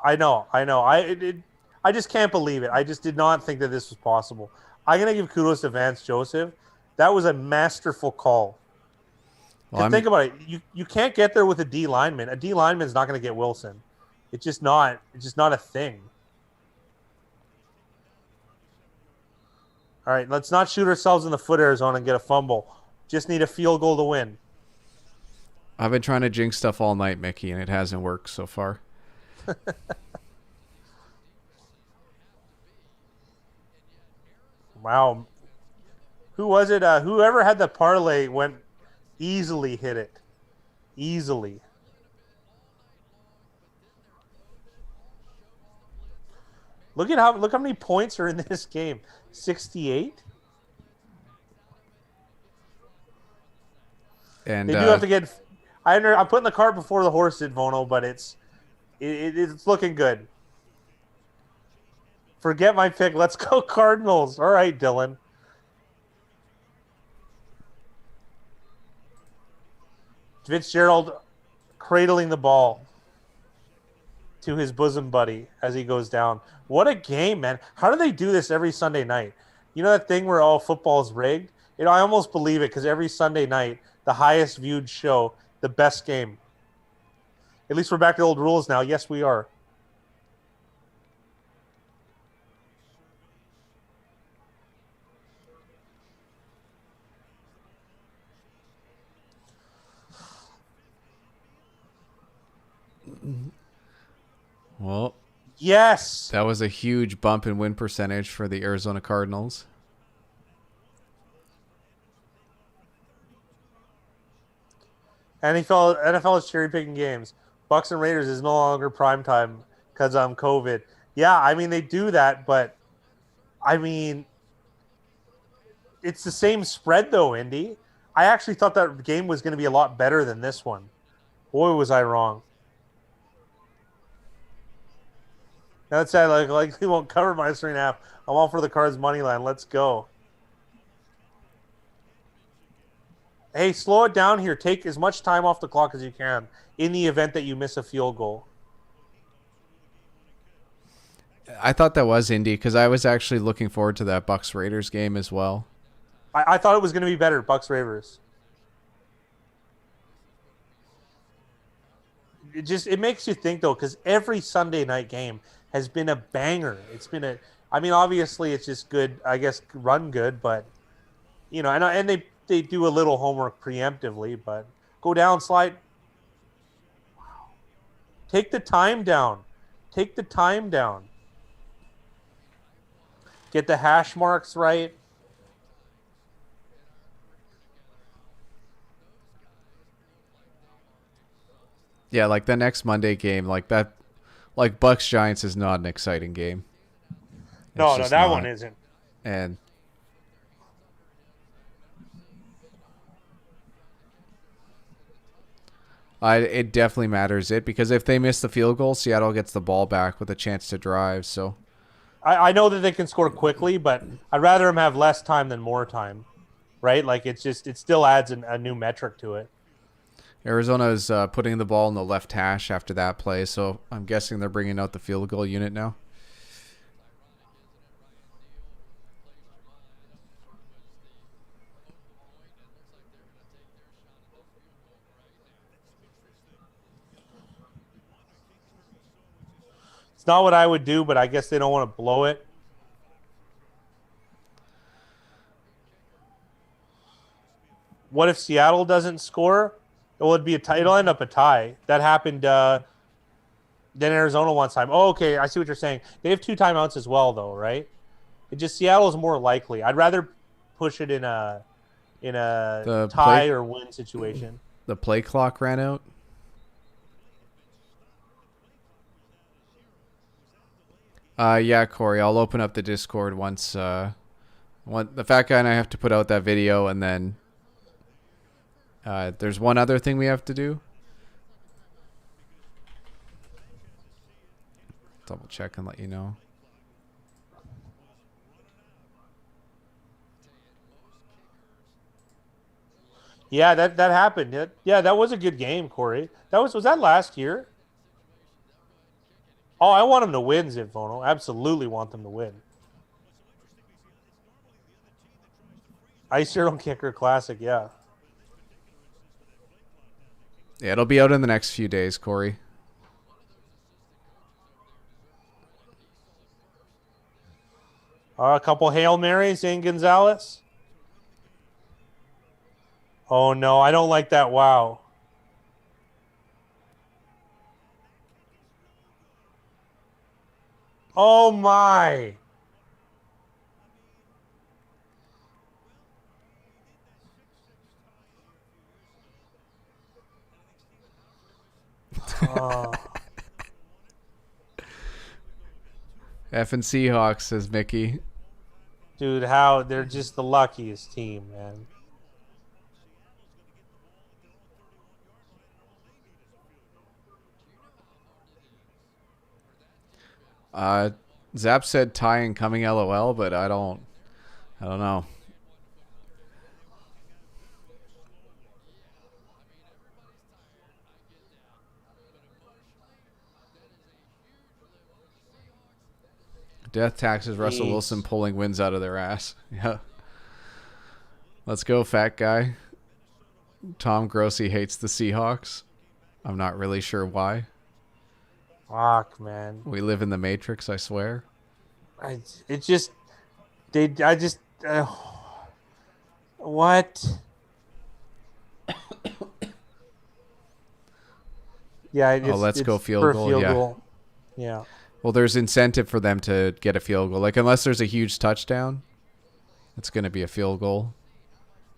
S2: I know. I just can't believe it. I just did not think that this was possible. I'm going to give kudos to Vance Joseph. That was a masterful call.
S1: Well,
S2: Think about it. You can't get there with a D lineman. A D lineman is not going to get Wilson. It's just not a thing. All right, let's not shoot ourselves in the foot, Arizona, and get a fumble. Just need a field goal to win.
S1: I've been trying to jinx stuff all night, Mickey, and it hasn't worked so far.
S2: Wow. Who was it? Whoever had the parlay went easily hit it. Easily. Look how many points are in this game. 68.
S1: And
S2: They do have to get. I'm putting the cart before the horse, did Vono, but it's looking good. Forget my pick. Let's go Cardinals. All right, Dylan. Fitzgerald cradling the ball to his bosom buddy as he goes down. What a game, man. How do they do this every Sunday night? You know that thing where all football's rigged? I almost believe it because every Sunday night, the highest viewed show, the best game. At least we're back to the old rules now. Yes, we are.
S1: well,
S2: Yes.
S1: that was a huge bump in win percentage for the Arizona Cardinals.
S2: NFL is cherry picking games. Bucks and Raiders is no longer prime time because COVID. Yeah, I mean they do that, but I mean it's the same spread though, Indy. I actually thought that game was going to be a lot better than this one. Boy, was I wrong. That's sad. Like they won't cover minus 3.5. I'm all for the Cards money line. Let's go. Hey, slow it down here. Take as much time off the clock as you can in the event that you miss a field goal.
S1: I thought that was Indy because I was actually looking forward to that Bucks Raiders game as well.
S2: I thought it was going to be better, Bucks Ravers. it makes you think though, because every Sunday night game has been a banger. It's been a. I mean, obviously it's just good. I guess run good, but and they do a little homework preemptively, but go down, slide, take the time down, take the time down, get the hash marks right.
S1: Yeah, like the next Monday game, like that, like Bucks Giants is not an exciting game. It's
S2: No, no,
S1: just
S2: that one
S1: not.
S2: isn't.
S1: And it definitely matters because if they miss the field goal, Seattle gets the ball back with a chance to drive. So
S2: I know that they can score quickly, but I'd rather them have less time than more time, right? Like it still adds a new metric to it.
S1: Arizona is putting the ball in the left hash after that play. So I'm guessing they're bringing out the field goal unit now.
S2: It's not what I would do, but I guess they don't want to blow it. What if Seattle doesn't score? It'll be a tie. It'll end up a tie. That happened. Then Arizona one time. Oh, okay. I see what you're saying. They have 2 timeouts as well, though, right? It just Seattle's more likely. I'd rather push it in a tie or win situation.
S1: The play clock ran out. Yeah, Corey. I'll open up the Discord once. The fat guy and I have to put out that video, and then there's one other thing we have to do. Double check and let you know.
S2: Yeah, that happened. Yeah, that was a good game, Corey. Was that last year? Oh, I want them to win, Zipfono. Absolutely want them to win. Ice Hero Kicker Classic, yeah.
S1: Yeah, it'll be out in the next few days, Corey.
S2: A couple Hail Marys, Zane Gonzalez. Oh, no, I don't like that. Wow. Oh, my. Oh.
S1: F and Seahawks, says Mickey.
S2: Dude, how they're just the luckiest team, man.
S1: Zap said tie and coming LOL, but I don't know. Death taxes Russell Wilson pulling wins out of their ass. Yeah. Let's go, fat guy. Tom Grossi hates the Seahawks. I'm not really sure why.
S2: Fuck, man.
S1: We live in the Matrix, I swear.
S2: What? Yeah,
S1: let's go field goal.
S2: Yeah.
S1: Well, there's incentive for them to get a field goal. Like, unless there's a huge touchdown, it's going to be a field goal.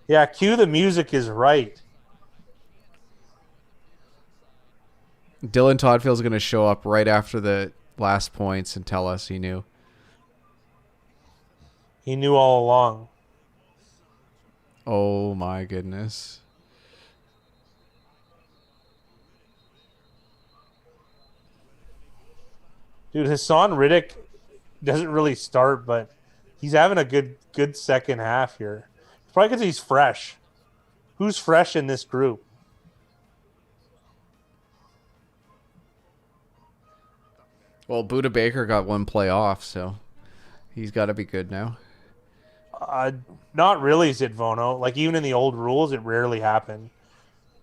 S2: Yeah, cue the music is right.
S1: Dylan Toddfield's going to show up right after the last points and tell us he knew.
S2: He knew all along.
S1: Oh, my goodness.
S2: Dude, Hassan Riddick doesn't really start, but he's having a good second half here. Probably because he's fresh. Who's fresh in this group?
S1: Well, Buda Baker got one play off, so he's got to be good now.
S2: Not really, Zidvono. Like, even in the old rules, it rarely happened.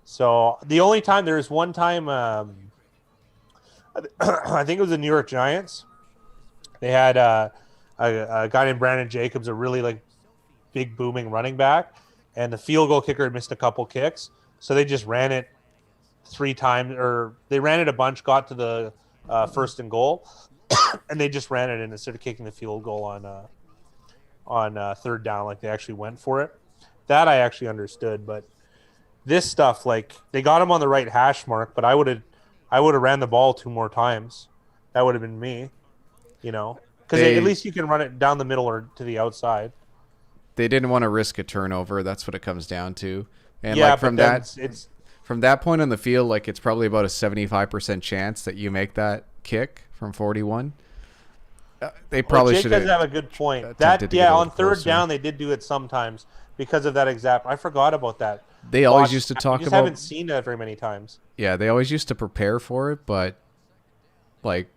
S2: So, the only time, there was one time I think it was the New York Giants. They had a guy named Brandon Jacobs, a really like big booming running back, and the field goal kicker had missed a couple kicks, so they just ran it 3 times, or they ran it a bunch, got to the first and goal, and they just ran it and instead of kicking the field goal on third down, like they actually went for it. That I actually understood, but this stuff, like they got him on the right hash mark, but I would have ran the ball 2 more times. That would have been me, because at
S1: They
S2: least you can run it down the middle or to the outside.
S1: they didn't want to risk a turnover. That's what it comes down to. And
S2: Yeah,
S1: like
S2: but then it's
S1: from that point on the field, like it's probably about a 75% chance that you make that kick from 41. They probably
S2: Jake
S1: should
S2: does have
S1: have
S2: a good point.
S1: attempted
S2: That
S1: to get
S2: yeah,
S1: a
S2: on
S1: little
S2: third
S1: closer.
S2: down they did do it sometimes because of that exact. I forgot about that.
S1: They always used to
S2: You
S1: talk
S2: just
S1: about
S2: haven't seen that very many times.
S1: yeah, they always used to prepare for it, but like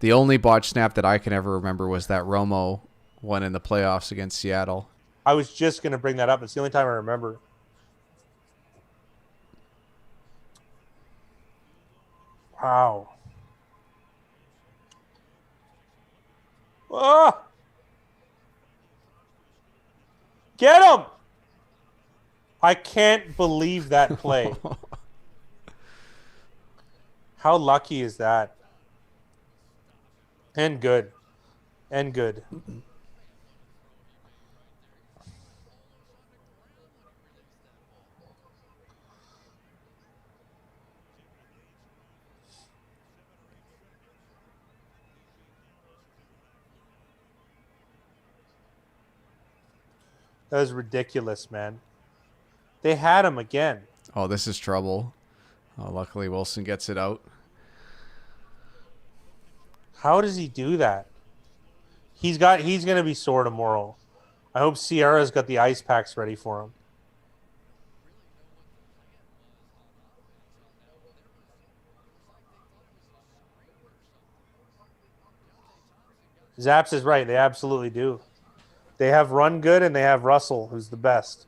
S1: the only botch snap that I can ever remember was that Romo one in the playoffs against Seattle.
S2: I was just gonna bring that up. It's the only time I remember. Wow. Ah! Get him! I can't believe that play. How lucky is that? And good. And good. That was ridiculous, man. They had him again.
S1: Oh, this is trouble. Luckily, Wilson gets it out.
S2: How does he do that? He's gonna be sore tomorrow. I hope Sierra's got the ice packs ready for him. Zaps is right. They absolutely do. They have run good and they have Russell, who's the best.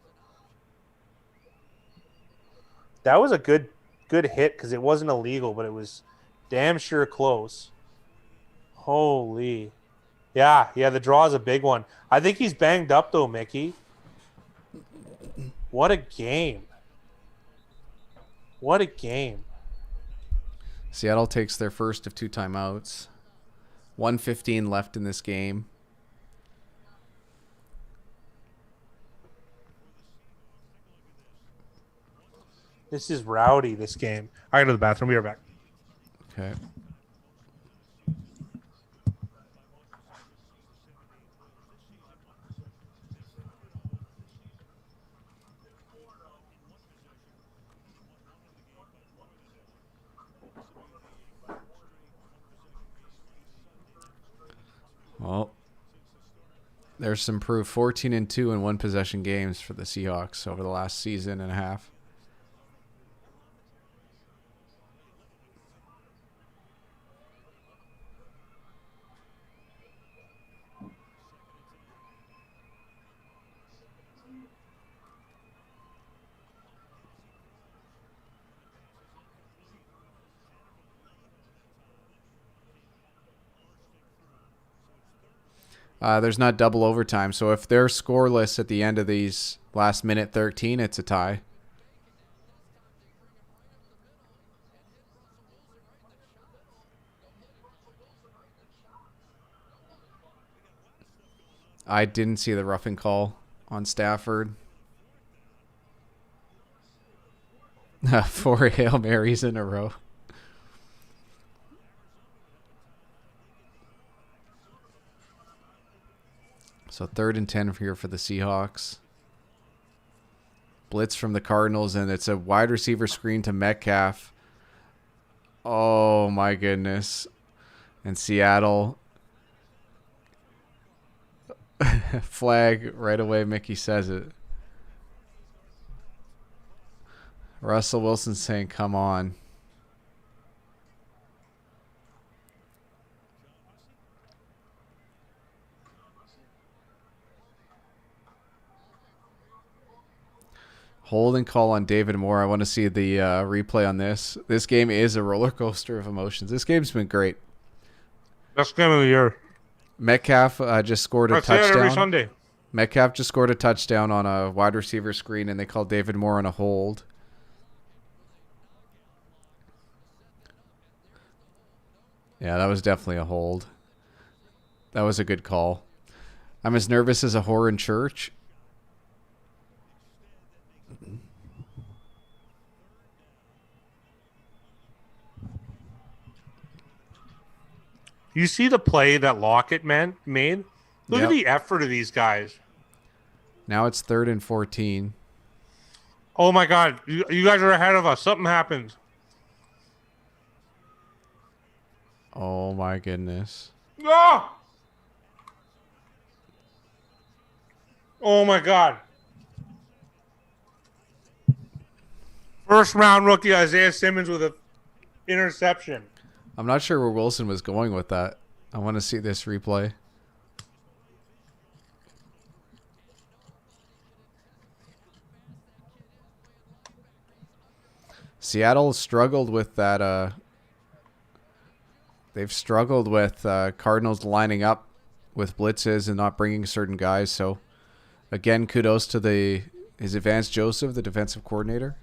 S2: That was a good hit because it wasn't illegal, but it was damn sure close. Holy. Yeah, the draw is a big one. I think he's banged up though, Mickey. What a game. What a game.
S1: Seattle takes their first of 2 timeouts. 1:15 left in this game.
S2: This is rowdy, this game. I gotta go to the bathroom. Be right back.
S1: Okay. Well, there's some proof. 14-2 in 1 possession games for the Seahawks over the last season and a half. There's not double overtime, so if they're scoreless at the end of these last minute 13, it's a tie. I didn't see the roughing call on Stafford. 4 Hail Marys in a row. So 3rd and 10 here for the Seahawks. Blitz from the Cardinals, and it's a wide receiver screen to Metcalf. Oh, my goodness. And Seattle. Flag right away. Mickey says it. Russell Wilson saying, come on. Holding call on David Moore. I want to see the replay on this. This game is a roller coaster of emotions. This game's been great.
S2: Best game of the year.
S1: Metcalf just scored a
S2: I say it every
S1: touchdown.
S2: Sunday.
S1: Metcalf just scored a touchdown on a wide receiver screen, and they called David Moore on a hold. Yeah, that was definitely a hold. That was a good call. I'm as nervous as a whore in church.
S2: You see the play that Lockett made? Look
S1: Yep.
S2: at the effort of these guys.
S1: Now it's 3rd and 14.
S2: Oh my God. You guys are ahead of us. Something happened.
S1: Oh my goodness.
S2: Ah! Oh my God. First round rookie Isaiah Simmons with an interception.
S1: I'm not sure where Wilson was going with that. I want to see this replay. Seattle struggled with that. They've struggled with Cardinals lining up with blitzes and not bringing certain guys. So, again, kudos to his Vance Joseph, the defensive coordinator.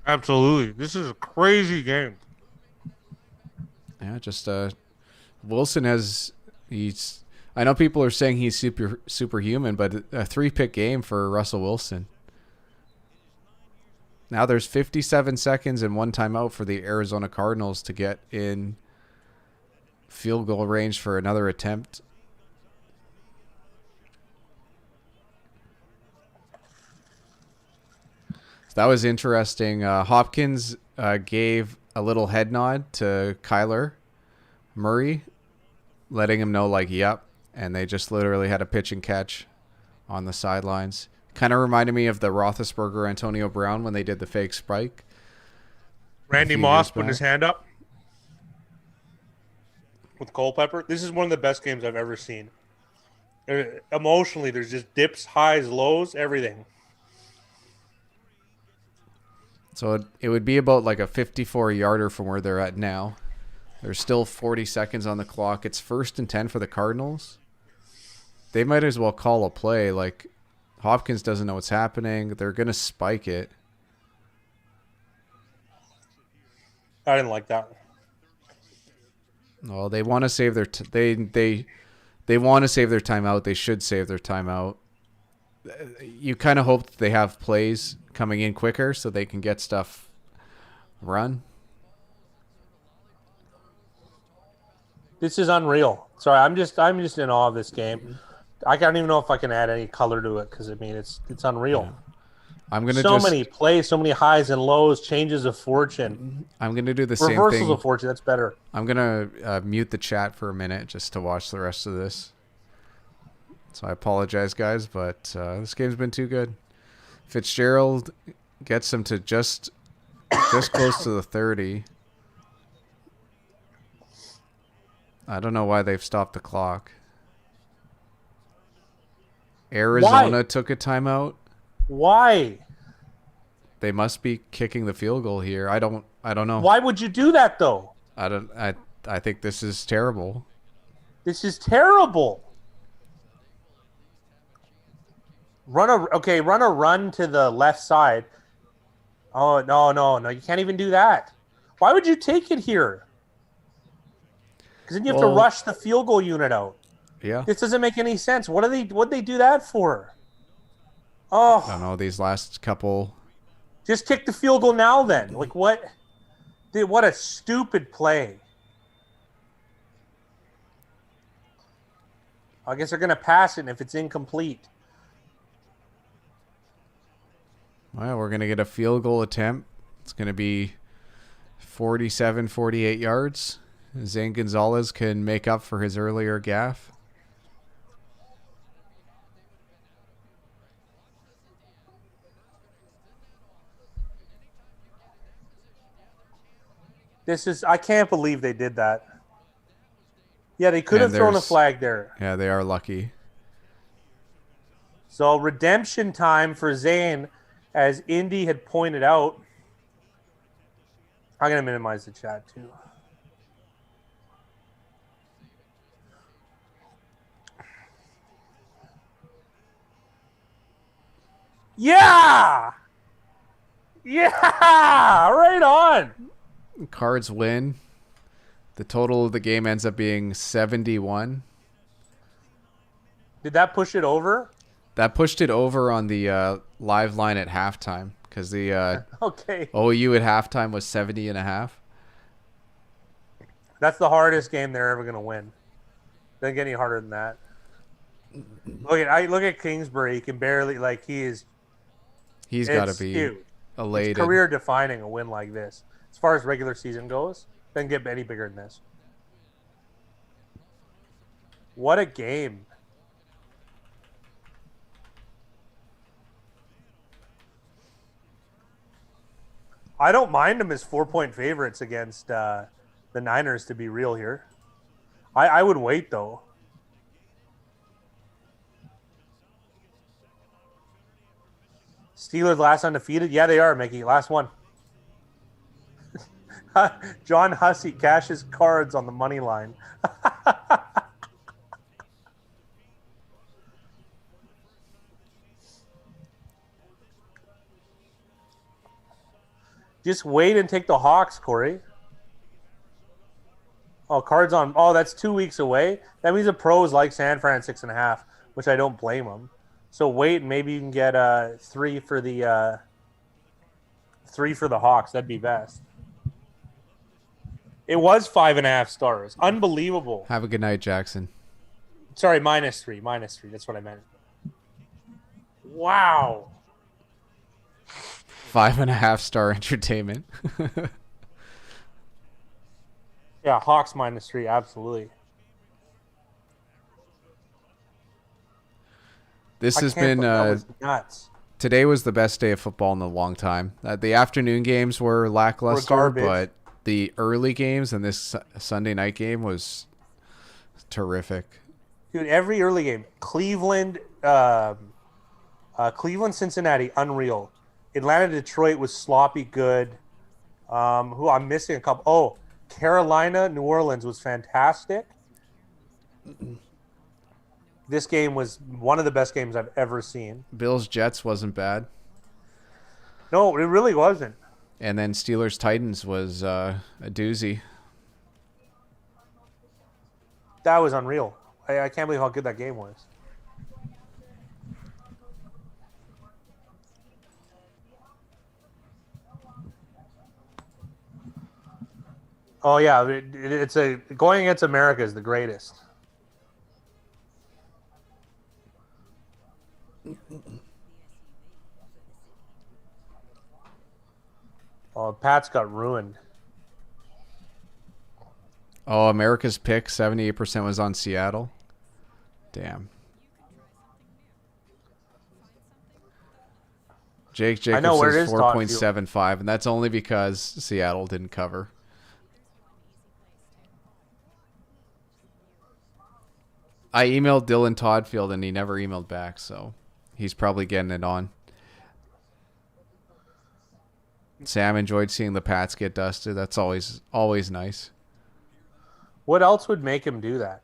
S2: Absolutely. This is a crazy game.
S1: Yeah, just Wilson I know people are saying he's superhuman, but a 3-pick game for Russell Wilson. Now there's 57 seconds and 1 timeout for the Arizona Cardinals to get in field goal range for another attempt. So that was interesting. Hopkins gave a little head nod to Kyler Murray, letting him know, like, yep. And they just literally had a pitch and catch on the sidelines. Kind of reminded me of the Roethlisberger Antonio Brown when they did the fake spike.
S2: Randy Moss putting his hand up with Culpepper. This is one of the best games I've ever seen. Emotionally, there's just dips, highs, lows, everything.
S1: So it would be about like a 54-yarder from where they're at now. There's still 40 seconds on the clock. It's 1st and 10 for the Cardinals. They might as well call a play. Like, Hopkins doesn't know what's happening. They're going to spike it.
S2: I didn't like that.
S1: Well, they want to save their they want to save their timeout. They should save their timeout. You kind of hope that they have plays coming in quicker so they can get stuff run.
S2: This is unreal. Sorry, I'm just in awe of this game. I don't even know if I can add any color to it because I mean it's unreal.
S1: Yeah. I'm gonna
S2: many plays, so many highs and lows, changes of fortune.
S1: I'm gonna do the same thing.
S2: Reversals of fortune. That's better.
S1: I'm gonna mute the chat for a minute just to watch the rest of this. So I apologize, guys, but this game's been too good. Fitzgerald gets him to just close to the 30. I don't know why they've stopped the clock. Arizona took a timeout.
S2: Why?
S1: They must be kicking the field goal here. I don't know.
S2: Why would you do that though?
S1: I think this is terrible.
S2: This is terrible. Run a run to the left side. Oh no, you can't even do that. Why would you take it here? Because then you have to rush the field goal unit out.
S1: Yeah.
S2: This doesn't make any sense. What'd they do that for? Oh,
S1: I don't know, these last couple.
S2: Just kick the field goal now then. Like what? Dude, what a stupid play. I guess they're going to pass it if it's incomplete.
S1: Well, we're going to get a field goal attempt. It's going to be 47, 48 yards. Zane Gonzalez can make up for his earlier gaffe.
S2: I can't believe they did that. Yeah, they could have thrown a flag there.
S1: Yeah, they are lucky.
S2: So redemption time for Zane as Indy had pointed out, I'm going to minimize the chat too. Yeah! Yeah! Right on!
S1: Cards win. The total of the game ends up being 71.
S2: Did that push it over?
S1: That pushed it over on the live line at halftime because the
S2: Okay.
S1: OU at halftime was 70.5.
S2: That's the hardest game they're ever going to win. Doesn't get any harder than that. Look at Kingsbury. He can barely
S1: He's got to
S2: it's
S1: be
S2: huge.
S1: elated.
S2: It's career defining a win like this. As far as regular season goes, doesn't get any bigger than this. What a game. I don't mind them as 4-point favorites against the Niners, to be real here. I would wait, though. Steelers last undefeated? Yeah, they are, Mickey. Last one. John Hussey cashes cards on the money line. Just wait and take the Hawks, Corey. Oh, cards on. Oh, that's 2 weeks away. That means the pros like San Fran 6.5, which I don't blame them. So wait, and maybe you can get 3 for the 3 for the Hawks. That'd be best. It was 5.5 stars. Unbelievable.
S1: Have a good night, Jackson.
S2: Sorry, -3. -3. That's what I meant. Wow.
S1: 5.5-star entertainment.
S2: Yeah, Hawks -3. Absolutely.
S1: This has been
S2: nuts.
S1: Today was the best day of football in a long time. The afternoon games were lackluster, but the early games and this Sunday night game was terrific.
S2: Dude, every early game, Cleveland, Cincinnati, unreal. Atlanta, Detroit was sloppy good. Who I'm missing a couple. Oh, Carolina, New Orleans was fantastic. This game was one of the best games I've ever seen.
S1: Bills Jets wasn't bad.
S2: No, it really wasn't.
S1: And then Steelers Titans was a doozy.
S2: That was unreal. I can't believe how good that game was. Oh yeah, it's going against America is the greatest. Oh, Pats got ruined.
S1: Oh, America's pick, 78% was on Seattle. Damn. Jake Jacobs says 4.75, and that's only because Seattle didn't cover. I emailed Dylan Toddfield, and he never emailed back, so he's probably getting it on. Sam enjoyed seeing the Pats get dusted. That's always nice.
S2: What else would make him do that?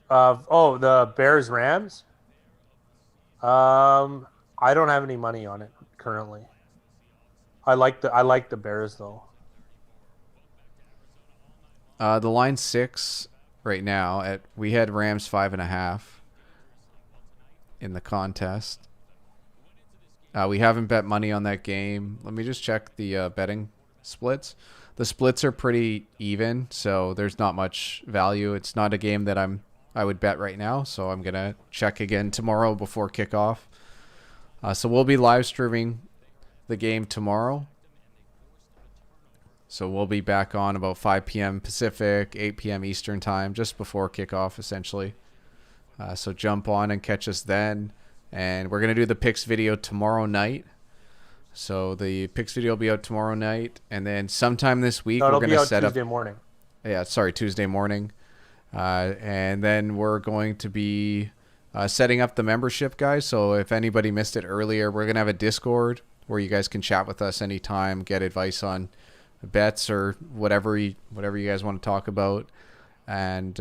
S2: The Bears Rams. I don't have any money on it currently. I like the Bears though.
S1: The line's 6 right now. We had Rams 5.5 in the contest. We haven't bet money on that game. Let me just check the betting splits. The splits are pretty even, so there's not much value. It's not a game that I would bet right now, so I'm gonna check again tomorrow before kickoff. So we'll be live streaming the game tomorrow. So we'll be back on about 5 p.m. Pacific, 8 p.m. Eastern time, just before kickoff, essentially. So jump on and catch us then. And we're going to do the picks video tomorrow night. So the picks video will be out tomorrow night. And then sometime this week, we're going to set up...
S2: Tuesday morning.
S1: Yeah, sorry, Tuesday morning. And then we're going to be setting up the membership, guys. So if anybody missed it earlier, we're going to have a Discord where you guys can chat with us anytime, get advice on bets or whatever you guys want to talk about. And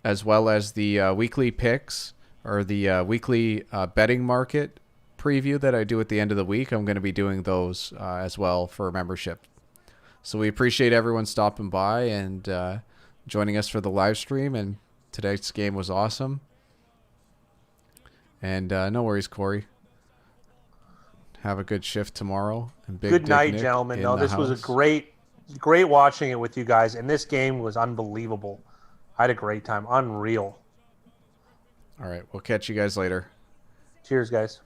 S1: as well as the weekly picks or the weekly betting market preview that I do at the end of the week. I'm going to be doing those as well for membership. So we appreciate everyone stopping by and joining us for the live stream. And today's game was awesome. And no worries, Corey. Have a good shift tomorrow. And Big
S2: Good
S1: Dick
S2: night,
S1: Nick
S2: gentlemen.
S1: in
S2: No,
S1: the
S2: this was a
S1: house.
S2: great watching it with you guys, and this game was unbelievable. I had a great time. Unreal.
S1: All right, we'll catch you guys later.
S2: Cheers, guys.